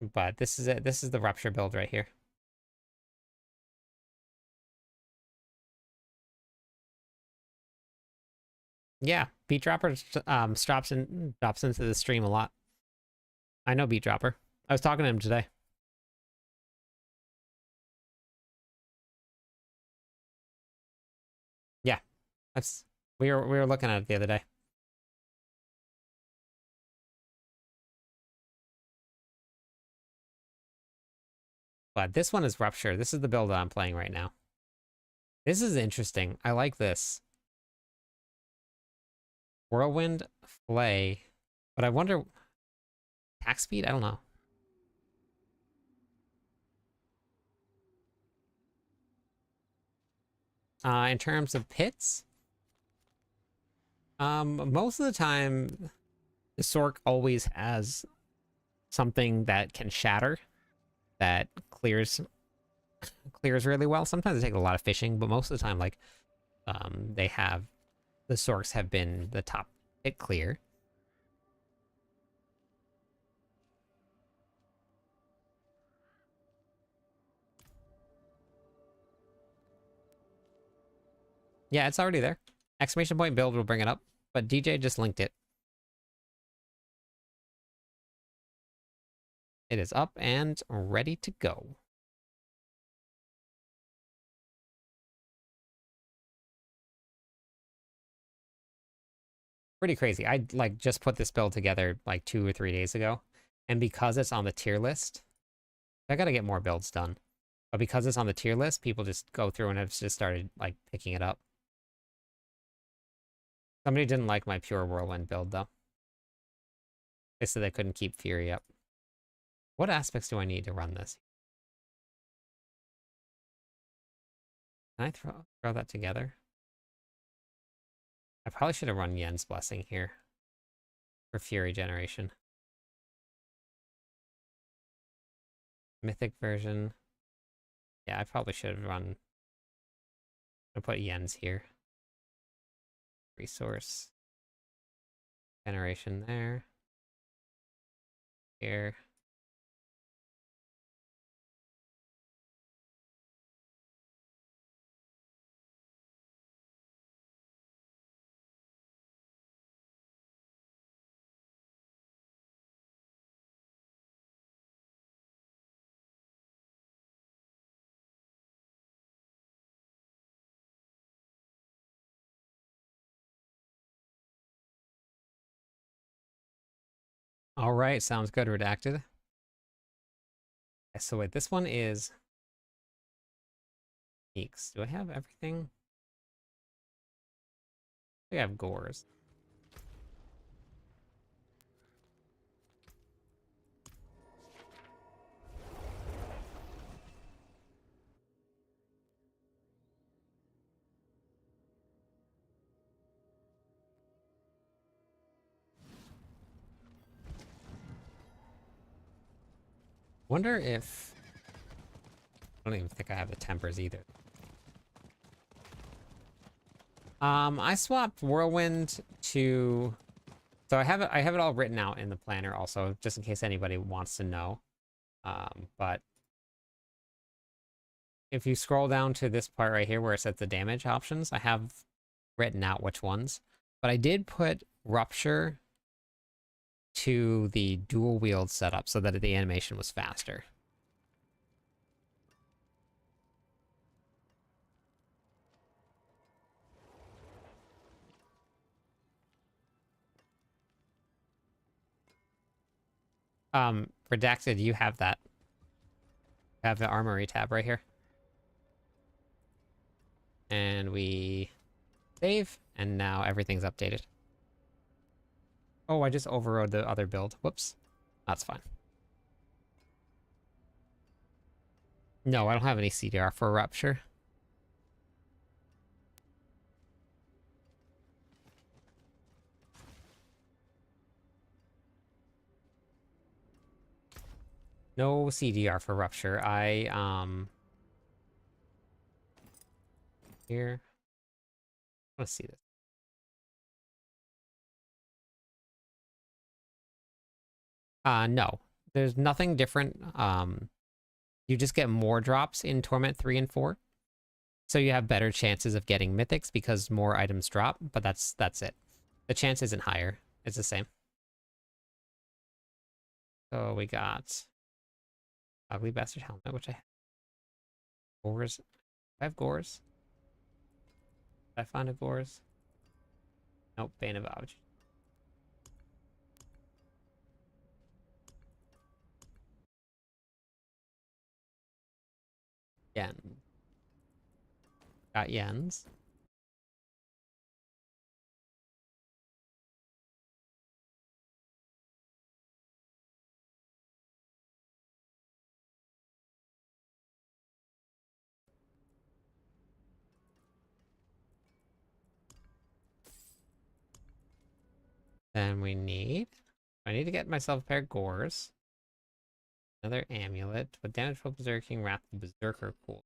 But this is it. This is the Rupture build right here. Yeah, Beat Dropper drops into the stream a lot. I know Beat Dropper. I was talking to him today. Yeah, we were looking at it the other day. But this one is Rupture. This is the build that I'm playing right now. This is interesting. I like this. Whirlwind, Flay. But I wonder... Attack speed? I don't know. In terms of pits... most of the time, the Sork always has something that can shatter, that clears really well. Sometimes it takes a lot of fishing, but most of the time, like, the Sorks have been the top pit clear. Yeah, it's already there. Exclamation point build will bring it up, but DJ just linked it. It is up and ready to go. Pretty crazy. I like just put this build together like 2 or 3 days ago, and because it's on the tier list, I gotta get more builds done. But because it's on the tier list, people just go through and have just started like picking it up. Somebody didn't like my pure whirlwind build though. They said they couldn't keep Fury up. What aspects do I need to run this? Can I throw that together? I probably should have run Yen's Blessing here for Fury generation. Mythic version. Yeah, I probably should have run... I'll put Yen's here. Resource. Generation there. Here. All right, sounds good, Redacted. Okay, so wait, this one is Meeks. Do I have everything? I think I have Gores. Wonder if... I don't even think I have the tempers either. I swapped Whirlwind to... So I have it all written out in the planner also, just in case anybody wants to know. But if you scroll down to this part right here where it says the damage options, I have written out which ones. But I did put Rupture to the dual wield setup so that the animation was faster. Redacted, you have that. You have the armory tab right here. And we save, and now everything's updated. Oh, I just overrode the other build. Whoops. That's fine. No, I don't have any CDR for Rupture. No CDR for Rupture. Here. Let's see this. No. There's nothing different. You just get more drops in Torment 3 and 4. So you have better chances of getting mythics because more items drop, but that's it. The chance isn't higher. It's the same. So we got Ugly Bastard Helmet, which I have. Gores. I have Gores. Did I find a Gores? Nope, Bane of Avage. Yen. Got Yens. Then we need... I need to get myself a pair of Gores. Another amulet. With damage from Berserking, Wrath of Berserker. Cool.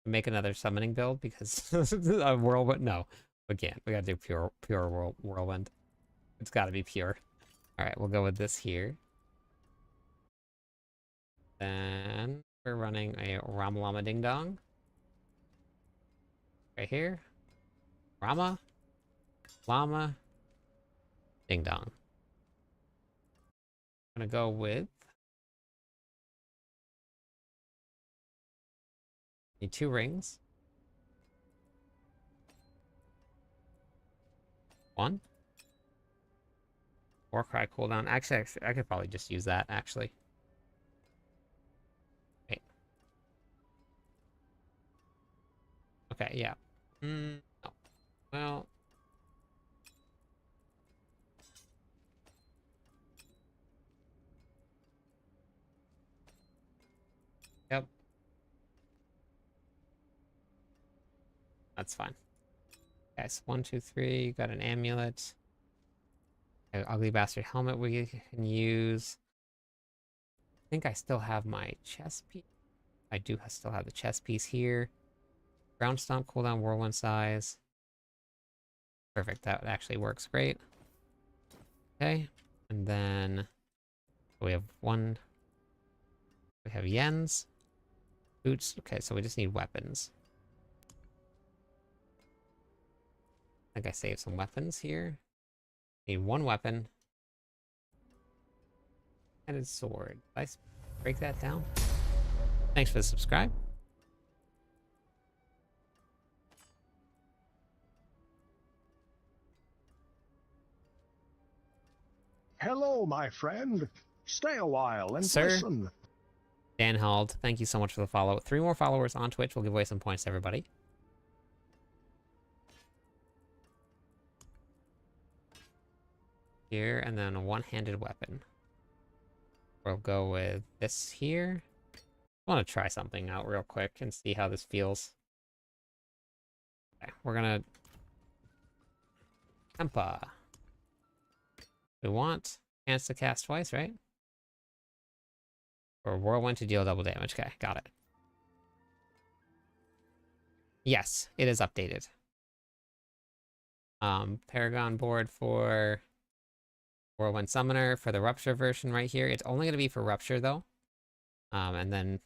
Make another summoning build because a whirlwind. No, we can't. We gotta do pure whirlwind. It's gotta be pure. Alright, we'll go with this here. Then we're running a Rama Lama Ding Dong. Right here. Rama. Llama. Ding Dong. I'm gonna go with... Need 2 rings. 1. Warcry cooldown. Actually, I could probably just use that, actually. Wait. Okay, yeah. No. Well... Yep. That's fine. Okay, so 1, 2, 3. Got an amulet. An Ugly Bastard Helmet we can use. I think I still have my chest piece. I do still have the chest piece here. Ground Stomp, cooldown, whirlwind size. Perfect, that actually works great. Okay, and then we have 1. We have Yens. Boots. Okay, so we just need weapons. I think I saved some weapons here. Need 1 weapon. And a sword. Did I break that down? Thanks for the subscribe. Hello, my friend. Stay a while and Sir? listen. Dan Hald, thank you so much for the follow. 3 more followers on Twitch. We'll give away some points to everybody. Here, and then a one-handed weapon. We'll go with this here. I want to try something out real quick and see how this feels. Okay, we're gonna... Tempa. We want chance to cast twice, right? Or whirlwind to deal double damage. Okay, got it. Yes, it is updated. Paragon board for Whirlwind Summoner for the Rupture version right here. It's only going to be for Rupture, though. And then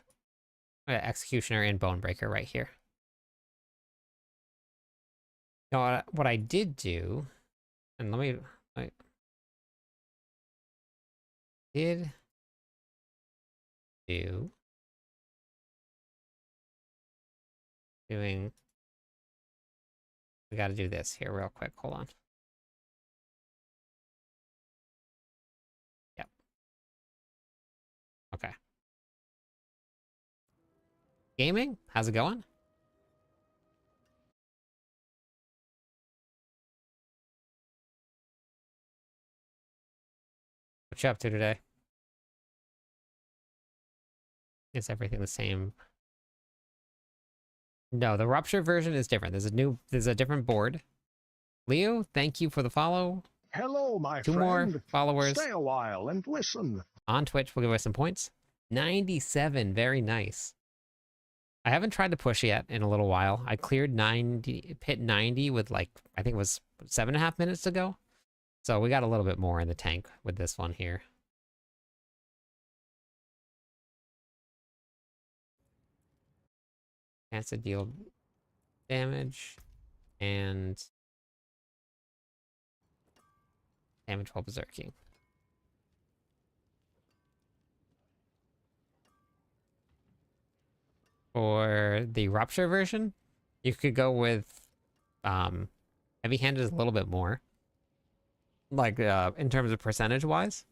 Executioner and Bonebreaker right here. Now, what I did do, and we got to do this here real quick. Hold on. Yep. Okay. Gaming, how's it going? What you up to today? Is everything the same? No, the Rupture version is different. There's a different board. Leo, thank you for the follow. Hello, my 2 friend. more followers. Stay a while and listen. on Twitch will give away some points. 97, very nice. I haven't tried to push yet in a little while. I cleared 90, pit 90 with like, I think it was 7.5 minutes to go. So we got a little bit more in the tank with this one here. Chance to deal damage and damage while berserking. For the Rupture version, you could go with heavy-handed is a little bit more. Like, in terms of percentage-wise.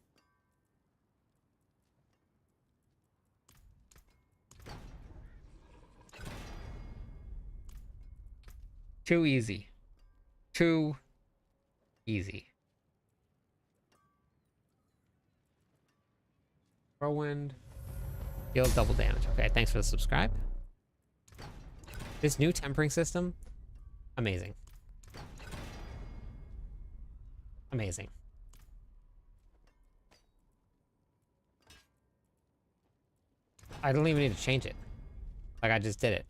Too easy. Too easy. Whirlwind. Deals double damage. Okay, thanks for the subscribe. This new tempering system, amazing. Amazing. I don't even need to change it. Like, I just did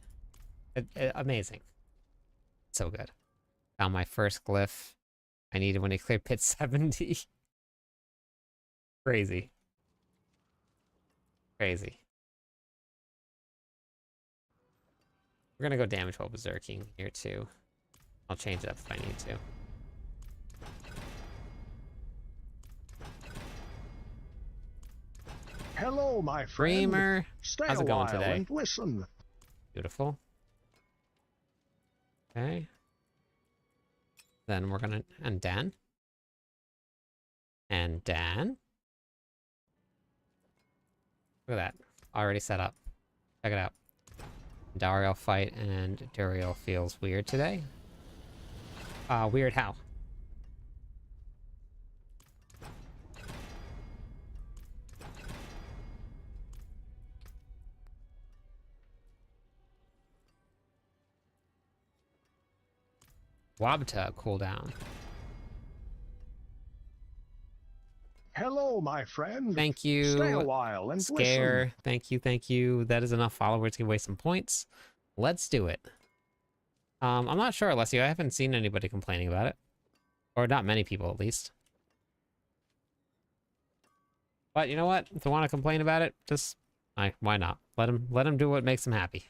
it. Amazing. So good. Found my first glyph I needed when I cleared pit 70. Crazy. Crazy. We're gonna go damage while berserking here too. I'll change it up if I need to. Hello, my friend. Dreamer, Stay how's a it going while today? and listen. Beautiful. Okay. Then we're gonna, and Dan. And Dan. Look at that. Already set up. Check it out. Dariel fight, and Dariel feels weird today. Weird how? Wabta cooldown. Hello, my friend. Thank you. Stay a while and Scare. listen. Thank you, thank you. That is enough followers to give away some points. Let's do it. I'm not sure, Alessio. I haven't seen anybody complaining about it. Or not many people, at least. But you know what? If they want to complain about it, just... why not? Let them do what makes them happy.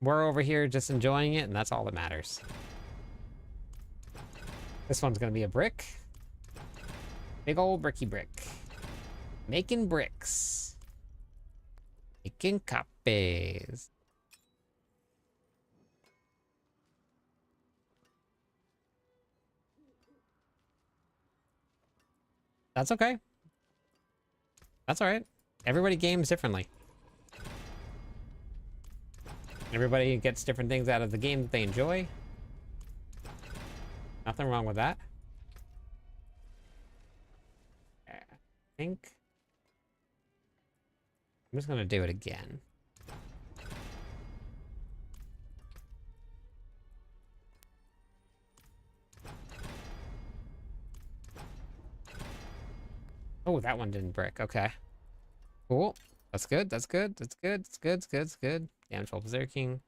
We're over here just enjoying it, and that's all that matters. This one's gonna be a brick. Big old bricky brick. Making bricks. Making copies. That's okay. That's alright. Everybody games differently. Everybody gets different things out of the game that they enjoy. Nothing wrong with that. I think I'm just gonna do it again. Oh, that one didn't brick. Okay. Cool. That's good. That's good. That's good. That's good. That's good. That's good. Damage while berserking.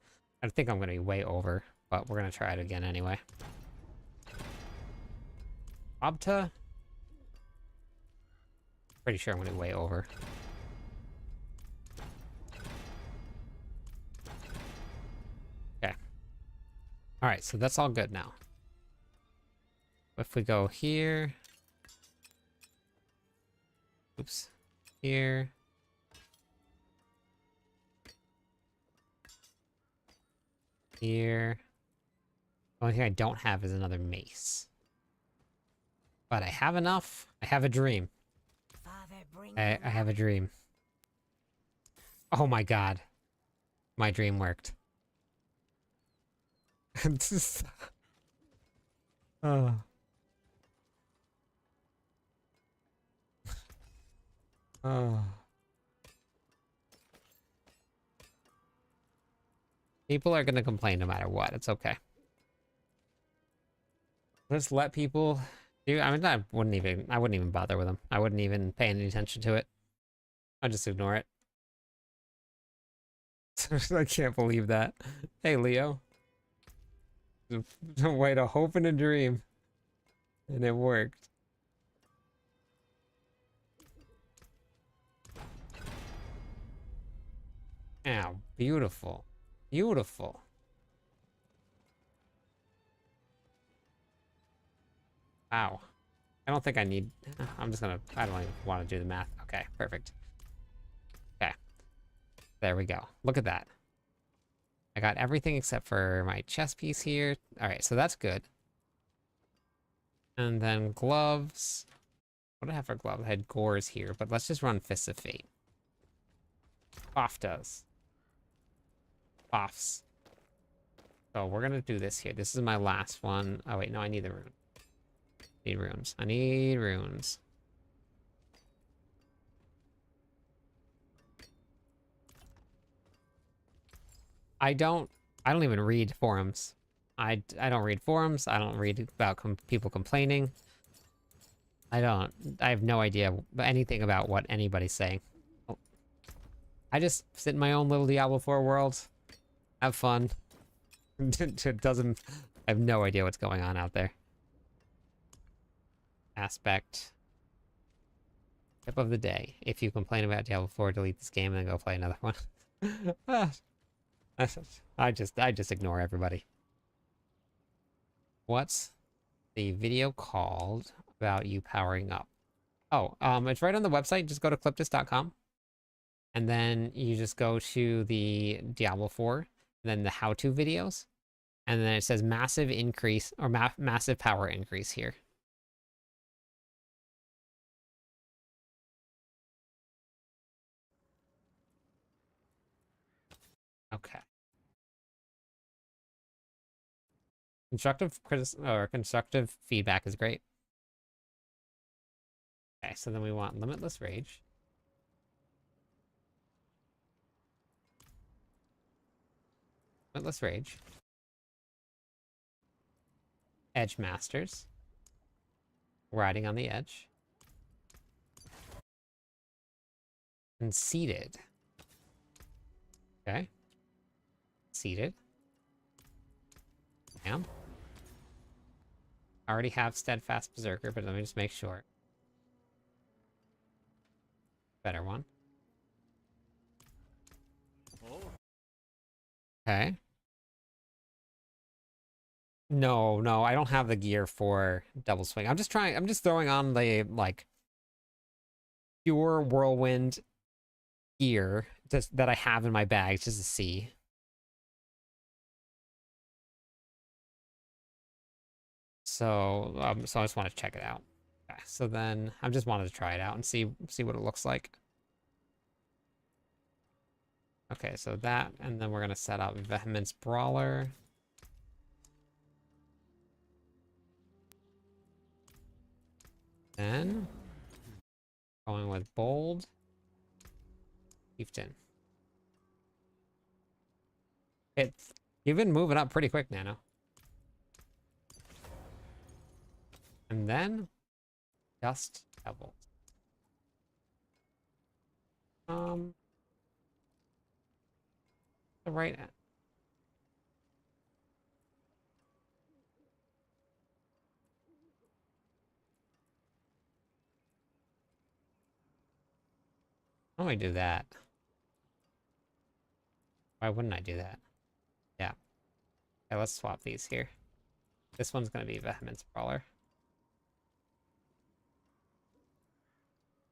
I think I'm gonna be way over, but we're gonna try it again anyway. Obta. Pretty sure I'm gonna be way over. Okay. Alright, so that's all good now. If we go here. Oops. Here. Here. The only thing I don't have is another mace. But I have enough. I have a dream. I have a dream. Oh my god. My dream worked. Oh. Oh. People are gonna complain no matter what. It's okay. Just let people Dude, I mean, I wouldn't even bother with him. I wouldn't even pay any attention to it. I'd just ignore it. I can't believe that. Hey, Leo. Wait, a hope and a dream. And it worked. Ow, beautiful. Beautiful. Wow. I don't think I need... I'm just gonna... I don't even want to do the math. Okay, perfect. Okay. There we go. Look at that. I got everything except for my chess piece here. Alright, so that's good. And then gloves. What do I have for gloves? I had gores here, but let's just run Fists of Fate. Baftas. Buffs. So we're gonna do this here. This is my last one. Oh wait, no, I need the rune. Need runes. I need runes. I don't even read forums. I don't read forums. I don't read about people complaining. I have no idea anything about what anybody's saying. I just sit in my own little Diablo 4 world. Have fun. It doesn't... I have no idea what's going on out there. Aspect. Tip of the day. If you complain about Diablo 4, delete this game and then go play another one. I just ignore everybody. What's the video called about you powering up? Oh, it's right on the website. Just go to clipdis.com. And then you just go to the Diablo 4, and then the how-to videos. And then it says massive increase, or massive power increase here. Okay. Constructive feedback is great. Okay, so then we want Limitless Rage. Limitless Rage. Edge Masters. Riding on the Edge. Conceited. Okay. Seated. Damn. I already have Steadfast Berserker, but let me just make sure. Better one. Okay. No, I don't have the gear for Double Swing. I'm just throwing on the, like, pure Whirlwind gear that I have in my bag just to see. So I just want to check it out. Okay, so then I just wanted to try it out and see what it looks like. Okay, so that, and then we're gonna set up Vehemence Brawler. Then going with Bold Chieftain. You've been moving up pretty quick, Nano. And then Dust Devil. The right end. Why don't I do that? Why wouldn't I do that? Yeah. Okay, let's swap these here. This one's gonna be Vehemence Brawler.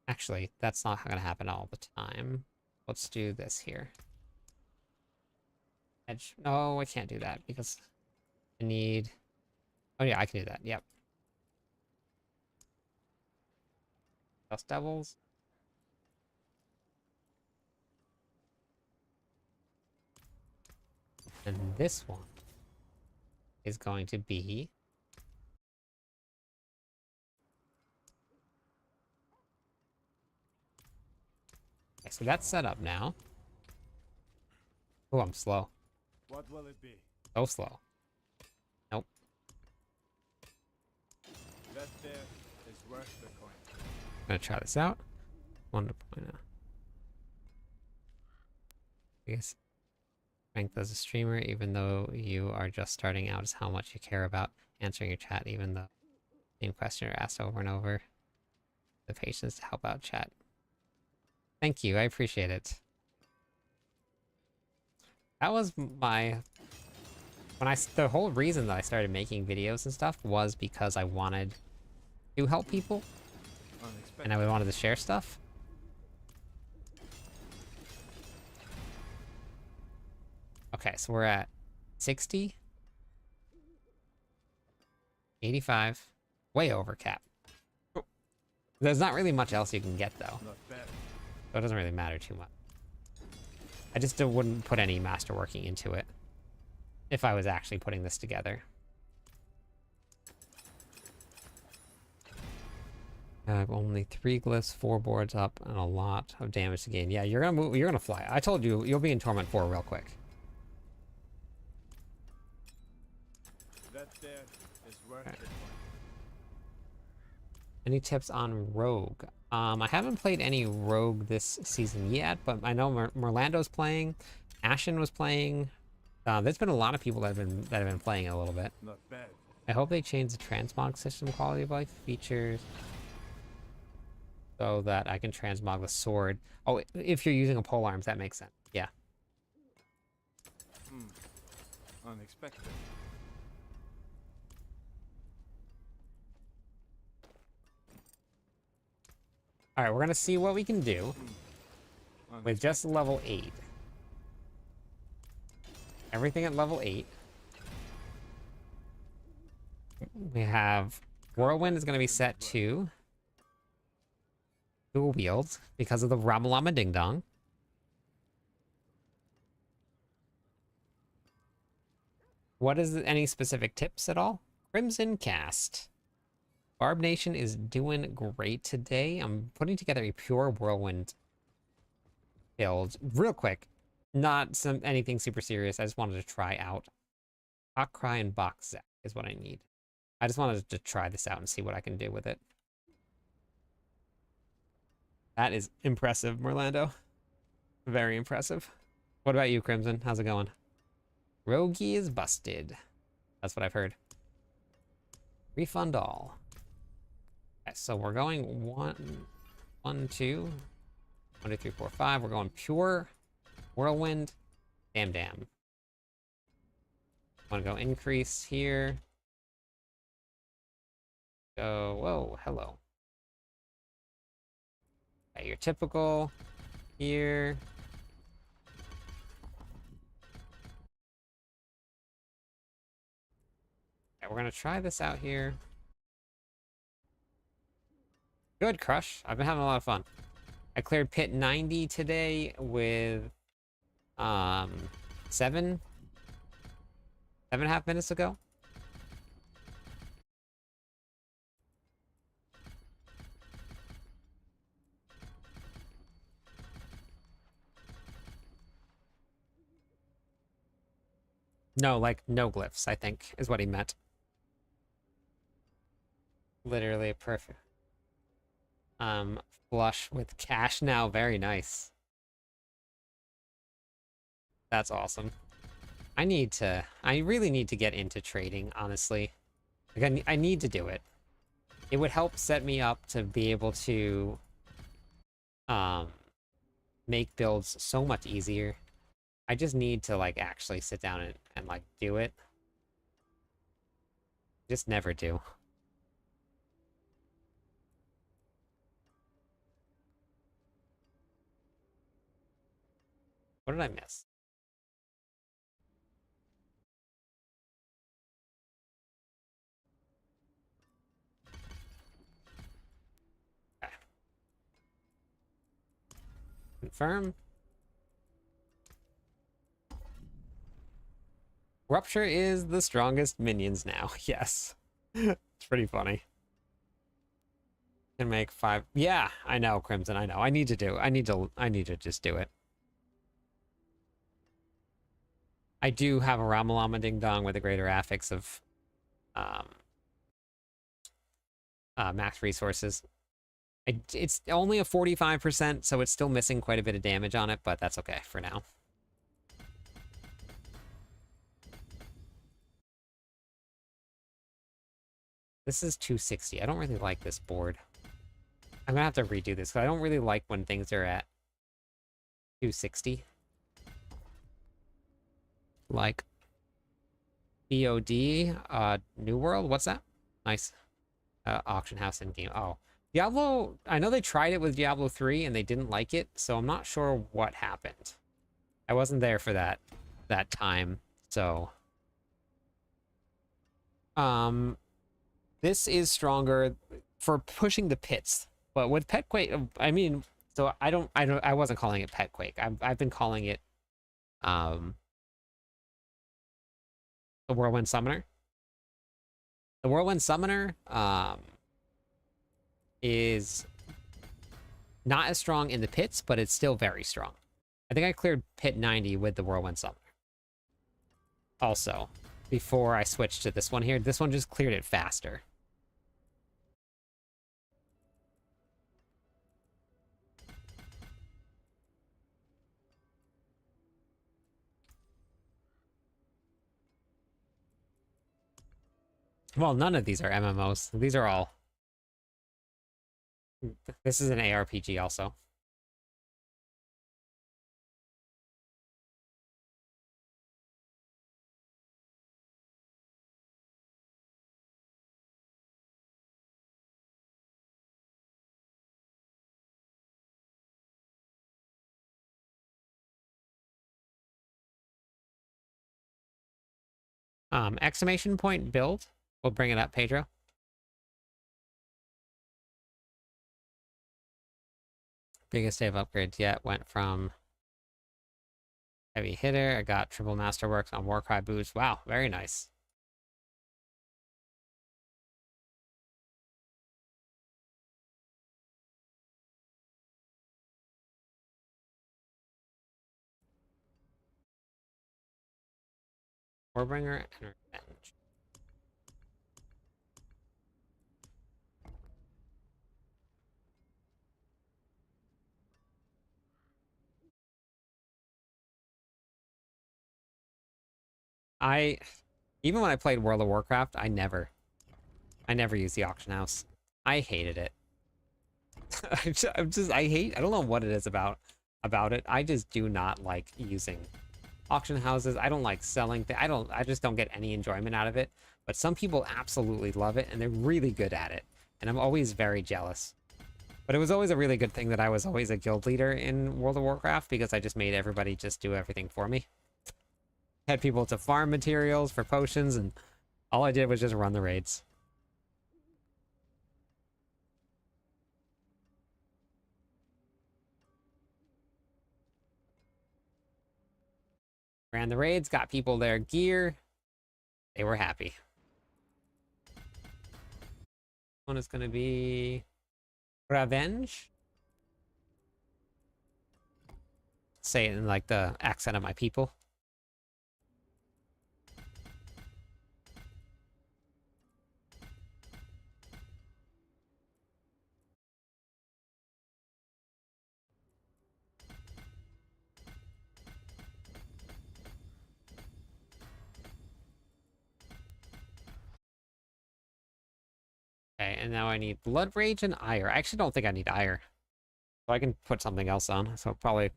Actually, that's not gonna happen all the time. Let's do this here. Edge. No, I can't do that because I need... Oh yeah, I can do that. Yep. Dust Devils. And this one is going to be... Okay, so that's set up now. Oh, I'm slow. What will it be? So slow. Nope. Let That there is worth the coin. I'm gonna try this out. 1.0. I guess strength as a streamer, even though you are just starting out, is how much you care about answering your chat, even though the same question are asked over and over. The patience to help out chat. Thank you, I appreciate it. That was my... the whole reason that I started making videos and stuff was because I wanted to help people. Unexpected. And I wanted to share stuff. Okay, so we're at 60. 85. Way over cap. There's not really much else you can get, though. Not bad. So it doesn't really matter too much. I just wouldn't put any masterworking into it if I was actually putting this together. I have only 3 glyphs, 4 boards up, and a lot of damage to gain. Yeah, you're gonna move. You're gonna fly. I told you, you'll be in Torment 4 real quick. That there is worth the coin. Any tips on Rogue? I haven't played any Rogue this season yet, but I know Merlando's playing. Ashen was playing. There's been a lot of people that have been playing it a little bit. Not bad. I hope they change the transmog system quality of life features so that I can transmog the sword. Oh, if you're using a pole arms, that makes sense. Yeah. Unexpected. All right, we're gonna see what we can do with just level 8. Everything at level 8. We have Whirlwind is gonna be set to dual wield because of the Ramalama Ding Dong. What is any specific tips at all? Crimson Cast. Barb Nation is doing great today. I'm putting together a pure Whirlwind build real quick. Not anything super serious. I just wanted to try out. Hawk Cry and Box Zek is what I need. I just wanted to try this out and see what I can do with it. That is impressive, Merlando. Very impressive. What about you, Crimson? How's it going? Rogie is busted. That's what I've heard. Refund all. Okay, so we're going 1, 2, 3, 4, 5. We're going pure Whirlwind. Damn. Want to go increase here. Go, whoa, hello. Okay, your typical here. Okay, we're gonna try this out here. Good, Crush. I've been having a lot of fun. I cleared pit 90 today with 7.5 minutes ago. No, like no glyphs, I think, is what he meant. Literally perfect. Flush with cash now. Very nice. That's awesome. I really need to get into trading, honestly. Like, I need to do it. It would help set me up to be able to make builds so much easier. I just need to like actually sit down and like do it. Just never do. What did I miss? Okay. Confirm. Rupture is the strongest minions now. Yes. It's pretty funny. Can make 5. Yeah, I know, Crimson. I know. I need to just do it. I do have a Ramalama Ding Dong with a greater affix of max resources. It's only a 45%, so it's still missing quite a bit of damage on it, but that's okay for now. This is 260. I don't really like this board. I'm gonna have to redo this, because I don't really like when things are at 260. Like BOD, New World, what's that? Nice. Auction house in game. Oh. Diablo, I know they tried it with Diablo 3 and they didn't like it, so I'm not sure what happened. I wasn't there for that time, so this is stronger for pushing the pits. But with Petquake, I mean, so I wasn't calling it Petquake. I've been calling it the Whirlwind Summoner. The Whirlwind Summoner is not as strong in the pits, but it's still very strong. I think I cleared pit 90 with the Whirlwind Summoner. Also, before I switched to this one here, this one just cleared it faster. Well, none of these are MMOs. These are all... This is an ARPG also. Exclamation point build. We'll bring it up, Pedro. Biggest save upgrades yet went from heavy hitter. I got triple masterworks on Warcry boost. Wow, very nice. Warbringer and Revenge. Even when I played World of Warcraft, I never used the auction house. I hated it. I don't know what it is about it. I just do not like using auction houses. I don't like selling. I just don't get any enjoyment out of it. But some people absolutely love it, and they're really good at it. And I'm always very jealous. But it was always a really good thing that I was always a guild leader in World of Warcraft, because I just made everybody just do everything for me. Had people to farm materials for potions, and all I did was just run the raids. Ran the raids, got people their gear. They were happy. One is going to be Revenge. Say it in like the accent of my people. Okay, and now I need Blood Rage and Ire. I actually don't think I need Ire. So I can put something else on. So probably...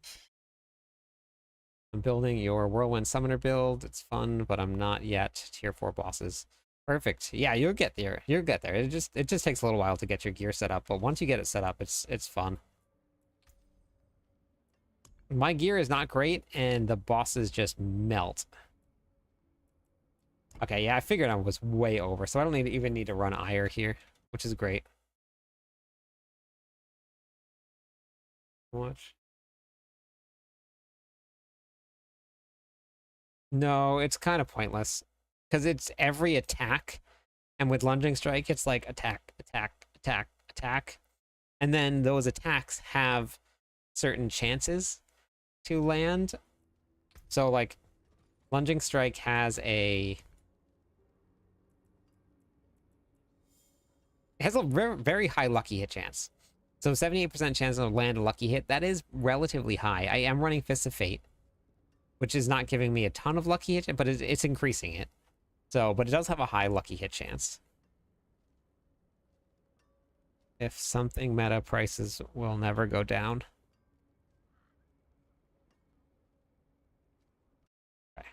I'm building your Whirlwind Summoner build. It's fun, but I'm not yet. Tier 4 bosses. Perfect. Yeah, you'll get there. You'll get there. It just takes a little while to get your gear set up, but once you get it set up, it's fun. My gear is not great, and the bosses just melt. Okay, yeah, I figured I was way over, so I don't even need to run Ire here, which is great. Watch. No, it's kind of pointless, because it's every attack, and with Lunging Strike, it's like attack, attack, attack, attack, and then those attacks have certain chances to land. So, like, Lunging Strike has a... It has a very high lucky hit chance. So 78% chance to land a lucky hit. That is relatively high. I am running Fist of Fate, which is not giving me a ton of lucky hit, but it's increasing it. So, but it does have a high lucky hit chance. If something meta, prices will never go down. Okay.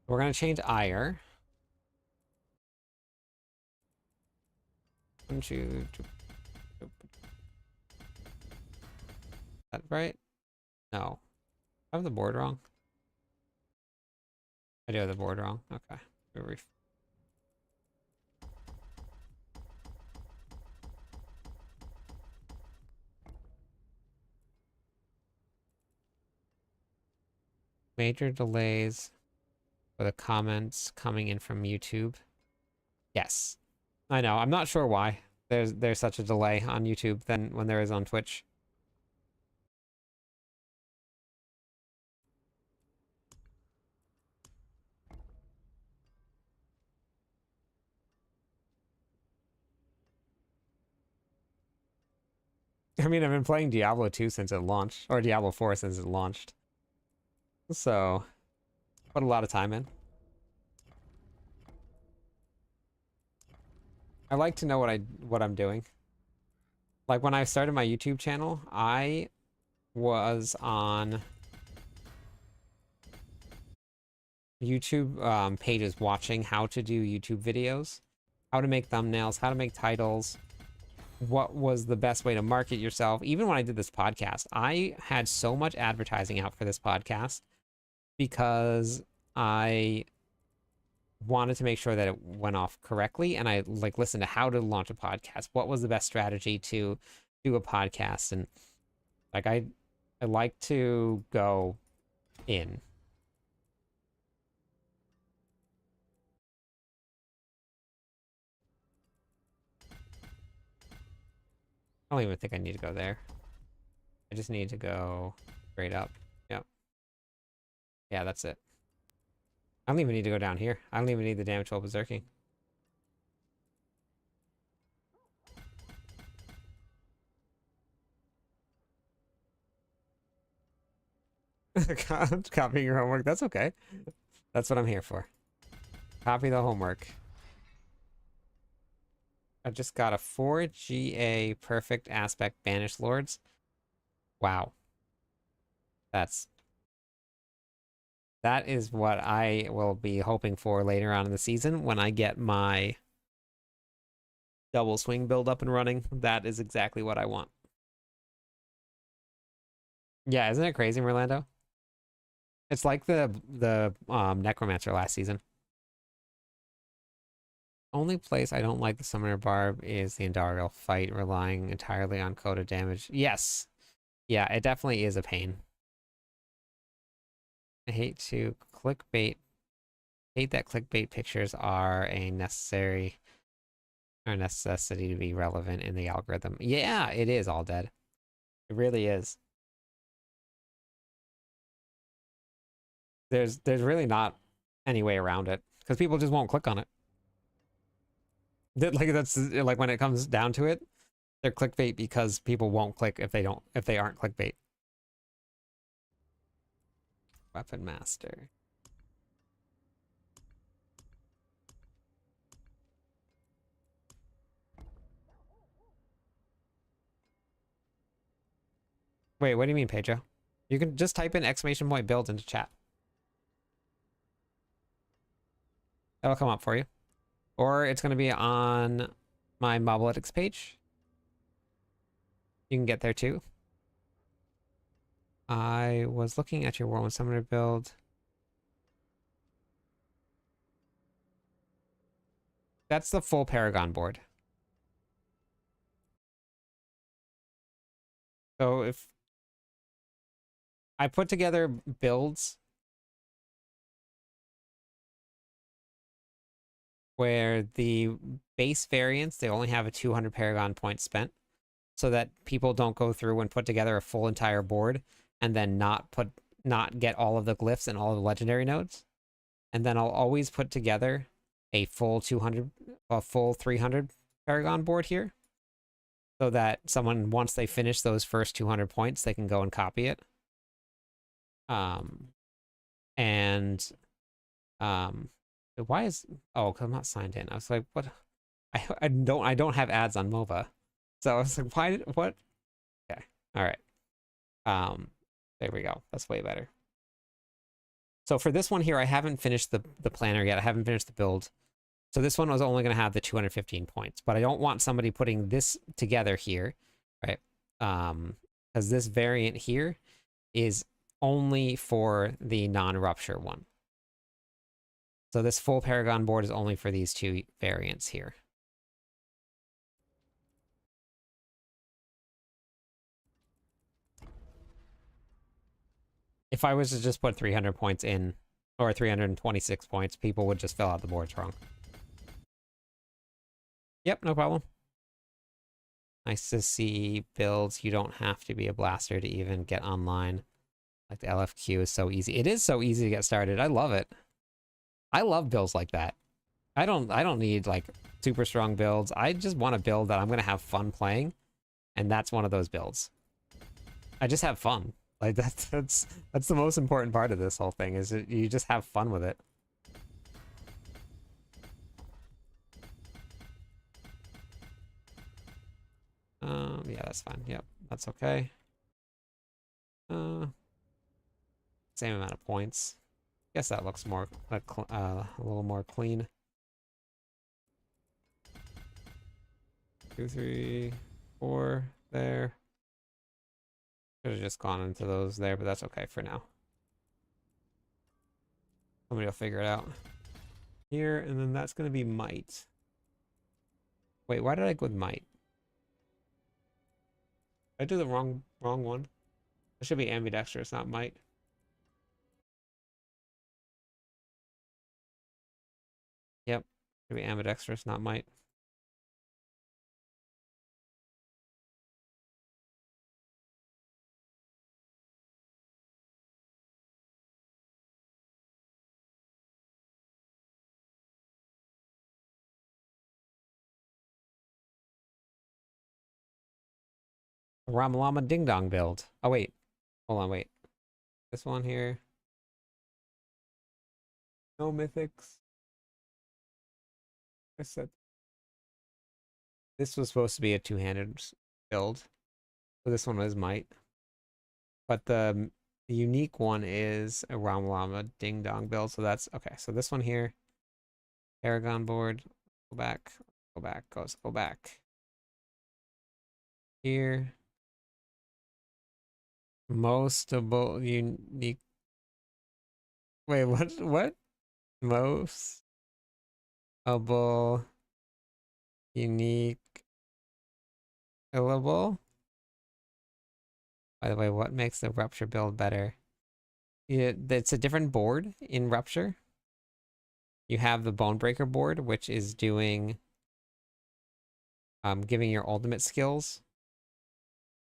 We're going to change Ire. That right? No. I have the board wrong. I do have the board wrong. Okay. Major delays for the comments coming in from YouTube. Yes. I know. I'm not sure why there's such a delay on YouTube than when there is on Twitch. I mean, I've been playing Diablo 2 since it launched, or Diablo 4 since it launched. So, put a lot of time in. I like to know what I'm doing. Like when I started my YouTube channel, I was on YouTube pages watching how to do YouTube videos, how to make thumbnails, how to make titles, what was the best way to market yourself. Even when I did this podcast, I had so much advertising out for this podcast because I wanted to make sure that it went off correctly, and I like listened to how to launch a podcast, what was the best strategy to do a podcast, and like I like to go in. I don't even think I need to go there. I just need to go straight up. Yep. Yeah, that's it. I don't even need to go down here. I don't even need the damage while berserking. Copying your homework. That's okay. That's what I'm here for. Copy the homework. I just got a 4GA perfect aspect Banished Lords. Wow. That is what I will be hoping for later on in the season when I get my double swing build up and running. That is exactly what I want. Yeah, isn't it crazy, Merlando? It's like the Necromancer last season. Only place I don't like the Summoner Barb is the Andariel fight, relying entirely on coda damage. Yes. Yeah, it definitely is a pain. I hate to clickbait. Hate that clickbait pictures are a necessity to be relevant in the algorithm. Yeah, it is all dead. It really is. There's really not any way around it because people just won't click on it. Like that's like when it comes down to it, they're clickbait because people won't click if they aren't clickbait. Weapon Master. Wait, what do you mean, Pedro? You can just type in !point build into chat. That'll come up for you. Or it's going to be on my Mobalytics page. You can get there too. I was looking at your Whirlwind Summoner build. That's the full Paragon board. So if I put together builds where the base variants, they only have a 200 Paragon points spent, so that people don't go through and put together a full entire board and then not get all of the glyphs and all of the legendary nodes. And then I'll always put together a full 300 Paragon board here, so that someone, once they finish those first 200 points, they can go and copy it. And why is, oh, 'cause I'm not signed in. I was like, what? I don't have ads on MOBA, so I was like, why did, what? Okay, all right. There we go. That's way better. So for this one here, I haven't finished the planner yet. I haven't finished the build. So this one was only going to have the 215 points, but I don't want somebody putting this together here, right? Because this variant here is only for the non-rupture one. So this full Paragon board is only for these two variants here. If I was to just put 300 points in, or 326 points, people would just fill out the boards wrong. Yep, no problem. Nice to see builds. You don't have to be a blaster to even get online. Like the LFQ is so easy. It is so easy to get started. I love it. I love builds like that. I don't need like super strong builds. I just want a build that I'm gonna have fun playing, and that's one of those builds. I just have fun. Like that's the most important part of this whole thing, is that you just have fun with it. Yeah, that's fine. Yep, that's okay. Same amount of points. Guess that looks more like a little more clean. 2, 3, 4 there. Could have just gone into those there, but that's okay for now. Somebody will figure it out. Here, and then that's going to be might. Wait, why did I go with might? I do the wrong one. It should be ambidextrous, not might. Yep, should be ambidextrous, not might. Ramalama Ding Dong build. Oh, wait. Hold on, wait. This one here. No mythics. I said this was supposed to be a two-handed build. So this one is might. But the unique one is a Ramalama Ding Dong build. So that's okay. So this one here. Paragon board. Go back. Go back. Go back. Here. Mostable unique. Wait, what? Mostable unique killable. By the way, what makes the Rupture build better? It's a different board in Rupture. You have the Bonebreaker board, which is doing giving your ultimate skills.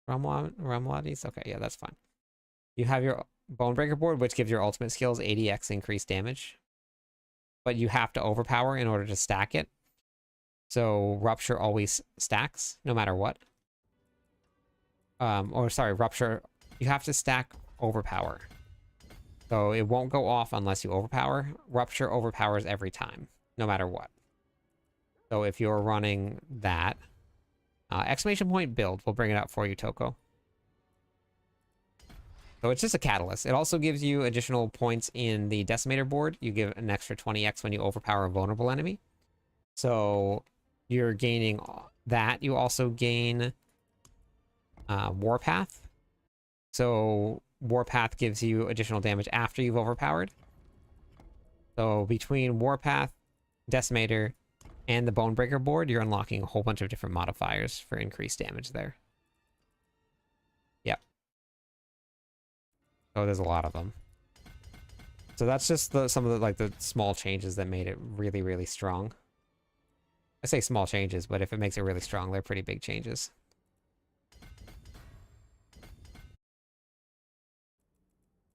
Ramlades? Okay, yeah, that's fine. You have your Bonebreaker board, which gives your ultimate skills 80x increased damage. But you have to overpower in order to stack it. So Rupture always stacks, no matter what. Or sorry, Rupture, you have to stack overpower. So it won't go off unless you overpower. Rupture overpowers every time, no matter what. So if you're running that, exclamation point build, we'll bring it up for you, Toko. So it's just a catalyst. It also gives you additional points in the Decimator board. You give an extra 20x when you overpower a vulnerable enemy. So you're gaining that. You also gain Warpath. So Warpath gives you additional damage after you've overpowered. So between Warpath, Decimator, and the Bonebreaker board, you're unlocking a whole bunch of different modifiers for increased damage there. Yep. So there's a lot of them. So that's just some of the small changes that made it really, really strong. I say small changes, but if it makes it really strong, they're pretty big changes.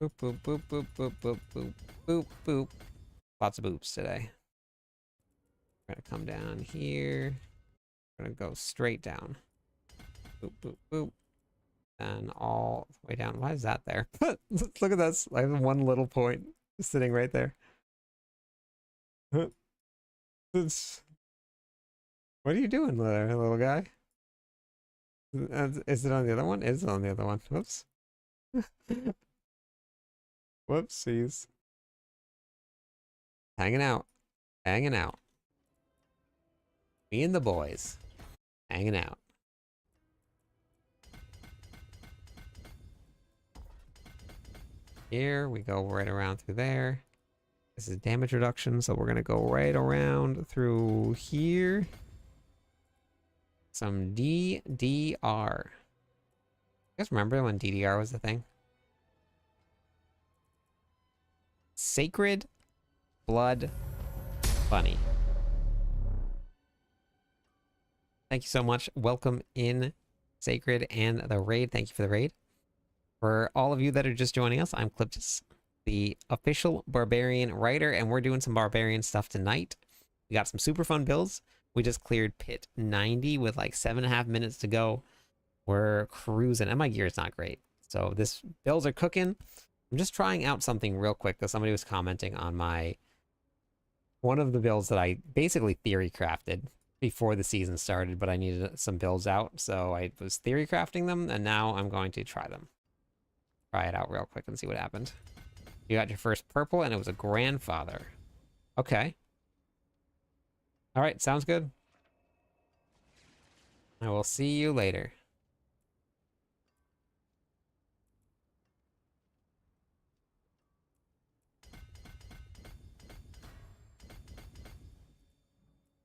Boop, boop, boop, boop, boop, boop, boop, boop, boop. Lots of boops today. We're gonna come down here. We're gonna go straight down. Boop, boop, boop. And all the way down. Why is that there? Look at this. I have one little point sitting right there. It's... What are you doing there, little guy? Is it on the other one? Is it on the other one? Whoops. Whoopsies. Hanging out. Hanging out. Me and the boys. Hanging out. Here we go right around through there. This is damage reduction, so we're gonna go right around through here. Some DDR. You guys remember when DDR was the thing? Sacred Blood Bunny. Thank you so much. Welcome in, Sacred and the raid. Thank you for the raid. For all of you that are just joining us, I'm Cliptus, the official Barbarian writer, and we're doing some Barbarian stuff tonight. We got some super fun builds. We just cleared pit 90 with like 7.5 minutes to go. We're cruising, and my gear is not great. So this builds are cooking. I'm just trying out something real quick because somebody was commenting on one of the builds that I basically theory crafted before the season started, but I needed some builds out, so I was theory crafting them, and now I'm going to try them. Try it out real quick and see what happened. You got your first purple, and it was a grandfather. Okay. All right, sounds good. I will see you later.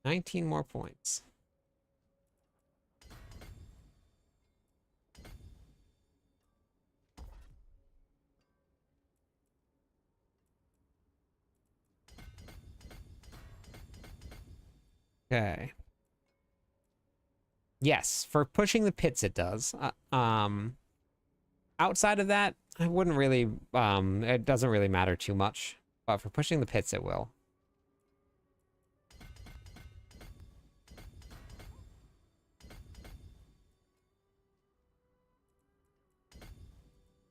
$19 more points. Okay. Yes, for pushing the pits it does. Outside of that, I wouldn't really, it doesn't really matter too much. But for pushing the pits it will.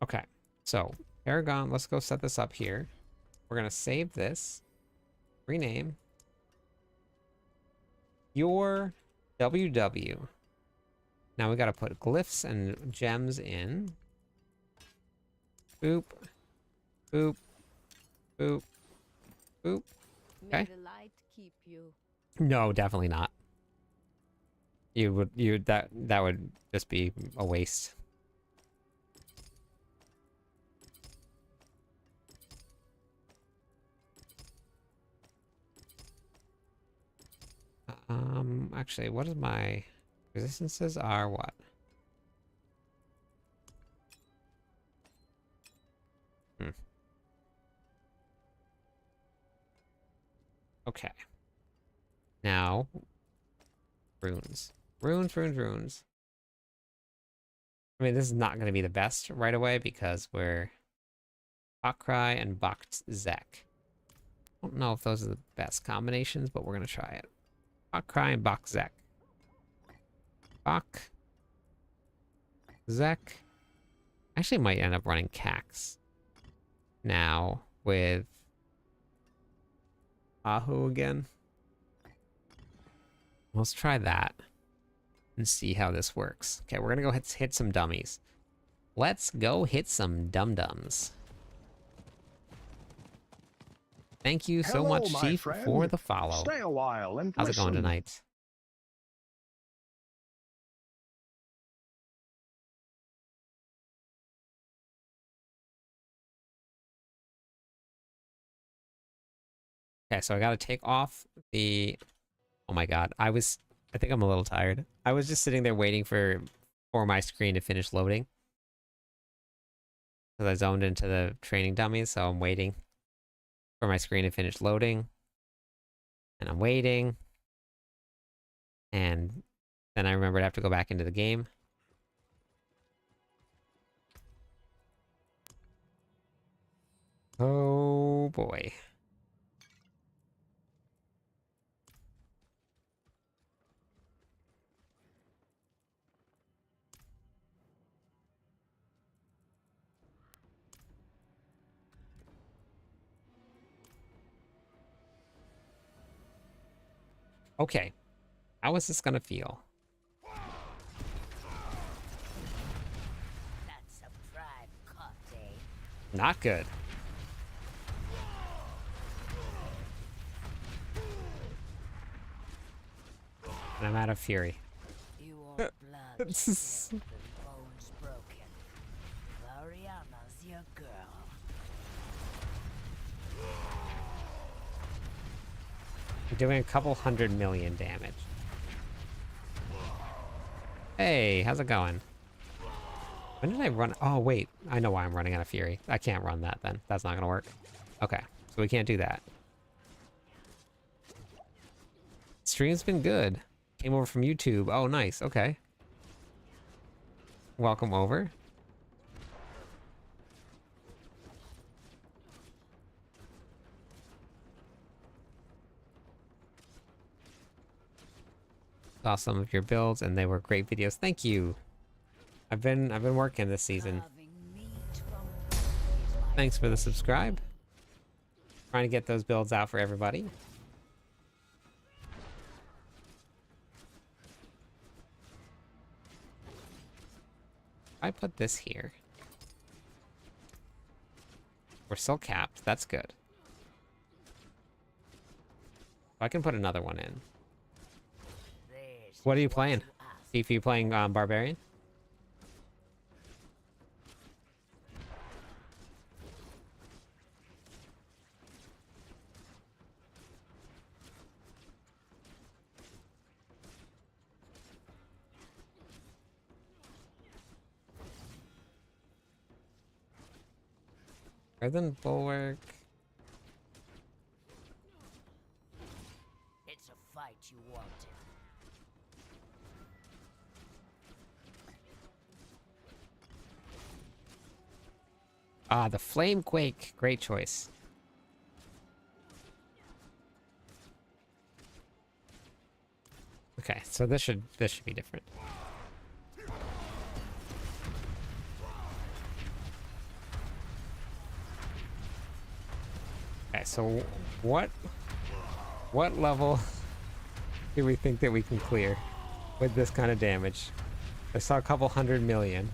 Okay, so Paragon, let's go set this up here. We're gonna save this, rename your WW. Now we gotta put glyphs and gems in. Boop, boop, boop, boop. May Okay. the light keep you. No, definitely not. That would just be a waste. Actually, what is my resistances are what? Okay. Now, runes. Runes. I mean, this is not going to be the best right away because we're Bakrai and Bakzek. I don't know if those are the best combinations, but we're going to try it. Bakrai and Bakzek. Bakzek. Actually might end up running Cax now with Ahu again. Let's try that and see how this works. Okay, we're gonna go hit some dummies. Let's go hit some dum-dums. Thank you so Hello, much, my Chief, friend. for the follow. Stay a while and How's it going listen. tonight? Okay, so I gotta take off the... Oh my god, I think I'm a little tired. I was just sitting there waiting for my screen to finish loading. Because I zoned into the training dummies, so I'm waiting for my screen to finish loading. And I'm waiting. And then I remembered I have to go back into the game. Oh boy. Okay. How is this gonna feel? That's a prime cut, eh? Not good. And I'm out of fury. You want blood This is- spilled and bones broken. Variana's your girl. I'm doing a couple 100 million damage. Hey, how's it going? When did I run? Oh, wait. I know why I'm running out of fury. I can't run that then. That's not gonna work. Okay, so we can't do that. Stream's been good. Came over from YouTube. Oh, nice. Okay. Welcome over. Saw some of your builds and they were great videos. Thank you. I've been working this season. Carving meat from bone is my Thanks for the subscribe. Trying to get those builds out for everybody. I put this here. We're still capped. That's good. I can put another one in. This What are is you playing? asked. If you playing Barbarian? Earthen Bulwark. It's a fight you wanted. Ah, the Flame Quake. Great choice. Okay, so this should be different. Okay, so what level do we think that we can clear with this kind of damage? I saw a couple 100 million.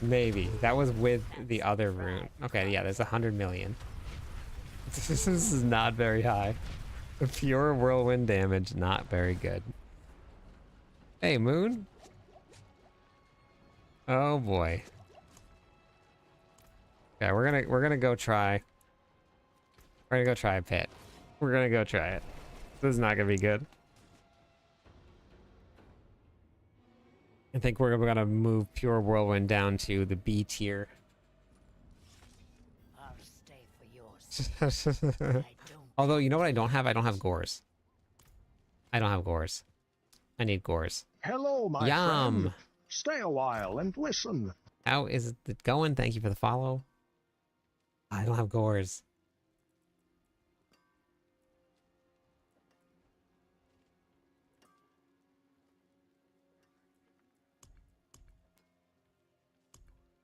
Maybe. That was with the other rune. Okay, yeah, there's 100 million. This is not very high. Pure whirlwind damage, not very good. Hey, Moon? Oh boy. Okay, we're gonna go try. We're gonna go try a pit. We're gonna go try it. This is not gonna be good. I think we're gonna move Pure Whirlwind down to the B tier. I'll stay for yours. I don't. Although, you know what I don't have? I don't have gores. I don't have gores. I need gores. Hello, my Yum. friend. Stay a while and listen. How is it going? Thank you for the follow. I don't have gores.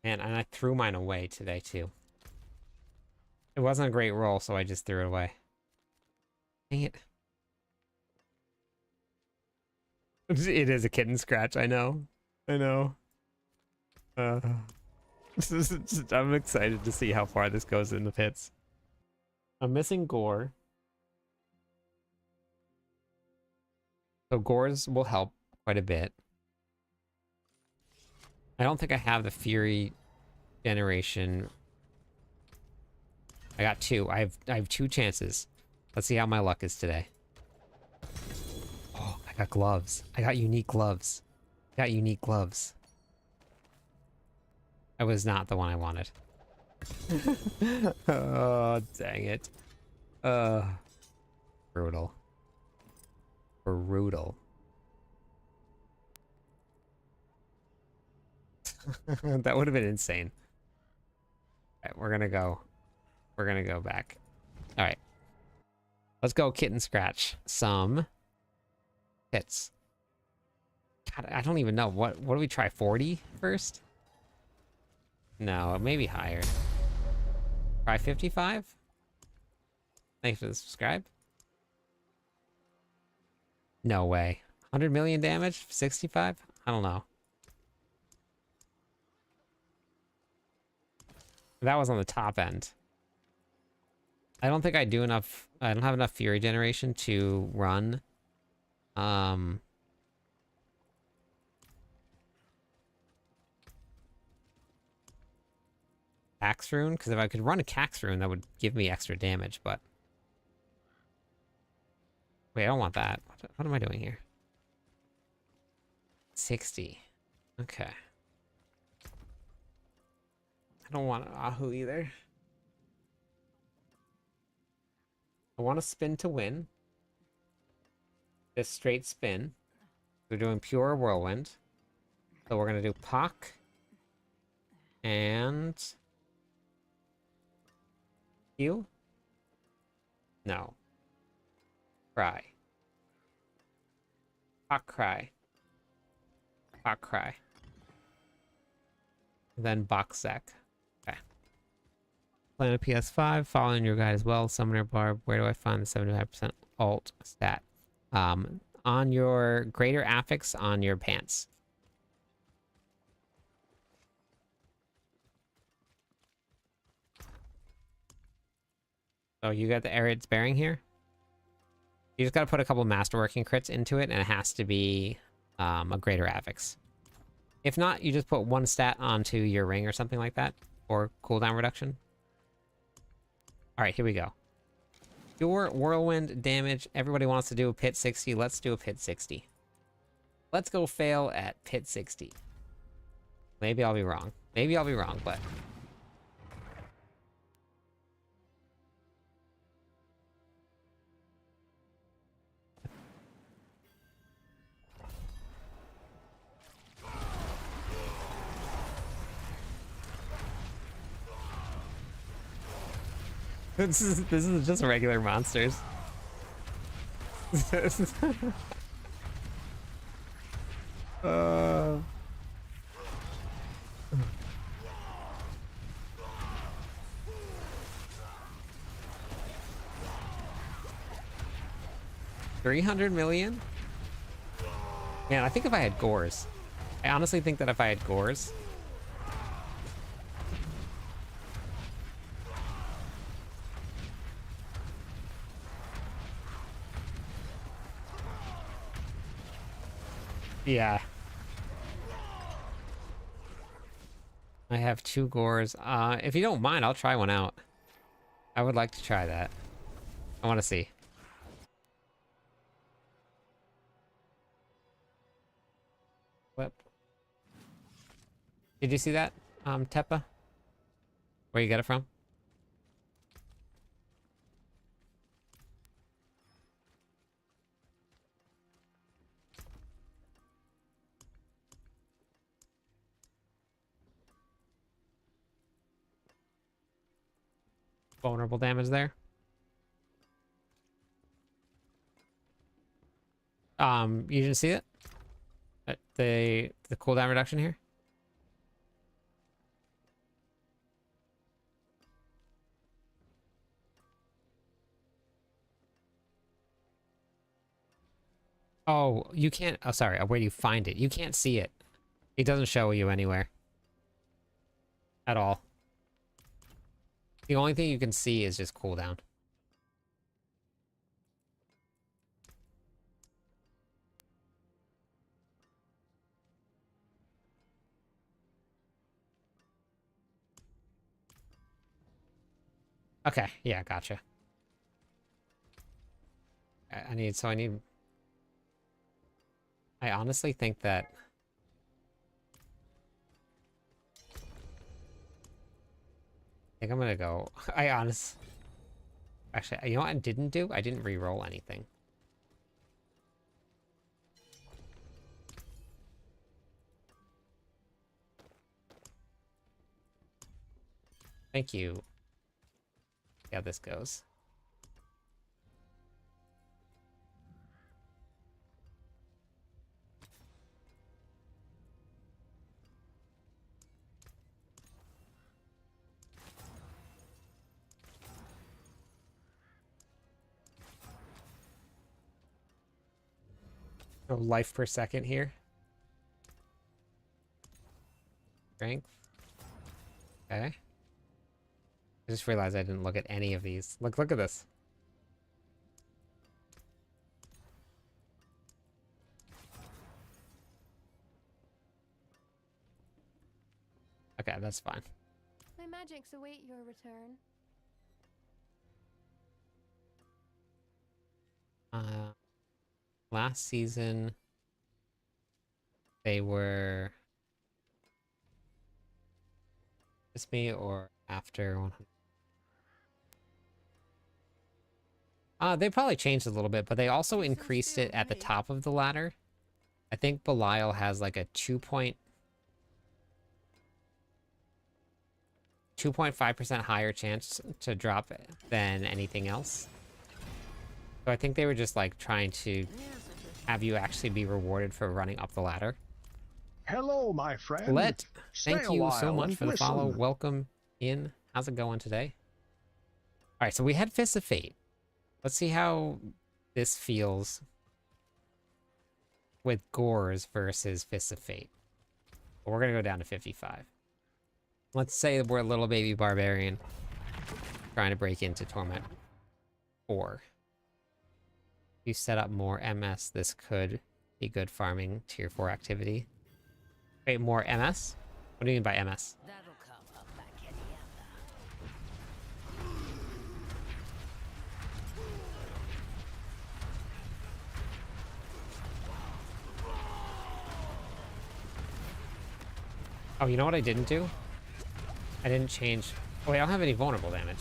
Man, and I threw mine away today, too. It wasn't a great roll, so I just threw it away. Dang it. It is a kitten scratch, I know. I know. I'm excited to see how far this goes in the pits. I'm missing gore. So gores will help quite a bit. I don't think I have the Fury generation. I got two. I have two chances. Let's see how my luck is today. Oh, I got gloves. I got unique gloves. I got unique gloves. That was not the one I wanted. Oh, dang it. Brutal. Brutal. That would have been insane. Alright, we're gonna go. We're gonna go back. Alright. Let's go kitten scratch some hits. God, I don't even know. What do we try? 40 first? No, maybe higher. Try 55? Thanks for the subscribe. No way. 100 million damage? 65? I don't know. That was on the top end. I don't think I do enough. I don't have enough fury generation to run. Cax rune, because if I could run a Cax rune, that would give me extra damage, but... Wait, I don't want that. What am I doing here? 60. Okay. I don't want an Ahu either. I want to spin to win. This straight spin. We're doing pure whirlwind. So we're going to do Pock. And... Q? No. Cry. Pock cry. Pock cry. Then box sec. Okay. Playing a PS5, following your guide as well. Summoner Barb, where do I find the 75% alt stat? On your greater affix on your pants. So you got the Arid's bearing here. You just got to put a couple masterworking crits into it, and it has to be a greater affix. If not, you just put one stat onto your ring or something like that, or cooldown reduction. All right, here we go. Pure whirlwind damage. Everybody wants to do a pit 60. Let's do a pit 60. Let's go fail at pit 60. Maybe I'll be wrong. Maybe I'll be wrong, but... This is just regular monsters. uh... 300 million? Man, I think if I had gores. I honestly think that if I had gores. Yeah. I have 2 gores. If you don't mind, I'll try one out. I would like to try that. I want to see. Whip. Did you see that, Teppa? Where you get it from? Vulnerable damage there. You didn't see it? The cooldown reduction here? Oh, you can't... Oh, sorry. Where do you find it? You can't see it. It doesn't show you anywhere. At all. The only thing you can see is just cooldown. Okay, yeah, gotcha. I need... I honestly think that... I think I'm gonna go... Actually, you know what I didn't do? I didn't re-roll anything. Thank you. See how this goes. No life per second here. Strength. Okay. I just realized I didn't look at any of these. Look at this. Okay, that's fine. My magics await your return. Last season, they were just me or after 100. They probably changed a little bit, but they also increased it at the top of the ladder. I think Belial has like a 2.5% higher chance to drop it than anything else. So I think they were just like trying to have you actually be rewarded for running up the ladder. Hello, my friend. Let, Stay thank a you so while much and for the follow. listen. Welcome in. How's it going today? All right, so we had Fists of Fate. Let's see how this feels with Gores versus Fists of Fate. We're gonna go down to 55. Let's say we're a little baby barbarian trying to break into Torment 4. If you set up more MS, this could be good farming tier 4 activity. Wait, more MS? What do you mean by MS? That'll come up like any Oh, you know what I didn't do? I didn't change... Oh, wait, I don't have any vulnerable damage.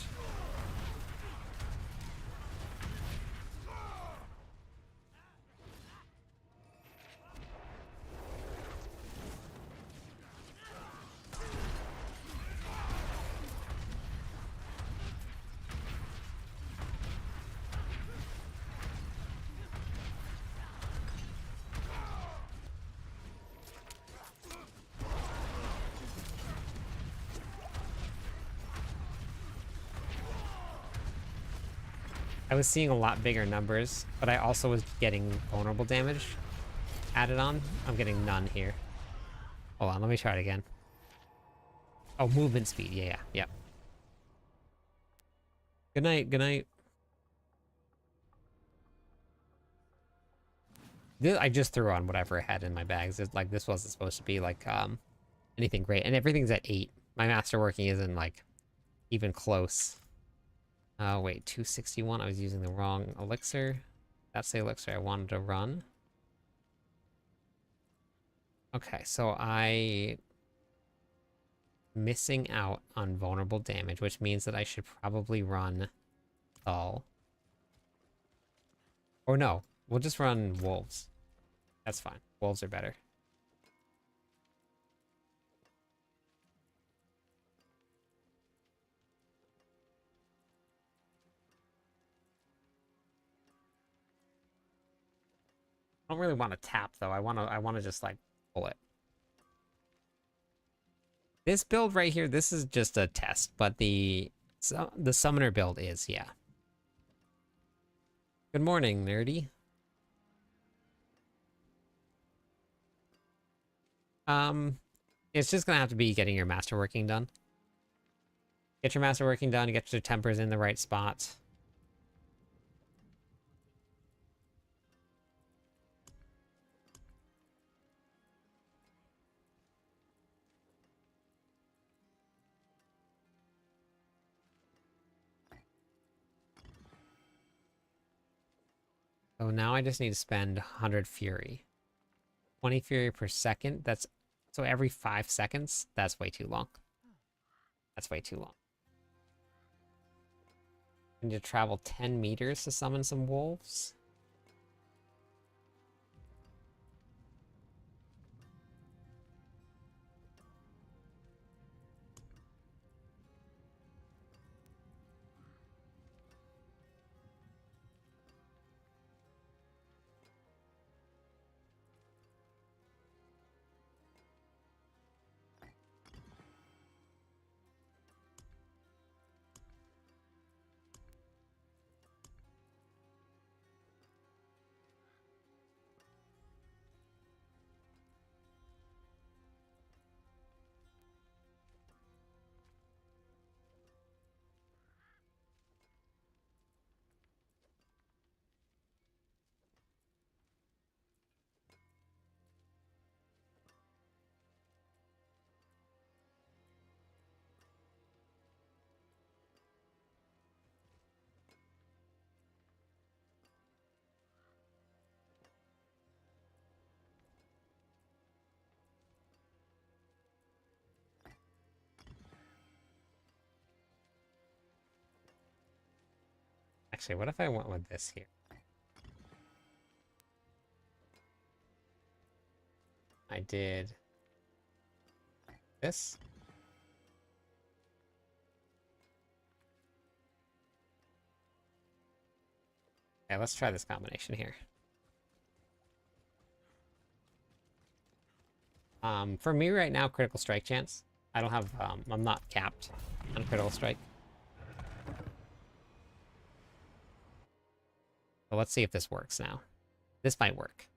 I was seeing a lot bigger numbers, but I also was getting vulnerable damage added on. I'm getting none here. Hold on, let me try it again. Oh, movement speed. Yeah. Yep. Good night. Good night. I just threw on whatever I had in my bags. Like, this wasn't supposed to be like anything great, and everything's at 8. My masterworking isn't like even close. Oh wait, 261. I was using the wrong elixir. That's the elixir I wanted to run. Okay, so I missing out on vulnerable damage, which means that I should probably run Thaul. Or no, we'll just run Wolves. That's fine. Wolves are better. I don't really want to tap though. I want to just like pull it. This build right here, this is just a test, but the summoner build is, yeah. Good morning, nerdy. It's just gonna have to be getting your masterworking done. Get your masterworking done, get your tempers in the right spot. So now I just need to spend 100 fury. 20 fury per second. That's so every 5 seconds. That's way too long. That's way too long. I need to travel 10 meters to summon some wolves. Actually, what if I went with this here? I did this. Okay, let's try this combination here. For me right now, critical strike chance. I don't have, I'm not capped on critical strike. So let's see if this works now. This might work.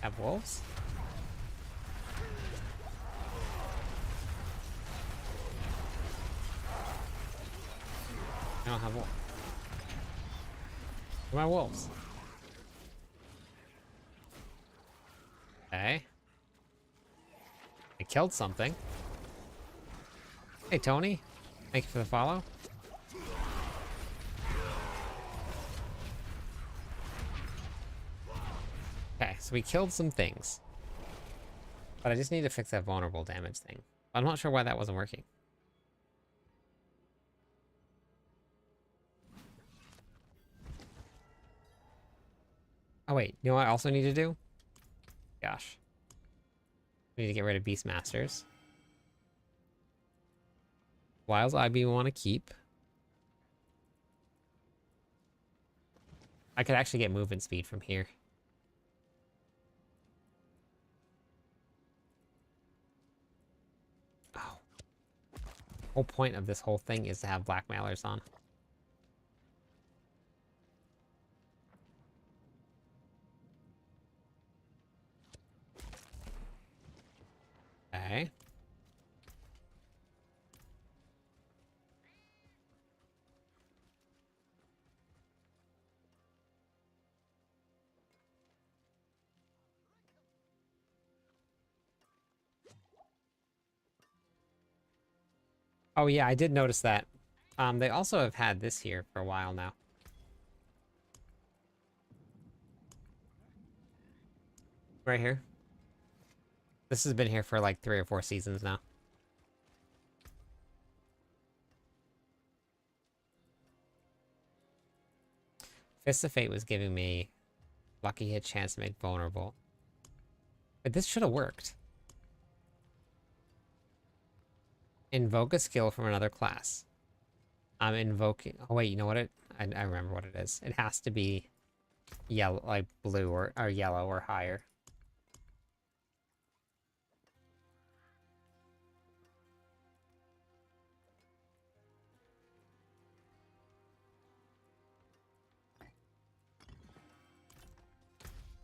Have wolves? I don't have wolves. Where are my wolves? Okay. I killed something. Hey, Tony. Thank you for the follow. Okay, so we killed some things. But I just need to fix that vulnerable damage thing. I'm not sure why that wasn't working. Oh wait, you know what I also need to do? Gosh. We need to get rid of Beastmasters. Wiles IB we want to keep. I could actually get movement speed from here. Oh. Whole point of this whole thing is to have blackmailers on. Okay. Oh yeah, I did notice that. They also have had this here for a while now. Right here. This has been here for like 3 or 4 seasons now. Fist of Fate was giving me lucky hit chance to make vulnerable. But this should have worked. Invoke a skill from another class. I'm invoking... Oh wait, you know what I remember what it is. It has to be yellow, like blue or yellow or higher.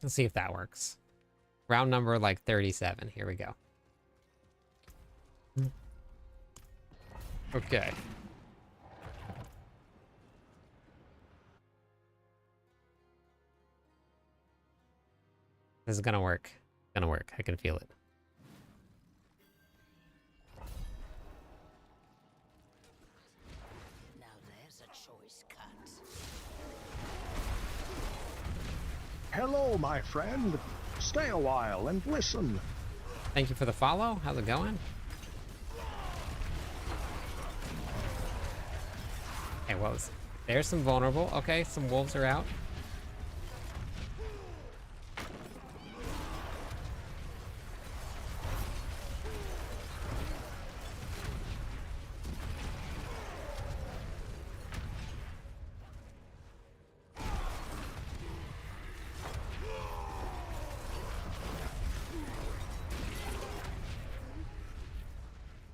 Let's see if that works. Round number like 37. Here we go. Okay. This is gonna work. It's gonna work. I can feel it. Now there's a choice cut. Hello, my friend. Stay a while and listen. Thank you for the follow. How's it going? Hey, what was... There's some vulnerable. Okay, some wolves are out.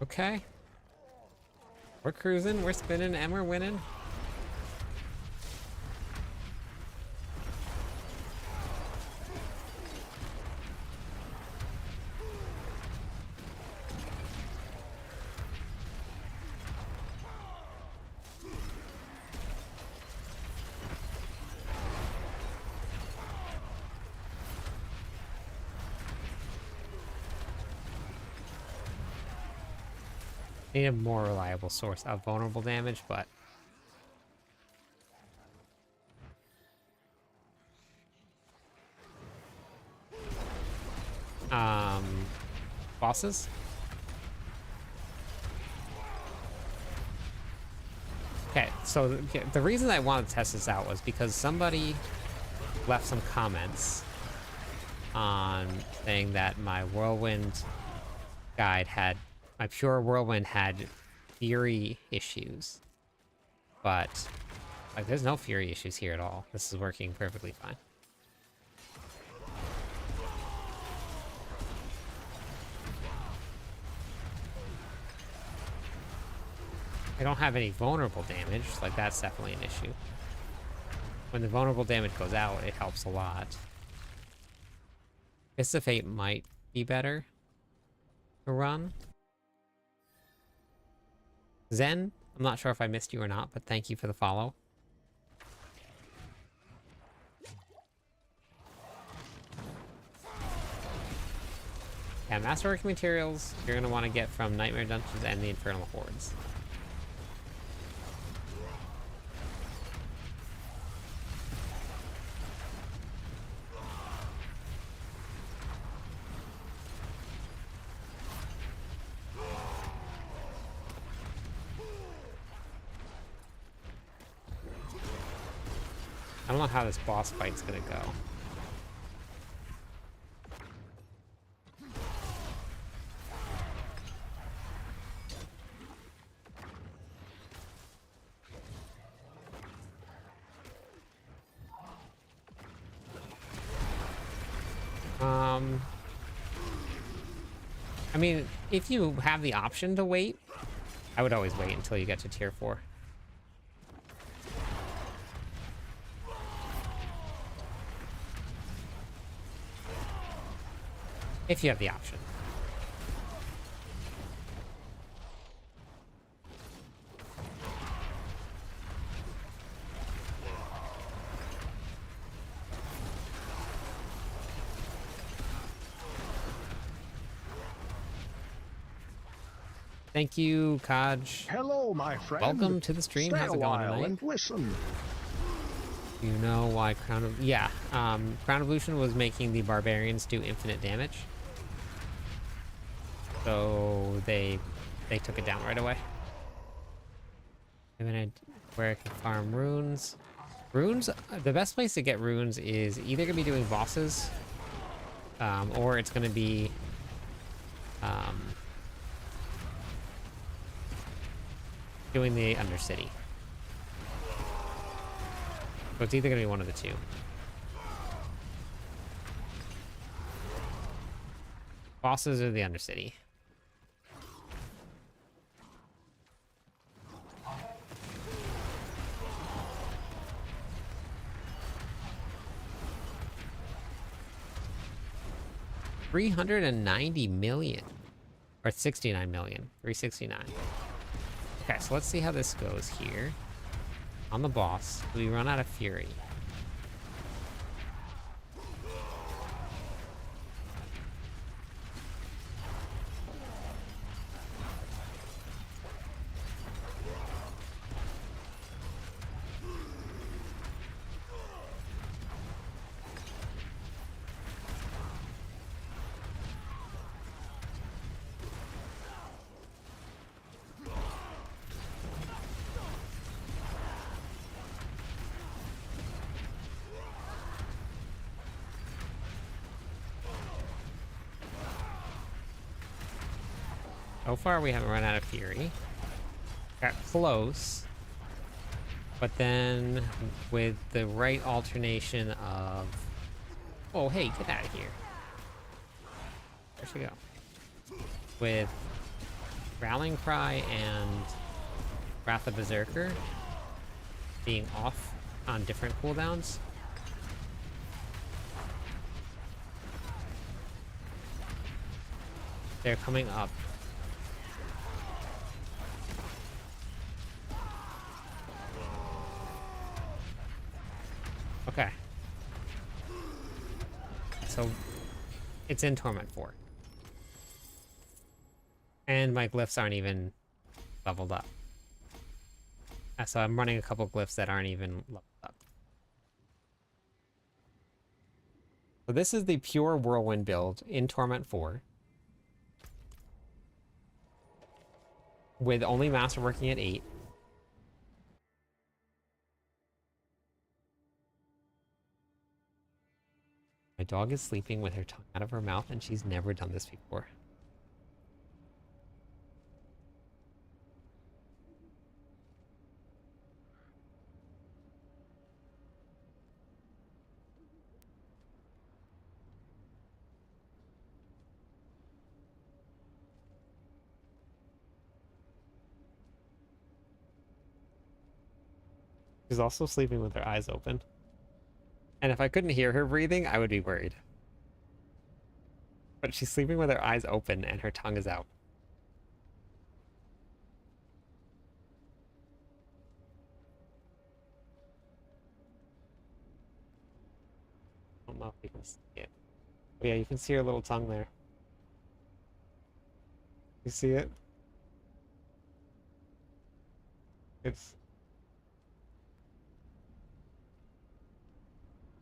Okay. We're cruising, we're spinning, and we're winning. Need a more reliable source of vulnerable damage, but bosses. Okay, so the reason I wanted to test this out was because somebody left some comments on saying that my Whirlwind guide had, my Pure Whirlwind had Fury issues. But, like, there's no Fury issues here at all. This is working perfectly fine. I don't have any vulnerable damage, like that's definitely an issue. When the vulnerable damage goes out, it helps a lot. Fist of Fate might be better to run. Zen, I'm not sure if I missed you or not, but thank you for the follow. Yeah, masterworking materials you're going to want to get from Nightmare Dungeons and the Infernal Hordes. I don't know how this boss fight's gonna go. I mean, if you have the option to wait, I would always wait until you get to tier 4. If you have the option. Thank you, Kaj. Hello, my friend. Welcome to the stream. Stay How's a it going while tonight? and listen. You know why Crown of... Yeah, Crown of Lucian was making the Barbarians do infinite damage. So they took it down right away. And then where I can farm runes. Runes, the best place to get runes is either going to be doing bosses, or it's going to be... doing the Undercity. So it's either going to be one of the two. Bosses or the Undercity. $390 million. Or 69 million. 369. Okay, so let's see how this goes here. On the boss, we run out of fury. So far, we haven't run out of fury. Got close. But then, with the right alternation of... Oh, hey, get out of here. Where'd she go? With Rallying Cry and Wrath of Berserker being off on different cooldowns. They're coming up. Okay. So, it's in Torment 4. And my glyphs aren't even leveled up. So I'm running a couple glyphs that aren't even leveled up. So this is the pure Whirlwind build in Torment 4. with only master working at 8. My dog is sleeping with her tongue out of her mouth, and she's never done this before. She's also sleeping with her eyes open. And if I couldn't hear her breathing, I would be worried. But she's sleeping with her eyes open and her tongue is out. I don't know if you can see it. Oh yeah, you can see her little tongue there. You see it? It's...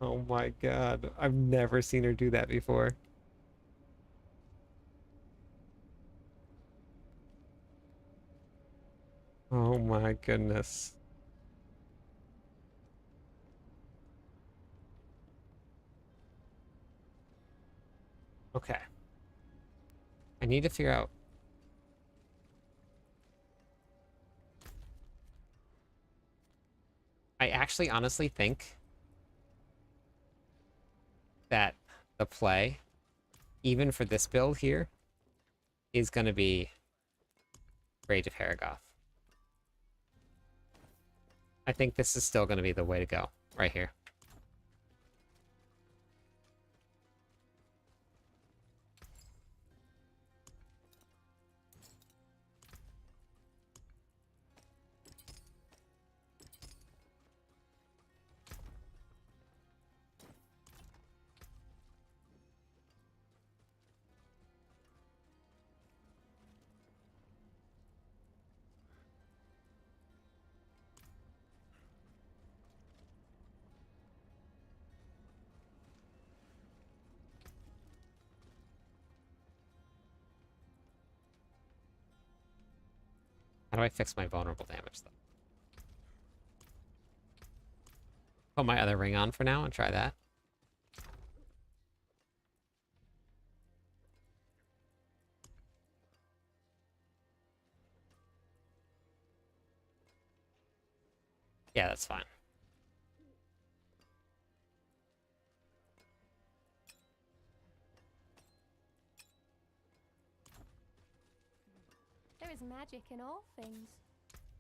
Oh my god. I've never seen her do that before. Oh my goodness. Okay. I need to figure out... I actually honestly think that the play, even for this build here, is going to be Rage of Haragoth. I think this is still going to be the way to go, right here. How do I fix my vulnerable damage, though? Put my other ring on for now and try that. Yeah, that's fine. There is magic in all things.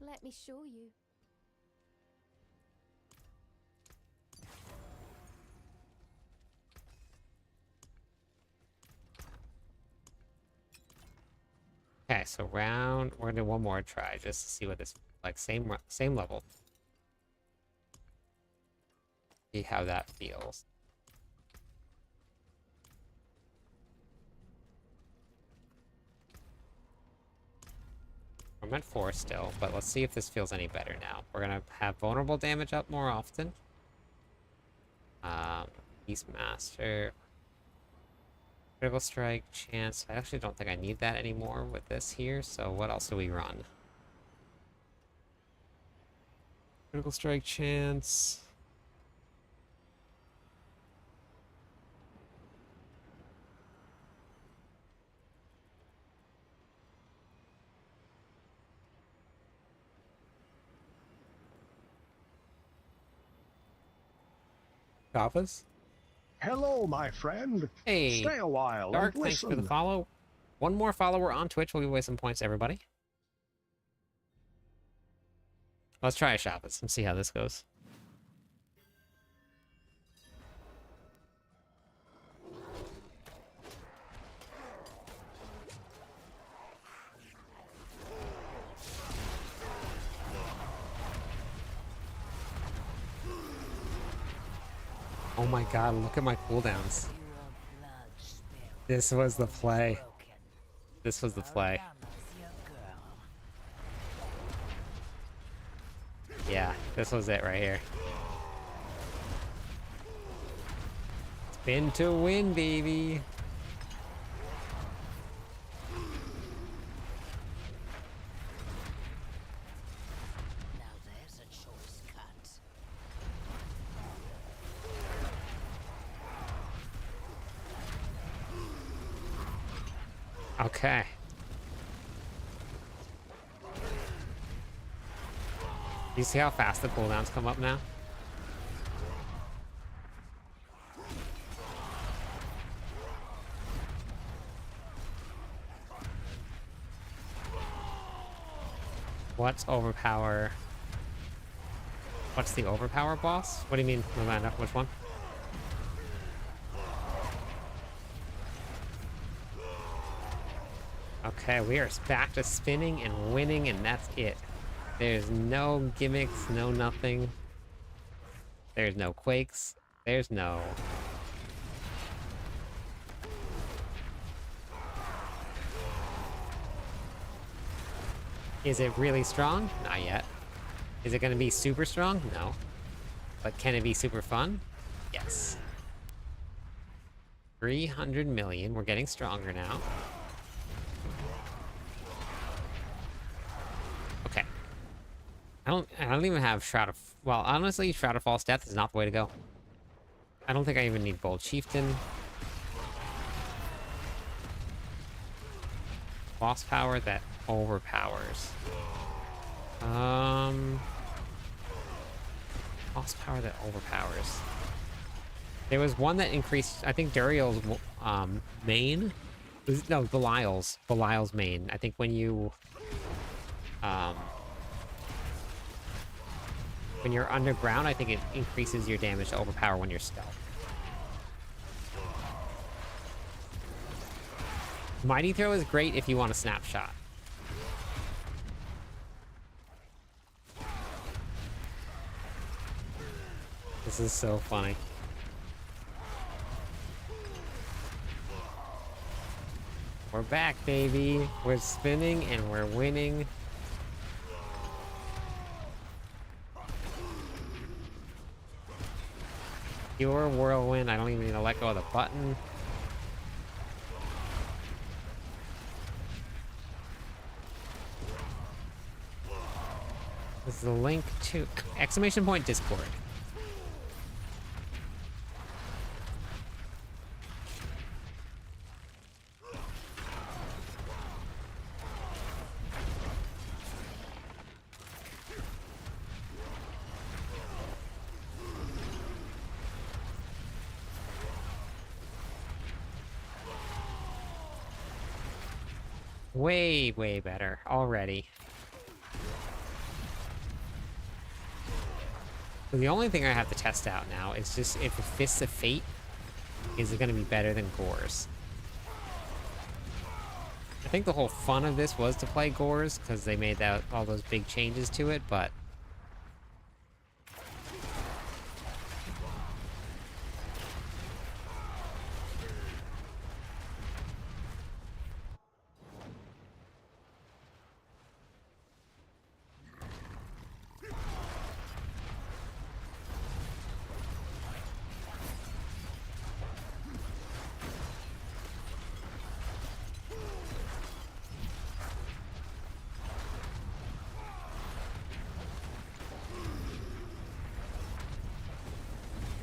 Let me show you. Okay, so round... We're gonna do one more try just to see what this... Like, same level. See how that feels. I'm at 4 still, but let's see if this feels any better now. We're gonna have vulnerable damage up more often. Beastmaster. Critical strike chance. I actually don't think I need that anymore with this here, so what else do we run? Critical strike chance. Kapas? Hello, my friend. Hey, Stay a while Dark, and thanks for the listen. follow. One more follower on Twitch will give away some points to everybody. Let's try a Shabbos and see how this goes. Oh my god, look at my cooldowns. This was the play. This was the play. Yeah, this was it right here. Spin to win, baby. Okay. You see how fast the cooldowns come up now? What's overpower? What's the overpower boss? What do you mean, Amanda? Which one? Okay, we are back to spinning and winning, and that's it. There's no gimmicks, no nothing. There's no quakes. There's no... Is it really strong? Not yet. Is it going to be super strong? No. But can it be super fun? Yes. 300 million. We're getting stronger now. Okay. I don't even have Shroud of... Well, honestly, Shroud of False Death is not the way to go. I don't think I even need Bold Chieftain. Boss power that overpowers. Boss power that overpowers. There was one that increased, I think Duriel's main. No, Belial's. Belial's main. I think when you when you're underground, I think it increases your damage to overpower when you're stealth. Mighty Throw is great if you want a snapshot. This is so funny. We're back, baby. We're spinning and we're winning. Pure whirlwind. I don't even need to let go of the button. This is a link to exclamation point Discord. Way, way better already. So the only thing I have to test out now is just if the Fists of Fate is going to be better than Gores. I think the whole fun of this was to play Gores because they made all those big changes to it, but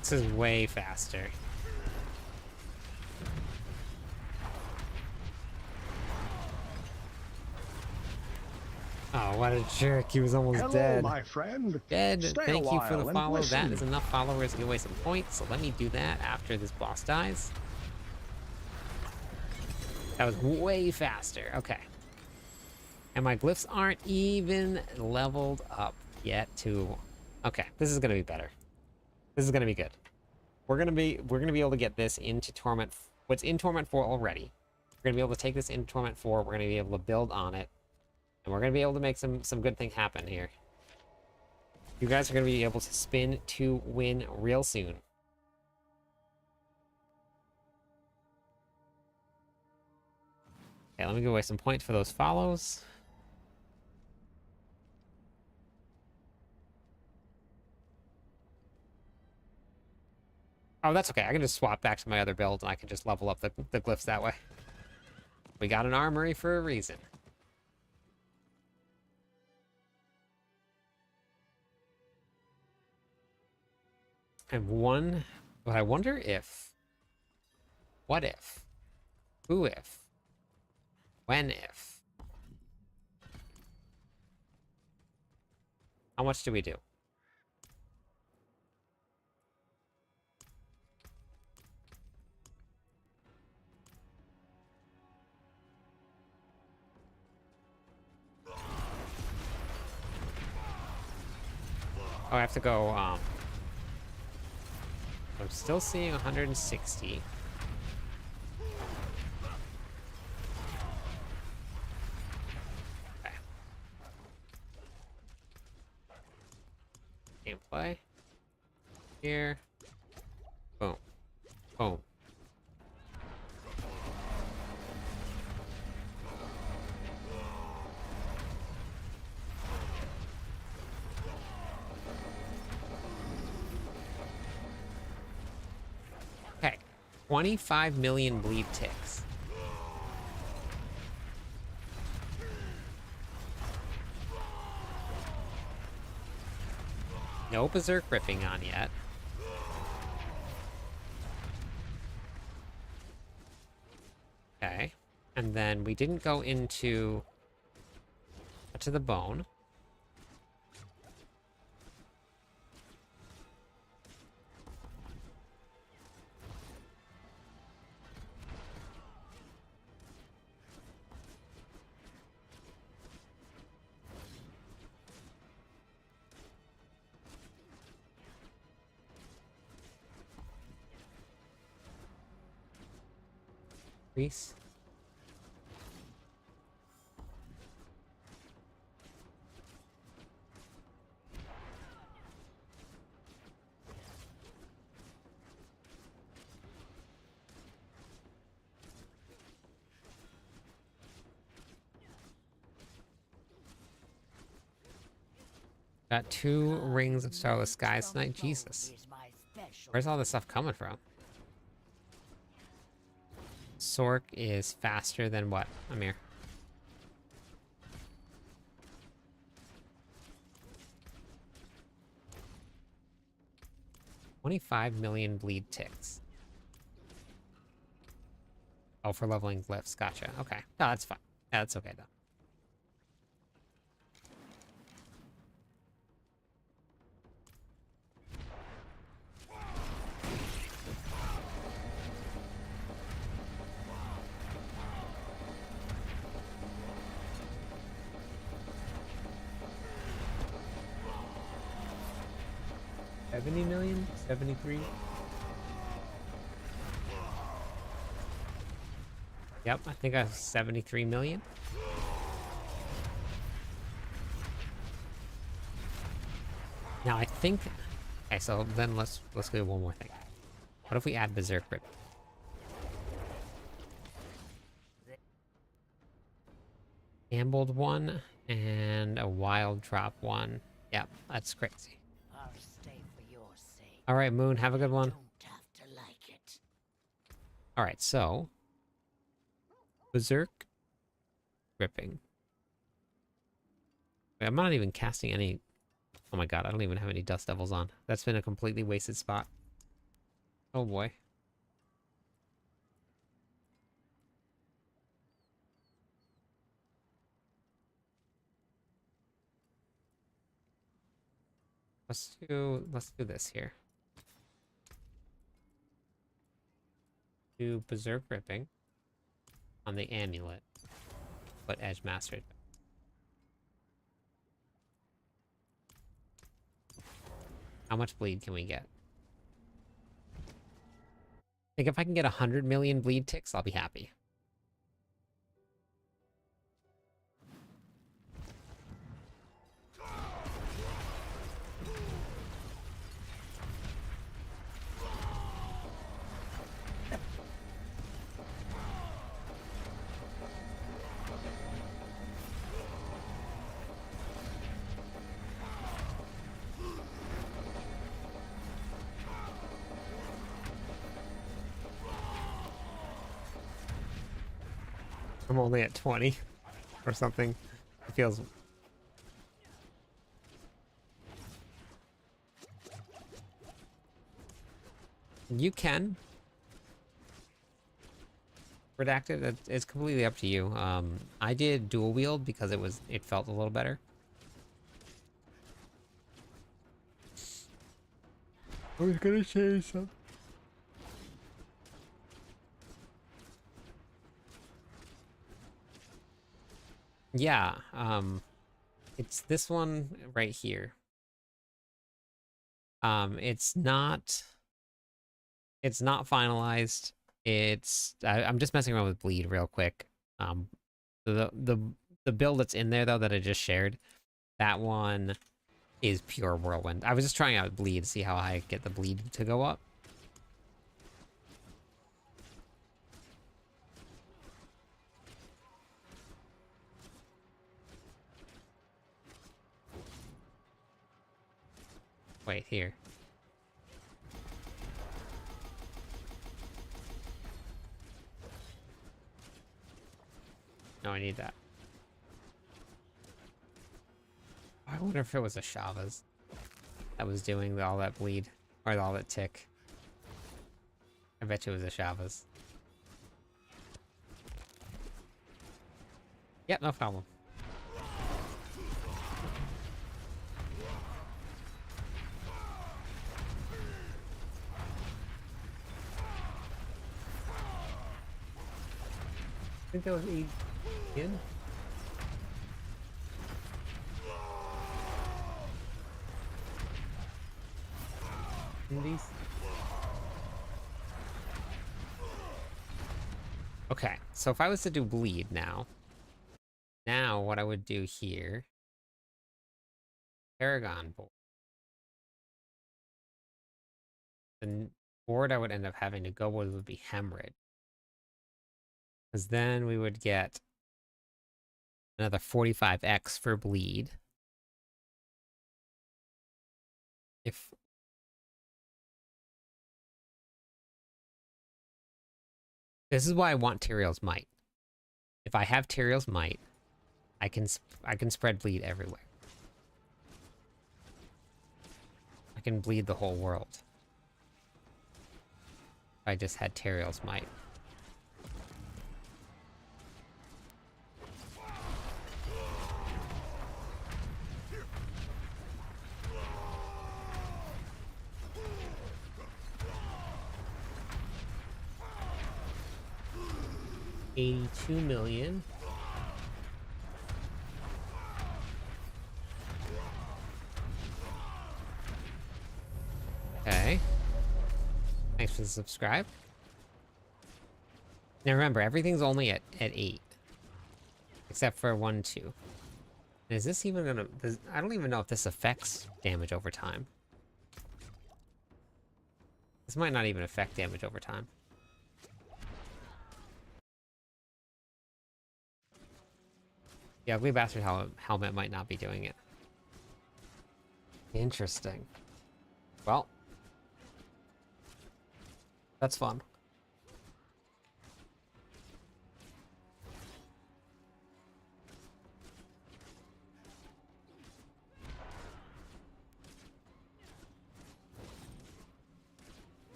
this is way faster. Oh, what a jerk. He was almost Hello, dead. my friend. Dead. Stay Thank a you for the while and follow. That listen. is enough followers to give away some points, so let me do that after this boss dies. That was way faster. Okay. And my glyphs aren't even leveled up yet to... Okay, this is going to be better. This is going to be good. We're going to be able to get this into Torment... What's in Torment 4 already. We're going to be able to take this into Torment 4. We're going to be able to build on it. And we're going to be able to make some good thing happen here. You guys are going to be able to spin to win real soon. Okay, let me give away some points for those follows. Oh, that's okay. I can just swap back to my other build and I can just level up the glyphs that way. We got an armory for a reason. And one, but I wonder if, what if, who if, When if. How much do we do? Oh, I have to go, I'm still seeing 160. Okay. Gameplay. Here. Boom. Boom. Okay. 25 million bleed ticks. No berserk ripping on yet. Okay. And then we didn't go into to the bone. Grease. Got 2 rings of Starless Skies tonight. Jesus. Is my special. Where's all this stuff coming from? Sork is faster than what, Amir? $25 million bleed ticks. Oh, for leveling glyphs. Gotcha. Okay. No, that's fine. Yeah, that's okay, though. $70 million? 73? Yep, I think I have 73 million. Now I think, okay, so then let's do one more thing. What if we add Berserk Rip? Gambled one and a wild drop one. Yep, that's crazy. I'll stay for your sake. All right, Moon, have a good one. Don't have to like it. All right, so Berserk Ripping. Wait, I'm not even casting any. Oh my god, I don't even have any Dust Devils on. That's been a completely wasted spot. Oh boy. Let's do this here. Do Berserk Ripping on the amulet, but Edge Mastered. How much bleed can we get? I think if I can get 100 million bleed ticks, I'll be happy. I'm only at 20 or something. It feels... You can. redacted. It's completely up to you. I did dual wield because it felt a little better. I was gonna say something. Yeah, it's this one right here. It's not finalized. I'm just messing around with bleed real quick. The build that's in there though that I just shared, that one is pure whirlwind. I was just trying out bleed to see how I get the bleed to go up. Wait, here. No, I need that. I wonder if it was a Chavez that was doing all that bleed, or all that tick. I bet you it was a Chavez. Yep, no problem. I think that was Ian. Indies. Okay, so if I was to do bleed now what I would do here, Paragon board. The board I would end up having to go with would be Hemorrhage. Because then we would get another 45x for bleed. If this is why I want Tyrael's Might. If I have Tyrael's Might, I can spread bleed everywhere. I can bleed the whole world. If I just had Tyrael's Might. $82 million. Okay. Thanks for the subscribe. Now remember, everything's only at 8. Except for 1, 2. Is this even gonna... I don't even know if this affects damage over time. This might not even affect damage over time. The Ugly Bastard helmet might not be doing it. Interesting. Well. That's fun.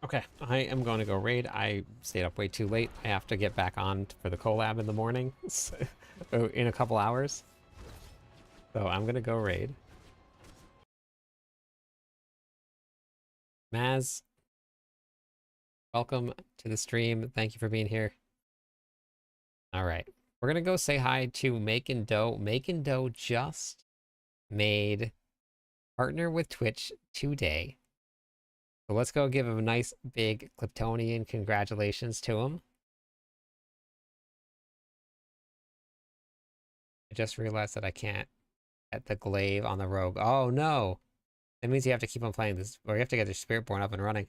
Okay, I am going to go raid. I stayed up way too late. I have to get back on for the collab in the morning, so, in a couple hours. So I'm going to go raid. Maz, welcome to the stream. Thank you for being here. All right, we're going to go say hi to Makin' Dough. Makin' Dough just made partner with Twitch today. So let's go give him a nice big Cliptonian congratulations to him. I just realized that I can't get the glaive on the rogue. Oh no! That means you have to keep on playing this, or you have to get your Spiritborn up and running.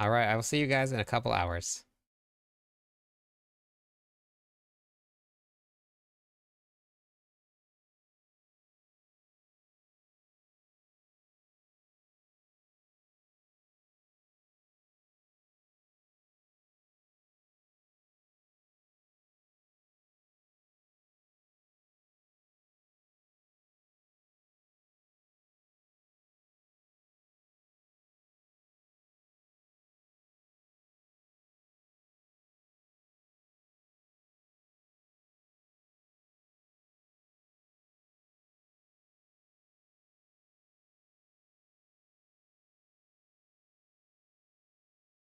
Alright, I will see you guys in a couple hours.